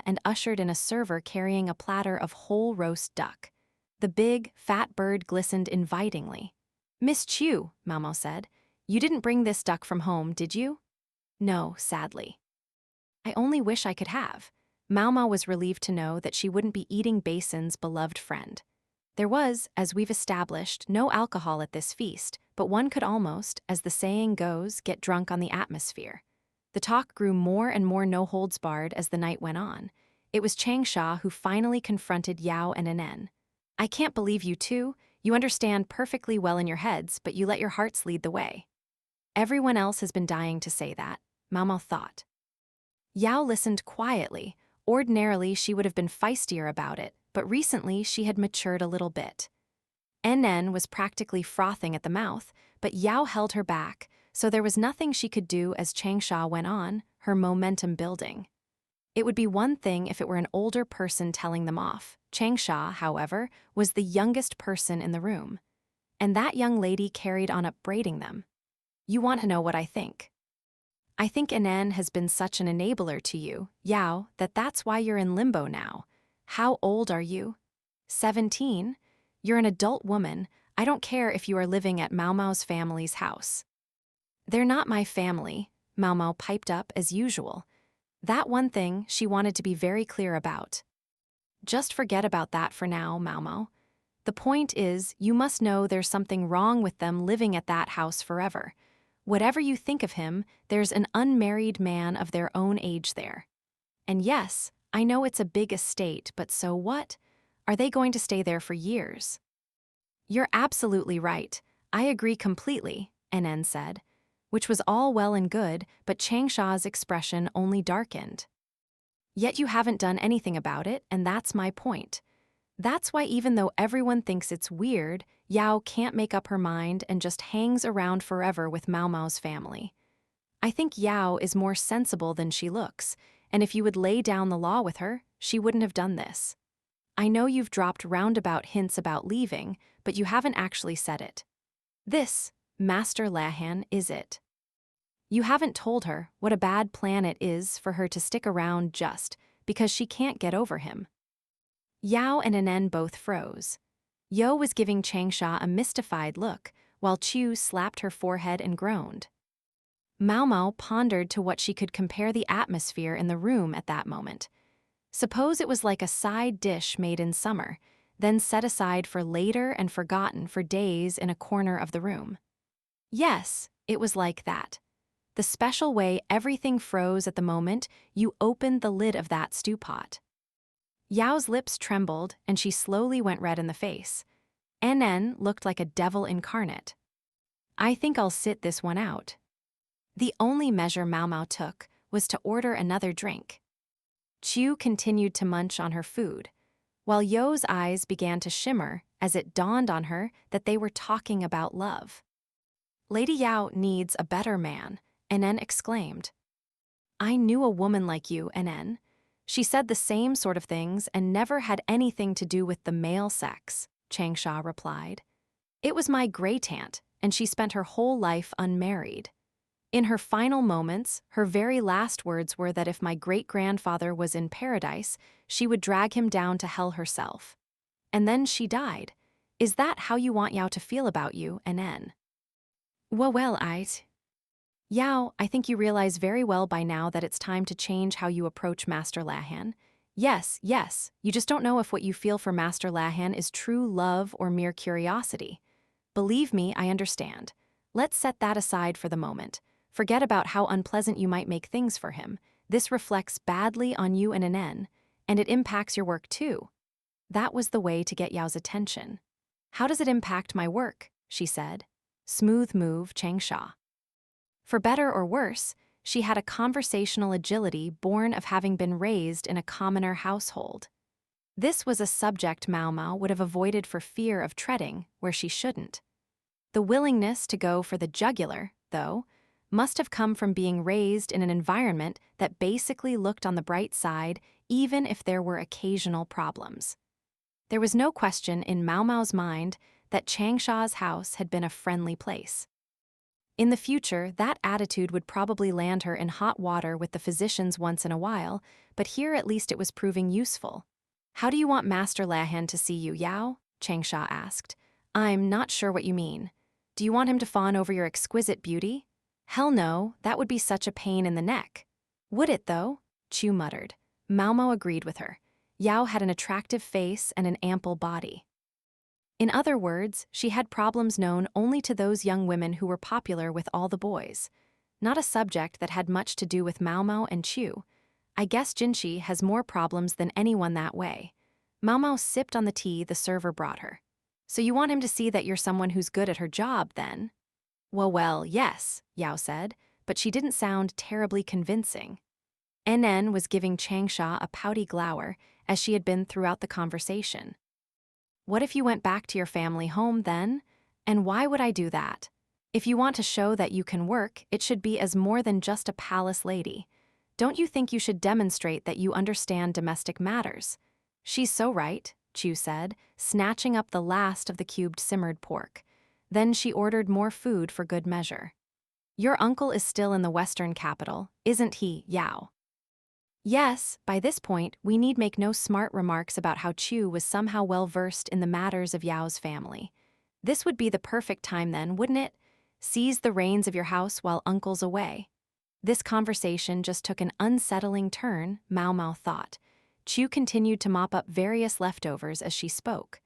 and ushered in a server carrying a platter of whole roast duck. The big, fat bird glistened invitingly. Miss Chu, Maomao said, you didn't bring this duck from home, did you? No, sadly. I only wish I could have. Maomao was relieved to know that she wouldn't be eating Basin's beloved friend. There was, as we've established, no alcohol at this feast, but one could almost, as the saying goes, get drunk on the atmosphere. The talk grew more and more no-holds-barred as the night went on. It was Changsha who finally confronted Yao and Anen. I can't believe you two. You understand perfectly well in your heads, but you let your hearts lead the way. Everyone else has been dying to say that, Maomao thought. Yao listened quietly. Ordinarily, she would have been feistier about it, but recently she had matured a little bit. Nen was practically frothing at the mouth, but Yao held her back, so there was nothing she could do as Changsha went on, her momentum building. It would be one thing if it were an older person telling them off. Changsha, however, was the youngest person in the room. And that young lady carried on upbraiding them. You want to know what I think? I think Nen has been such an enabler to you, Yao, that's why you're in limbo now. How old are you? 17? You're an adult woman. I don't care if you are living at Maomao's family's house. They're not my family, Maomao piped up as usual. That one thing she wanted to be very clear about. Just forget about that for now, Maomao. The point is, you must know there's something wrong with them living at that house forever. Whatever you think of him, there's an unmarried man of their own age there. And yes, I know it's a big estate, but so what? Are they going to stay there for years? You're absolutely right. I agree completely, Nen said, which was all well and good, but Changsha's expression only darkened. Yet you haven't done anything about it, and that's my point. That's why even though everyone thinks it's weird, Yao can't make up her mind and just hangs around forever with Maomao's family. I think Yao is more sensible than she looks, and if you would lay down the law with her, she wouldn't have done this. I know you've dropped roundabout hints about leaving, but you haven't actually said it. This, Master Lahan, is it. You haven't told her what a bad plan it is for her to stick around just because she can't get over him. Yao and Nen both froze. Yo was giving Changsha a mystified look, while Chu slapped her forehead and groaned. Maomao pondered to what she could compare the atmosphere in the room at that moment. Suppose it was like a side dish made in summer, then set aside for later and forgotten for days in a corner of the room. Yes, it was like that. The special way everything froze at the moment you opened the lid of that stew pot. Yao's lips trembled, and she slowly went red in the face. Nen looked like a devil incarnate. I think I'll sit this one out. The only measure Maomao took was to order another drink. Chu continued to munch on her food, while Yo's eyes began to shimmer as it dawned on her that they were talking about love. Lady Yao needs a better man, Nen exclaimed. I knew a woman like you, Nen. She said the same sort of things and never had anything to do with the male sex, Changsha replied. It was my great-aunt, and she spent her whole life unmarried. In her final moments, her very last words were that if my great-grandfather was in paradise, she would drag him down to hell herself. And then she died. Is that how you want Yao to feel about you, Nen? Well, Yao, I think you realize very well by now that it's time to change how you approach Master Lahan. Yes, you just don't know if what you feel for Master Lahan is true love or mere curiosity. Believe me, I understand. Let's set that aside for the moment. Forget about how unpleasant you might make things for him. This reflects badly on you and Nen, and it impacts your work too. That was the way to get Yao's attention. How does it impact my work? She said. Smooth move, Changsha. For better or worse, she had a conversational agility born of having been raised in a commoner household. This was a subject Maomao would have avoided for fear of treading where she shouldn't. The willingness to go for the jugular, though, must have come from being raised in an environment that basically looked on the bright side even if there were occasional problems. There was no question in Maomao's mind that Changsha's house had been a friendly place. In the future, that attitude would probably land her in hot water with the physicians once in a while, but here at least it was proving useful. How do you want Master Lahan to see you, Yao? Changsha asked. I'm not sure what you mean. Do you want him to fawn over your exquisite beauty? Hell no, that would be such a pain in the neck. Would it, though? Chu muttered. Maomao agreed with her. Yao had an attractive face and an ample body. In other words, she had problems known only to those young women who were popular with all the boys. Not a subject that had much to do with Maomao and Chu. I guess Jinshi has more problems than anyone that way. Maomao sipped on the tea the server brought her. So you want him to see that you're someone who's good at her job, then? Well, yes, Yao said, but she didn't sound terribly convincing. Nen was giving Changsha a pouty glower, as she had been throughout the conversation. What if you went back to your family home, then? And why would I do that? If you want to show that you can work, it should be as more than just a palace lady. Don't you think you should demonstrate that you understand domestic matters? She's so right, Chu said, snatching up the last of the cubed simmered pork. Then she ordered more food for good measure. Your uncle is still in the western capital, isn't he, Yao? Yes, by this point, we need make no smart remarks about how Chu was somehow well-versed in the matters of Yao's family. This would be the perfect time then, wouldn't it? Seize the reins of your house while uncle's away. This conversation just took an unsettling turn, Maomao thought. Chu continued to mop up various leftovers as she spoke.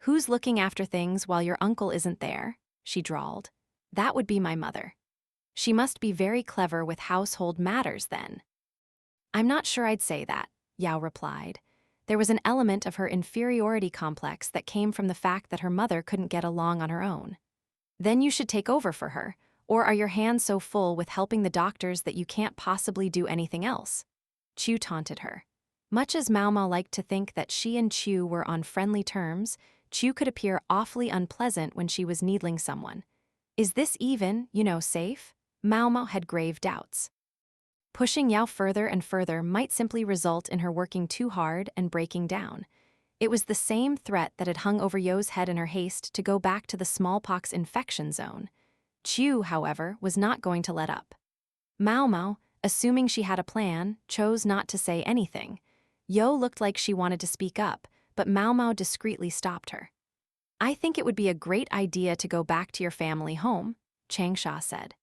Who's looking after things while your uncle isn't there? She drawled. That would be my mother. She must be very clever with household matters then. I'm not sure I'd say that, Yao replied. There was an element of her inferiority complex that came from the fact that her mother couldn't get along on her own. Then you should take over for her, or are your hands so full with helping the doctors that you can't possibly do anything else? Chu taunted her. Much as Maomao liked to think that she and Chu were on friendly terms, Chu could appear awfully unpleasant when she was needling someone. Is this even, safe? Maomao had grave doubts. Pushing Yao further and further might simply result in her working too hard and breaking down. It was the same threat that had hung over Yao's head in her haste to go back to the smallpox infection zone. Chu, however, was not going to let up. Maomao, assuming she had a plan, chose not to say anything. Yao looked like she wanted to speak up, but Maomao discreetly stopped her. I think it would be a great idea to go back to your family home, Changsha said.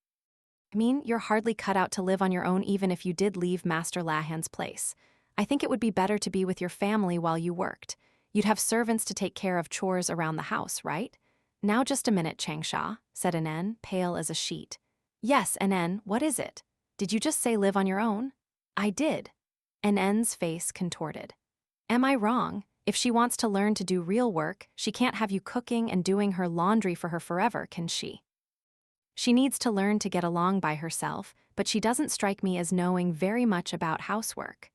I mean, you're hardly cut out to live on your own even if you did leave Master Lahan's place. I think it would be better to be with your family while you worked. You'd have servants to take care of chores around the house, right? Now just a minute, Changsha, said Nen, pale as a sheet. Yes, Nen, what is it? Did you just say live on your own? I did. Nen's face contorted. Am I wrong? If she wants to learn to do real work, she can't have you cooking and doing her laundry for her forever, can she? She needs to learn to get along by herself, but she doesn't strike me as knowing very much about housework.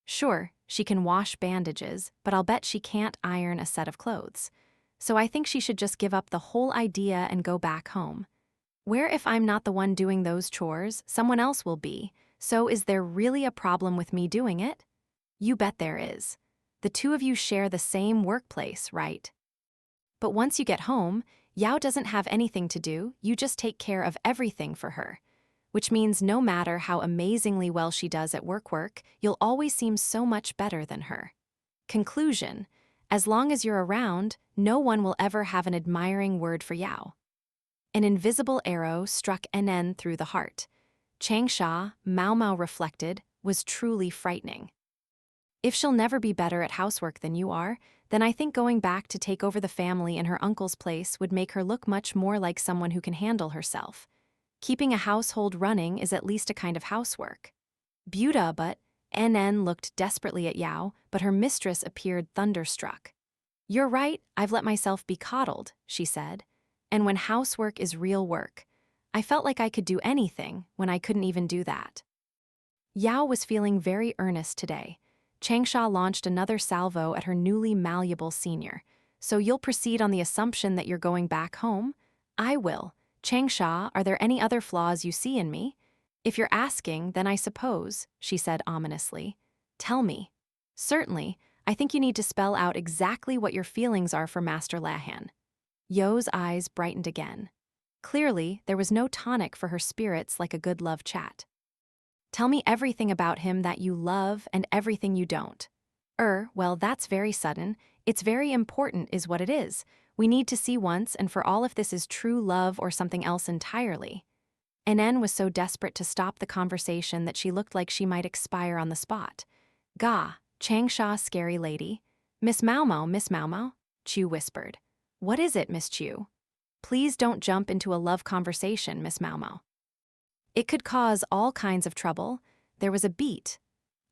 Sure, she can wash bandages, but I'll bet she can't iron a set of clothes. So I think she should just give up the whole idea and go back home. Where if I'm not the one doing those chores, someone else will be, so is there really a problem with me doing it? You bet there is. The two of you share the same workplace, right? But once you get home, Yao doesn't have anything to do, you just take care of everything for her. Which means no matter how amazingly well she does at work, you'll always seem so much better than her. Conclusion: as long as you're around, no one will ever have an admiring word for Yao. An invisible arrow struck Nen through the heart. Changsha, Maomao reflected, was truly frightening. If she'll never be better at housework than you are, then I think going back to take over the family in her uncle's place would make her look much more like someone who can handle herself. Keeping a household running is at least a kind of housework. Buta, but NN looked desperately at Yao, but her mistress appeared thunderstruck. You're right, I've let myself be coddled, she said. And when housework is real work, I felt like I could do anything when I couldn't even do that. Yao was feeling very earnest today. Changsha launched another salvo at her newly malleable senior. So you'll proceed on the assumption that you're going back home? I will. Changsha, are there any other flaws you see in me? If you're asking, then I suppose, she said ominously. Tell me. Certainly, I think you need to spell out exactly what your feelings are for Master Lahan. Yo's eyes brightened again. Clearly, there was no tonic for her spirits like a good love chat. Tell me everything about him that you love and everything you don't. Well, that's very sudden. It's very important is what it is. We need to see once and for all if this is true love or something else entirely. NN was so desperate to stop the conversation that she looked like she might expire on the spot. Gah, Changsha, scary lady. Miss Maomao, Chu whispered. What is it, Miss Chu? Please don't jump into a love conversation, Miss Maomao. It could cause all kinds of trouble. There was a beat.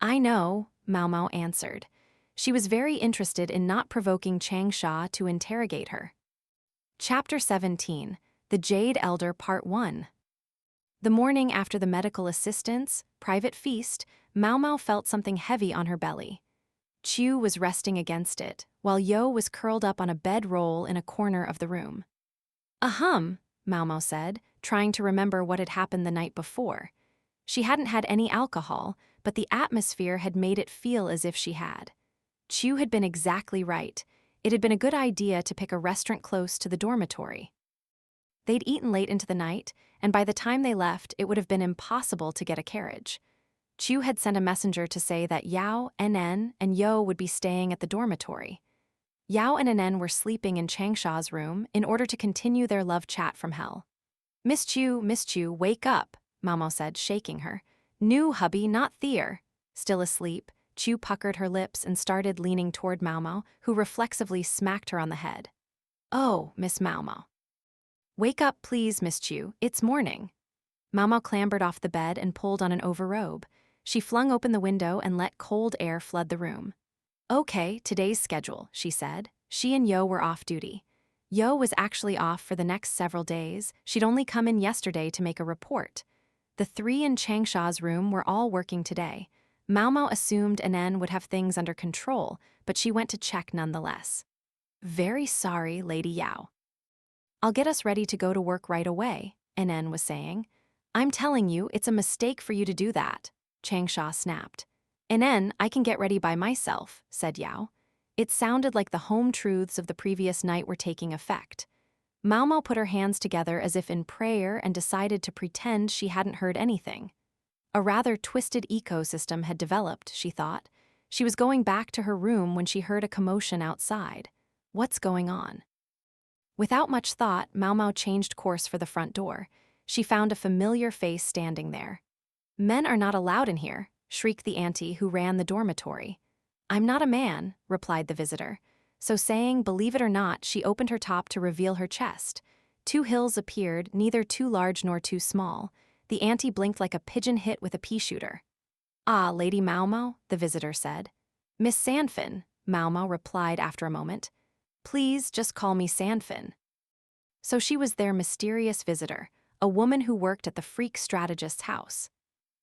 I know, Maomao answered. She was very interested in not provoking Changsha to interrogate her. Chapter 17, The Jade Elder Part 1. The morning after the medical assistant's private feast, Maomao felt something heavy on her belly. Chu was resting against it, while Yo was curled up on a bedroll in a corner of the room. Ahem, Maomao said, trying to remember what had happened the night before. She hadn't had any alcohol, but the atmosphere had made it feel as if she had. Chu had been exactly right. It had been a good idea to pick a restaurant close to the dormitory. They'd eaten late into the night, and by the time they left, it would have been impossible to get a carriage. Chu had sent a messenger to say that Yao, NN, and Yo would be staying at the dormitory. Yao and NN were sleeping in Changsha's room in order to continue their love chat from hell. Miss Chu, wake up, Maomao said, shaking her. New hubby, not Thier. Still asleep, Chu puckered her lips and started leaning toward Maomao, who reflexively smacked her on the head. Oh, Miss Maomao. Wake up, please, Miss Chu, it's morning. Maomao clambered off the bed and pulled on an overrobe. She flung open the window and let cold air flood the room. Okay, today's schedule, she said. She and Yo were off duty. Yo was actually off for the next several days. She'd only come in yesterday to make a report. The three in Changsha's room were all working today. Maomao assumed NN would have things under control, but she went to check nonetheless. Very sorry, Lady Yao. I'll get us ready to go to work right away, NN was saying. I'm telling you, it's a mistake for you to do that, Changsha snapped. NN, I can get ready by myself, said Yao. It sounded like the home truths of the previous night were taking effect. Maomao put her hands together as if in prayer and decided to pretend she hadn't heard anything. A rather twisted ecosystem had developed, she thought. She was going back to her room when she heard a commotion outside. What's going on? Without much thought, Maomao changed course for the front door. She found a familiar face standing there. Men are not allowed in here, shrieked the auntie who ran the dormitory. I'm not a man, replied the visitor. So saying, believe it or not, she opened her top to reveal her chest. Two hills appeared, neither too large nor too small. The auntie blinked like a pigeon hit with a pea shooter. Ah, Lady Maomao, the visitor said. Miss Sanfin, Maomao replied after a moment. Please just call me Sanfin. So she was their mysterious visitor, a woman who worked at the freak strategist's house.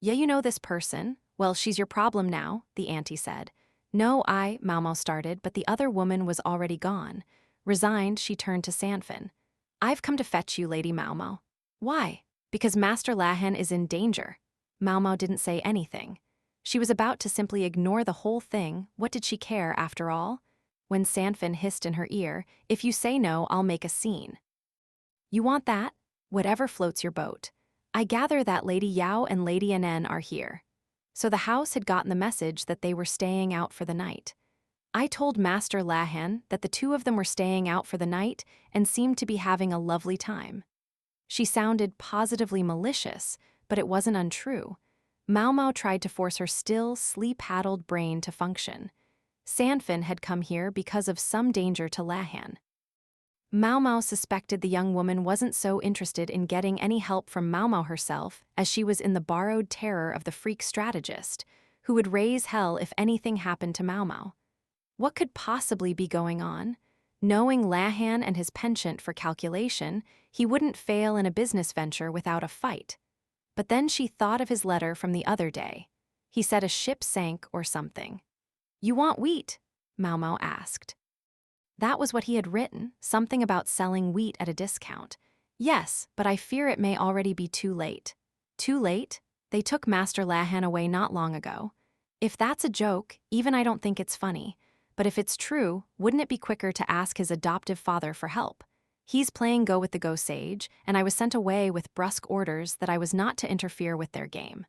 Yeah, you know this person? Well, she's your problem now, the auntie said. No, Maomao started, but the other woman was already gone. Resigned, she turned to Sanfin. I've come to fetch you, Lady Maomao. Why? Because Master Lahan is in danger. Maomao didn't say anything. She was about to simply ignore the whole thing. What did she care, after all? When Sanfin hissed in her ear, if you say no, I'll make a scene. You want that? Whatever floats your boat. I gather that Lady Yao and Lady NN are here. So the house had gotten the message that they were staying out for the night. I told Master Lahan that the two of them were staying out for the night and seemed to be having a lovely time. She sounded positively malicious, but it wasn't untrue. Maomao tried to force her still, sleep-addled brain to function. Sanfin had come here because of some danger to Lahan. Maomao suspected the young woman wasn't so interested in getting any help from Maomao herself as she was in the borrowed terror of the freak strategist, who would raise hell if anything happened to Maomao. What could possibly be going on? Knowing Lahan and his penchant for calculation, he wouldn't fail in a business venture without a fight. But then she thought of his letter from the other day. He said a ship sank or something. "You want wheat?" Maomao asked. That was what he had written, something about selling wheat at a discount. "Yes, but I fear it may already be too late." Too late? They took Master Lahan away not long ago. If that's a joke, even I don't think it's funny. But if it's true, wouldn't it be quicker to ask his adoptive father for help? He's playing Go with the Go Sage, and I was sent away with brusque orders that I was not to interfere with their game.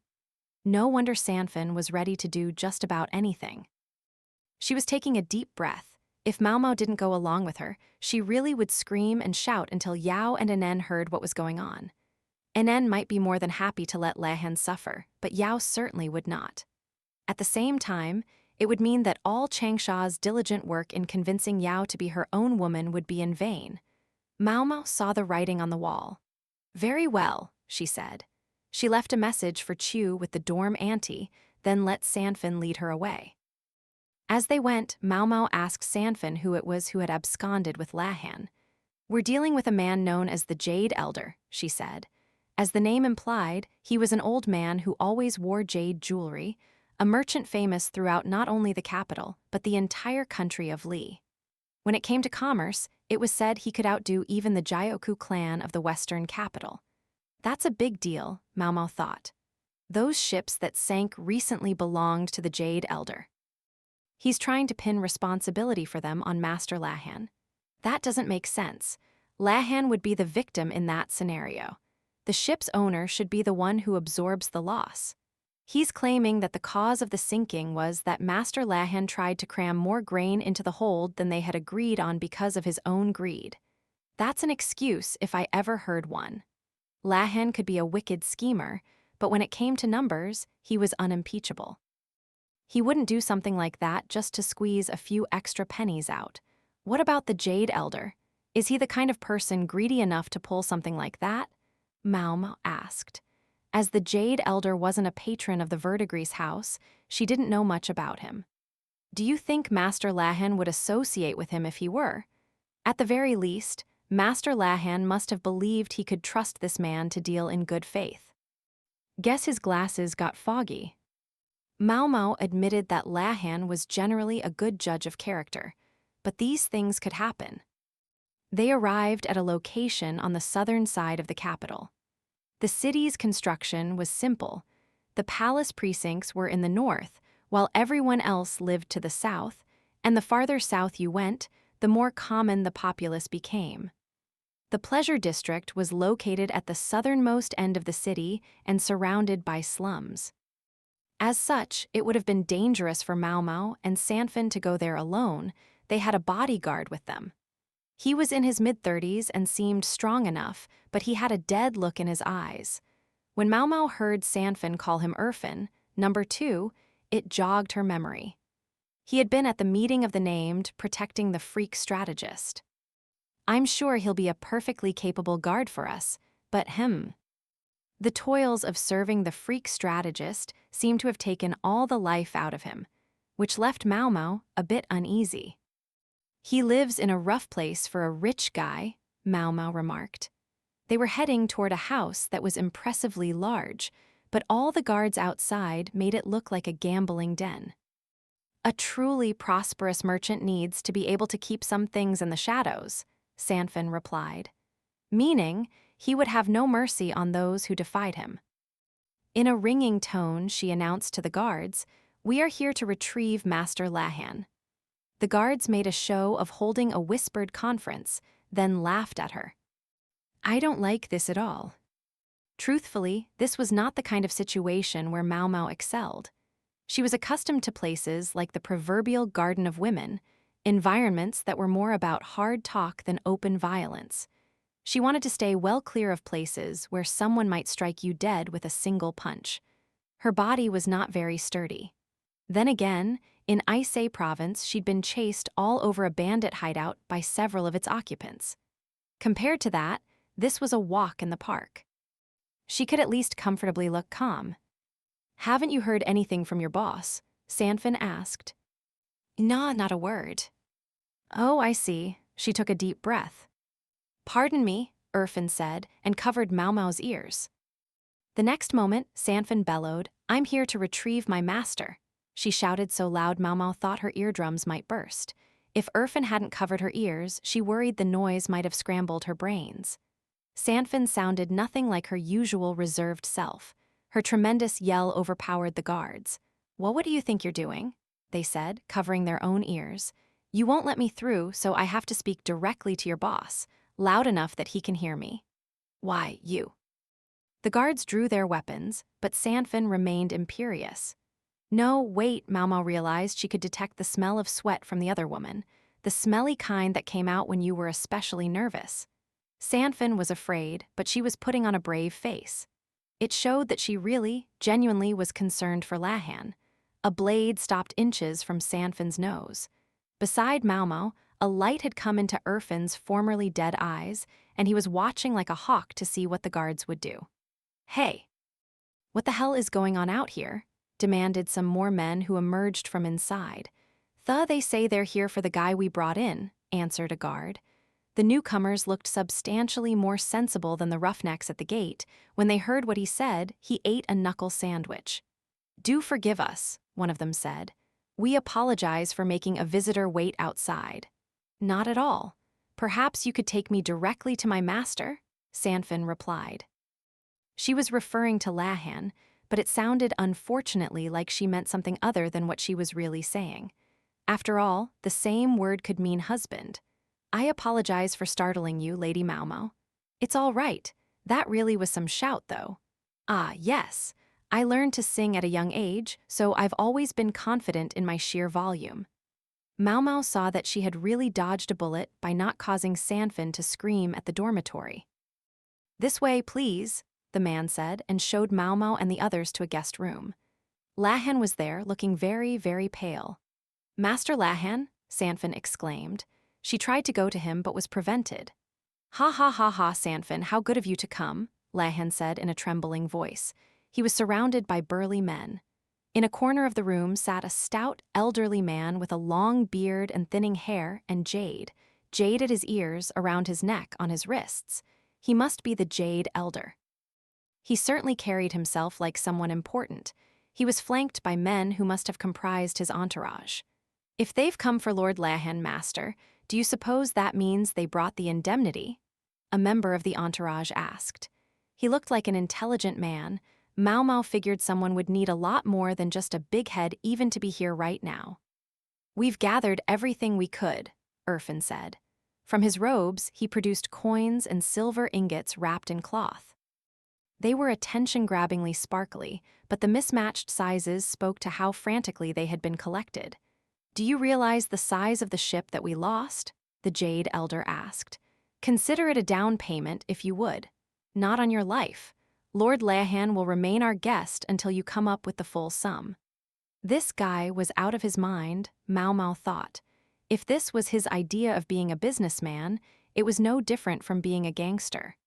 No wonder Sanfin was ready to do just about anything. She was taking a deep breath. If Maomao didn't go along with her, she really would scream and shout until Yao and Enen heard what was going on. Enen might be more than happy to let Lahan suffer, but Yao certainly would not. At the same time, it would mean that all Changsha's diligent work in convincing Yao to be her own woman would be in vain. Maomao saw the writing on the wall. "Very well," she said. She left a message for Chu with the dorm auntie, then let Sanfin lead her away. As they went, Maomao asked Sanfin who it was who had absconded with Lahan. "We're dealing with a man known as the Jade Elder," she said. As the name implied, he was an old man who always wore jade jewelry, a merchant famous throughout not only the capital, but the entire country of Li. When it came to commerce, it was said he could outdo even the Jioku clan of the western capital. That's a big deal, Maomao thought. Those ships that sank recently belonged to the Jade Elder. He's trying to pin responsibility for them on Master Lahan. That doesn't make sense. Lahan would be the victim in that scenario. The ship's owner should be the one who absorbs the loss. He's claiming that the cause of the sinking was that Master Lahan tried to cram more grain into the hold than they had agreed on because of his own greed. That's an excuse if I ever heard one. Lahan could be a wicked schemer, but when it came to numbers, he was unimpeachable. He wouldn't do something like that just to squeeze a few extra pennies out. What about the Jade Elder? Is he the kind of person greedy enough to pull something like that? Maomao asked. As the Jade Elder wasn't a patron of the Verdigris house, she didn't know much about him. Do you think Master Lahan would associate with him if he were? At the very least, Master Lahan must have believed he could trust this man to deal in good faith. Guess his glasses got foggy. Maomao admitted that Lahan was generally a good judge of character, but these things could happen. They arrived at a location on the southern side of the capital. The city's construction was simple. The palace precincts were in the north, while everyone else lived to the south, and the farther south you went, the more common the populace became. The pleasure district was located at the southernmost end of the city and surrounded by slums. As such, it would have been dangerous for Maomao and Sanfin to go there alone. They had a bodyguard with them. He was in his mid-30s and seemed strong enough, but he had a dead look in his eyes. When Maomao heard Sanfin call him Irfan, number 2, it jogged her memory. He had been at the meeting of the named, protecting the freak strategist. "I'm sure he'll be a perfectly capable guard for us, but The toils of serving the freak strategist seemed to have taken all the life out of him, which left Maomao a bit uneasy. "He lives in a rough place for a rich guy," Maomao remarked. They were heading toward a house that was impressively large, but all the guards outside made it look like a gambling den. "A truly prosperous merchant needs to be able to keep some things in the shadows," Sanfin replied. Meaning, he would have no mercy on those who defied him. In a ringing tone, she announced to the guards, "We are here to retrieve Master Lahan." The guards made a show of holding a whispered conference, then laughed at her. I don't like this at all. Truthfully, this was not the kind of situation where Maomao excelled. She was accustomed to places like the proverbial Garden of Women, environments that were more about hard talk than open violence. She wanted to stay well clear of places where someone might strike you dead with a single punch. Her body was not very sturdy. Then again, in Aisei province, she'd been chased all over a bandit hideout by several of its occupants. Compared to that, this was a walk in the park. She could at least comfortably look calm. "Haven't you heard anything from your boss?" Sanfin asked. "Nah, not a word." "Oh, I see." She took a deep breath. "Pardon me," Irfin said, and covered Maomao's ears. The next moment, Sanfin bellowed, "I'm here to retrieve my master." She shouted so loud Maomao thought her eardrums might burst. If Irfin hadn't covered her ears, she worried the noise might have scrambled her brains. Sanfin sounded nothing like her usual reserved self. Her tremendous yell overpowered the guards. "What do you think you're doing?" they said, covering their own ears. "You won't let me through, so I have to speak directly to your boss, loud enough that he can hear me." "Why, you?" The guards drew their weapons, but Sanfin remained imperious. No, wait, Maomao realized she could detect the smell of sweat from the other woman, the smelly kind that came out when you were especially nervous. Sanfin was afraid, but she was putting on a brave face. It showed that she really, genuinely was concerned for Lahan. A blade stopped inches from Sanfin's nose. Beside Maomao, a light had come into Irfin's formerly dead eyes, and he was watching like a hawk to see what the guards would do. "Hey! What the hell is going on out here?" demanded some more men who emerged from inside. They say they're here for the guy we brought in," answered a guard. The newcomers looked substantially more sensible than the roughnecks at the gate. When they heard what he said, he ate a knuckle sandwich. "Do forgive us," one of them said. "We apologize for making a visitor wait outside." "Not at all. Perhaps you could take me directly to my master," Sanfin replied. She was referring to Lahan, but it sounded unfortunately like she meant something other than what she was really saying. After all, the same word could mean husband. "I apologize for startling you, Lady Maomao." "It's all right. That really was some shout, though." "Ah, yes. I learned to sing at a young age, so I've always been confident in my sheer volume." Maomao saw that she had really dodged a bullet by not causing Sanfin to scream at the dormitory. "This way, please," the man said, and showed Maomao and the others to a guest room. Lahan was there, looking very, very pale. "Master Lahan," Sanfin exclaimed. She tried to go to him but was prevented. "Ha ha ha ha, Sanfin, how good of you to come," Lahan said in a trembling voice. He was surrounded by burly men. In a corner of the room sat a stout, elderly man with a long beard and thinning hair and Jade at his ears, around his neck, on his wrists. He must be the Jade elder. He certainly carried himself like someone important. He was flanked by men who must have comprised his entourage. "If they've come for Lord Lahan, Master, do you suppose that means they brought the indemnity?" a member of the entourage asked. He looked like an intelligent man. Maomao figured someone would need a lot more than just a big head even to be here right now. "We've gathered everything we could," Irfin said. From his robes, he produced coins and silver ingots wrapped in cloth. They were attention-grabbingly sparkly, but the mismatched sizes spoke to how frantically they had been collected. "Do you realize the size of the ship that we lost?" the Jade elder asked. "Consider it a down payment if you would. Not on your life. Lord Lahan will remain our guest until you come up with the full sum." This guy was out of his mind, Maomao thought. If this was his idea of being a businessman, it was no different from being a gangster.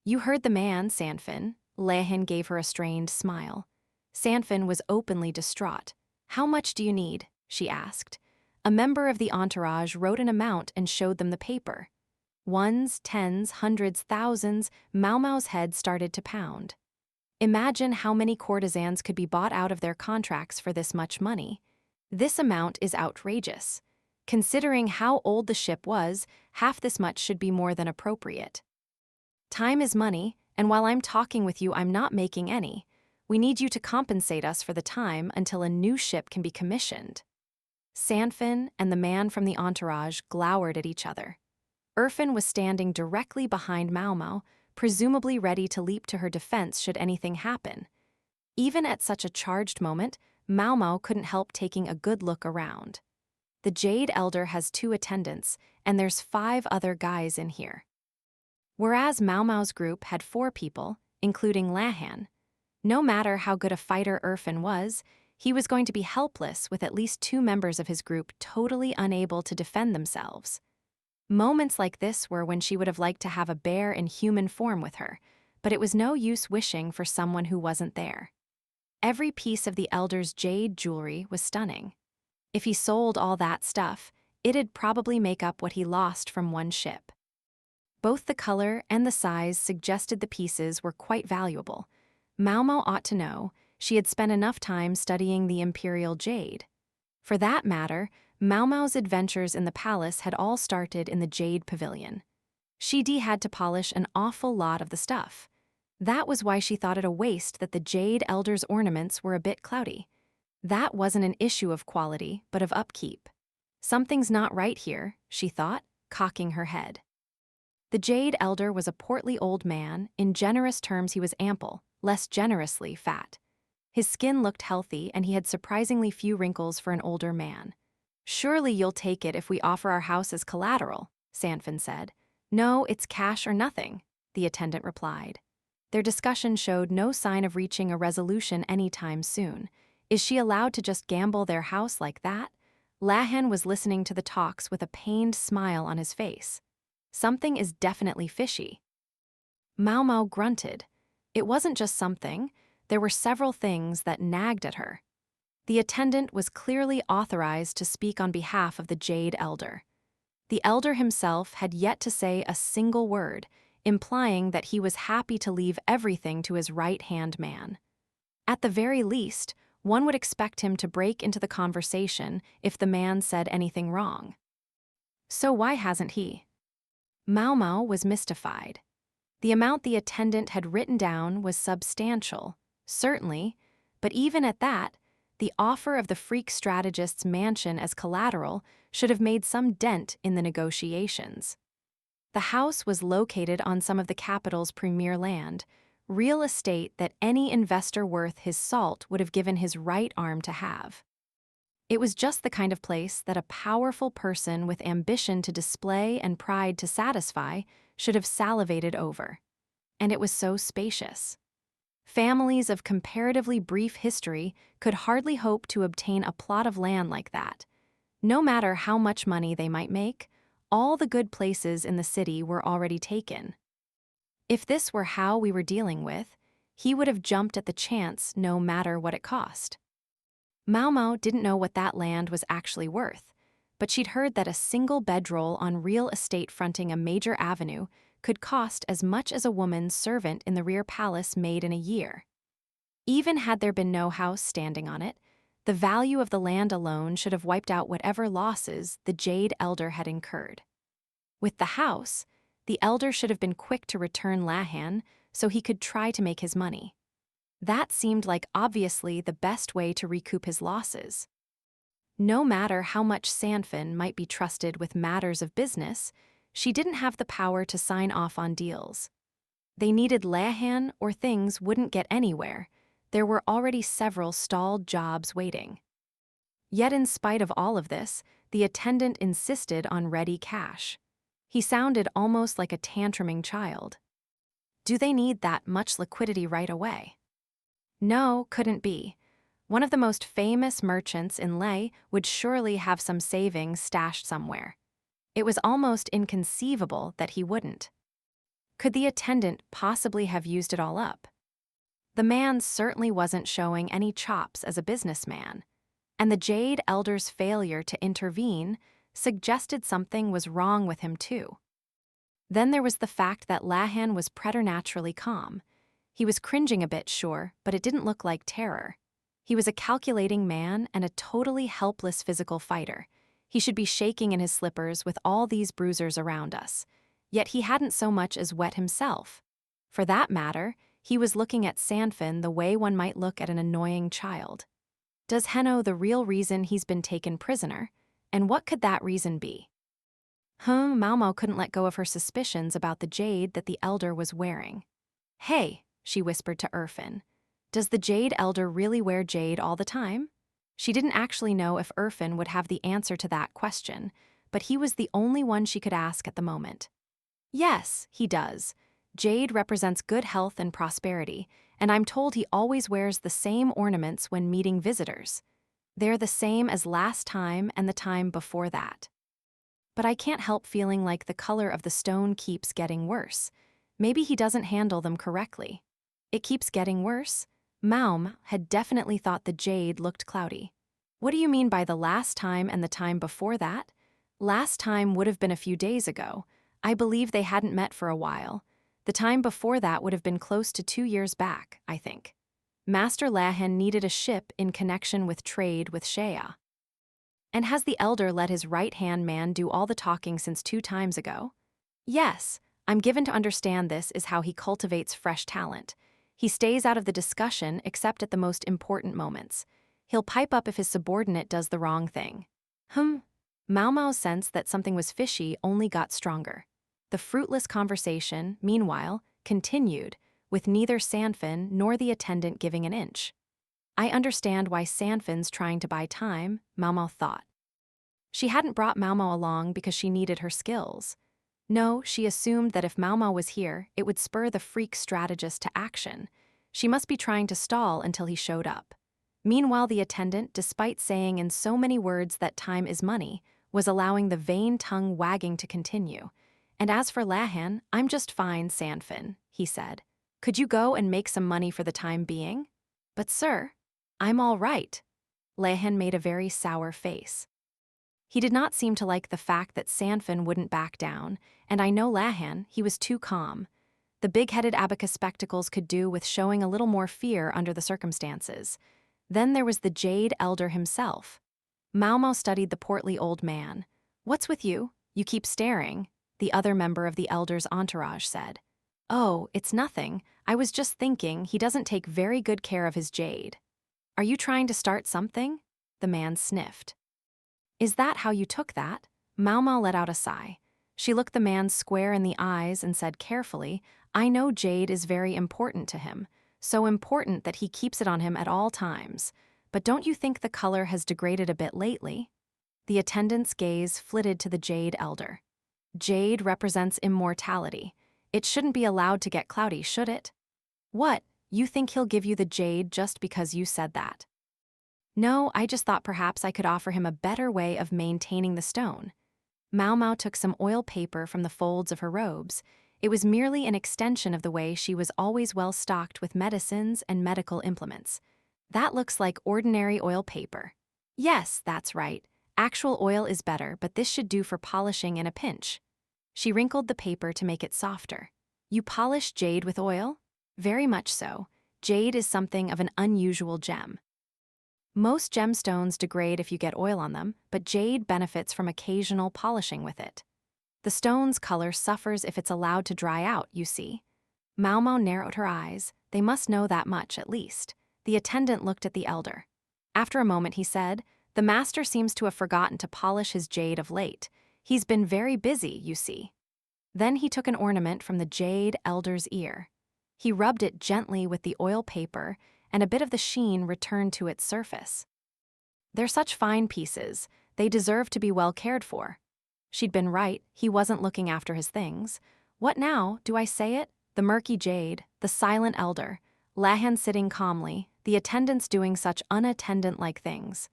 "You heard the man, Sanfin." Lahan gave her a strained smile. Sanfin was openly distraught. "How much do you need?" she asked. A member of the entourage wrote an amount and showed them the paper. Ones, tens, hundreds, thousands, Maomao's head started to pound. Imagine how many courtesans could be bought out of their contracts for this much money. This amount is outrageous. Considering how old the ship was, half this much should be more than appropriate. "Time is money, and while I'm talking with you, I'm not making any. We need you to compensate us for the time until a new ship can be commissioned." Sanfin and the man from the entourage glowered at each other. Irfin was standing directly behind Maomao, presumably ready to leap to her defense should anything happen. Even at such a charged moment, Maomao couldn't help taking a good look around. The Jade elder has 2 attendants, and there's 5 other guys in here. Whereas Maomao's group had 4 people, including Lahan. No matter how good a fighter Irfin was, he was going to be helpless with at least 2 members of his group totally unable to defend themselves. Moments like this were when she would have liked to have a bear in human form with her, but it was no use wishing for someone who wasn't there. Every piece of the elder's jade jewelry was stunning. If he sold all that stuff, it'd probably make up what he lost from one ship. Both the color and the size suggested the pieces were quite valuable. Maomao ought to know, she had spent enough time studying the imperial jade. For that matter, Maomao's adventures in the palace had all started in the Jade Pavilion. Shidi had to polish an awful lot of the stuff. That was why she thought it a waste that the Jade Elder's ornaments were a bit cloudy. That wasn't an issue of quality, but of upkeep. Something's not right here, she thought, cocking her head. The Jade Elder was a portly old man. In generous terms he was ample, less generously fat. His skin looked healthy and he had surprisingly few wrinkles for an older man. "Surely you'll take it if we offer our house as collateral," Sanfin said. "No, it's cash or nothing," the attendant replied. Their discussion showed no sign of reaching a resolution anytime soon. Is she allowed to just gamble their house like that? Lahan was listening to the talks with a pained smile on his face. Something is definitely fishy. Maomao grunted. It wasn't just something, there were several things that nagged at her. The attendant was clearly authorized to speak on behalf of the Jade Elder. The elder himself had yet to say a single word, implying that he was happy to leave everything to his right-hand man. At the very least, one would expect him to break into the conversation if the man said anything wrong. So why hasn't he? Maomao was mystified. The amount the attendant had written down was substantial, certainly, but even at that, the offer of the freak strategist's mansion as collateral should have made some dent in the negotiations. The house was located on some of the capital's premier land, real estate that any investor worth his salt would have given his right arm to have. It was just the kind of place that a powerful person with ambition to display and pride to satisfy should have salivated over. And it was so spacious. Families of comparatively brief history could hardly hope to obtain a plot of land like that. No matter how much money they might make, all the good places in the city were already taken. If this were how we were dealing with, he would have jumped at the chance no matter what it cost. Maomao didn't know what that land was actually worth, but she'd heard that a single bedroll on real estate fronting a major avenue could cost as much as a woman's servant in the rear palace made in a year. Even had there been no house standing on it, the value of the land alone should have wiped out whatever losses the Jade Elder had incurred. With the house, the elder should have been quick to return Lahan so he could try to make his money. That seemed like obviously the best way to recoup his losses. No matter how much Sanfin might be trusted with matters of business, she didn't have the power to sign off on deals. They needed Lahan or things wouldn't get anywhere. There were already several stalled jobs waiting. Yet in spite of all of this, the attendant insisted on ready cash. He sounded almost like a tantruming child. Do they need that much liquidity right away? No, couldn't be. One of the most famous merchants in Lei would surely have some savings stashed somewhere. It was almost inconceivable that he wouldn't. Could the attendant possibly have used it all up? The man certainly wasn't showing any chops as a businessman, and the Jade Elder's failure to intervene suggested something was wrong with him too. Then there was the fact that Lahan was preternaturally calm. He was cringing a bit, sure, but it didn't look like terror. He was a calculating man and a totally helpless physical fighter. He should be shaking in his slippers with all these bruisers around us. Yet he hadn't so much as wet himself. For that matter, he was looking at Sanfin the way one might look at an annoying child. Does he know the real reason he's been taken prisoner? And what could that reason be? Maomao couldn't let go of her suspicions about the jade that the elder was wearing. "Hey," she whispered to Irfan, "does the Jade Elder really wear jade all the time?" She didn't actually know if Irfan would have the answer to that question, but he was the only one she could ask at the moment. "Yes, he does. Jade represents good health and prosperity, and I'm told he always wears the same ornaments when meeting visitors. They're the same as last time and the time before that." but I can't help feeling like the color of the stone keeps getting worse. Maybe he doesn't handle them correctly. It keeps getting worse? Maomao had definitely thought the jade looked cloudy. What do you mean by the last time and the time before that? Last time would have been a few days ago. I believe they hadn't met for a while. The time before that would have been close to 2 years back, I think. Master Lahan needed a ship in connection with trade with Shea. And has the elder let his right-hand man do all the talking since 2 times ago? Yes, I'm given to understand this is how he cultivates fresh talent. He stays out of the discussion except at the most important moments. He'll pipe up if his subordinate does the wrong thing. Maomao's sense that something was fishy only got stronger. The fruitless conversation, meanwhile, continued, with neither Sanfin nor the attendant giving an inch. I understand why Sanfin's trying to buy time, Maomao thought. She hadn't brought Maomao along because she needed her skills. No, she assumed that if Maomao was here, it would spur the freak strategist to action. She must be trying to stall until he showed up. Meanwhile, the attendant, despite saying in so many words that time is money, was allowing the vain tongue wagging to continue. And as for Lahan, I'm just fine, Sanfin, he said. Could you go and make some money for the time being? But sir, I'm all right. Lahan made a very sour face. He did not seem to like the fact that Sanfin wouldn't back down, and I know Lahan, he was too calm. The big-headed abacus spectacles could do with showing a little more fear under the circumstances. Then there was the Jade elder himself. Maomao studied the portly old man. What's with you? You keep staring, the other member of the elder's entourage said. Oh, it's nothing. I was just thinking he doesn't take very good care of his Jade. Are you trying to start something? The man sniffed. Is that how you took that? Maomao let out a sigh. She looked the man square in the eyes and said carefully, I know Jade is very important to him, so important that he keeps it on him at all times. But don't you think the color has degraded a bit lately? The attendant's gaze flitted to the Jade elder. Jade represents immortality. It shouldn't be allowed to get cloudy, should it? What, you think he'll give you the Jade just because you said that? No, I just thought perhaps I could offer him a better way of maintaining the stone. Maomao took some oil paper from the folds of her robes. It was merely an extension of the way she was always well stocked with medicines and medical implements. That looks like ordinary oil paper. Yes, that's right. Actual oil is better, but this should do for polishing in a pinch. She wrinkled the paper to make it softer. You polish jade with oil? Very much so. Jade is something of an unusual gem. Most gemstones degrade if you get oil on them, but jade benefits from occasional polishing with it. The stone's color suffers if it's allowed to dry out, you see. Maomao narrowed her eyes. They must know that much, at least. The attendant looked at the elder. After a moment, he said, the master seems to have forgotten to polish his jade of late. He's been very busy, you see. Then he took an ornament from the jade elder's ear. He rubbed it gently with the oil paper, and a bit of the sheen returned to its surface. They're such fine pieces. They deserve to be well cared for. She'd been right. He wasn't looking after his things. What now? Do I say it? The murky jade, the silent elder, Lahan sitting calmly, the attendants doing such unattendant-like things.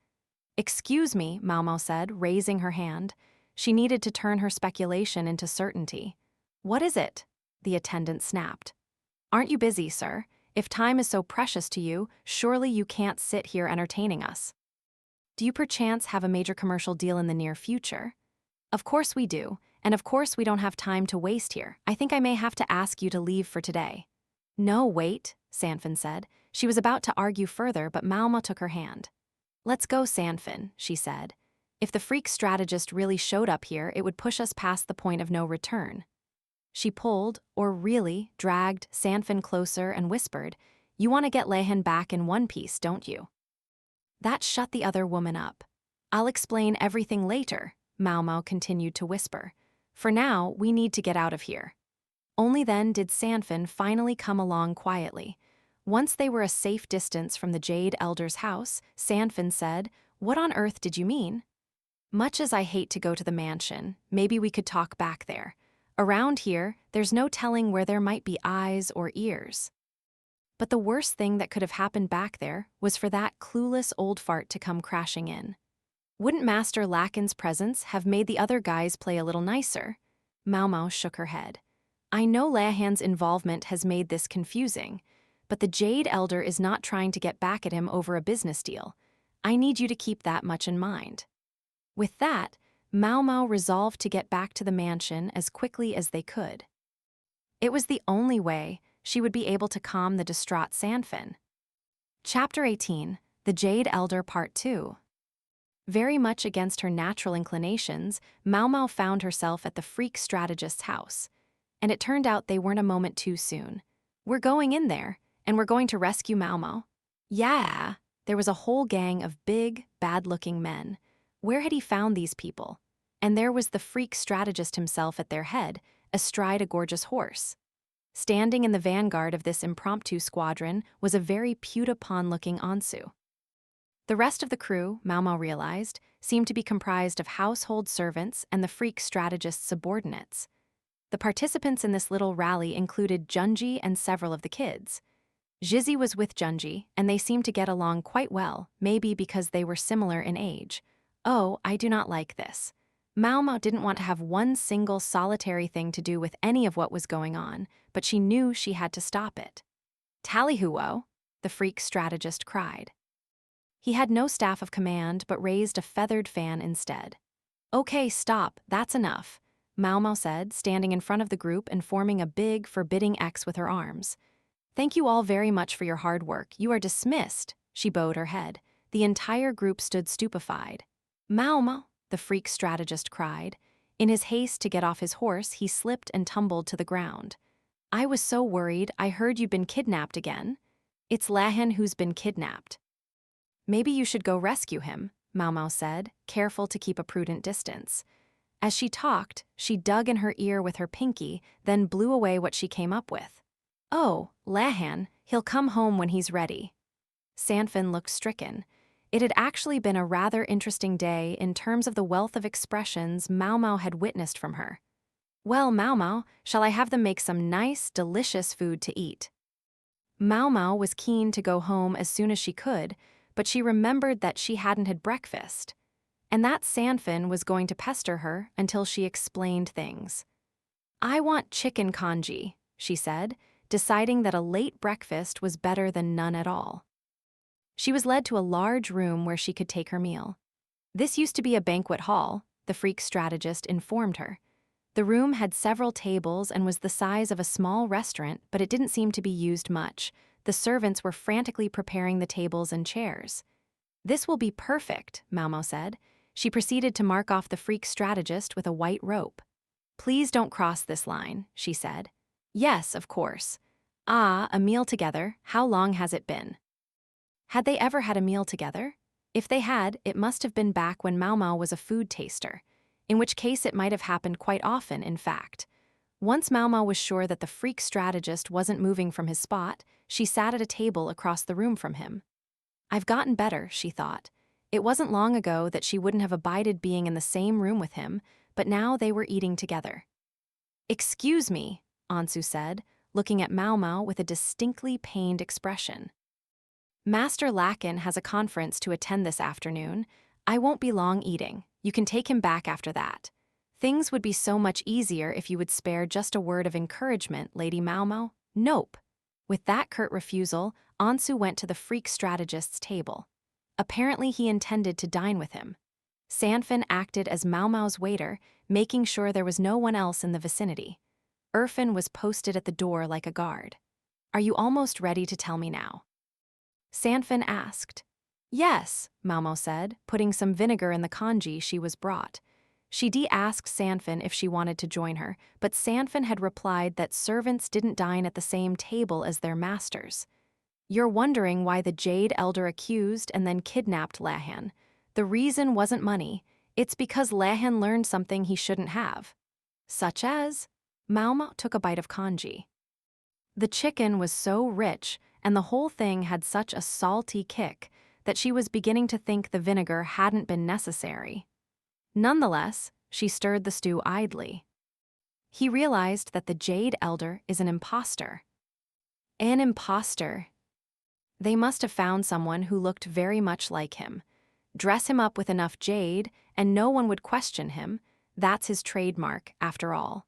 Excuse me, Maomao said, raising her hand. She needed to turn her speculation into certainty. What is it? The attendant snapped. Aren't you busy, sir? If time is so precious to you, surely you can't sit here entertaining us. Do you perchance have a major commercial deal in the near future? Of course we do, and of course we don't have time to waste here. I think I may have to ask you to leave for today. No, wait, Sanfin said. She was about to argue further, but Maomao took her hand. Let's go, Sanfin, she said. If the freak strategist really showed up here, it would push us past the point of no return. She pulled, or really, dragged Sanfin closer and whispered, You want to get Lahan back in one piece, don't you? That shut the other woman up. I'll explain everything later, Maomao continued to whisper. For now, we need to get out of here. Only then did Sanfin finally come along quietly. Once they were a safe distance from the Jade elder's house, Sanfin said, What on earth did you mean? Much as I hate to go to the mansion, maybe we could talk back there. Around here, there's no telling where there might be eyes or ears. But the worst thing that could have happened back there was for that clueless old fart to come crashing in. Wouldn't Master Lahan's presence have made the other guys play a little nicer? Maomao shook her head. I know Lahan's involvement has made this confusing, but the Jade Elder is not trying to get back at him over a business deal. I need you to keep that much in mind. With that, Maomao resolved to get back to the mansion as quickly as they could. It was the only way she would be able to calm the distraught Sanfin. Chapter 18, The Jade Elder Part 2. Very much against her natural inclinations, Maomao found herself at the freak strategist's house. And it turned out they weren't a moment too soon. We're going in there, and we're going to rescue Maomao. Yeah, there was a whole gang of big, bad-looking men. Where had he found these people? And there was the freak strategist himself at their head, astride a gorgeous horse. Standing in the vanguard of this impromptu squadron was a very pewed-upon-looking Ansu. The rest of the crew, Maomao realized, seemed to be comprised of household servants and the freak strategist's subordinates. The participants in this little rally included Junji and several of the kids. Jizzy was with Junji, and they seemed to get along quite well, maybe because they were similar in age. Oh, I do not like this. Maomao didn't want to have one single solitary thing to do with any of what was going on, but she knew she had to stop it. Tallyhoo, the freak strategist cried. He had no staff of command but raised a feathered fan instead. Okay, stop, that's enough, Maomao said, standing in front of the group and forming a big, forbidding X with her arms. Thank you all very much for your hard work. You are dismissed, she bowed her head. The entire group stood stupefied. Maomao, the freak strategist cried. In his haste to get off his horse, he slipped and tumbled to the ground. I was so worried, I heard you'd been kidnapped again. It's Lahan who's been kidnapped. Maybe you should go rescue him, Maomao said, careful to keep a prudent distance. As she talked, she dug in her ear with her pinky, then blew away what she came up with. Oh, Lahan, he'll come home when he's ready. Sanfin looked stricken. It had actually been a rather interesting day in terms of the wealth of expressions Maomao had witnessed from her. Well, Maomao, shall I have them make some nice, delicious food to eat? Maomao was keen to go home as soon as she could, but she remembered that she hadn't had breakfast, and that Sanfin was going to pester her until she explained things. I want chicken congee, she said, deciding that a late breakfast was better than none at all. She was led to a large room where she could take her meal. This used to be a banquet hall, the freak strategist informed her. The room had several tables and was the size of a small restaurant, but it didn't seem to be used much. The servants were frantically preparing the tables and chairs. This will be perfect, Maomao said. She proceeded to mark off the freak strategist with a white rope. Please don't cross this line, she said. Yes, of course. Ah, a meal together. How long has it been? Had they ever had a meal together? If they had, it must have been back when Maomao was a food taster, in which case it might have happened quite often, in fact. Once Maomao was sure that the freak strategist wasn't moving from his spot, she sat at a table across the room from him. I've gotten better, she thought. It wasn't long ago that she wouldn't have abided being in the same room with him, but now they were eating together. Excuse me, Ansu said, looking at Maomao with a distinctly pained expression. Master Lahan has a conference to attend this afternoon. I won't be long eating. You can take him back after that. Things would be so much easier if you would spare just a word of encouragement, Lady Maomao. Nope. With that curt refusal, Ansu went to the freak strategist's table. Apparently he intended to dine with him. Sanfin acted as Maomao's waiter, making sure there was no one else in the vicinity. Irfan was posted at the door like a guard. Are you almost ready to tell me now? Sanfin asked. Yes, Maomao said, putting some vinegar in the congee she was brought. She asked Sanfin if she wanted to join her, but Sanfin had replied that servants didn't dine at the same table as their masters. You're wondering why the Jade Elder accused and then kidnapped Lahan. The reason wasn't money. It's because Lahan learned something he shouldn't have. Such as? Maomao took a bite of congee. The chicken was so rich, and the whole thing had such a salty kick, that she was beginning to think the vinegar hadn't been necessary. Nonetheless, she stirred the stew idly. He realized that the Jade Elder is an imposter. An imposter. They must have found someone who looked very much like him. Dress him up with enough jade, and no one would question him. That's his trademark, after all.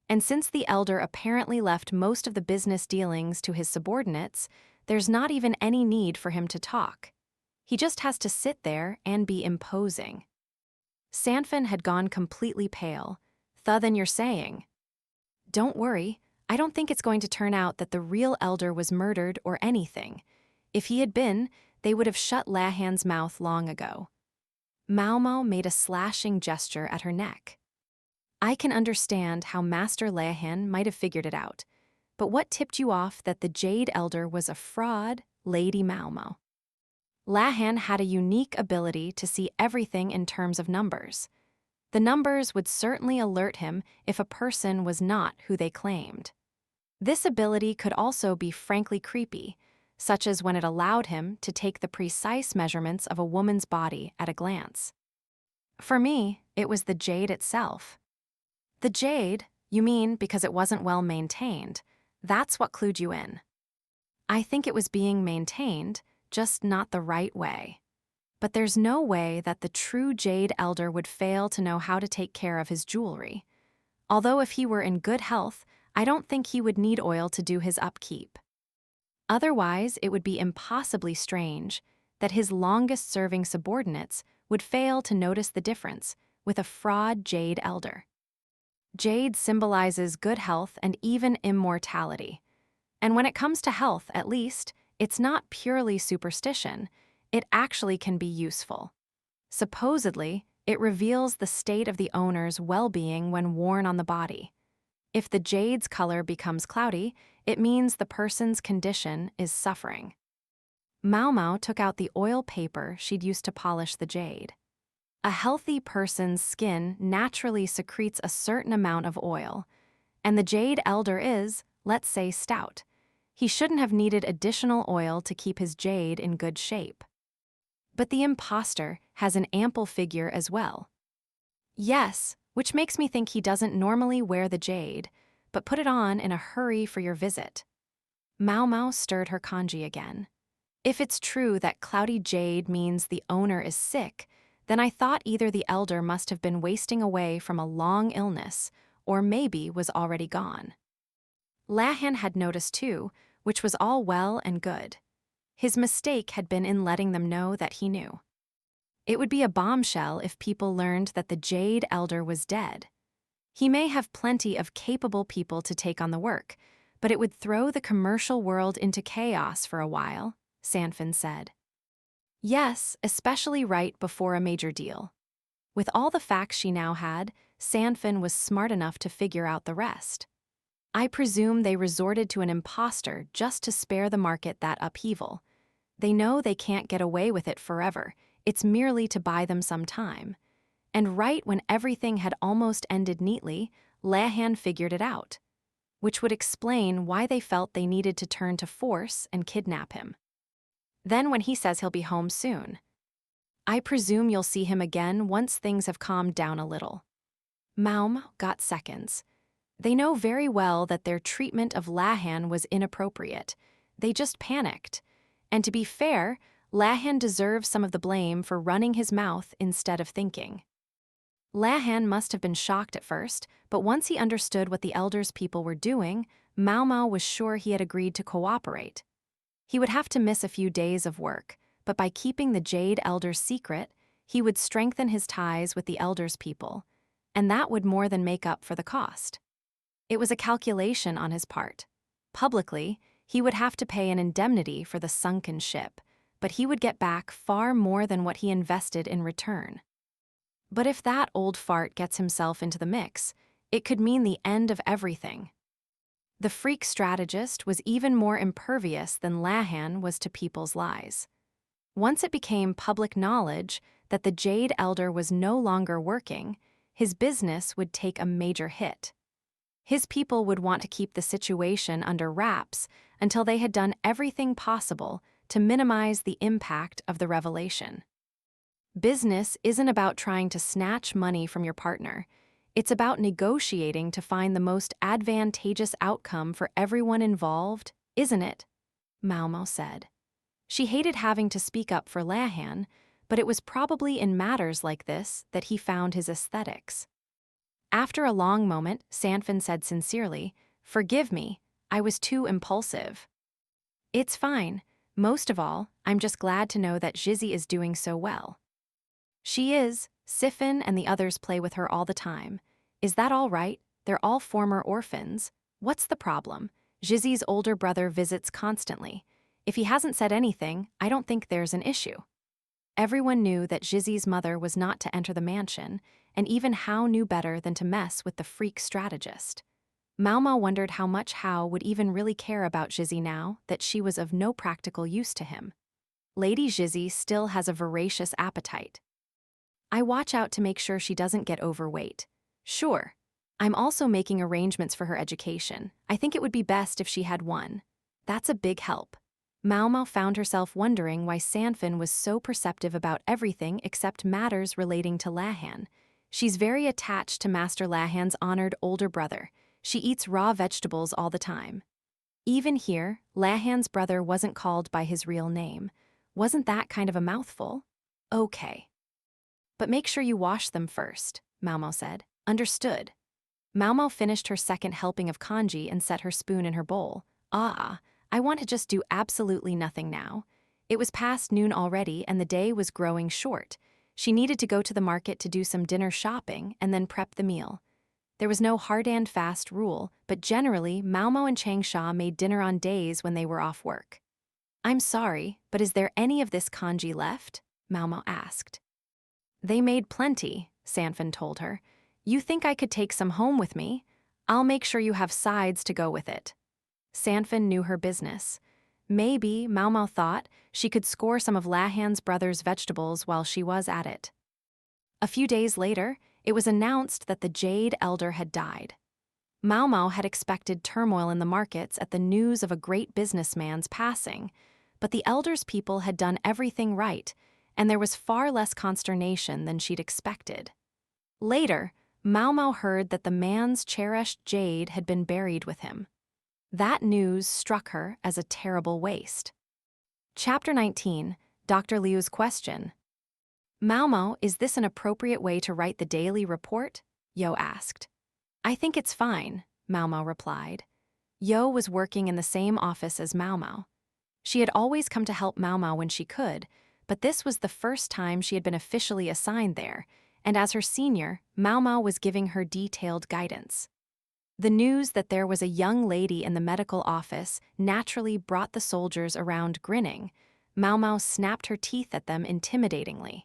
And since the elder apparently left most of the business dealings to his subordinates, there's not even any need for him to talk. He just has to sit there and be imposing. Sanfin had gone completely pale. "Then you're saying?" "Don't worry, I don't think it's going to turn out that the real elder was murdered or anything. If he had been, they would have shut Lahan's mouth long ago." Maomao made a slashing gesture at her neck. "I can understand how Master Lahan might have figured it out. But what tipped you off that the Jade Elder was a fraud, Lady Maomao?" Lahan had a unique ability to see everything in terms of numbers. The numbers would certainly alert him if a person was not who they claimed. This ability could also be frankly creepy, such as when it allowed him to take the precise measurements of a woman's body at a glance. For me, it was the jade itself. "The jade, you mean because it wasn't well maintained? That's what clued you in." "I think it was being maintained, just not the right way. But there's no way that the true Jade Elder would fail to know how to take care of his jewelry. Although if he were in good health, I don't think he would need oil to do his upkeep. Otherwise, it would be impossibly strange that his longest-serving subordinates would fail to notice the difference with a fraud Jade Elder. Jade symbolizes good health and even immortality. And when it comes to health, at least, it's not purely superstition. It actually can be useful. Supposedly, it reveals the state of the owner's well-being when worn on the body. If the jade's color becomes cloudy, it means the person's condition is suffering." Maomao took out the oil paper she'd used to polish the jade. A healthy person's skin naturally secretes a certain amount of oil, and the Jade Elder is, let's say, stout. He shouldn't have needed additional oil to keep his jade in good shape. But the imposter has an ample figure as well. "Yes, which makes me think he doesn't normally wear the jade, but put it on in a hurry for your visit." Maomao stirred her congee again. "If it's true that cloudy jade means the owner is sick, then I thought either the elder must have been wasting away from a long illness, or maybe was already gone." Lahan had noticed too, which was all well and good. His mistake had been in letting them know that he knew. It would be a bombshell if people learned that the Jade Elder was dead. He may have plenty of capable people to take on the work, but it would throw the commercial world into chaos for a while, Sanfin said. Yes, especially right before a major deal. With all the facts she now had, Sanfin was smart enough to figure out the rest. "I presume they resorted to an imposter just to spare the market that upheaval. They know they can't get away with it forever. It's merely to buy them some time." And right when everything had almost ended neatly, Lahan figured it out, which would explain why they felt they needed to turn to force and kidnap him. Then when he says he'll be home soon, "I presume you'll see him again once things have calmed down a little." Maomao got seconds. They know very well that their treatment of Lahan was inappropriate. They just panicked. And to be fair, Lahan deserves some of the blame for running his mouth instead of thinking. Lahan must have been shocked at first, but once he understood what the elders' people were doing, Maomao was sure he had agreed to cooperate. He would have to miss a few days of work, but by keeping the Jade Elder's secret, he would strengthen his ties with the elders' people, and that would more than make up for the cost. It was a calculation on his part. Publicly, he would have to pay an indemnity for the sunken ship, but he would get back far more than what he invested in return. But if that old fart gets himself into the mix, it could mean the end of everything. The freak strategist was even more impervious than Lahan was to people's lies. Once it became public knowledge that the Jade Elder was no longer working, his business would take a major hit. His people would want to keep the situation under wraps until they had done everything possible to minimize the impact of the revelation. Business isn't about trying to snatch money from your partner. It's about negotiating to find the most advantageous outcome for everyone involved, isn't it? Maomao said. She hated having to speak up for Lahan, but it was probably in matters like this that he found his aesthetics. After a long moment, Sanfin said sincerely, "Forgive me, I was too impulsive." "It's fine. Most of all, I'm just glad to know that Jizzy is doing so well." "She is. Siffin and the others play with her all the time. Is that all right? They're all former orphans. What's the problem? Jizzy's older brother visits constantly. If he hasn't said anything, I don't think there's an issue." Everyone knew that Jizzy's mother was not to enter the mansion, and even Hao knew better than to mess with the freak strategist. Maomao wondered how much Hao would even really care about Jizzy now that she was of no practical use to him. Lady Jizzy still has a voracious appetite. "I watch out to make sure she doesn't get overweight." "Sure. I'm also making arrangements for her education. I think it would be best if she had one." "That's a big help." Maomao found herself wondering why Sanfin was so perceptive about everything except matters relating to Lahan. She's very attached to Master Lahan's honored older brother. She eats raw vegetables all the time. Even here, Lahan's brother wasn't called by his real name. Wasn't that kind of a mouthful? "Okay. But make sure you wash them first," Maomao said. "Understood." Maomao finished her second helping of congee and set her spoon in her bowl. I want to just do absolutely nothing now. It was past noon already and the day was growing short. She needed to go to the market to do some dinner shopping and then prep the meal. There was no hard and fast rule, but generally Maomao and Changsha made dinner on days when they were off work. "I'm sorry, but is there any of this congee left?" Maomao asked. "They made plenty," Sanfin told her. "You think I could take some home with me? I'll make sure you have sides to go with it." Sanfin knew her business. Maybe, Maomao thought, she could score some of Lahan's brother's vegetables while she was at it. A few days later, it was announced that the Jade elder had died. Maomao had expected turmoil in the markets at the news of a great businessman's passing, but the elder's people had done everything right, and there was far less consternation than she'd expected. Later, Maomao heard that the man's cherished Jade had been buried with him. That news struck her as a terrible waste. Chapter 19, Dr. Liu's Question. "Maomao, is this an appropriate way to write the daily report?" Yo asked. "I think it's fine," Maomao replied. Yo was working in the same office as Maomao. She had always come to help Maomao when she could, but this was the first time she had been officially assigned there, and as her senior, Maomao was giving her detailed guidance. The news that there was a young lady in the medical office naturally brought the soldiers around grinning. Maomao snapped her teeth at them intimidatingly.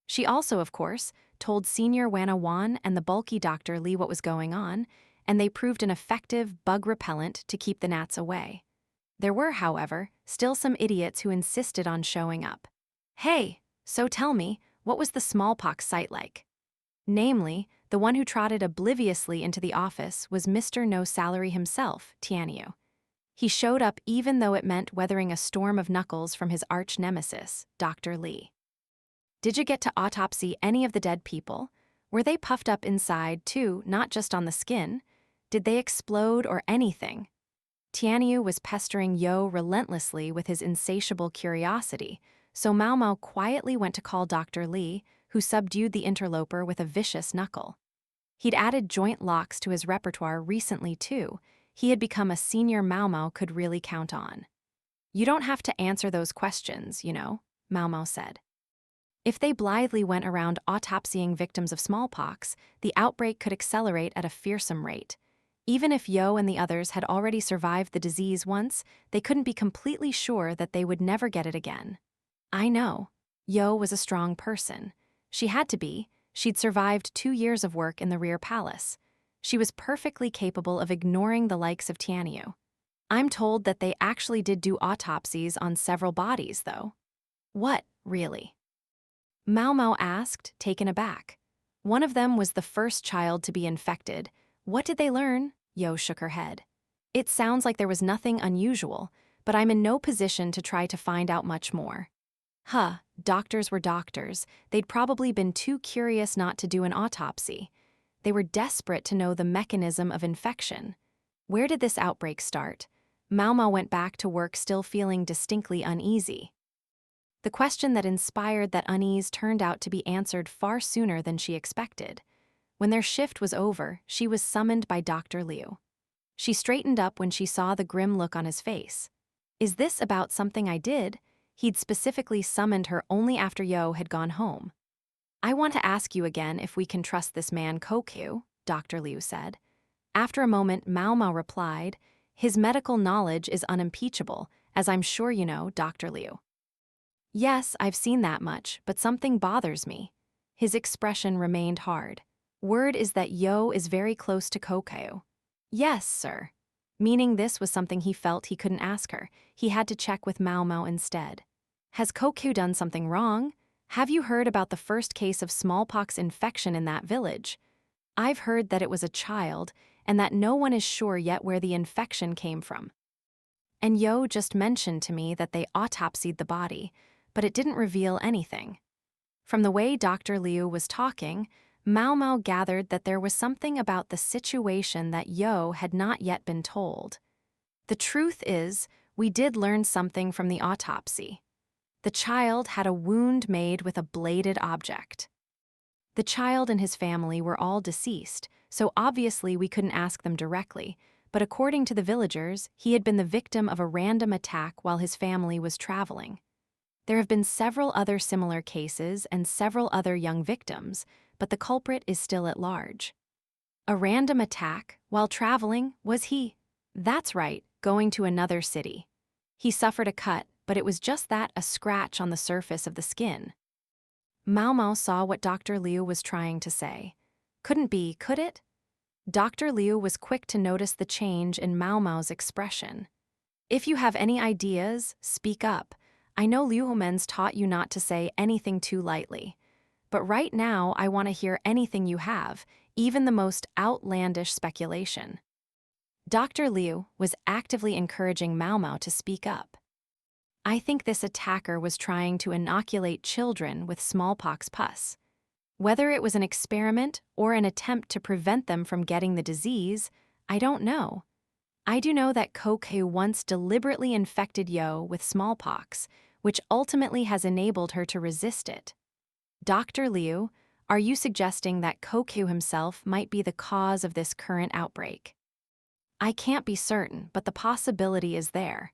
She also, of course, told Senior Wana Wan and the bulky Dr. Li what was going on, and they proved an effective bug repellent to keep the gnats away. There were, however, still some idiots who insisted on showing up. "Hey, so tell me, what was the smallpox site like?" Namely, the one who trotted obliviously into the office was Mr. No Salary himself, Tianyu. He showed up even though it meant weathering a storm of knuckles from his arch-nemesis, Dr. Li. "Did you get to autopsy any of the dead people? Were they puffed up inside, too, not just on the skin? Did they explode or anything?" Tianyu was pestering Yo relentlessly with his insatiable curiosity, so Maomao quietly went to call Dr. Li, who subdued the interloper with a vicious knuckle. He'd added joint locks to his repertoire recently, too. He had become a senior Maomao could really count on. "You don't have to answer those questions, you know," Maomao said. If they blithely went around autopsying victims of smallpox, the outbreak could accelerate at a fearsome rate. Even if Yo and the others had already survived the disease once, they couldn't be completely sure that they would never get it again. I know. Yo was a strong person. She had to be. She'd survived 2 years of work in the rear palace. She was perfectly capable of ignoring the likes of Tianyu. I'm told that they actually did do autopsies on several bodies, though. "What, really?" Maomao asked, taken aback. "One of them was the first child to be infected. What did they learn?" Yo shook her head. "It sounds like there was nothing unusual, but I'm in no position to try to find out much more." Doctors were doctors. They'd probably been too curious not to do an autopsy. They were desperate to know the mechanism of infection. Where did this outbreak start? Maomao went back to work still feeling distinctly uneasy. The question that inspired that unease turned out to be answered far sooner than she expected. When their shift was over, she was summoned by Dr. Liu. She straightened up when she saw the grim look on his face. Is this about something I did? He'd specifically summoned her only after Yo had gone home. I want to ask you again if we can trust this man Kokyu, Dr. Liu said. After a moment, Maomao replied, his medical knowledge is unimpeachable, as I'm sure you know, Dr. Liu. Yes, I've seen that much, but something bothers me. His expression remained hard. Word is that Yo is very close to Kokyu. Yes, sir. Meaning this was something he felt he couldn't ask her. He had to check with Maomao instead. Has Kokyu done something wrong? Have you heard about the first case of smallpox infection in that village? I've heard that it was a child, and that no one is sure yet where the infection came from. And Yo just mentioned to me that they autopsied the body, but it didn't reveal anything. From the way Dr. Liu was talking, Maomao gathered that there was something about the situation that Yo had not yet been told. The truth is, we did learn something from the autopsy. The child had a wound made with a bladed object. The child and his family were all deceased, so obviously we couldn't ask them directly, but according to the villagers, he had been the victim of a random attack while his family was traveling. There have been several other similar cases and several other young victims, but the culprit is still at large. A random attack, while traveling, was he? That's right, going to another city. He suffered a cut, but it was just that, a scratch on the surface of the skin. Maomao saw what Dr. Liu was trying to say. Couldn't be, could it? Dr. Liu was quick to notice the change in Maomao's expression. If you have any ideas, speak up. I know Liu Homen's taught you not to say anything too lightly. But right now, I want to hear anything you have, even the most outlandish speculation. Dr. Liu was actively encouraging Maomao to speak up. I think this attacker was trying to inoculate children with smallpox pus. Whether it was an experiment or an attempt to prevent them from getting the disease, I don't know. I do know that Kokyu once deliberately infected Yo with smallpox, which ultimately has enabled her to resist it. Dr. Liu, are you suggesting that Kokyu himself might be the cause of this current outbreak? I can't be certain, but the possibility is there.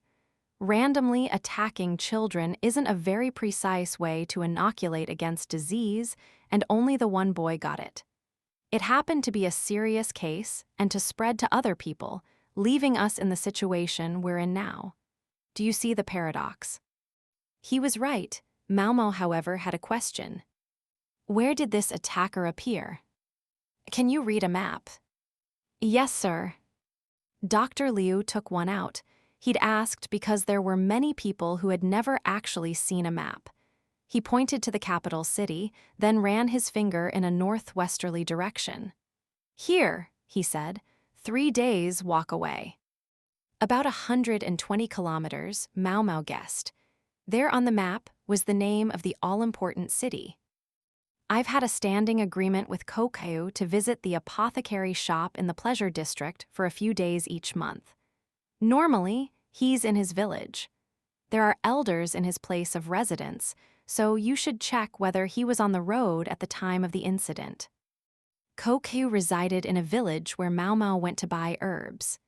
Randomly attacking children isn't a very precise way to inoculate against disease, and only the one boy got it. It happened to be a serious case and to spread to other people, leaving us in the situation we're in now. Do you see the paradox? He was right. Maomao, however, had a question. Where did this attacker appear? Can you read a map? Yes, sir. Dr. Liu took one out. He'd asked because there were many people who had never actually seen a map. He pointed to the capital city, then ran his finger in a northwesterly direction. Here, he said, 3 days walk away. About 120 kilometers, Maomao guessed. There on the map was the name of the all-important city. I've had a standing agreement with Kokyu to visit the apothecary shop in the pleasure district for a few days each month. Normally, he's in his village. There are elders in his place of residence, so you should check whether he was on the road at the time of the incident. Kokyu resided in a village where Maomao went to buy herbs.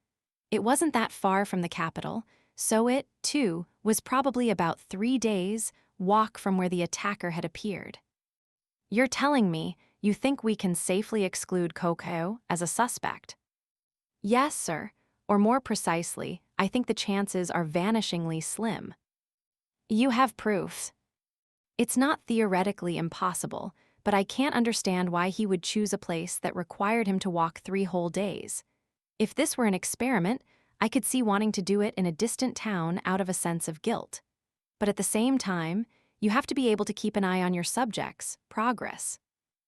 It wasn't that far from the capital, so it, too, was probably about 3 days' walk from where the attacker had appeared. You're telling me you think we can safely exclude Kokyu as a suspect? Yes, sir. Or more precisely, I think the chances are vanishingly slim. You have proof. It's not theoretically impossible, but I can't understand why he would choose a place that required him to walk 3 whole days. If this were an experiment, I could see wanting to do it in a distant town out of a sense of guilt. But at the same time, you have to be able to keep an eye on your subjects' progress.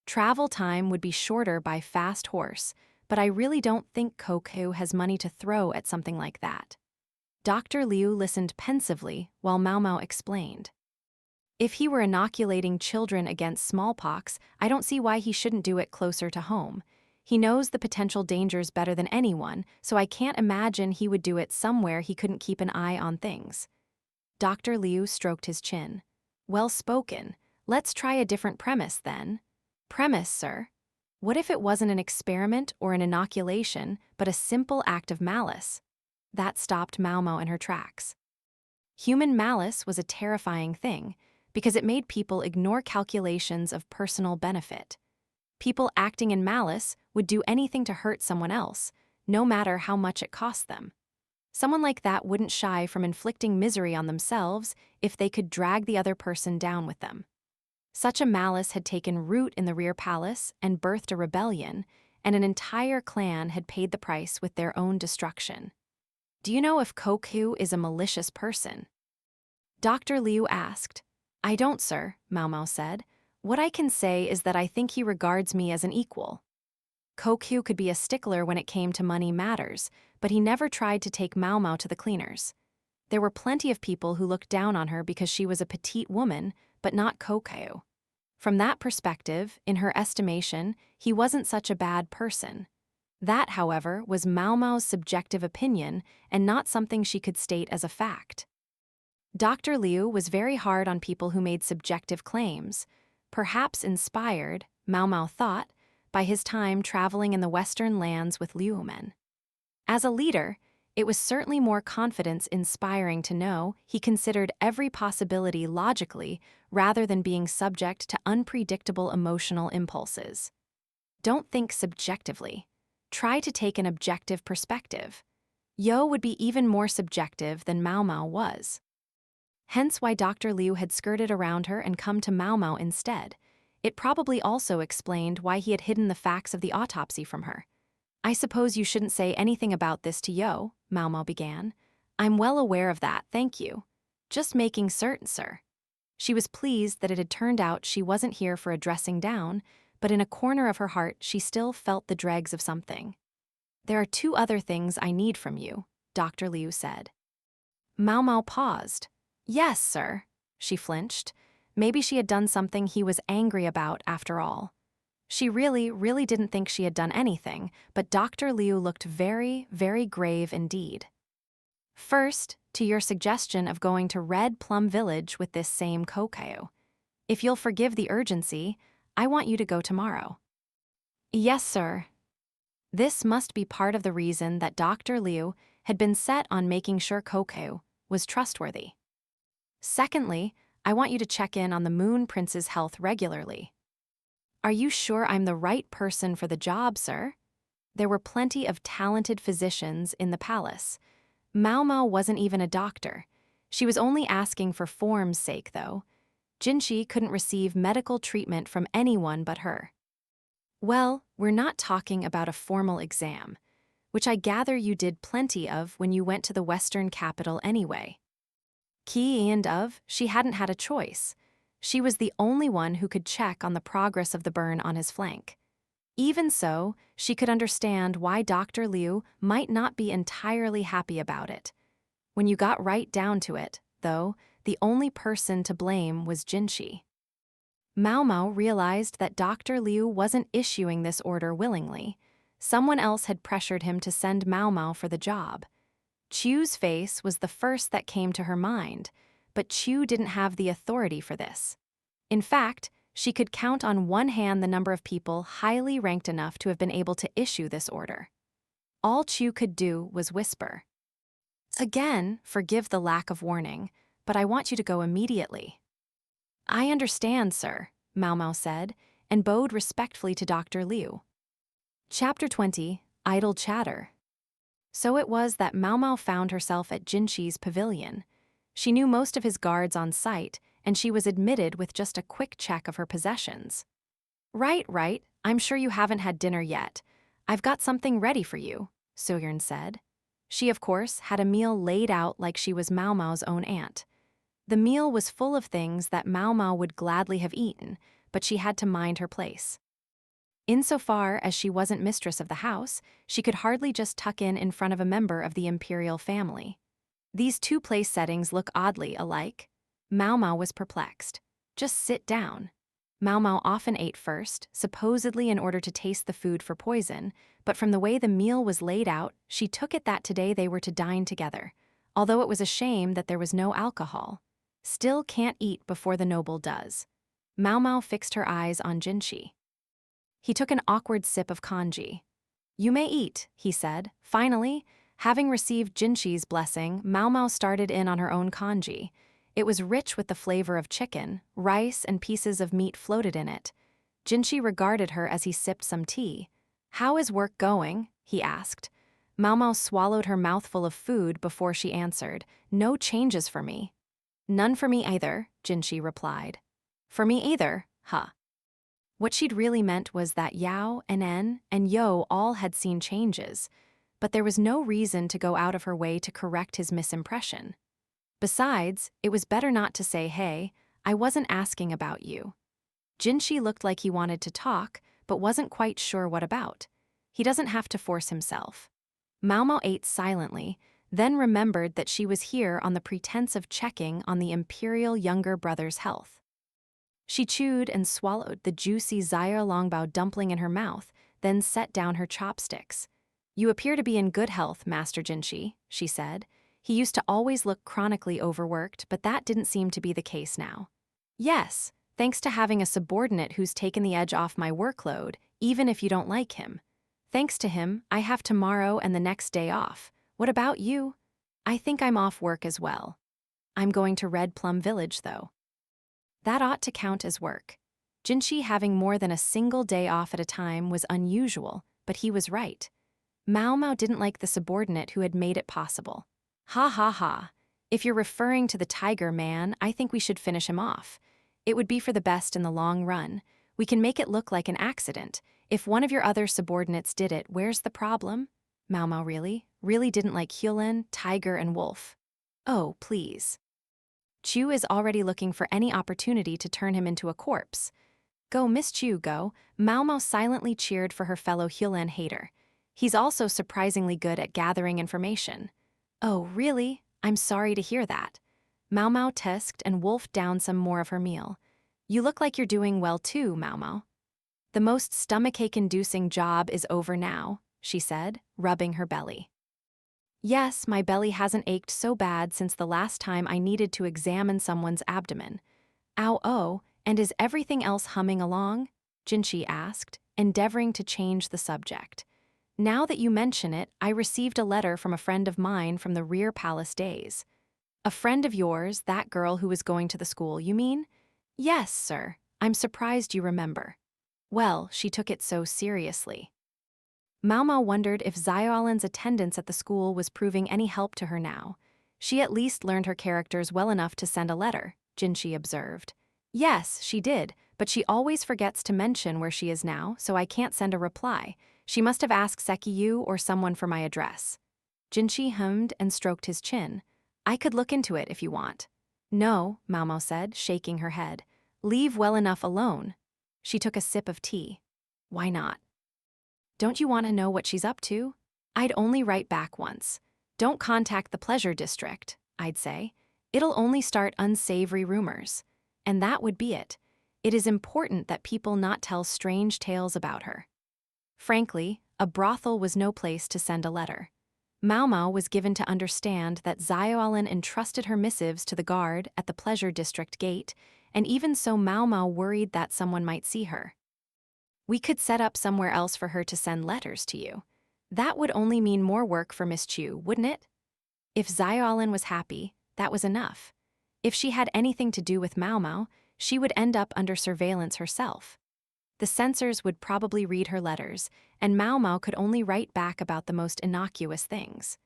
Travel time would be shorter by fast horse, but I really don't think Kokyu has money to throw at something like that. Dr. Liu listened pensively while Maomao explained. If he were inoculating children against smallpox, I don't see why he shouldn't do it closer to home. He knows the potential dangers better than anyone, so I can't imagine he would do it somewhere he couldn't keep an eye on things. Dr. Liu stroked his chin. Well spoken. Let's try a different premise then. Premise, sir. What if it wasn't an experiment or an inoculation, but a simple act of malice? That stopped Maomao in her tracks. Human malice was a terrifying thing, because it made people ignore calculations of personal benefit. People acting in malice would do anything to hurt someone else, no matter how much it cost them. Someone like that wouldn't shy from inflicting misery on themselves if they could drag the other person down with them. Such a malice had taken root in the rear palace and birthed a rebellion, and an entire clan had paid the price with their own destruction. Do you know if Penghou is a malicious person? Dr. Liu asked. I don't, sir, Maomao said. What I can say is that I think he regards me as an equal. Penghou could be a stickler when it came to money matters, but he never tried to take Maomao to the cleaners. There were plenty of people who looked down on her because she was a petite woman, but not Penghou. From that perspective, in her estimation, he wasn't such a bad person. That, however, was Maomao's subjective opinion and not something she could state as a fact. Dr. Liu was very hard on people who made subjective claims, perhaps inspired, Maomao thought, by his time traveling in the western lands with Liumen. As a leader, it was certainly more confidence-inspiring to know he considered every possibility logically rather than being subject to unpredictable emotional impulses. Don't think subjectively. Try to take an objective perspective. Yo would be even more subjective than Maomao was. Hence why Dr. Liu had skirted around her and come to Maomao instead. It probably also explained why he had hidden the facts of the autopsy from her. I suppose you shouldn't say anything about this to Yo, Maomao began. I'm well aware of that, thank you. Just making certain, sir. She was pleased that it had turned out she wasn't here for a dressing down, but in a corner of her heart she still felt the dregs of something. There are 2 other things I need from you, Dr. Liu said. Maomao paused. Yes, sir. She flinched. Maybe she had done something he was angry about after all. She really didn't think she had done anything, but Dr. Liu looked very, very grave indeed. First, to your suggestion of going to Red Plum Village with this same Penghou. If you'll forgive the urgency, I want you to go tomorrow. Yes, sir. This must be part of the reason that Dr. Liu had been set on making sure Penghou was trustworthy. Secondly, I want you to check in on the Moon Prince's health regularly. Are you sure I'm the right person for the job, sir? There were plenty of talented physicians in the palace. Maomao wasn't even a doctor. She was only asking for form's sake, though. Jinshi couldn't receive medical treatment from anyone but her. Well, we're not talking about a formal exam, which I gather you did plenty of when you went to the western capital anyway. She hadn't had a choice. She was the only one who could check on the progress of the burn on his flank. Even so, she could understand why Dr. Liu might not be entirely happy about it. When you got right down to it, though, the only person to blame was Jinshi. Maomao realized that Dr. Liu wasn't issuing this order willingly. Someone else had pressured him to send Maomao for the job. Chu's face was the first that came to her mind, but Chu didn't have the authority for this. In fact, she could count on one hand the number of people highly ranked enough to have been able to issue this order. All Chu could do was whisper. Again, forgive the lack of warning, but I want you to go immediately. I understand, sir, Maomao said, and bowed respectfully to Dr. Liu. Chapter 20, Idle Chatter. So it was that Maomao found herself at Jinshi's pavilion. She knew most of his guards on site, and she was admitted with just a quick check of her possessions. Right, I'm sure you haven't had dinner yet. I've got something ready for you, Soyeon said. She, of course, had a meal laid out like she was Maomao's own aunt. The meal was full of things that Maomao would gladly have eaten, but she had to mind her place. Insofar as she wasn't mistress of the house, she could hardly just tuck in front of a member of the imperial family. These 2 place settings look oddly alike. Maomao was perplexed. Just sit down. Maomao often ate first, supposedly in order to taste the food for poison, but from the way the meal was laid out, she took it that today they were to dine together, although it was a shame that there was no alcohol. Still can't eat before the noble does. Maomao fixed her eyes on Jinshi. He took an awkward sip of congee. You may eat, he said. Finally, having received Jinshi's blessing, Maomao started in on her own congee. It was rich with the flavor of chicken, rice, and pieces of meat floated in it. Jinshi regarded her as he sipped some tea. How is work going? He asked. Maomao swallowed her mouthful of food before she answered. No changes for me. None for me either, Jinshi replied. For me either, huh? What she'd really meant was that Yao and En and Yo all had seen changes, but there was no reason to go out of her way to correct his misimpression. Besides, it was better not to say, hey, I wasn't asking about you. Jinshi looked like he wanted to talk, but wasn't quite sure what about. He doesn't have to force himself. Maomao ate silently, then remembered that she was here on the pretense of checking on the imperial younger brother's health. She chewed and swallowed the juicy Xiaolongbao dumpling in her mouth, then set down her chopsticks. You appear to be in good health, Master Jinshi, she said. He used to always look chronically overworked, but that didn't seem to be the case now. Yes, thanks to having a subordinate who's taken the edge off my workload, even if you don't like him. Thanks to him, I have tomorrow and the next day off. What about you? I think I'm off work as well. I'm going to Red Plum Village, though. That ought to count as work. Jinshi having more than a single day off at a time was unusual, but he was right. Maomao didn't like the subordinate who had made it possible. Ha ha ha. If you're referring to the tiger man, I think we should finish him off. It would be for the best in the long run. We can make it look like an accident. If one of your other subordinates did it, where's the problem? Maomao really didn't like Hyulan, Tiger, and Wolf. Oh, please. Chu is already looking for any opportunity to turn him into a corpse. Go, Miss Chu, go. Maomao silently cheered for her fellow Hyulan hater. He's also surprisingly good at gathering information. Oh, really? I'm sorry to hear that. Maomao tisked and wolfed down some more of her meal. You look like you're doing well too, Maomao. The most stomachache-inducing job is over now, she said, rubbing her belly. Yes, my belly hasn't ached so bad since the last time I needed to examine someone's abdomen. Ow, and is everything else humming along? Jinshi asked, endeavoring to change the subject. Now that you mention it, I received a letter from a friend of mine from the Rear Palace days. A friend of yours, that girl who was going to the school, you mean? Yes, sir. I'm surprised you remember. Well, she took it so seriously. Maomao wondered if Xiaolan's attendance at the school was proving any help to her now. She at least learned her characters well enough to send a letter, Jinshi observed. Yes, she did, but she always forgets to mention where she is now, so I can't send a reply. She must have asked Sekiyu or someone for my address. Jinshi hummed and stroked his chin. I could look into it if you want. No, Maomao said, shaking her head. Leave well enough alone. She took a sip of tea. Why not? Don't you want to know what she's up to? I'd only write back once. Don't contact the pleasure district, I'd say. It'll only start unsavory rumors. And that would be it. It is important that people not tell strange tales about her. Frankly, a brothel was no place to send a letter. Maomao was given to understand that Xiaolan entrusted her missives to the guard at the pleasure district gate, and even so Maomao worried that someone might see her. We could set up somewhere else for her to send letters to you. That would only mean more work for Miss Chu, wouldn't it? If Xiaolan was happy, that was enough. If she had anything to do with Maomao, she would end up under surveillance herself. The censors would probably read her letters, and Maomao could only write back about the most innocuous things.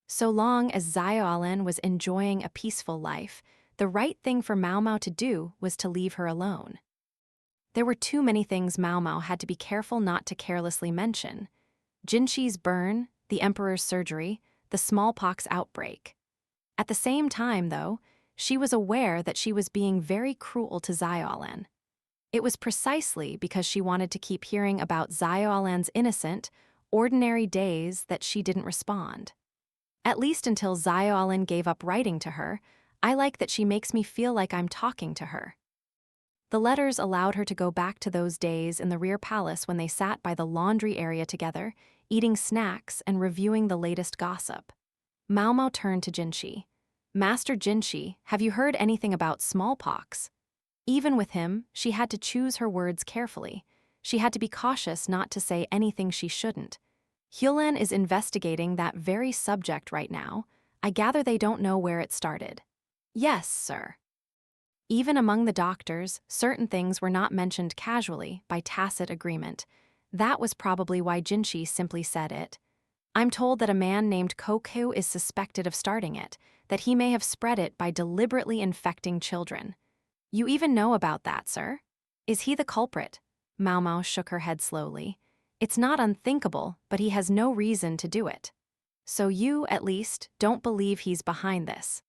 So long as Xiaolan was enjoying a peaceful life, the right thing for Maomao to do was to leave her alone. There were too many things Maomao had to be careful not to carelessly mention. Jinshi's burn, the emperor's surgery, the smallpox outbreak. At the same time, though, she was aware that she was being very cruel to Xiaolan. It was precisely because she wanted to keep hearing about Xiaolan's innocent, ordinary days that she didn't respond. At least until Xiaolan gave up writing to her, I like that she makes me feel like I'm talking to her. The letters allowed her to go back to those days in the Rear Palace when they sat by the laundry area together, eating snacks and reviewing the latest gossip. Maomao turned to Jinshi. Master Jinshi, have you heard anything about smallpox? Even with him, she had to choose her words carefully. She had to be cautious not to say anything she shouldn't. Hyolan is investigating that very subject right now. I gather they don't know where it started. Yes, sir. Even among the doctors, certain things were not mentioned casually, by tacit agreement. That was probably why Jinshi simply said it. I'm told that a man named Koku is suspected of starting it, that he may have spread it by deliberately infecting children. You even know about that, sir? Is he the culprit? Maomao shook her head slowly. It's not unthinkable, but he has no reason to do it. So you, at least, don't believe he's behind this.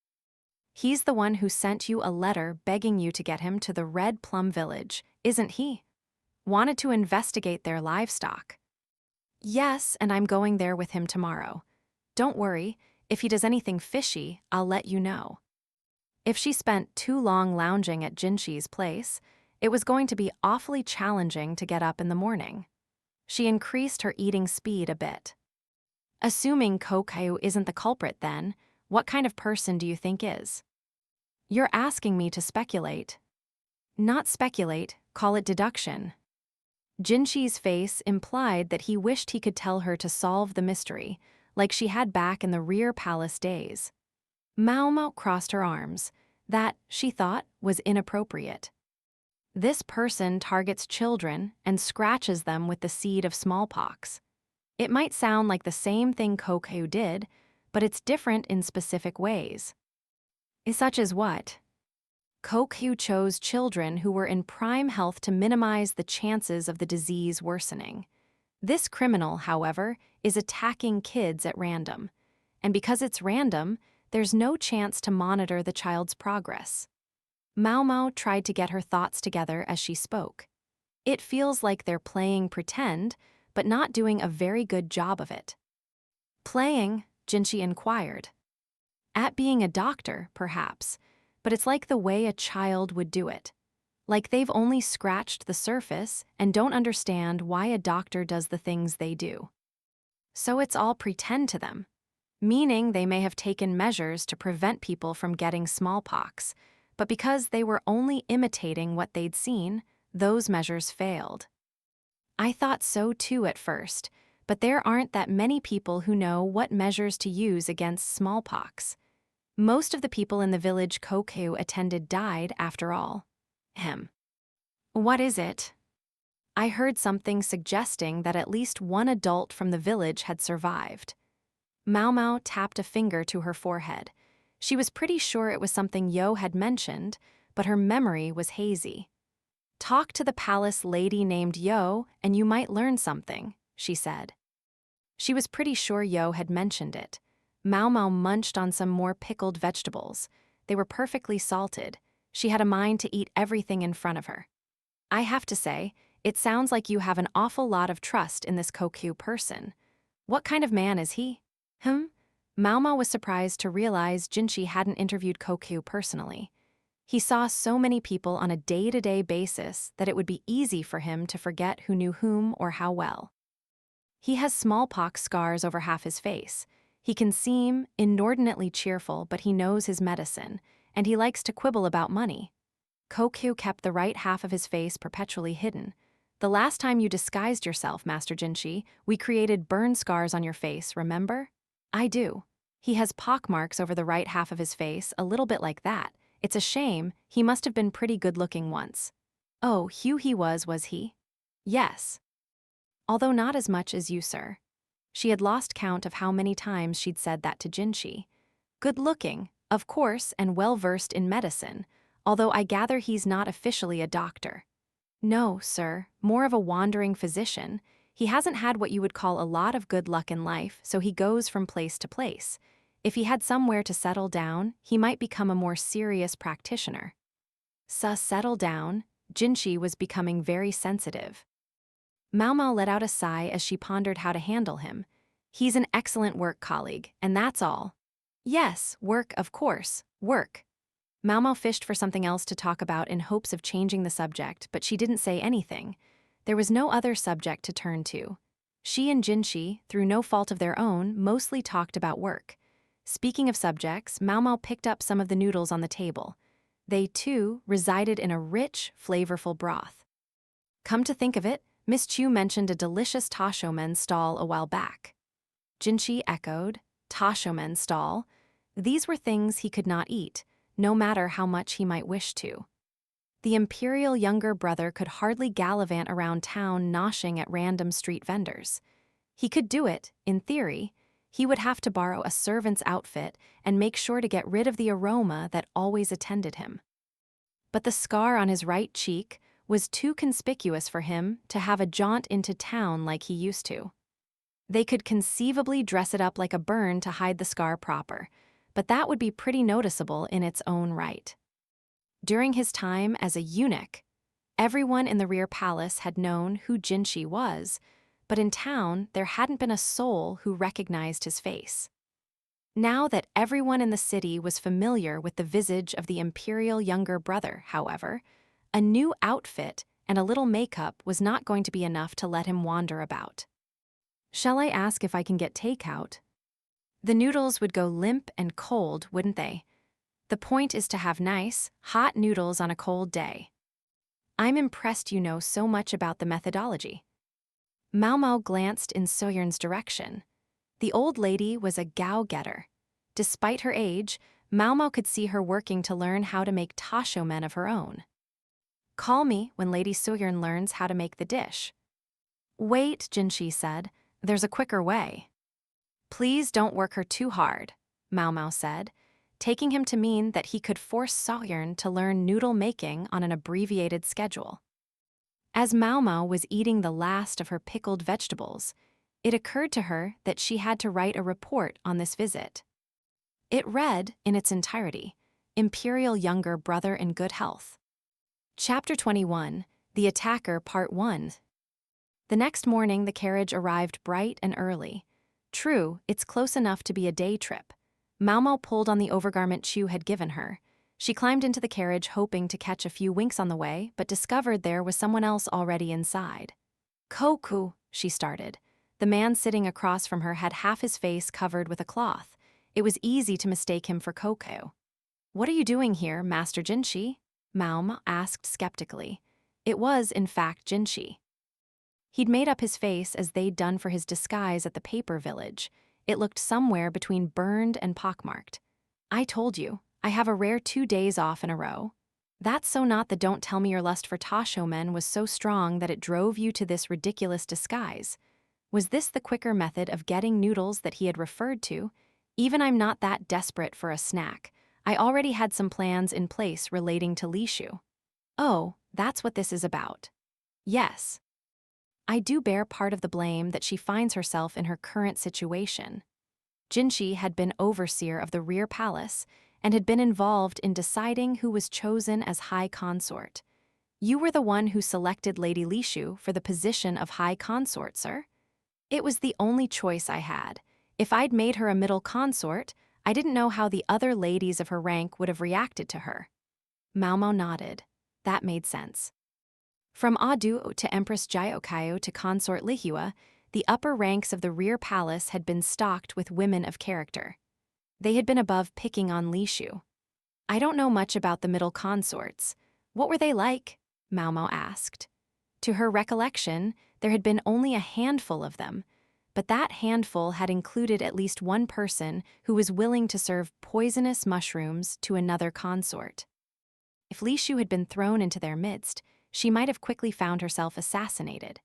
He's the one who sent you a letter begging you to get him to the Red Plum Village, isn't he? Wanted to investigate their livestock. Yes, and I'm going there with him tomorrow. Don't worry, if he does anything fishy, I'll let you know. If she spent too long lounging at Jinshi's place, it was going to be awfully challenging to get up in the morning. She increased her eating speed a bit. Assuming Koku isn't the culprit then, what kind of person do you think is? You're asking me to speculate. Not speculate, call it deduction. Jinshi's face implied that he wished he could tell her to solve the mystery, like she had back in the rear palace days. Maomao crossed her arms. That, she thought, was inappropriate. This person targets children and scratches them with the seed of smallpox. It might sound like the same thing Koku did, but it's different in specific ways. Such as what? Koku chose children who were in prime health to minimize the chances of the disease worsening. This criminal, however, is attacking kids at random. And because it's random, there's no chance to monitor the child's progress. Maomao tried to get her thoughts together as she spoke. It feels like they're playing pretend, but not doing a very good job of it. Playing? Jinshi inquired. At being a doctor, perhaps, but it's like the way a child would do it. Like they've only scratched the surface and don't understand why a doctor does the things they do. So it's all pretend to them, meaning they may have taken measures to prevent people from getting smallpox, but because they were only imitating what they'd seen, those measures failed. I thought so too at first, but there aren't that many people who know what measures to use against smallpox. Most of the people in the village Koku attended died after all. What is it? I heard something suggesting that at least one adult from the village had survived. Maomao tapped a finger to her forehead. She was pretty sure it was something Yo had mentioned, but her memory was hazy. Talk to the palace lady named Yo, and you might learn something, she said. She was pretty sure Yo had mentioned it. Maomao munched on some more pickled vegetables. They were perfectly salted. She had a mind to eat everything in front of her. I have to say, it sounds like you have an awful lot of trust in this Koku person. What kind of man is he? Maomao was surprised to realize Jinshi hadn't interviewed Koku personally. He saw so many people on a day-to-day basis that it would be easy for him to forget who knew whom or how well. He has smallpox scars over half his face. He can seem inordinately cheerful, but he knows his medicine, and he likes to quibble about money. Koku kept the right half of his face perpetually hidden. The last time you disguised yourself, Master Jinshi, we created burn scars on your face, remember? I do. He has pockmarks over the right half of his face, a little bit like that. It's a shame, he must have been pretty good-looking once. Oh, Hugh he was he? Yes. Although not as much as you, sir. She had lost count of how many times she'd said that to Jinshi. Good-looking, of course, and well-versed in medicine, although I gather he's not officially a doctor. No, sir, more of a wandering physician. He hasn't had what you would call a lot of good luck in life, so he goes from place to place. If he had somewhere to settle down, he might become a more serious practitioner. Settle down, Jinshi was becoming very sensitive. Maomao let out a sigh as she pondered how to handle him. He's an excellent work colleague, and that's all. Yes, work, of course, work. Maomao fished for something else to talk about in hopes of changing the subject, but she didn't say anything. There was no other subject to turn to. She and Jinshi, through no fault of their own, mostly talked about work. Speaking of subjects, Maomao picked up some of the noodles on the table. They, too, resided in a rich, flavorful broth. Come to think of it, Miss Chu mentioned a delicious tashomen stall a while back. Jinshi echoed, tashomen stall. These were things he could not eat, no matter how much he might wish to. The imperial younger brother could hardly gallivant around town noshing at random street vendors. He could do it, in theory. He would have to borrow a servant's outfit and make sure to get rid of the aroma that always attended him. But the scar on his right cheek was too conspicuous for him to have a jaunt into town like he used to. They could conceivably dress it up like a burn to hide the scar proper, but that would be pretty noticeable in its own right. During his time as a eunuch, everyone in the rear palace had known who Jinshi was, but in town there hadn't been a soul who recognized his face. Now that everyone in the city was familiar with the visage of the imperial younger brother, however, a new outfit and a little makeup was not going to be enough to let him wander about. Shall I ask if I can get takeout? The noodles would go limp and cold, wouldn't they? The point is to have nice, hot noodles on a cold day. I'm impressed you know so much about the methodology. Maomao glanced in Soyern's direction. The old lady was a go-getter. Despite her age, Maomao could see her working to learn how to make tashomen of her own. Call me when Lady Soyern learns how to make the dish. Wait, Jinshi said. There's a quicker way. Please don't work her too hard, Maomao said, taking him to mean that he could force Soyern to learn noodle making on an abbreviated schedule. As Maomao was eating the last of her pickled vegetables, it occurred to her that she had to write a report on this visit. It read, in its entirety, Imperial Younger Brother in Good Health. Chapter 21, The Attacker Part 1. The next morning the carriage arrived bright and early. True, it's close enough to be a day trip. Maomao pulled on the overgarment Chu had given her. She climbed into the carriage hoping to catch a few winks on the way, but discovered there was someone else already inside. Koku, she started. The man sitting across from her had half his face covered with a cloth. It was easy to mistake him for Koku. What are you doing here, Master Jinshi? Maomao asked skeptically. It was, in fact, Jinshi. He'd made up his face as they'd done for his disguise at the paper village. It looked somewhere between burned and pockmarked. I told you, I have a rare 2 days off in a row. That's so not that don't tell me your lust for tashomen was so strong that it drove you to this ridiculous disguise. Was this the quicker method of getting noodles that he had referred to? Even I'm not that desperate for a snack. I already had some plans in place relating to Lishu. Oh, that's what this is about. Yes. I do bear part of the blame that she finds herself in her current situation. Jinshi had been overseer of the rear palace and had been involved in deciding who was chosen as high consort. You were the one who selected Lady Lishu for the position of high consort, sir. It was the only choice I had. If I'd made her a middle consort, I didn't know how the other ladies of her rank would have reacted to her. Maomao nodded. That made sense. From Adu to Empress Jyokayo to Consort Lihua, the upper ranks of the rear palace had been stocked with women of character. They had been above picking on Lishu. I don't know much about the middle consorts. What were they like? Maomao asked. To her recollection, there had been only a handful of them, but that handful had included at least one person who was willing to serve poisonous mushrooms to another consort. If Lishu had been thrown into their midst, she might have quickly found herself assassinated.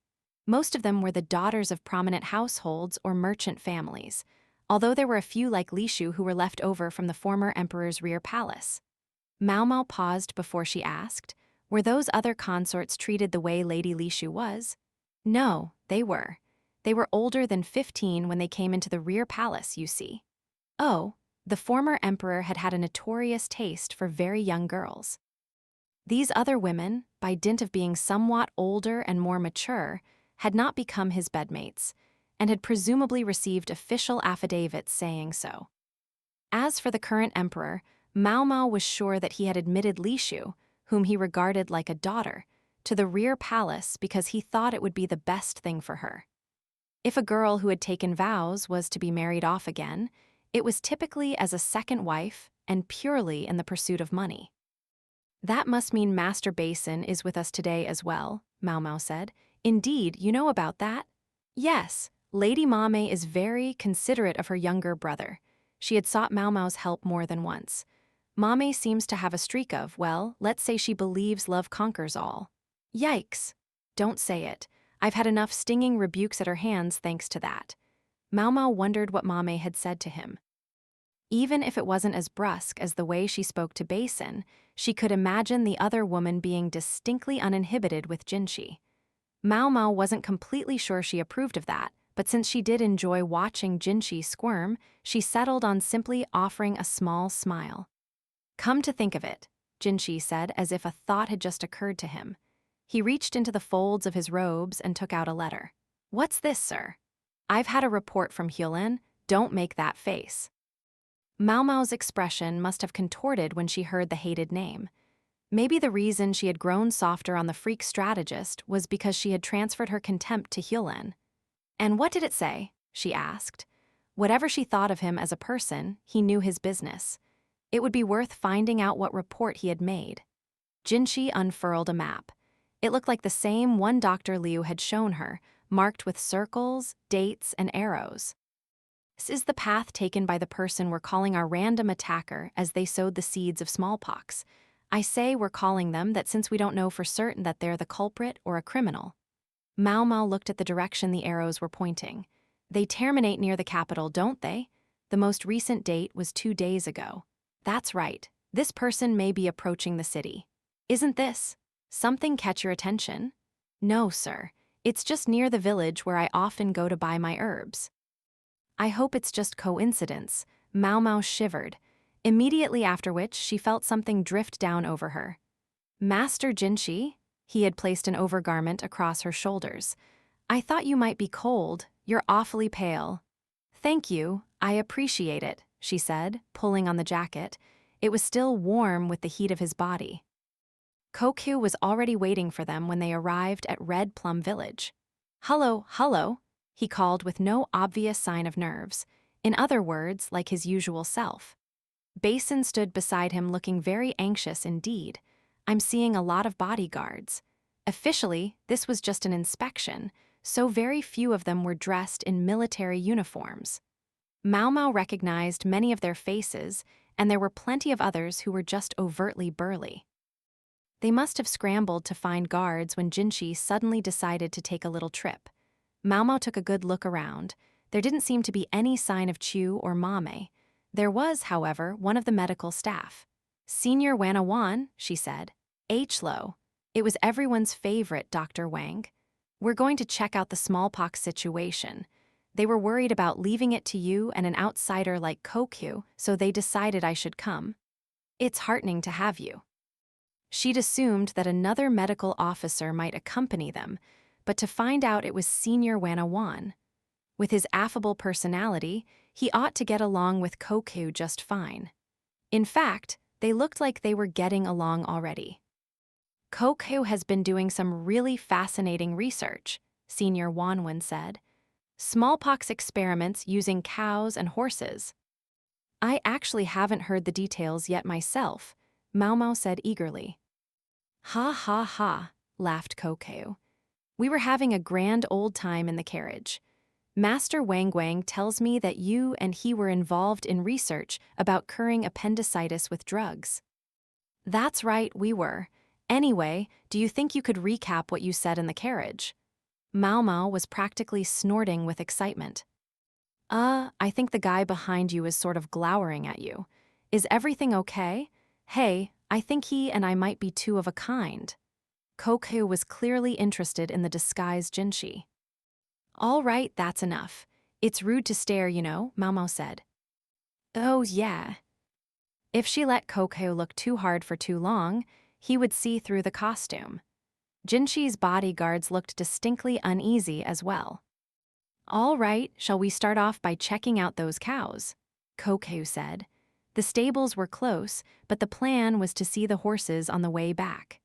Most of them were the daughters of prominent households or merchant families, although there were a few like Lishu who were left over from the former emperor's rear palace. Maomao paused before she asked, were those other consorts treated the way Lady Lishu was? No, they were. They were older than 15 when they came into the rear palace, you see. Oh, the former emperor had had a notorious taste for very young girls. These other women, by dint of being somewhat older and more mature, had not become his bedmates, and had presumably received official affidavits saying so. As for the current emperor, Maomao was sure that he had admitted Lishu, whom he regarded like a daughter, to the rear palace because he thought it would be the best thing for her. If a girl who had taken vows was to be married off again, It was typically as a second wife and purely in the pursuit of money. That must mean Master Basin is with us today as well, Maomao said. Indeed, you know about that? Yes, Lady Mame is very considerate of her younger brother. She had sought Maomao's help more than once. Mame seems to have a streak of, well, let's say she believes love conquers all. Yikes. Don't say it. I've had enough stinging rebukes at her hands thanks to that. Maomao wondered what Mame had said to him. Even if it wasn't as brusque as the way she spoke to Basin, she could imagine the other woman being distinctly uninhibited with Jinshi. Maomao wasn't completely sure she approved of that, but since she did enjoy watching Jinshi squirm, she settled on simply offering a small smile. Come to think of it, Jinshi said as if a thought had just occurred to him. He reached into the folds of his robes and took out a letter. What's this, sir? I've had a report from Hyolin. Don't make that face. Maomao's expression must have contorted when she heard the hated name. Maybe the reason she had grown softer on the freak strategist was because she had transferred her contempt to Hyolin. And what did it say? She asked. Whatever she thought of him as a person, he knew his business. It would be worth finding out what report he had made. Jinshi unfurled a map. It looked like the same one Dr. Liu had shown her, marked with circles, dates, and arrows. This is the path taken by the person we're calling our random attacker as they sowed the seeds of smallpox. I say we're calling them that since we don't know for certain that they're the culprit or a criminal. Maomao looked at the direction the arrows were pointing. They terminate near the capital, don't they? The most recent date was 2 days ago. That's right. This person may be approaching the city. Isn't this something catch your attention? No, sir. It's just near the village where I often go to buy my herbs. I hope it's just coincidence. Maomao shivered, immediately after which she felt something drift down over her. Master Jinshi? He had placed an overgarment across her shoulders. I thought you might be cold. You're awfully pale. Thank you. I appreciate it, she said, pulling on the jacket. It was still warm with the heat of his body. Koku was already waiting for them when they arrived at Red Plum Village. Hello, hello, he called with no obvious sign of nerves. In other words, like his usual self. Basin stood beside him looking very anxious indeed. I'm seeing a lot of bodyguards. Officially, this was just an inspection, so very few of them were dressed in military uniforms. Maomao recognized many of their faces, and there were plenty of others who were just overtly burly. They must have scrambled to find guards when Jinshi suddenly decided to take a little trip. Maomao took a good look around. There didn't seem to be any sign of Chu or Mame. There was, however, one of the medical staff. Senior Wanawan, she said. H-Lo. It was everyone's favorite, Dr. Wang. We're going to check out the smallpox situation. They were worried about leaving it to you and an outsider like Koku, so they decided I should come. It's heartening to have you. She'd assumed that another medical officer might accompany them, but to find out it was Senior Wanawan. With his affable personality, he ought to get along with Koku just fine. In fact, they looked like they were getting along already. Koku has been doing some really fascinating research, Senior Wanwan said. Smallpox experiments using cows and horses. I actually haven't heard the details yet myself, Maomao said eagerly. Ha ha ha, laughed Koku. We were having a grand old time in the carriage. Master Wang Wang tells me that you and he were involved in research about curing appendicitis with drugs. That's right, we were. Anyway, do you think you could recap what you said in the carriage? Maomao was practically snorting with excitement. I think the guy behind you is sort of glowering at you. Is everything okay? Hey, I think he and I might be two of a kind. Koku was clearly interested in the disguised Jinshi. All right, that's enough. It's rude to stare, you know, Maomao said. Oh, yeah. If she let Koku look too hard for too long, he would see through the costume. Jinshi's bodyguards looked distinctly uneasy as well. All right, shall we start off by checking out those cows? Koku said. The stables were close, but the plan was to see the horses on the way back.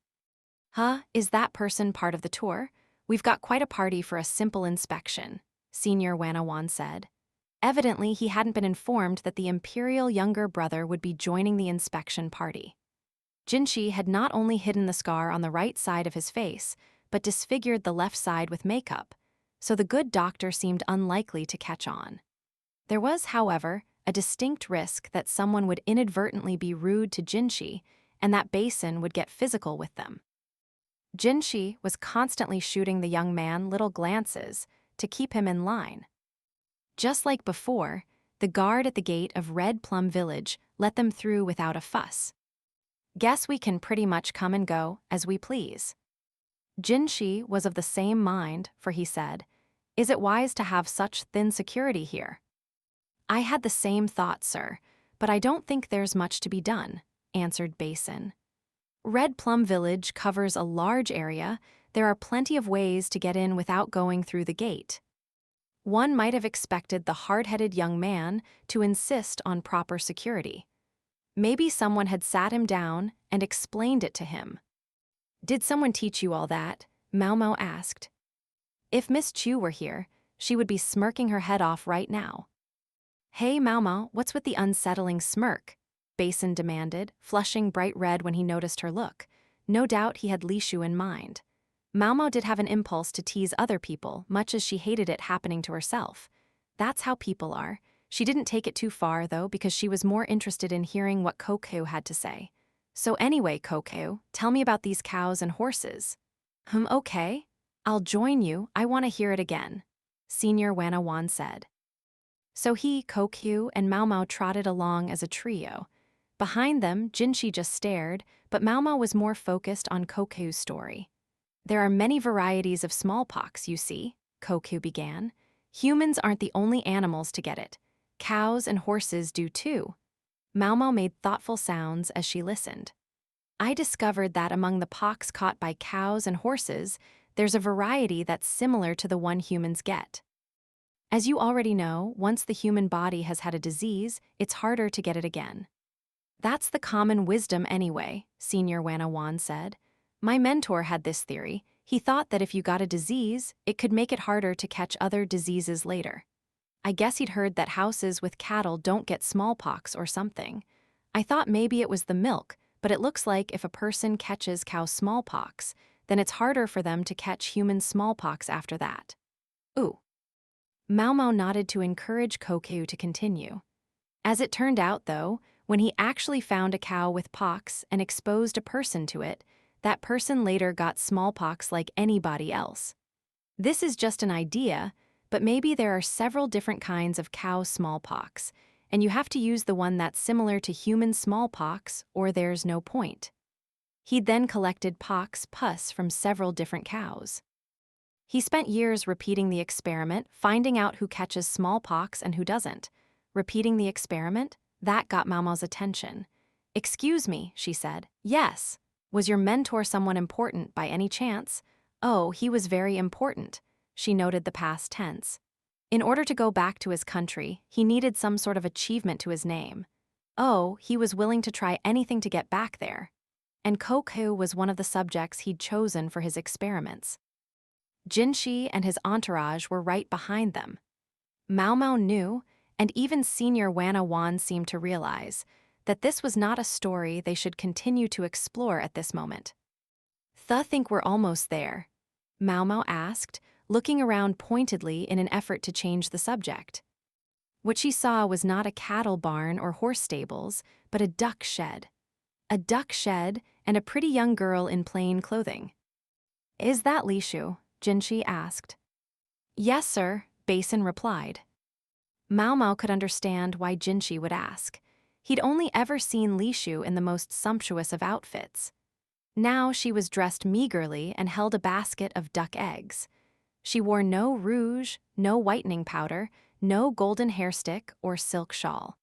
Huh, is that person part of the tour? We've got quite a party for a simple inspection, Senior Wanawan said. Evidently, he hadn't been informed that the imperial younger brother would be joining the inspection party. Jinshi had not only hidden the scar on the right side of his face, but disfigured the left side with makeup, so the good doctor seemed unlikely to catch on. There was, however, a distinct risk that someone would inadvertently be rude to Jinshi and that Basin would get physical with them. Jinshi was constantly shooting the young man little glances to keep him in line. Just like before, the guard at the gate of Red Plum Village let them through without a fuss. Guess we can pretty much come and go as we please. Jinshi was of the same mind, for he said, "Is it wise to have such thin security here?" "I had the same thought, sir, but I don't think there's much to be done," answered Basin. Red Plum Village covers a large area. There are plenty of ways to get in without going through the gate. One might have expected the hard-headed young man to insist on proper security. Maybe someone had sat him down and explained it to him. "Did someone teach you all that?" Maomao asked. If Miss Chu were here, she would be smirking her head off right now. "Hey Maomao, what's with the unsettling smirk?" Basin demanded, flushing bright red when he noticed her look. No doubt he had Lishu in mind. Maomao did have an impulse to tease other people, much as she hated it happening to herself. That's how people are. She didn't take it too far, though, because she was more interested in hearing what Penghou had to say. "So anyway, Penghou, tell me about these cows and horses." Okay. I'll join you, I want to hear it again," Senior Wanawan said. So he, Penghou, and Maomao trotted along as a trio. Behind them, Jinshi just stared, but Maomao was more focused on Penghou's story. "There are many varieties of smallpox, you see," Penghou began. "Humans aren't the only animals to get it. Cows and horses do too." Maomao made thoughtful sounds as she listened. "I discovered that among the pox caught by cows and horses, there's a variety that's similar to the one humans get. As you already know, once the human body has had a disease, it's harder to get it again." "That's the common wisdom anyway," Senior Wanawan said. "My mentor had this theory. He thought that if you got a disease, it could make it harder to catch other diseases later. I guess he'd heard that houses with cattle don't get smallpox or something. I thought maybe it was the milk, but it looks like if a person catches cow smallpox, then it's harder for them to catch human smallpox after that." "Ooh." Maomao nodded to encourage Penghou to continue. As it turned out, though, when he actually found a cow with pox and exposed a person to it, that person later got smallpox like anybody else. This is just an idea, but maybe there are several different kinds of cow smallpox, and you have to use the one that's similar to human smallpox or there's no point. He'd then collected pox pus from several different cows. He spent years repeating the experiment, finding out who catches smallpox and who doesn't. Repeating the experiment? That got Maomao's attention. "Excuse me," she said. "Yes. Was your mentor someone important by any chance?" "Oh, he was very important." She noted the past tense. "In order to go back to his country, he needed some sort of achievement to his name. Oh, he was willing to try anything to get back there. And Penghou was one of the subjects he'd chosen for his experiments." Jinshi and his entourage were right behind them. Maomao knew, and even Senior Wanawan seemed to realize, that this was not a story they should continue to explore at this moment. "Think we're almost there?" Maomao asked, looking around pointedly in an effort to change the subject. What she saw was not a cattle barn or horse stables, but a duck shed. A duck shed and a pretty young girl in plain clothing. "Is that Lishu?" Jinshi asked. "Yes, sir," Basin replied. Maomao could understand why Jinshi would ask. He'd only ever seen Lishu in the most sumptuous of outfits. Now she was dressed meagerly and held a basket of duck eggs. She wore no rouge, no whitening powder, no golden hairstick or silk shawl.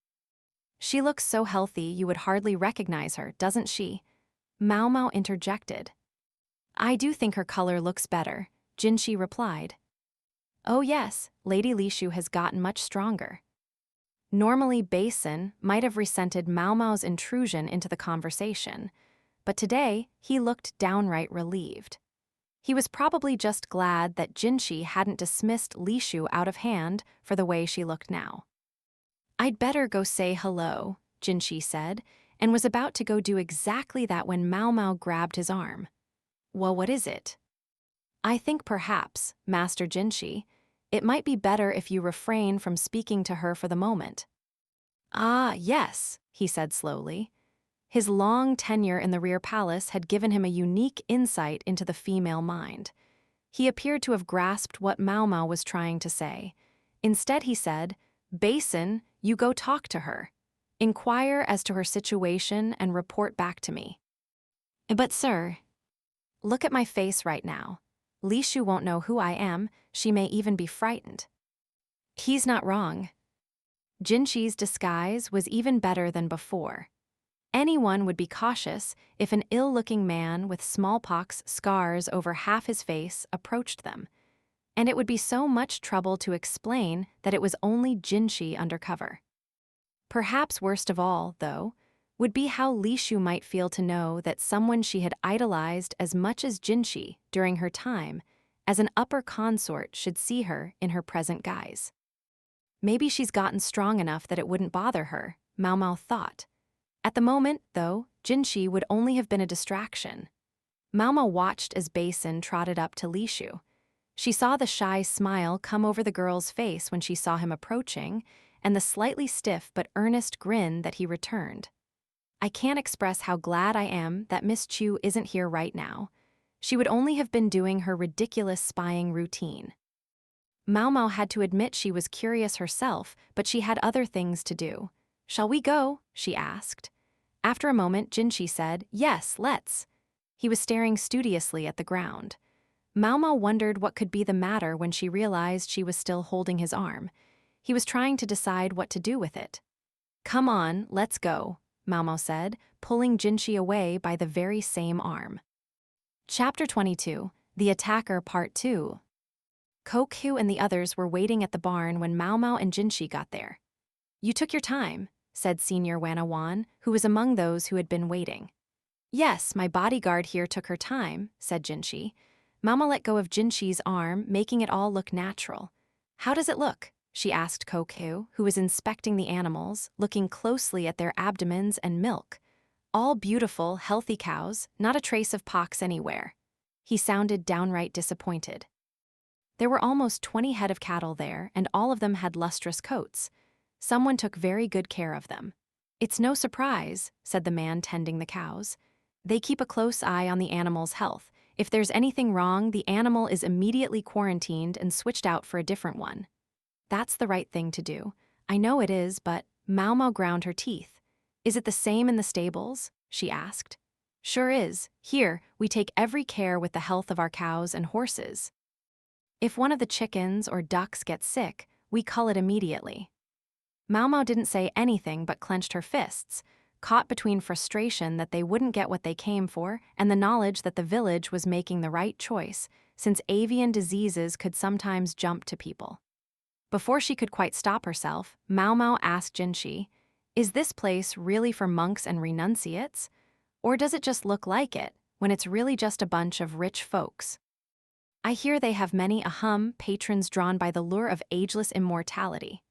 "She looks so healthy you would hardly recognize her, doesn't she?" Maomao interjected. "I do think her color looks better," Jinshi replied. "Oh yes, Lady Lishu has gotten much stronger." Normally Basin might have resented Maomao's intrusion into the conversation, but today he looked downright relieved. He was probably just glad that Jinshi hadn't dismissed Lishu out of hand for the way she looked now. I'd better go say hello, Jinshi said, and was about to go do exactly that when Maomao grabbed his arm. Well, what is it? I think perhaps, Master Jinshi, it might be better if you refrain from speaking to her for the moment. Ah, yes, he said slowly. His long tenure in the rear palace had given him a unique insight into the female mind. He appeared to have grasped what Maomao was trying to say. Instead, he said, Basin, you go talk to her. Inquire as to her situation and report back to me. But sir, look at my face right now. Lishu won't know who I am, she may even be frightened. He's not wrong. Jinshi's disguise was even better than before. Anyone would be cautious if an ill-looking man with smallpox scars over half his face approached them, and it would be so much trouble to explain that it was only Jinshi undercover. Perhaps worst of all, though, would be how Lishu might feel to know that someone she had idolized as much as Jinshi during her time as an upper consort should see her in her present guise. Maybe she's gotten strong enough that it wouldn't bother her, Maomao thought. At the moment, though, Jinshi would only have been a distraction. Maomao watched as Basin trotted up to Lishu. She saw the shy smile come over the girl's face when she saw him approaching, and the slightly stiff but earnest grin that he returned. I can't express how glad I am that Miss Chu isn't here right now. She would only have been doing her ridiculous spying routine. Maomao had to admit she was curious herself, but she had other things to do. Shall we go? She asked. After a moment, Jinshi said, Yes, let's. He was staring studiously at the ground. Maomao wondered what could be the matter when she realized she was still holding his arm. He was trying to decide what to do with it. Come on, let's go, Maomao said, pulling Jinshi away by the very same arm. Chapter 22, The Attacker Part 2. Penghou and the others were waiting at the barn when Maomao and Jinshi got there. You took your time, said Senior Wanawan, who was among those who had been waiting. Yes, my bodyguard here took her time, said Jinshi. Maomao let go of Jinshi's arm, making it all look natural. How does it look? She asked Penghou, who was inspecting the animals, looking closely at their abdomens and milk. All beautiful, healthy cows, not a trace of pox anywhere. He sounded downright disappointed. There were almost 20 head of cattle there, and all of them had lustrous coats. Someone took very good care of them. It's no surprise, said the man tending the cows. They keep a close eye on the animal's health. If there's anything wrong, the animal is immediately quarantined and switched out for a different one. That's the right thing to do. I know it is, but Maomao ground her teeth. Is it the same in the stables? She asked. Sure is. Here, we take every care with the health of our cows and horses. If one of the chickens or ducks gets sick, we cull it immediately. Maomao didn't say anything but clenched her fists, caught between frustration that they wouldn't get what they came for and the knowledge that the village was making the right choice, since avian diseases could sometimes jump to people. Before she could quite stop herself, Maomao asked Jinshi, Is this place really for monks and renunciates? Or does it just look like it, when it's really just a bunch of rich folks? I hear they have many patrons drawn by the lure of ageless immortality.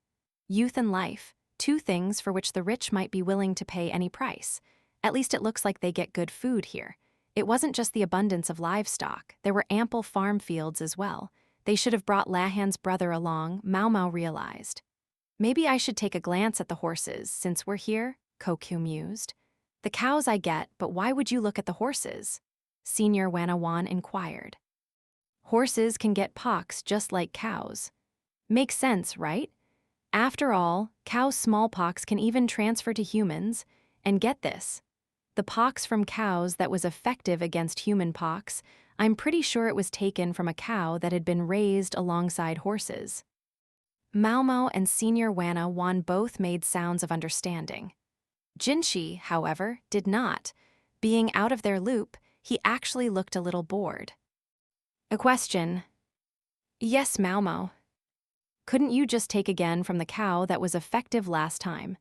Youth and life, two things for which the rich might be willing to pay any price. At least it looks like they get good food here. It wasn't just the abundance of livestock, there were ample farm fields as well. They should have brought Lahan's brother along, Maomao realized. Maybe I should take a glance at the horses, since we're here, Penghou mused. The cows I get, but why would you look at the horses? Senior Wanawan inquired. Horses can get pox just like cows. Makes sense, right? After all, cow smallpox can even transfer to humans, and get this. The pox from cows that was effective against human pox, I'm pretty sure it was taken from a cow that had been raised alongside horses. Maomao and Senior Wanawan both made sounds of understanding. Jinshi, however, did not. Being out of their loop, he actually looked a little bored. A question. Yes, Maomao. Couldn't you just take again from the cow that was effective last time?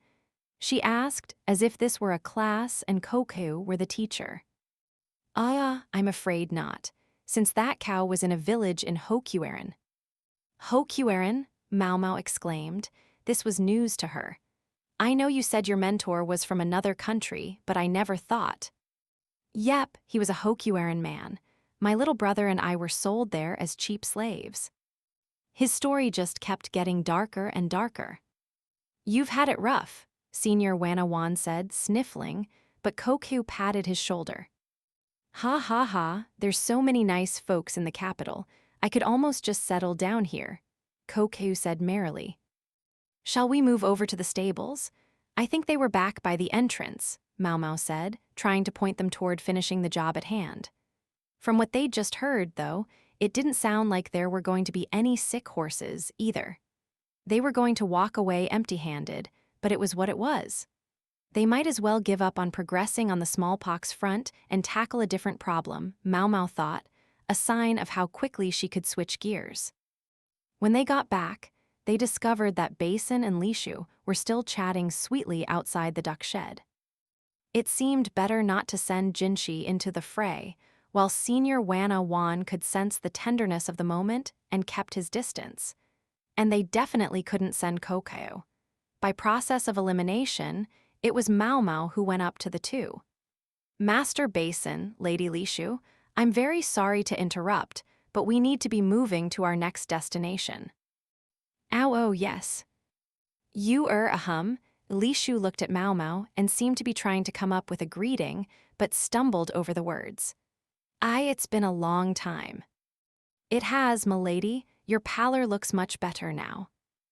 She asked, as if this were a class and Penghou were the teacher. I'm afraid not, since that cow was in a village in Hokuaren. Hokuaren? Maomao exclaimed. This was news to her. I know you said your mentor was from another country, but I never thought. Yep, he was a Hokueran man. My little brother and I were sold there as cheap slaves. His story just kept getting darker and darker. You've had it rough, Senior Wanawan said, sniffling, but Koku patted his shoulder. Ha ha ha, there's so many nice folks in the capital, I could almost just settle down here, Koku said merrily. Shall we move over to the stables? I think they were back by the entrance, Maomao said, trying to point them toward finishing the job at hand. From what they'd just heard, though, it didn't sound like there were going to be any sick horses, either. They were going to walk away empty-handed, but it was what it was. They might as well give up on progressing on the smallpox front and tackle a different problem, Maomao thought, a sign of how quickly she could switch gears. When they got back, they discovered that Basin and Lishu were still chatting sweetly outside the duck shed. It seemed better not to send Jinshi into the fray, while Senior Wana Wan could sense the tenderness of the moment and kept his distance. And they definitely couldn't send Kokyo. By process of elimination, it was Maomao who went up to the two. Master Basin, Lady Lishu, I'm very sorry to interrupt, but we need to be moving to our next destination. Oh yes. Ahem. Lishu looked at Maomao and seemed to be trying to come up with a greeting, but stumbled over the words. It's been a long time. It has, m'lady. Your pallor looks much better now.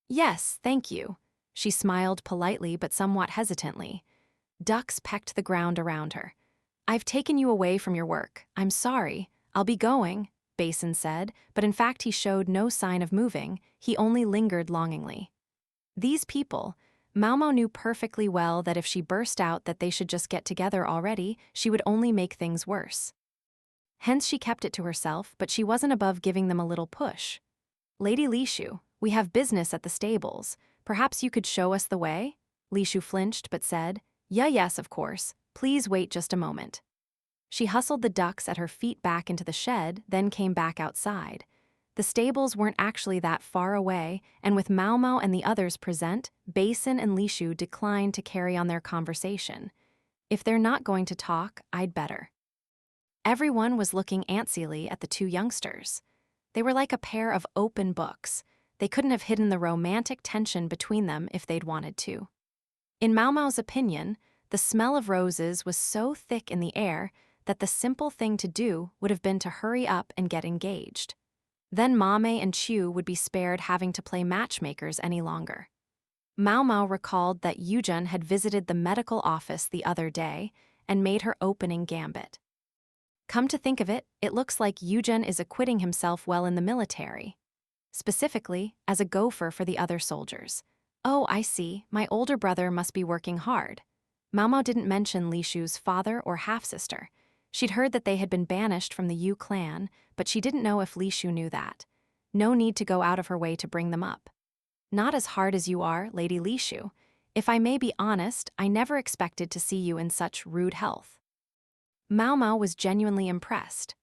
Yes, thank you. She smiled politely but somewhat hesitantly. Ducks pecked the ground around her. I've taken you away from your work. I'm sorry. I'll be going, Basin said, but in fact he showed no sign of moving. He only lingered longingly. These people, Maomao knew perfectly well that if she burst out that they should just get together already, she would only make things worse. Hence she kept it to herself, but she wasn't above giving them a little push. Lady Lishu, we have business at the stables. Perhaps you could show us the way? Lishu flinched but said, Yes, of course. Please wait just a moment. She hustled the ducks at her feet back into the shed, then came back outside. The stables weren't actually that far away, and with Maomao and the others present, Basin and Lishu declined to carry on their conversation. If they're not going to talk, I'd better. Everyone was looking anxiously at the two youngsters. They were like a pair of open books. They couldn't have hidden the romantic tension between them if they'd wanted to. In Maomao's opinion, the smell of roses was so thick in the air that the simple thing to do would have been to hurry up and get engaged. Then Mame and Chu would be spared having to play matchmakers any longer. Maomao recalled that Yujun had visited the medical office the other day and made her opening gambit. Come to think of it, it looks like Yujun is acquitting himself well in the military. Specifically, as a gopher for the other soldiers. Oh, I see, my older brother must be working hard. Maomao didn't mention Lishu's father or half-sister. She'd heard that they had been banished from the Yu clan, but she didn't know if Lishu knew that. No need to go out of her way to bring them up. Not as hard as you are, Lady Lishu. If I may be honest, I never expected to see you in such rude health. Maomao was genuinely impressed.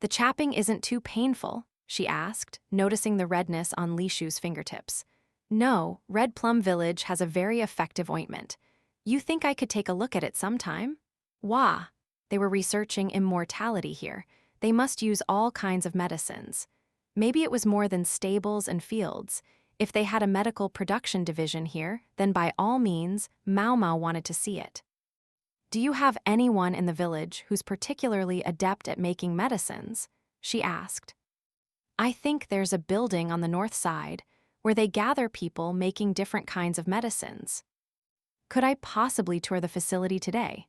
The chapping isn't too painful, she asked, noticing the redness on Lishu's fingertips. No, Red Plum Village has a very effective ointment. You think I could take a look at it sometime? Wah! They were researching immortality here. They must use all kinds of medicines. Maybe it was more than stables and fields. If they had a medical production division here, then by all means, Maomao wanted to see it. Do you have anyone in the village who's particularly adept at making medicines? She asked. I think there's a building on the north side where they gather people making different kinds of medicines. Could I possibly tour the facility today?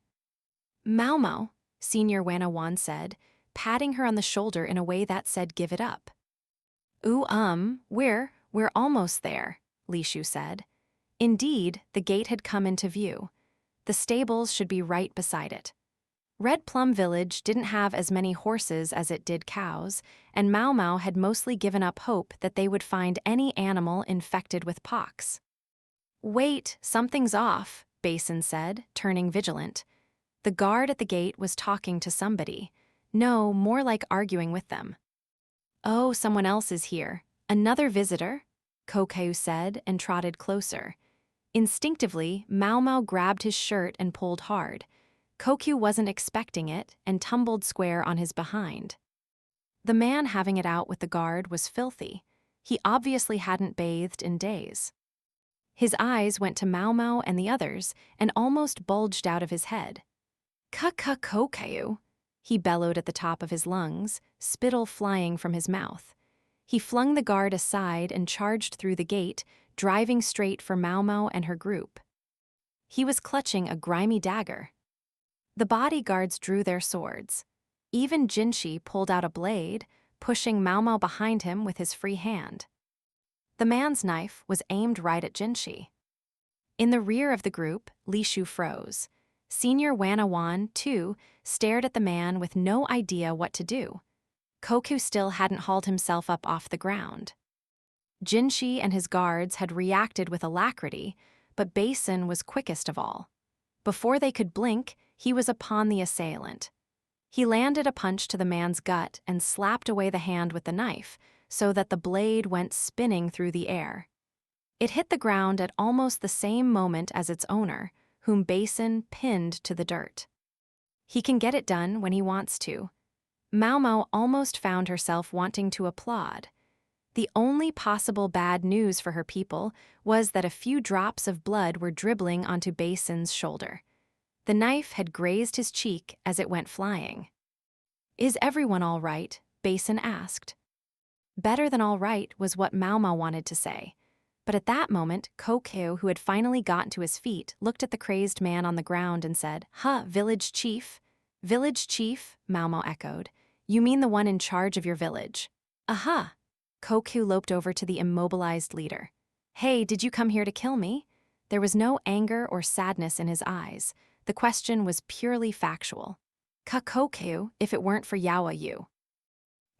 Maomao, Senior Wanawan said, patting her on the shoulder in a way that said give it up. We're almost there, Lishu said. Indeed, the gate had come into view. The stables should be right beside it. Red Plum Village didn't have as many horses as it did cows, and Maomao had mostly given up hope that they would find any animal infected with pox. Wait, something's off, Basin said, turning vigilant. The guard at the gate was talking to somebody. No, more like arguing with them. Oh, someone else is here. Another visitor? Kokeu said and trotted closer. Instinctively, Maomao grabbed his shirt and pulled hard. Kokyu wasn't expecting it and tumbled square on his behind. The man having it out with the guard was filthy. He obviously hadn't bathed in days. His eyes went to Maomao and the others and almost bulged out of his head. "Kokyu," he bellowed at the top of his lungs, spittle flying from his mouth. He flung the guard aside and charged through the gate, driving straight for Maomao and her group. He was clutching a grimy dagger. The bodyguards drew their swords. Even Jinshi pulled out a blade, pushing Maomao behind him with his free hand. The man's knife was aimed right at Jinshi. In the rear of the group, Lishu froze. Senior Wanawan, too, stared at the man with no idea what to do. Kokyu still hadn't hauled himself up off the ground. Jinshi and his guards had reacted with alacrity, but Basin was quickest of all. Before they could blink, he was upon the assailant. He landed a punch to the man's gut and slapped away the hand with the knife, so that the blade went spinning through the air. It hit the ground at almost the same moment as its owner, whom Basin pinned to the dirt. He can get it done when he wants to. Maomao almost found herself wanting to applaud. The only possible bad news for her people was that a few drops of blood were dribbling onto Basin's shoulder. The knife had grazed his cheek as it went flying. "Is everyone all right?" Basin asked. Better than all right was what Maomao wanted to say. But at that moment, Kokyu, who had finally gotten to his feet, looked at the crazed man on the ground and said, "Village chief." "Village chief," Maomao echoed. "You mean the one in charge of your village?" "Aha." Kokyu loped over to the immobilized leader. "Hey, did you come here to kill me?" There was no anger or sadness in his eyes. The question was purely factual. "Kokyu, if it weren't for Yawa you."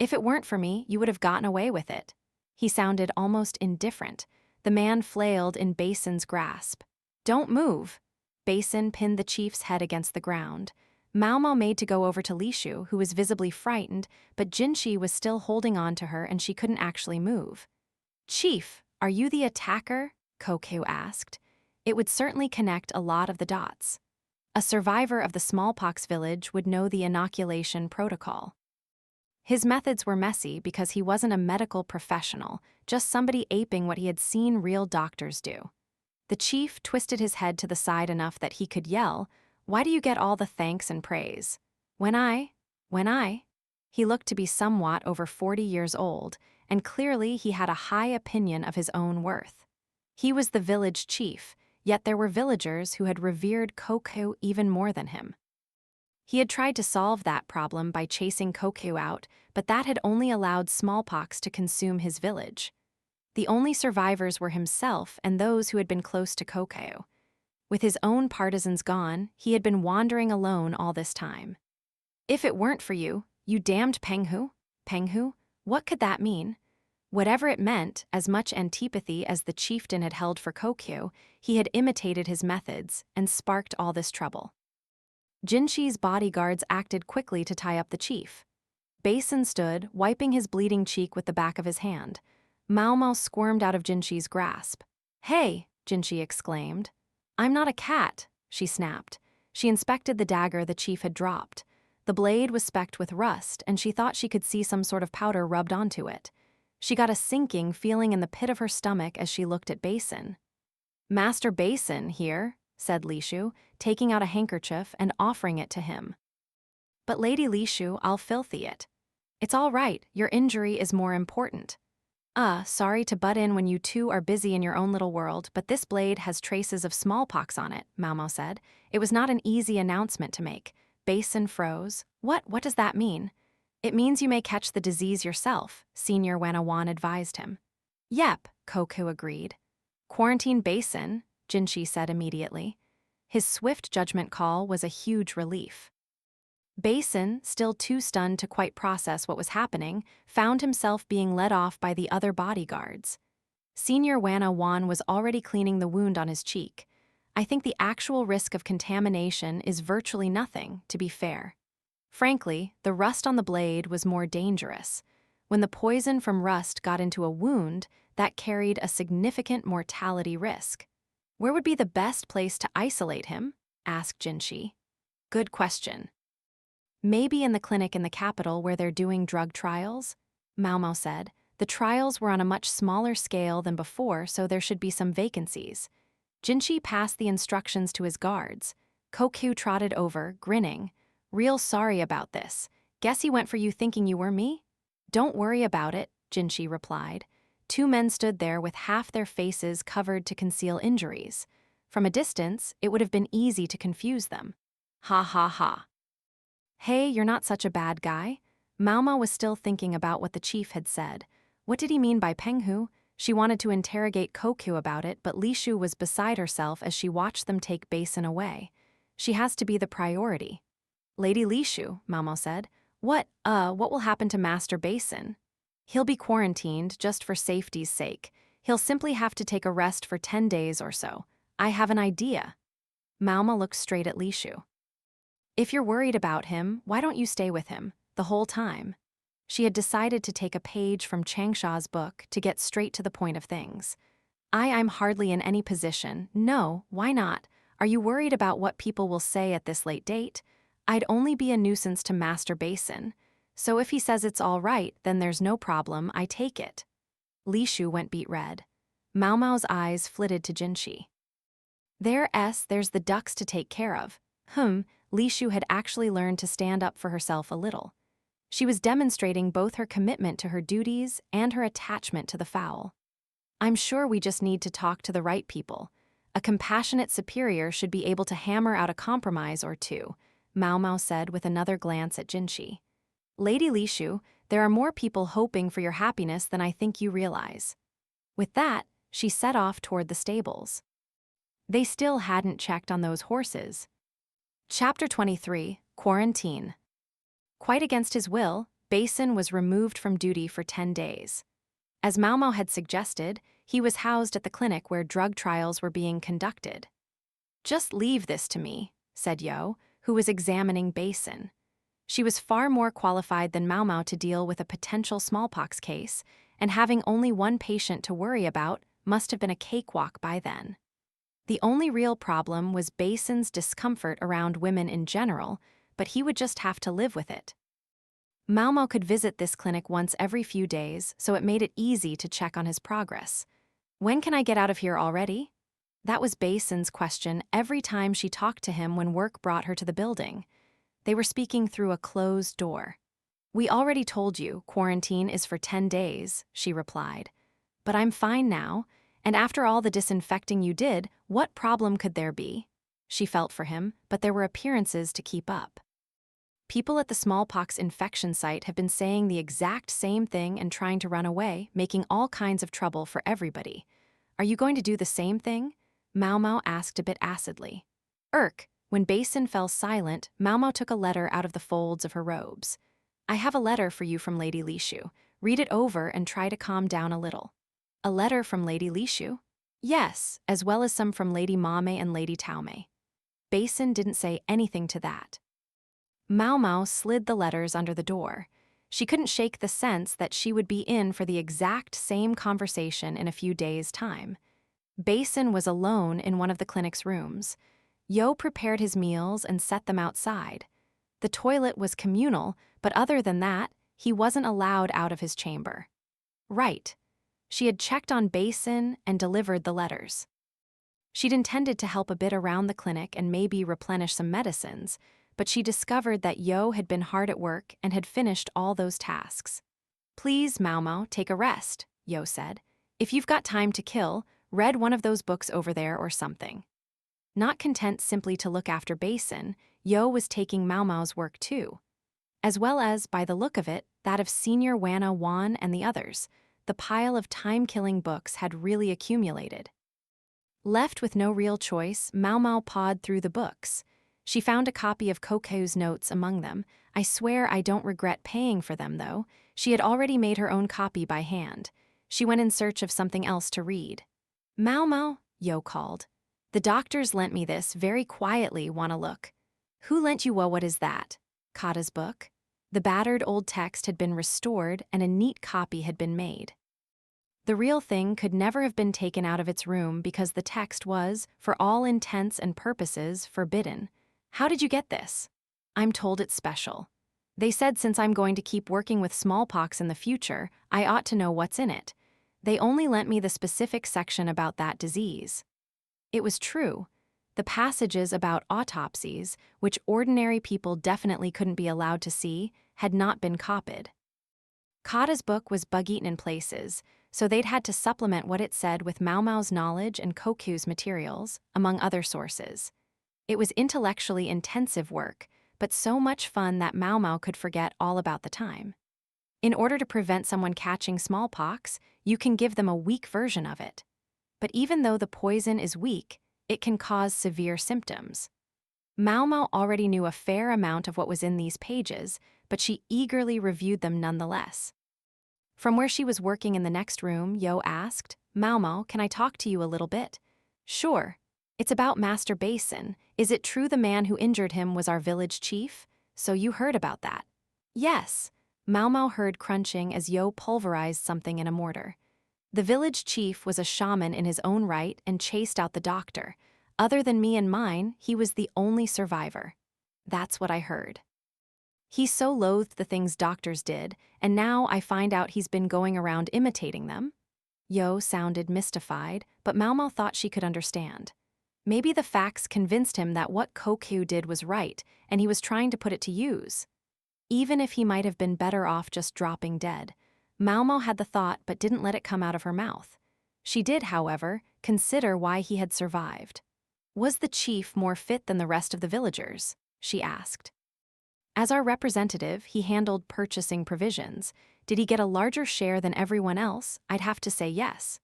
"If it weren't for me, you would have gotten away with it." He sounded almost indifferent. The man flailed in Basin's grasp. "Don't move." Basin pinned the chief's head against the ground. Maomao made to go over to Lishu, who was visibly frightened, but Jinshi was still holding on to her and she couldn't actually move. "Chief, are you the attacker?" Kokyu asked. It would certainly connect a lot of the dots. A survivor of the smallpox village would know the inoculation protocol. His methods were messy because he wasn't a medical professional, just somebody aping what he had seen real doctors do. The chief twisted his head to the side enough that he could yell, "Why do you get all the thanks and praise?" When I. He looked to be somewhat over 40 years old, and clearly he had a high opinion of his own worth. He was the village chief, yet there were villagers who had revered Kokyu even more than him. He had tried to solve that problem by chasing Kokyu out, but that had only allowed smallpox to consume his village. The only survivors were himself and those who had been close to Kokyu. With his own partisans gone, he had been wandering alone all this time. "If it weren't for you, you damned Penghou." Penghou? What could that mean? Whatever it meant, as much antipathy as the chieftain had held for Kokyu, he had imitated his methods and sparked all this trouble. Jinshi's bodyguards acted quickly to tie up the chief. Basin stood, wiping his bleeding cheek with the back of his hand. Maomao squirmed out of Jinshi's grasp. "Hey!" Jinshi exclaimed. "I'm not a cat," she snapped. She inspected the dagger the chief had dropped. The blade was specked with rust, and she thought she could see some sort of powder rubbed onto it. She got a sinking feeling in the pit of her stomach as she looked at Basin. "Master Basin here," said Lishu, taking out a handkerchief and offering it to him. "But Lady Lishu, I'll filthy it." "It's all right, your injury is more important." Sorry to butt in when you two are busy in your own little world, but this blade has traces of smallpox on it," Maomao said. It was not an easy announcement to make. Basin froze. What does that mean?" "It means you may catch the disease yourself," Senior Wanawan advised him. "Yep," Kokyu agreed. "Quarantine Basin," Jinshi said immediately. His swift judgment call was a huge relief. Basin, still too stunned to quite process what was happening, found himself being led off by the other bodyguards. Senior Wanawan was already cleaning the wound on his cheek. I think the actual risk of contamination is virtually nothing, to be fair. Frankly, the rust on the blade was more dangerous. When the poison from rust got into a wound, that carried a significant mortality risk. Where would be the best place to isolate him? Asked Jinshi. Good question. Maybe in the clinic in the capital where they're doing drug trials? Maomao said. The trials were on a much smaller scale than before, so there should be some vacancies. Jinshi passed the instructions to his guards. Koku trotted over, grinning. Real sorry about this. Guess he went for you thinking you were me? Don't worry about it, Jinshi replied. Two men stood there with half their faces covered to conceal injuries. From a distance, it would have been easy to confuse them. Ha ha ha. Hey, you're not such a bad guy. Maomao was still thinking about what the chief had said. What did he mean by Penghou? She wanted to interrogate Koku about it, but Lishu was beside herself as she watched them take Basin away. She has to be the priority. Lady Lishu, Maomao said. What will happen to Master Basin? He'll be quarantined just for safety's sake. He'll simply have to take a rest for 10 days or so. I have an idea. Maomao looked straight at Lishu. If you're worried about him, why don't you stay with him, the whole time? She had decided to take a page from Changsha's book to get straight to the point of things. I'm hardly in any position. No, why not? Are you worried about what people will say at this late date? I'd only be a nuisance to Master Basin. So if he says it's all right, then there's no problem, I take it. Lishu went beet red. Maomao's eyes flitted to Jinshi. There's the ducks to take care of. Lishu had actually learned to stand up for herself a little. She was demonstrating both her commitment to her duties and her attachment to the fowl. I'm sure we just need to talk to the right people. A compassionate superior should be able to hammer out a compromise or two, Maomao said with another glance at Jinshi. Lady Lishu, there are more people hoping for your happiness than I think you realize. With that, she set off toward the stables. They still hadn't checked on those horses. Chapter 23, Quarantine. Quite against his will, Basin was removed from duty for 10 days. As Maomao had suggested, he was housed at the clinic where drug trials were being conducted. Just leave this to me, said Yo, who was examining Basin. She was far more qualified than Maomao to deal with a potential smallpox case, and having only one patient to worry about must have been a cakewalk by then. The only real problem was Basin's discomfort around women in general, but he would just have to live with it. Maomao could visit this clinic once every few days, so it made it easy to check on his progress. When can I get out of here already? That was Basin's question every time she talked to him when work brought her to the building. They were speaking through a closed door. We already told you, quarantine is for 10 days, she replied. But I'm fine now, and after all the disinfecting you did, what problem could there be? She felt for him, but there were appearances to keep up. People at the smallpox infection site have been saying the exact same thing and trying to run away, making all kinds of trouble for everybody. Are you going to do the same thing? Maomao asked a bit acidly. When Basin fell silent, Maomao took a letter out of the folds of her robes. I have a letter for you from Lady Lishu. Read it over and try to calm down a little. A letter from Lady Lishu? Yes, as well as some from Lady Maomao and Lady Taomei. Basin didn't say anything to that. Maomao slid the letters under the door. She couldn't shake the sense that she would be in for the exact same conversation in a few days' time. Basin was alone in one of the clinic's rooms. Yo prepared his meals and set them outside. The toilet was communal, but other than that, he wasn't allowed out of his chamber. Right. She had checked on Basin and delivered the letters. She'd intended to help a bit around the clinic and maybe replenish some medicines, but she discovered that Yo had been hard at work and had finished all those tasks. Please, Maomao, take a rest, Yo said. If you've got time to kill, read one of those books over there or something. Not content simply to look after Basin, Yo was taking Maomao's work too. As well as, by the look of it, that of Senior Wana Wan and the others. The pile of time-killing books had really accumulated. Left with no real choice, Maomao pawed through the books. She found a copy of Koku's notes among them. I swear I don't regret paying for them, though. She had already made her own copy by hand. She went in search of something else to read. Maomao, Yo called. The doctors lent me this very quietly, wanna look. Who lent you what is that? Kata's book. The battered old text had been restored and a neat copy had been made. The real thing could never have been taken out of its room because the text was, for all intents and purposes, forbidden. How did you get this? I'm told it's special. They said since I'm going to keep working with smallpox in the future, I ought to know what's in it. They only lent me the specific section about that disease. It was true. The passages about autopsies, which ordinary people definitely couldn't be allowed to see, had not been copied. Kata's book was bug-eaten in places, so they'd had to supplement what it said with Maomao's knowledge and Koku's materials, among other sources. It was intellectually intensive work, but so much fun that Maomao could forget all about the time. In order to prevent someone catching smallpox, you can give them a weak version of it. But even though the poison is weak, it can cause severe symptoms. Maomao already knew a fair amount of what was in these pages, but she eagerly reviewed them nonetheless. From where she was working in the next room, Yo asked, "Maomao, can I talk to you a little bit?" "Sure. It's about Master Basin. Is it true the man who injured him was our village chief? So you heard about that?" "Yes." Maomao heard crunching as Yo pulverized something in a mortar. "The village chief was a shaman in his own right and chased out the doctor. Other than me and mine, he was the only survivor. That's what I heard. He so loathed the things doctors did, and now I find out he's been going around imitating them." Yo sounded mystified, but Maomao thought she could understand. Maybe the facts convinced him that what Koku did was right, and he was trying to put it to use. Even if he might have been better off just dropping dead, Maomao had the thought but didn't let it come out of her mouth. She did, however, consider why he had survived. Was the chief more fit than the rest of the villagers? She asked. As our representative, he handled purchasing provisions. Did he get a larger share than everyone else? I'd have to say yes.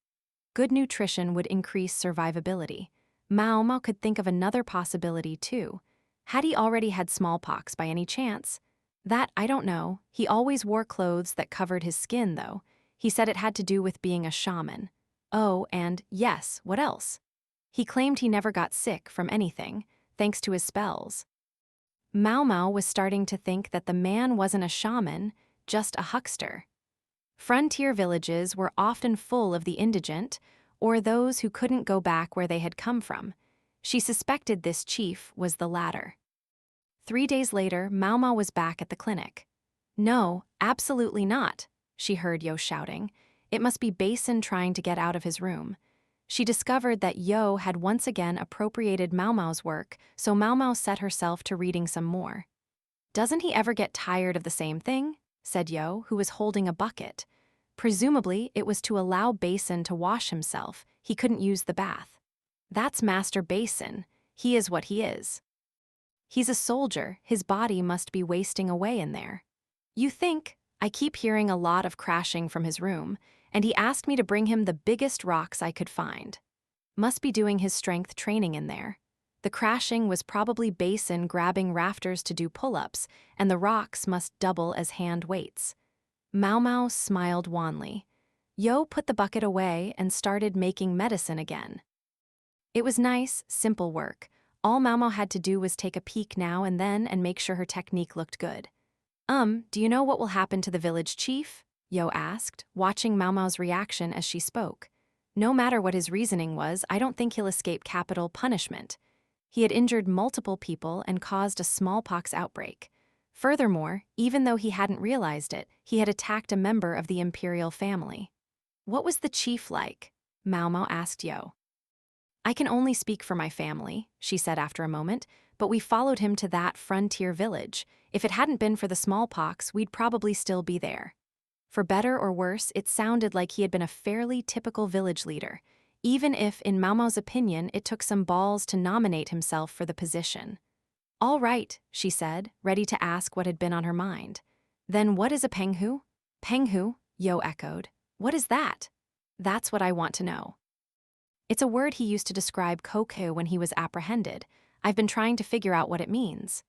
Good nutrition would increase survivability. Maomao could think of another possibility too. Had he already had smallpox by any chance? That I don't know. He always wore clothes that covered his skin, though. He said it had to do with being a shaman. Oh, and yes, what else? He claimed he never got sick from anything, thanks to his spells. Maomao was starting to think that the man wasn't a shaman, just a huckster. Frontier villages were often full of the indigent, or those who couldn't go back where they had come from. She suspected this chief was the latter. 3 days later, Maomao was back at the clinic. "No, absolutely not," she heard Yo shouting. It must be Basin trying to get out of his room. She discovered that Yo had once again appropriated Maomao's work, so Maomao set herself to reading some more. "Doesn't he ever get tired of the same thing?" said Yo, who was holding a bucket. Presumably, it was to allow Basin to wash himself. He couldn't use the bath. "That's Master Basin. He is what he is. He's a soldier. His body must be wasting away in there." "You think?" I keep hearing a lot of crashing from his room, and he asked me to bring him the biggest rocks I could find. Must be doing his strength training in there. The crashing was probably Basin grabbing rafters to do pull-ups, and the rocks must double as hand weights. Maomao smiled wanly. Yo put the bucket away and started making medicine again. It was nice, simple work. All Maomao had to do was take a peek now and then and make sure her technique looked good. Do you know what will happen to the village chief?" Yo asked, watching Maomao's reaction as she spoke. No matter what his reasoning was, I don't think he'll escape capital punishment. He had injured multiple people and caused a smallpox outbreak. Furthermore, even though he hadn't realized it, he had attacked a member of the imperial family. "What was the chief like?" Maomao asked Yo. "I can only speak for my family," she said after a moment, "but we followed him to that frontier village. If it hadn't been for the smallpox, we'd probably still be there." For better or worse, it sounded like he had been a fairly typical village leader, even if, in Maomao's opinion, it took some balls to nominate himself for the position. "All right," she said, ready to ask what had been on her mind. "Then what is a Penghou?" "Penghou," Yo echoed. "What is that?" "That's what I want to know." "It's a word he used to describe Koku when he was apprehended. I've been trying to figure out what it means."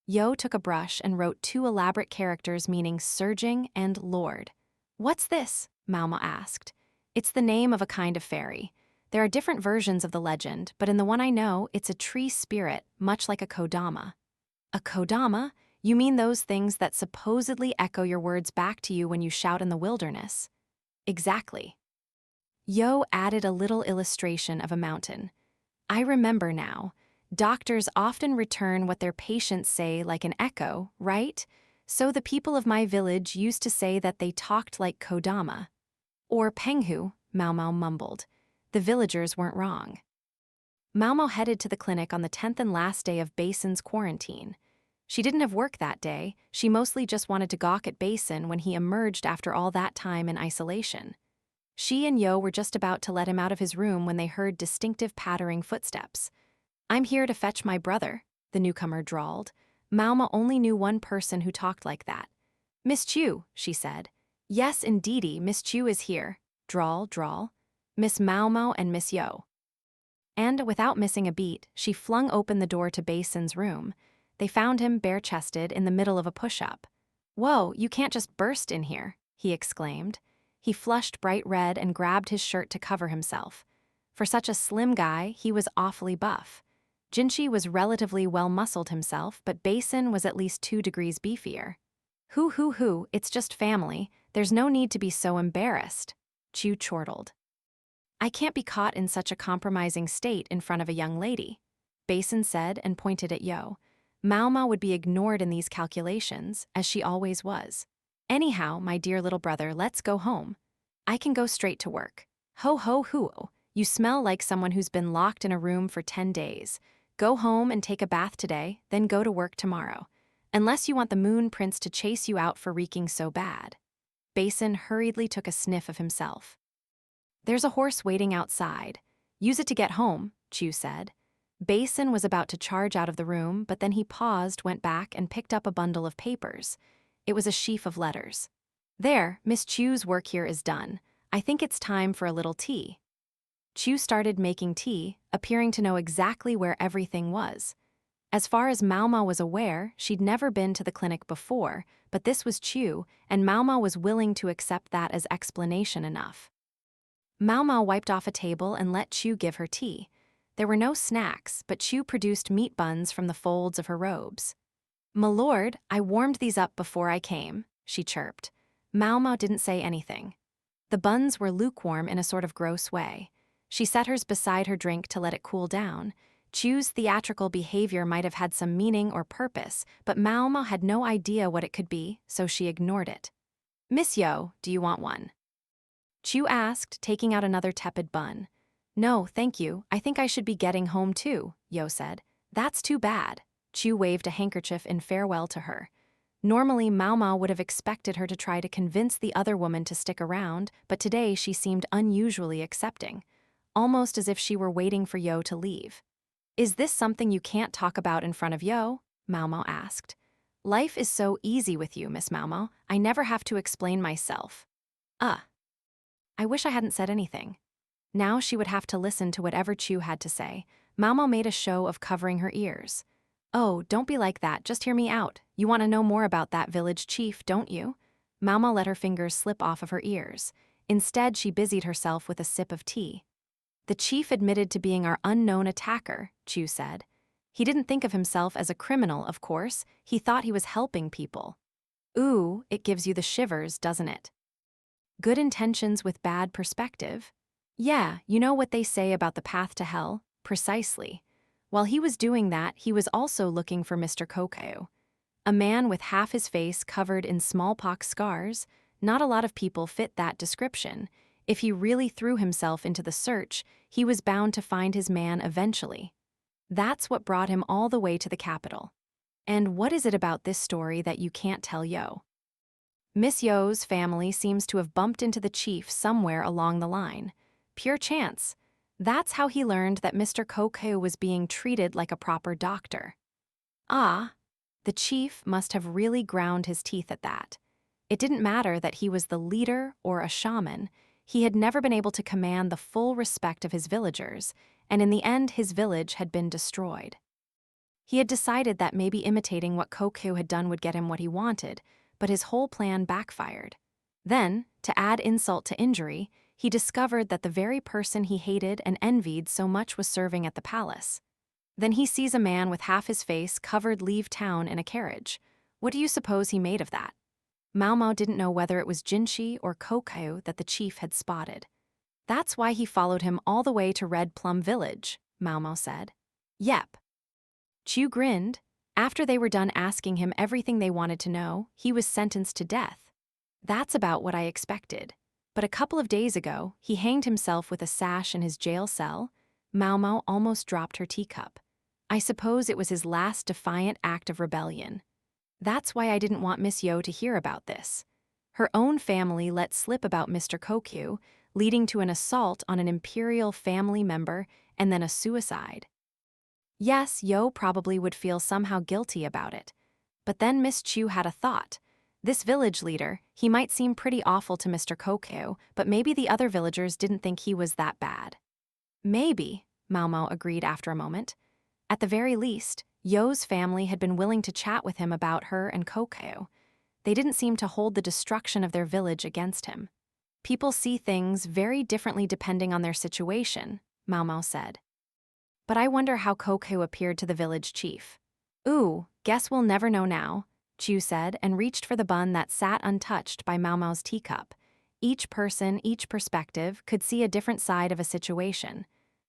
Yo took a brush and wrote 2 elaborate characters meaning surging and lord. "What's this?" Maomao asked. "It's the name of a kind of fairy. There are different versions of the legend, but in the one I know, it's a tree spirit, much like a kodama." "A kodama? You mean those things that supposedly echo your words back to you when you shout in the wilderness?" "Exactly." Yo added a little illustration of a mountain. I remember now. Doctors often return what their patients say like an echo, right? So the people of my village used to say that they talked like Kodama. Or Penghou, Maomao mumbled. The villagers weren't wrong. Maomao headed to the clinic on the 10th and last day of Basin's quarantine. She didn't have work that day, she mostly just wanted to gawk at Basin when he emerged after all that time in isolation. She and Yo were just about to let him out of his room when they heard distinctive pattering footsteps. "I'm here to fetch my brother," the newcomer drawled. Maomao only knew one person who talked like that. "Miss Chu," she said. "Yes, indeedy, Miss Chu is here." Drawl, drawl. "Miss Maomao and Miss Yo." And, without missing a beat, she flung open the door to Basin's room. They found him bare-chested in the middle of a push-up. "Whoa, you can't just burst in here," he exclaimed. He flushed bright red and grabbed his shirt to cover himself. For such a slim guy, he was awfully buff. Jinchi was relatively well-muscled himself, but Basin was at least 2 degrees beefier. Hoo, it's just family. There's no need to be so embarrassed," Chu chortled. "I can't be caught in such a compromising state in front of a young lady," Basin said and pointed at Yo. Maomao would be ignored in these calculations, as she always was. "Anyhow, my dear little brother, let's go home. I can go straight to work." Ho, you smell like someone who's been locked in a room for 10 days. Go home and take a bath today, then go to work tomorrow. Unless you want the Moon Prince to chase you out for reeking so bad. Basin hurriedly took a sniff of himself. "There's a horse waiting outside. Use it to get home," Chu said. Basin was about to charge out of the room, but then he paused, went back, and picked up a bundle of papers. It was a sheaf of letters. "There, Miss Chu's work here is done. I think it's time for a little tea." Chu started making tea, appearing to know exactly where everything was. As far as Maomao was aware, she'd never been to the clinic before, but this was Chu, and Maomao was willing to accept that as explanation enough. Maomao wiped off a table and let Chu give her tea. There were no snacks, but Chu produced meat buns from the folds of her robes. "My lord, I warmed these up before I came," she chirped. Maomao didn't say anything. The buns were lukewarm in a sort of gross way. She set hers beside her drink to let it cool down. Chu's theatrical behavior might have had some meaning or purpose, but Maomao had no idea what it could be, so she ignored it. "Miss Yo, do you want one?" Chu asked, taking out another tepid bun. "No, thank you. I think I should be getting home too," Yo said. "That's too bad." Chu waved a handkerchief in farewell to her. Normally, Maomao would have expected her to try to convince the other woman to stick around, but today she seemed unusually accepting, almost as if she were waiting for Yo to leave. "Is this something you can't talk about in front of Yo?" Maomao asked. "Life is so easy with you, Miss Maomao. I never have to explain myself." I wish I hadn't said anything. Now she would have to listen to whatever Chu had to say. Maomao made a show of covering her ears. "Oh, don't be like that, just hear me out. You want to know more about that village chief, don't you?" Maomao let her fingers slip off of her ears. Instead, she busied herself with a sip of tea. "The chief admitted to being our unknown attacker," Chu said. "He didn't think of himself as a criminal, of course. He thought he was helping people." Ooh, it gives you the shivers, doesn't it? Good intentions with bad perspective? Yeah, you know what they say about the path to hell? Precisely. While he was doing that, he was also looking for Mr. Kokeu. A man with half his face covered in smallpox scars. Not a lot of people fit that description. If he really threw himself into the search, he was bound to find his man eventually. That's what brought him all the way to the capital. And what is it about this story that you can't tell Yo? Miss Yo's family seems to have bumped into the chief somewhere along the line. Pure chance. That's how he learned that Mr. Kokeu was being treated like a proper doctor. Ah, the chief must have really ground his teeth at that. It didn't matter that he was the leader or a shaman. He had never been able to command the full respect of his villagers, and in the end his village had been destroyed. He had decided that maybe imitating what Kokeu had done would get him what he wanted, but his whole plan backfired. Then, to add insult to injury, he discovered that the very person he hated and envied so much was serving at the palace. Then he sees a man with half his face covered leave town in a carriage. What do you suppose he made of that? Maomao didn't know whether it was Jinchi or Kokeu that the chief had spotted. That's why he followed him all the way to Red Plum Village, Maomao said. Yep. Chu grinned. After they were done asking him everything they wanted to know, he was sentenced to death. That's about what I expected. But a couple of days ago, he hanged himself with a sash in his jail cell. Maomao almost dropped her teacup. I suppose it was his last defiant act of rebellion. That's why I didn't want Miss Yo to hear about this. Her own family let slip about Mr. Kokyu, leading to an assault on an imperial family member and then a suicide. Yes, Yo probably would feel somehow guilty about it. But then Miss Chu had a thought. This village leader, he might seem pretty awful to Mr. Kokyu, but maybe the other villagers didn't think he was that bad. Maybe, Maomao agreed after a moment. At the very least, Yo's family had been willing to chat with him about her and Kokyu. They didn't seem to hold the destruction of their village against him. People see things very differently depending on their situation, Maomao said. But I wonder how Kokyu appeared to the village chief. Ooh, guess we'll never know now, Chu said and reached for the bun that sat untouched by Maomao's teacup. Each person, each perspective, could see a different side of a situation.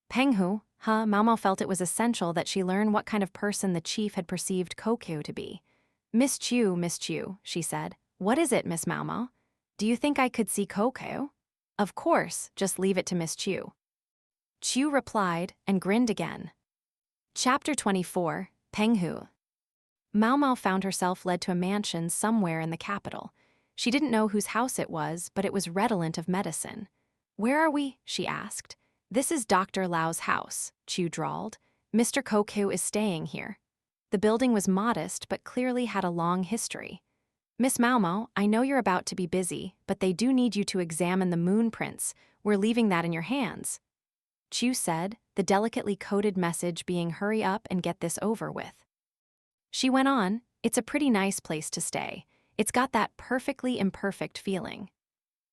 Penghou, Maomao felt it was essential that she learn what kind of person the chief had perceived Kokyu to be. Miss Chu, she said. What is it, Miss Maomao? Do you think I could see Kokyu? Of course, just leave it to Miss Chu. Chu replied and grinned again. Chapter 24, Penghou. Maomao found herself led to a mansion somewhere in the capital. She didn't know whose house it was, but it was redolent of medicine. Where are we? She asked. This is Dr. Lau's house, Chu drawled. Mr. Kokyu is staying here. The building was modest, but clearly had a long history. Miss Maomao, I know you're about to be busy, but they do need you to examine the moon prints. We're leaving that in your hands. Chu said, the delicately coded message being hurry up and get this over with. She went on, it's a pretty nice place to stay. It's got that perfectly imperfect feeling.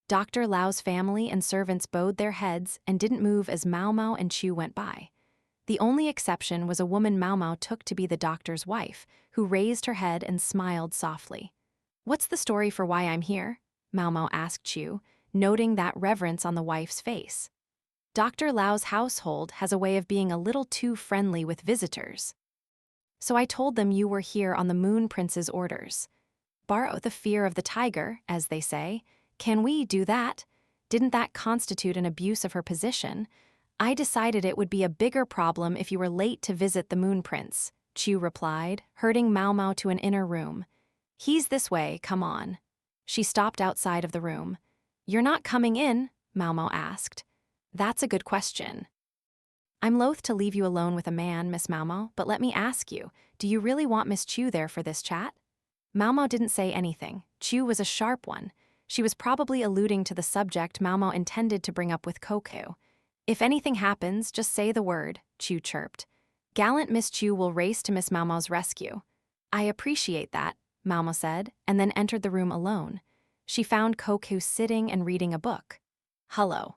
Dr. Lau's family and servants bowed their heads and didn't move as Maomao and Chu went by. The only exception was a woman Maomao took to be the doctor's wife, who raised her head and smiled softly. What's the story for why I'm here? Maomao asked Chu, noting that reverence on the wife's face. Dr. Lau's household has a way of being a little too friendly with visitors. So I told them you were here on the Moon Prince's orders. Borrow the fear of the tiger, as they say. Can we do that? Didn't that constitute an abuse of her position? I decided it would be a bigger problem if you were late to visit the Moon Prince, Chu replied, herding Maomao to an inner room. He's this way, come on. She stopped outside of the room. You're not coming in? Maomao asked. That's a good question. I'm loath to leave you alone with a man, Miss Maomao, but let me ask you, do you really want Miss Chu there for this chat? Maomao didn't say anything. Chu was a sharp one. She was probably alluding to the subject Maomao intended to bring up with Kokyu. If anything happens, just say the word, Chu chirped. Gallant Miss Chu will race to Miss Maomao's rescue. I appreciate that, Maomao said, and then entered the room alone. She found Kokyu sitting and reading a book. Hello.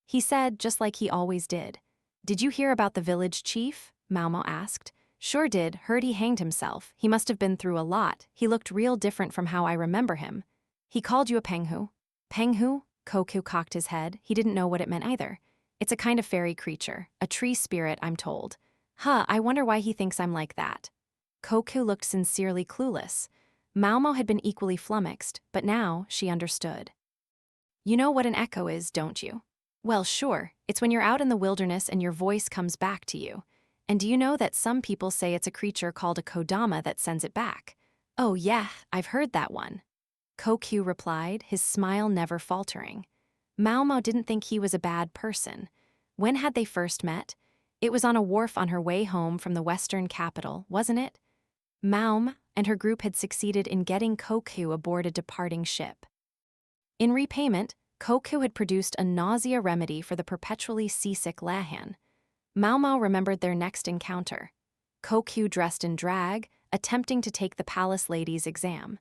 He said, just like he always did. Did you hear about the village chief? Maomao asked. Sure did, heard he hanged himself. He must have been through a lot. He looked real different from how I remember him. He called you a Penghou. Penghou? Kokyu cocked his head. He didn't know what it meant either. It's a kind of fairy creature, a tree spirit, I'm told. I wonder why he thinks I'm like that. Kokyu looked sincerely clueless. Maomao had been equally flummoxed, but now she understood. You know what an echo is, don't you? Well, sure, it's when you're out in the wilderness and your voice comes back to you. And do you know that some people say it's a creature called a kodama that sends it back? Oh yeah, I've heard that one. Kokyu replied, his smile never faltering. Maomao didn't think he was a bad person. When had they first met? It was on a wharf on her way home from the western capital, wasn't it? Maomao and her group had succeeded in getting Kokyu aboard a departing ship. In repayment, Kokyu had produced a nausea remedy for the perpetually seasick Lahan. Maomao remembered their next encounter. Kokyu dressed in drag, attempting to take the palace lady's exam.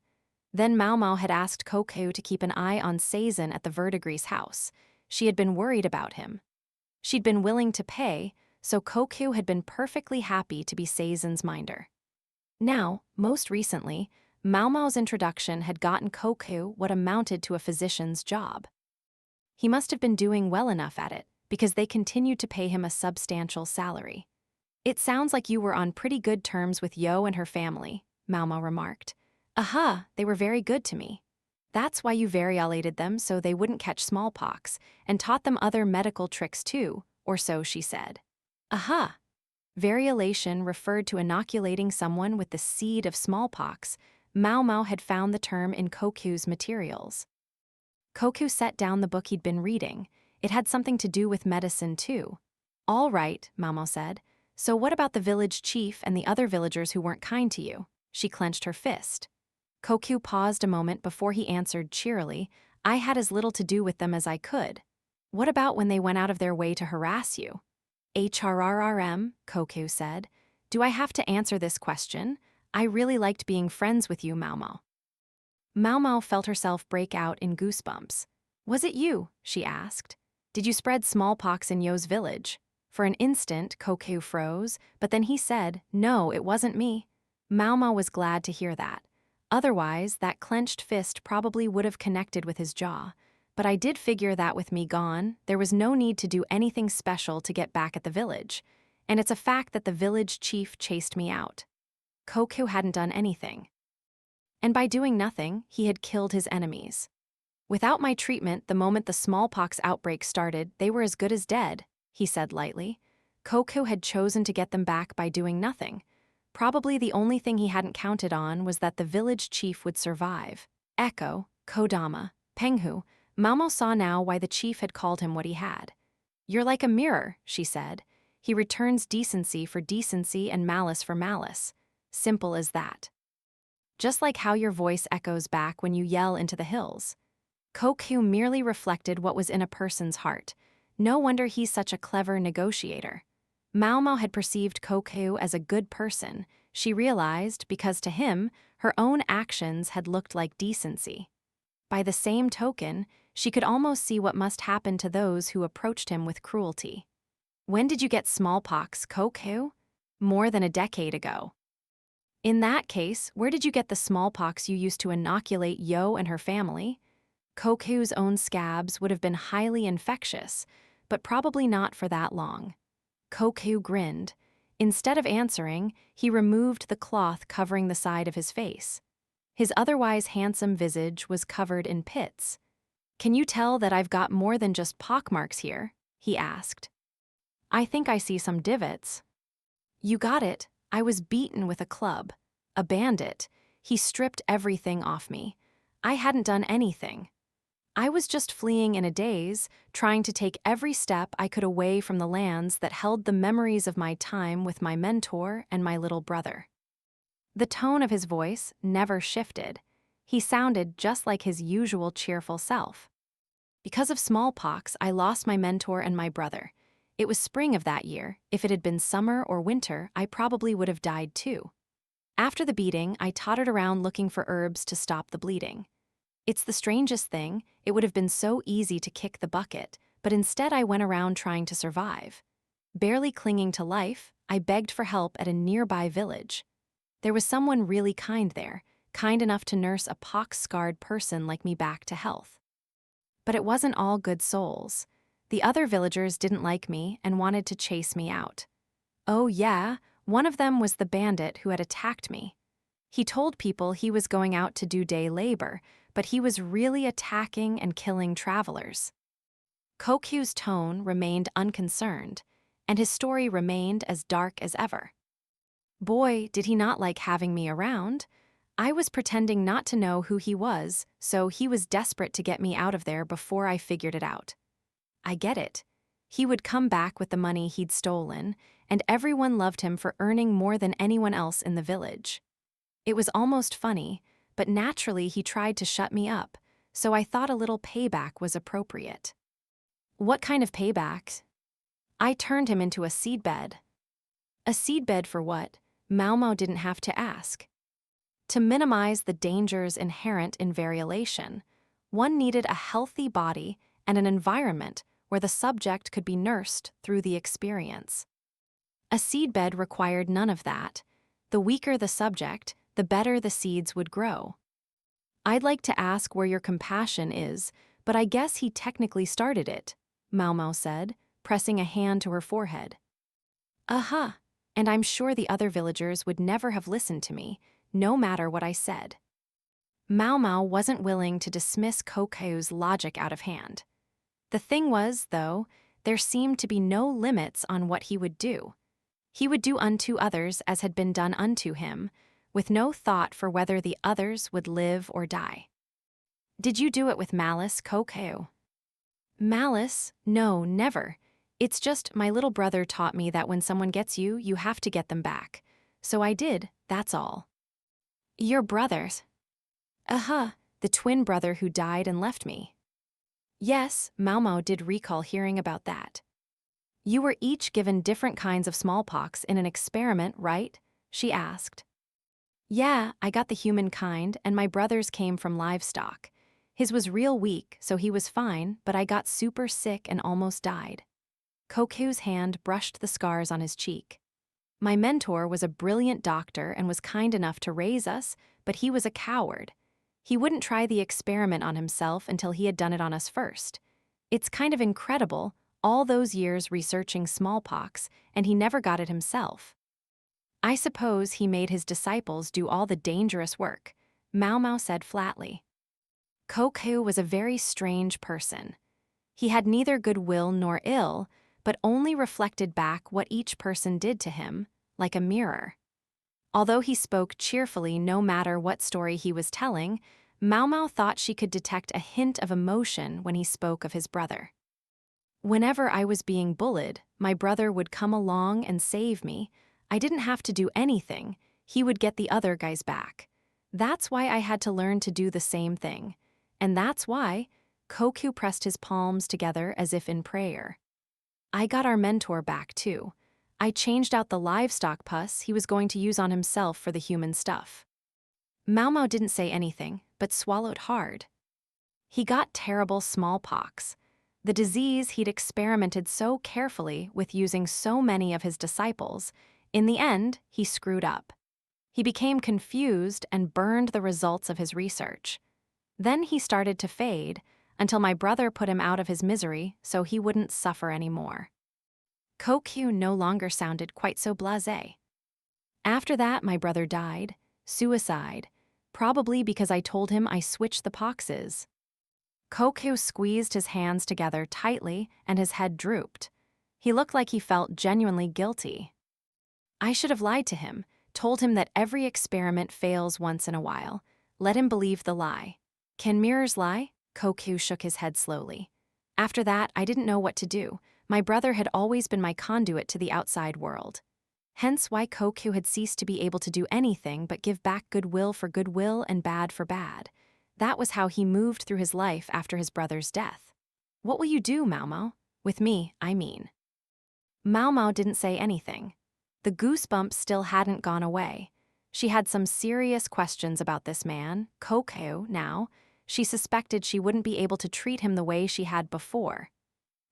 Then Maomao had asked Kokyu to keep an eye on Seizen at the verdigrease's house. She had been worried about him. She'd been willing to pay, so Kokyu had been perfectly happy to be Seizen's minder. Now, most recently, Maomao's introduction had gotten Kokyu what amounted to a physician's job. He must have been doing well enough at it, because they continued to pay him a substantial salary. It sounds like you were on pretty good terms with Yo and her family, Maomao remarked. Aha, they were very good to me. That's why you variolated them so they wouldn't catch smallpox, and taught them other medical tricks too, or so she said. Aha! Variolation referred to inoculating someone with the seed of smallpox. Maomao had found the term in Koku's materials. Koku set down the book he'd been reading. It had something to do with medicine too. All right, Maomao said. So what about the village chief and the other villagers who weren't kind to you? She clenched her fist. Koku paused a moment before he answered cheerily, I had as little to do with them as I could. What about when they went out of their way to harass you? HRRRM, Koku said. Do I have to answer this question? I really liked being friends with you, Maomao. Maomao felt herself break out in goosebumps. Was it you? She asked. Did you spread smallpox in Yo's village? For an instant, Koku froze, but then he said, No, it wasn't me. Maomao was glad to hear that. Otherwise, that clenched fist probably would have connected with his jaw. But I did figure that with me gone, there was no need to do anything special to get back at the village. And it's a fact that the village chief chased me out. Koku hadn't done anything. And by doing nothing, he had killed his enemies. Without my treatment, the moment the smallpox outbreak started, they were as good as dead, he said lightly. Koku had chosen to get them back by doing nothing. Probably the only thing he hadn't counted on was that the village chief would survive. Echo, Kodama, Penghou, Maomao saw now why the chief had called him what he had. You're like a mirror, she said. He returns decency for decency and malice for malice. Simple as that. Just like how your voice echoes back when you yell into the hills. Koku merely reflected what was in a person's heart. No wonder he's such a clever negotiator. Maomao had perceived Koku as a good person, she realized, because to him, her own actions had looked like decency. By the same token, she could almost see what must happen to those who approached him with cruelty. When did you get smallpox, Koku? More than a decade ago. In that case, where did you get the smallpox you used to inoculate Yo and her family? Koku's own scabs would have been highly infectious, but probably not for that long. Koku grinned. Instead of answering, he removed the cloth covering the side of his face. His otherwise handsome visage was covered in pits. Can you tell that I've got more than just pockmarks here? He asked. I think I see some divots. You got it. I was beaten with a club. A bandit. He stripped everything off me. I hadn't done anything. I was just fleeing in a daze, trying to take every step I could away from the lands that held the memories of my time with my mentor and my little brother. The tone of his voice never shifted. He sounded just like his usual cheerful self. Because of smallpox, I lost my mentor and my brother. It was spring of that year. If it had been summer or winter, I probably would have died too. After the beating, I tottered around looking for herbs to stop the bleeding. It's the strangest thing, it would have been so easy to kick the bucket, but instead I went around trying to survive. Barely clinging to life, I begged for help at a nearby village. There was someone really kind there, kind enough to nurse a pox-scarred person like me back to health. But it wasn't all good souls. The other villagers didn't like me and wanted to chase me out. Oh yeah, one of them was the bandit who had attacked me. He told people he was going out to do day labor, but he was really attacking and killing travelers. Koku's tone remained unconcerned, and his story remained as dark as ever. Boy, did he not like having me around. I was pretending not to know who he was, so he was desperate to get me out of there before I figured it out. I get it. He would come back with the money he'd stolen, and everyone loved him for earning more than anyone else in the village. It was almost funny, but naturally he tried to shut me up, so I thought a little payback was appropriate. What kind of payback? I turned him into a seedbed. A seedbed for what? Maomao didn't have to ask. To minimize the dangers inherent in variolation, one needed a healthy body and an environment where the subject could be nursed through the experience. A seedbed required none of that. The weaker the subject, the better the seeds would grow. I'd like to ask where your compassion is, but I guess he technically started it, Maomao said, pressing a hand to her forehead. Uh-huh, and I'm sure the other villagers would never have listened to me, no matter what I said. Maomao wasn't willing to dismiss Kokheu's logic out of hand. The thing was, though, there seemed to be no limits on what he would do. He would do unto others as had been done unto him, with no thought for whether the others would live or die. Did you do it with malice, Kokheu? Malice? No, never. It's just my little brother taught me that when someone gets you, you have to get them back. So I did, that's all. Your brothers? Uh-huh, the twin brother who died and left me. Yes, Maomao did recall hearing about that. You were each given different kinds of smallpox in an experiment, right? She asked. Yeah, I got the human kind, and my brother's came from livestock. His was real weak, so he was fine, but I got super sick and almost died. Kokheu's hand brushed the scars on his cheek. My mentor was a brilliant doctor and was kind enough to raise us, but he was a coward. He wouldn't try the experiment on himself until he had done it on us first. It's kind of incredible, all those years researching smallpox, and he never got it himself. I suppose he made his disciples do all the dangerous work, Maomao said flatly. Kokheu was a very strange person. He had neither good will nor ill, but only reflected back what each person did to him, like a mirror. Although he spoke cheerfully no matter what story he was telling, Maomao thought she could detect a hint of emotion when he spoke of his brother. Whenever I was being bullied, my brother would come along and save me. I didn't have to do anything. He would get the other guys back. That's why I had to learn to do the same thing. And that's why Kokheu pressed his palms together as if in prayer. I got our mentor back, too. I changed out the livestock pus he was going to use on himself for the human stuff. Maomao didn't say anything, but swallowed hard. He got terrible smallpox, the disease he'd experimented so carefully with using so many of his disciples. In the end, he screwed up. He became confused and burned the results of his research. Then he started to fade, until my brother put him out of his misery so he wouldn't suffer anymore. Kokheu no longer sounded quite so blasé. After that, my brother died, suicide, probably because I told him I switched the poxes. Kokheu squeezed his hands together tightly and his head drooped. He looked like he felt genuinely guilty. I should have lied to him, told him that every experiment fails once in a while. Let him believe the lie. Can mirrors lie? Kokheu shook his head slowly. After that, I didn't know what to do. My brother had always been my conduit to the outside world. Hence why Kokheu had ceased to be able to do anything but give back goodwill for goodwill and bad for bad. That was how he moved through his life after his brother's death. What will you do, Maomao? With me, I mean. Maomao didn't say anything. The goosebumps still hadn't gone away. She had some serious questions about this man, Kokheu, now. She suspected she wouldn't be able to treat him the way she had before.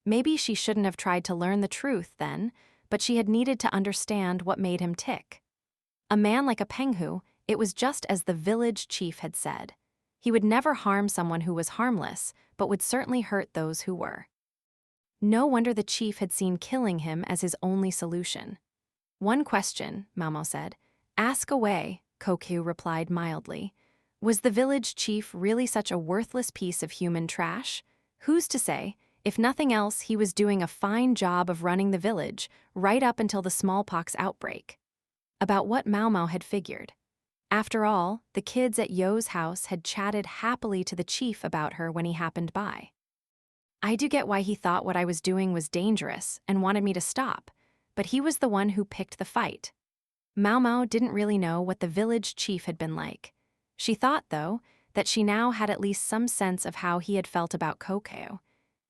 Maybe she shouldn't have tried to learn the truth then, but she had needed to understand what made him tick. A man like a Penghou, it was just as the village chief had said. He would never harm someone who was harmless, but would certainly hurt those who were. No wonder the chief had seen killing him as his only solution. One question, Maomao said. Ask away, Kokheu replied mildly. Was the village chief really such a worthless piece of human trash? Who's to say? If nothing else, he was doing a fine job of running the village, right up until the smallpox outbreak. About what Maomao had figured. After all, the kids at Yo's house had chatted happily to the chief about her when he happened by. I do get why he thought what I was doing was dangerous and wanted me to stop, but he was the one who picked the fight. Maomao didn't really know what the village chief had been like. She thought, though, that she now had at least some sense of how he had felt about Kokheu.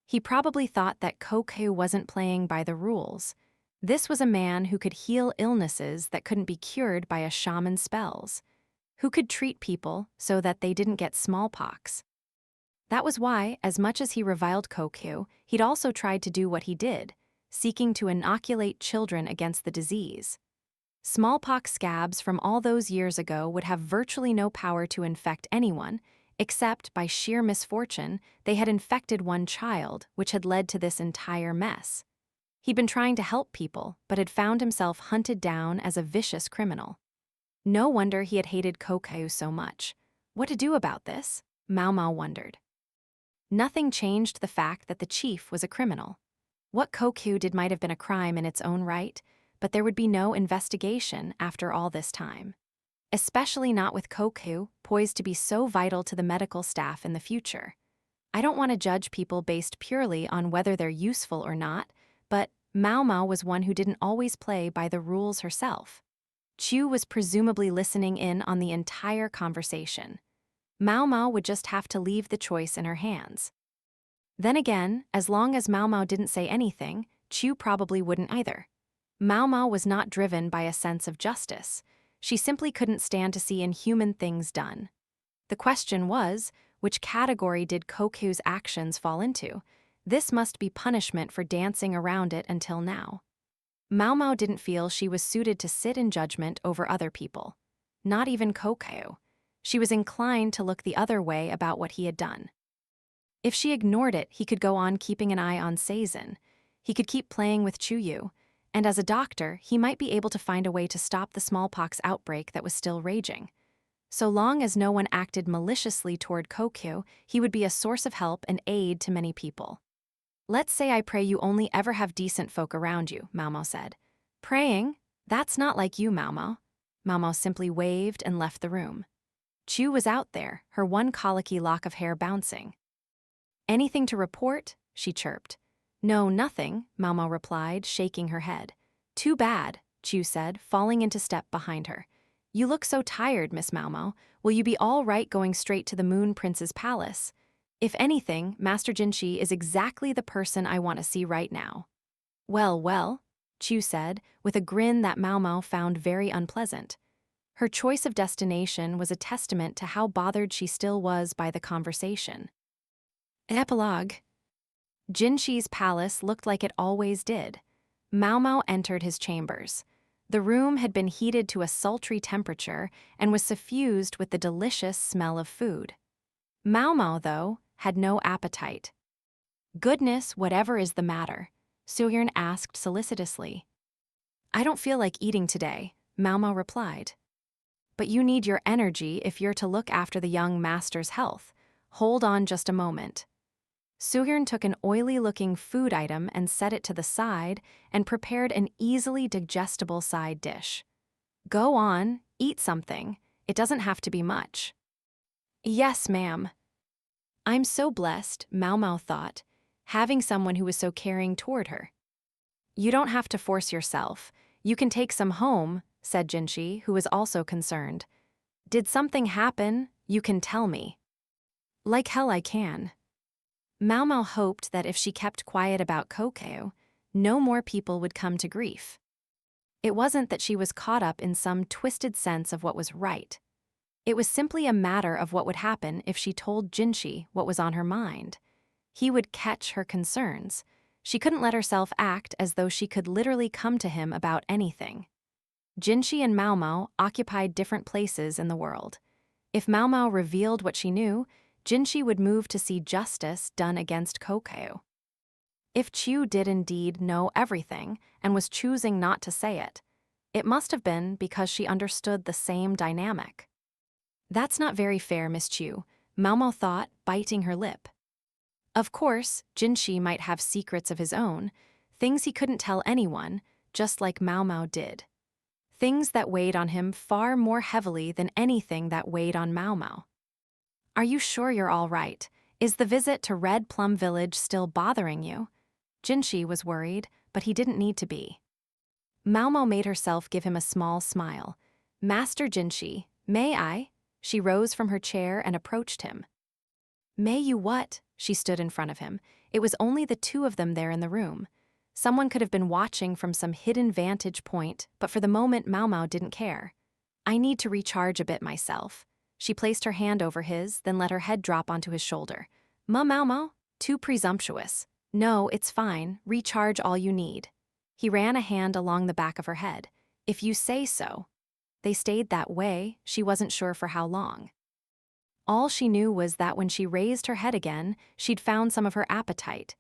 He probably thought that Kokheu wasn't playing by the rules. This was a man who could heal illnesses that couldn't be cured by a shaman's spells, who could treat people so that they didn't get smallpox. That was why, as much as he reviled Kokheu, he'd also tried to do what he did, seeking to inoculate children against the disease. Smallpox scabs from all those years ago would have virtually no power to infect anyone. Except, by sheer misfortune, they had infected one child, which had led to this entire mess. He'd been trying to help people, but had found himself hunted down as a vicious criminal. No wonder he had hated Kokeu so much. What to do about this? Maomao wondered. Nothing changed the fact that the chief was a criminal. What Kokeu did might have been a crime in its own right, but there would be no investigation after all this time. Especially not with Kokeu, poised to be so vital to the medical staff in the future. I don't want to judge people based purely on whether they're useful or not, but Maomao was one who didn't always play by the rules herself. Chu was presumably listening in on the entire conversation. Maomao would just have to leave the choice in her hands. Then again, as long as Maomao didn't say anything, Chu probably wouldn't either. Maomao was not driven by a sense of justice. She simply couldn't stand to see inhuman things done. The question was, which category did Kokeu's actions fall into? This must be punishment for dancing around it until now. Maomao didn't feel she was suited to sit in judgment over other people. Not even Kokeu. She was inclined to look the other way about what he had done. If she ignored it, he could go on keeping an eye on Seizin. He could keep playing with Chuyu, and as a doctor, he might be able to find a way to stop the smallpox outbreak that was still raging. So long as no one acted maliciously toward Kokeu, he would be a source of help and aid to many people. Let's say I pray you only ever have decent folk around you, Maomao said. Praying? That's not like you, Maomao. Maomao simply waved and left the room. Chu was out there, her one colicky lock of hair bouncing. Anything to report? She chirped. No, nothing, Maomao replied, shaking her head. Too bad, Chu said, falling into step behind her. You look so tired, Miss Maomao. Will you be all right going straight to the Moon Prince's palace? If anything, Master Jinshi is exactly the person I want to see right now. Well, Chu said, with a grin that Maomao found very unpleasant. Her choice of destination was a testament to how bothered she still was by the conversation. Epilogue. Jinshi's palace looked like it always did. Maomao entered his chambers. The room had been heated to a sultry temperature and was suffused with the delicious smell of food. Maomao, though, had no appetite. Goodness, whatever is the matter? Suhyun asked solicitously. I don't feel like eating today, Maomao replied. But you need your energy if you're to look after the young master's health. Hold on just a moment. Suhyun took an oily-looking food item and set it to the side and prepared an easily digestible side dish. Go on, eat something. It doesn't have to be much. Yes, ma'am. I'm so blessed, Maomao thought, having someone who was so caring toward her. You don't have to force yourself. You can take some home, said Jinshi, who was also concerned. Did something happen? You can tell me. Like hell I can. Maomao hoped that if she kept quiet about Kokeu, no more people would come to grief. It wasn't that she was caught up in some twisted sense of what was right. It was simply a matter of what would happen if she told Jinshi what was on her mind. He would catch her concerns. She couldn't let herself act as though she could literally come to him about anything. Jinshi and Maomao occupied different places in the world. If Maomao revealed what she knew, Jinshi would move to see justice done against Kokeu. If Chu did indeed know everything and was choosing not to say it, it must have been because she understood the same dynamic. That's not very fair, Miss Chu, Maomao thought, biting her lip. Of course, Jinshi might have secrets of his own, things he couldn't tell anyone, just like Maomao did. Things that weighed on him far more heavily than anything that weighed on Maomao. Are you sure you're all right? Is the visit to Red Plum Village still bothering you? Jinshi was worried, but he didn't need to be. Maomao made herself give him a small smile. Master Jinshi, may I? She rose from her chair and approached him. May you what? She stood in front of him. It was only the two of them there in the room. Someone could have been watching from some hidden vantage point, but for the moment Maomao didn't care. I need to recharge a bit myself. She placed her hand over his, then let her head drop onto his shoulder. Maomao? Too presumptuous. No, it's fine. Recharge all you need. He ran a hand along the back of her head. If you say so. They stayed that way, she wasn't sure for how long. All she knew was that when she raised her head again, she'd found some of her appetite.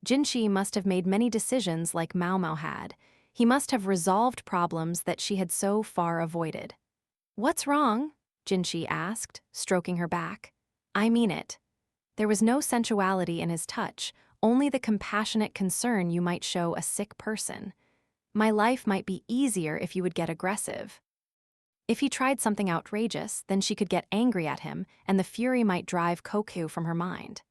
Jinshi must have made many decisions like Maomao had. He must have resolved problems that she had so far avoided. "What's wrong?" Jinshi asked, stroking her back. "I mean it." There was no sensuality in his touch, only the compassionate concern you might show a sick person. "My life might be easier if you would get aggressive." If he tried something outrageous, then she could get angry at him, and the fury might drive Koku from her mind.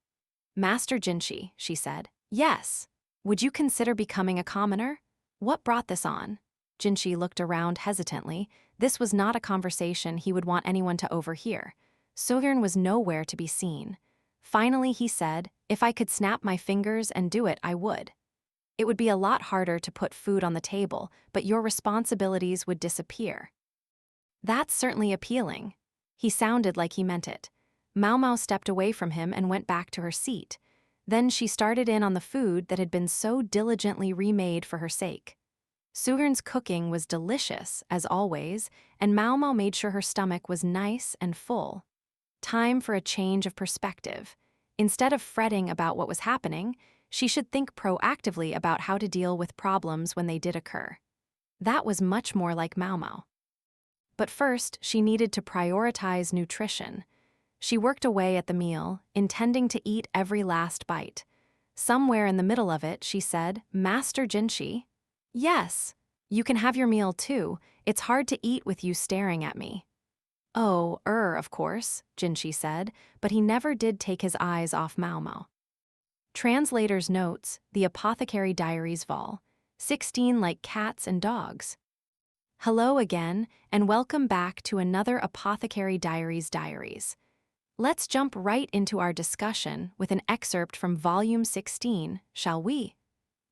"Master Jinshi," she said. "Yes. Would you consider becoming a commoner? What brought this on?" Jinshi looked around hesitantly. This was not a conversation he would want anyone to overhear. Sogyun was nowhere to be seen. Finally he said, "If I could snap my fingers and do it, I would. It would be a lot harder to put food on the table, but your responsibilities would disappear." "That's certainly appealing." He sounded like he meant it. Maomao stepped away from him and went back to her seat. Then she started in on the food that had been so diligently remade for her sake. Sogyun's cooking was delicious, as always, and Maomao made sure her stomach was nice and full. Time for a change of perspective. Instead of fretting about what was happening, she should think proactively about how to deal with problems when they did occur. That was much more like Maomao. But first, she needed to prioritize nutrition. She worked away at the meal, intending to eat every last bite. Somewhere in the middle of it, she said, "Master Jinshi?" "Yes. You can have your meal too. It's hard to eat with you staring at me." "Oh, of course," Jinshi said, but he never did take his eyes off Maomao. Translator's notes, the Apothecary Diaries vol. 16 like cats and dogs. Hello again, and welcome back to another Apothecary Diaries. Let's jump right into our discussion with an excerpt from Volume 16, shall we?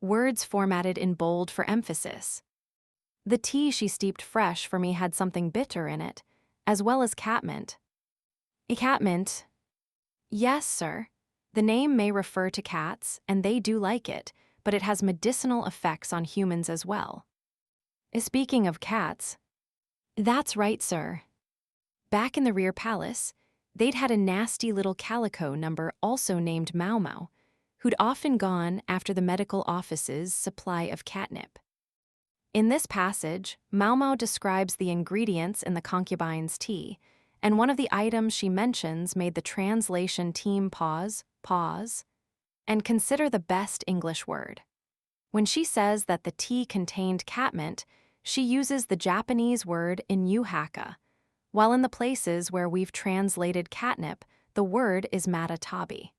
Words formatted in bold for emphasis. The tea she steeped fresh for me had something bitter in it, as well as catmint. Catmint? Yes, sir. The name may refer to cats, and they do like it, but it has medicinal effects on humans as well. Speaking of cats, that's right, sir. Back in the rear palace, they'd had a nasty little calico number also named Maomao, who'd often gone after the medical office's supply of catnip. In this passage, Maomao describes the ingredients in the concubine's tea, and one of the items she mentions made the translation team pause, and consider the best English word. When she says that the tea contained catmint, she uses the Japanese word inuhaka, while in the places where we've translated catnip, the word is matatabi.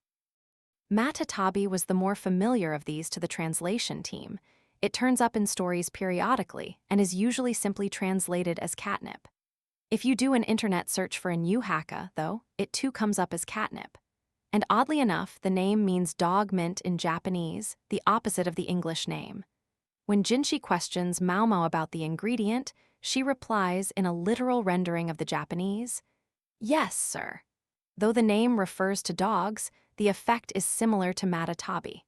Matatabi was the more familiar of these to the translation team. It turns up in stories periodically and is usually simply translated as catnip. If you do an internet search for inuhaka, though, it too comes up as catnip. And oddly enough, the name means dog mint in Japanese, the opposite of the English name. When Jinshi questions Maomao about the ingredient, she replies in a literal rendering of the Japanese, "Yes, sir." Though the name refers to dogs, the effect is similar to matatabi.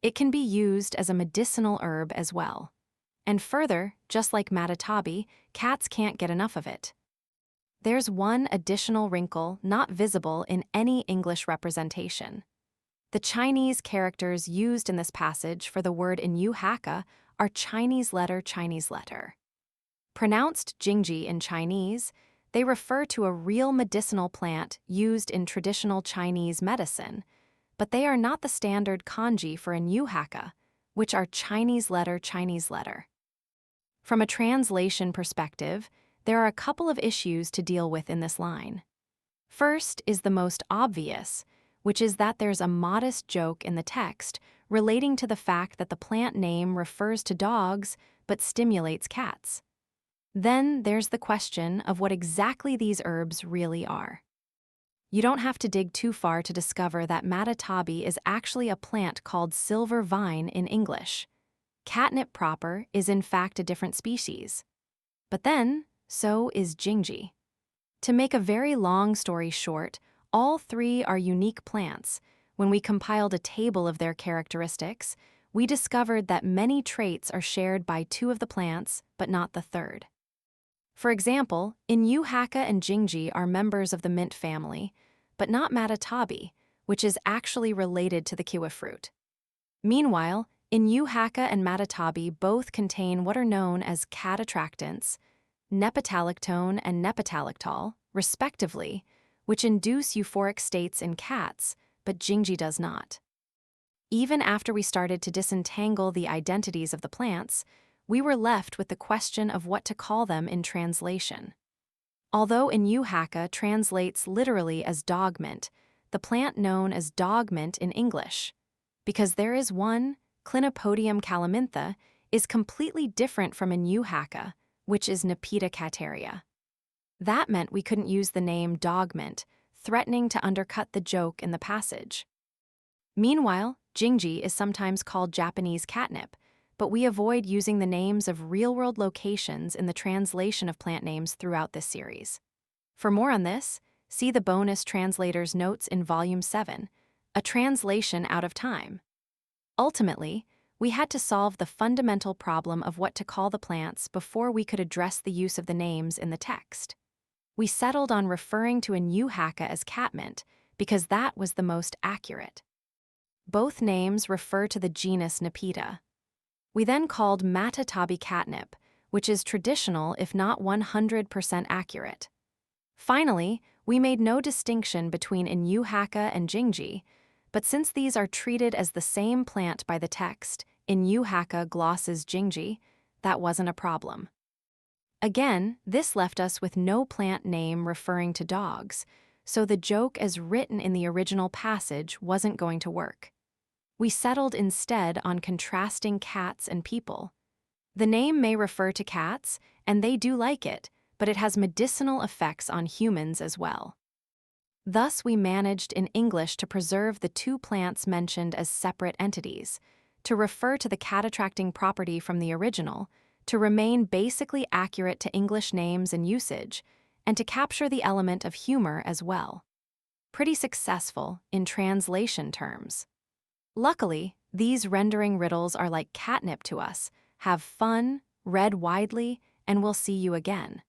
It can be used as a medicinal herb as well. And further, just like matatabi, cats can't get enough of it. There's one additional wrinkle not visible in any English representation. The Chinese characters used in this passage for the word inuhaka are Chinese letter. Pronounced jingji in Chinese, they refer to a real medicinal plant used in traditional Chinese medicine, but they are not the standard kanji for inuhaka, which are Chinese letter. From a translation perspective, there are a couple of issues to deal with in this line. First is the most obvious, which is that there's a modest joke in the text relating to the fact that the plant name refers to dogs but stimulates cats. Then there's the question of what exactly these herbs really are. You don't have to dig too far to discover that matatabi is actually a plant called silver vine in English. Catnip proper is in fact a different species. But then, so is jingji. To make a very long story short, all three are unique plants. When we compiled a table of their characteristics, we discovered that many traits are shared by two of the plants, but not the third. For example, Inyuhaka and Jingji are members of the mint family, but not Matatabi, which is actually related to the kiwi fruit. Meanwhile, Inyuhaka and Matatabi both contain what are known as cat attractants, nepetalactone and nepetalactol, respectively, which induce euphoric states in cats, but Jingji does not. Even after we started to disentangle the identities of the plants, we were left with the question of what to call them in translation. Although Inyuhaka translates literally as dog mint, the plant known as dog mint in English, because there is one, Clinopodium calamintha, is completely different from Inyuhaka, which is Nepeta cataria. That meant we couldn't use the name dog mint, threatening to undercut the joke in the passage. Meanwhile, Jingji is sometimes called Japanese catnip, but we avoid using the names of real-world locations in the translation of plant names throughout this series. For more on this, see the bonus translator's notes in Volume 7, A Translation Out of Time. Ultimately, we had to solve the fundamental problem of what to call the plants before we could address the use of the names in the text. We settled on referring to Inyuhaka as catmint because that was the most accurate. Both names refer to the genus Nepeta. We then called Matatabi catnip, which is traditional if not 100% accurate. Finally, we made no distinction between Inyuhaka and Jingji, but since these are treated as the same plant by the text, Inyuhaka glosses Jingji, that wasn't a problem. Again, this left us with no plant name referring to dogs, so the joke as written in the original passage wasn't going to work. We settled instead on contrasting cats and people. The name may refer to cats, and they do like it, but it has medicinal effects on humans as well. Thus, we managed in English to preserve the two plants mentioned as separate entities, to refer to the cat-attracting property from the original, to remain basically accurate to English names and usage, and to capture the element of humor as well. Pretty successful in translation terms. Luckily, these rendering riddles are like catnip to us. Have fun, read widely, and we'll see you again.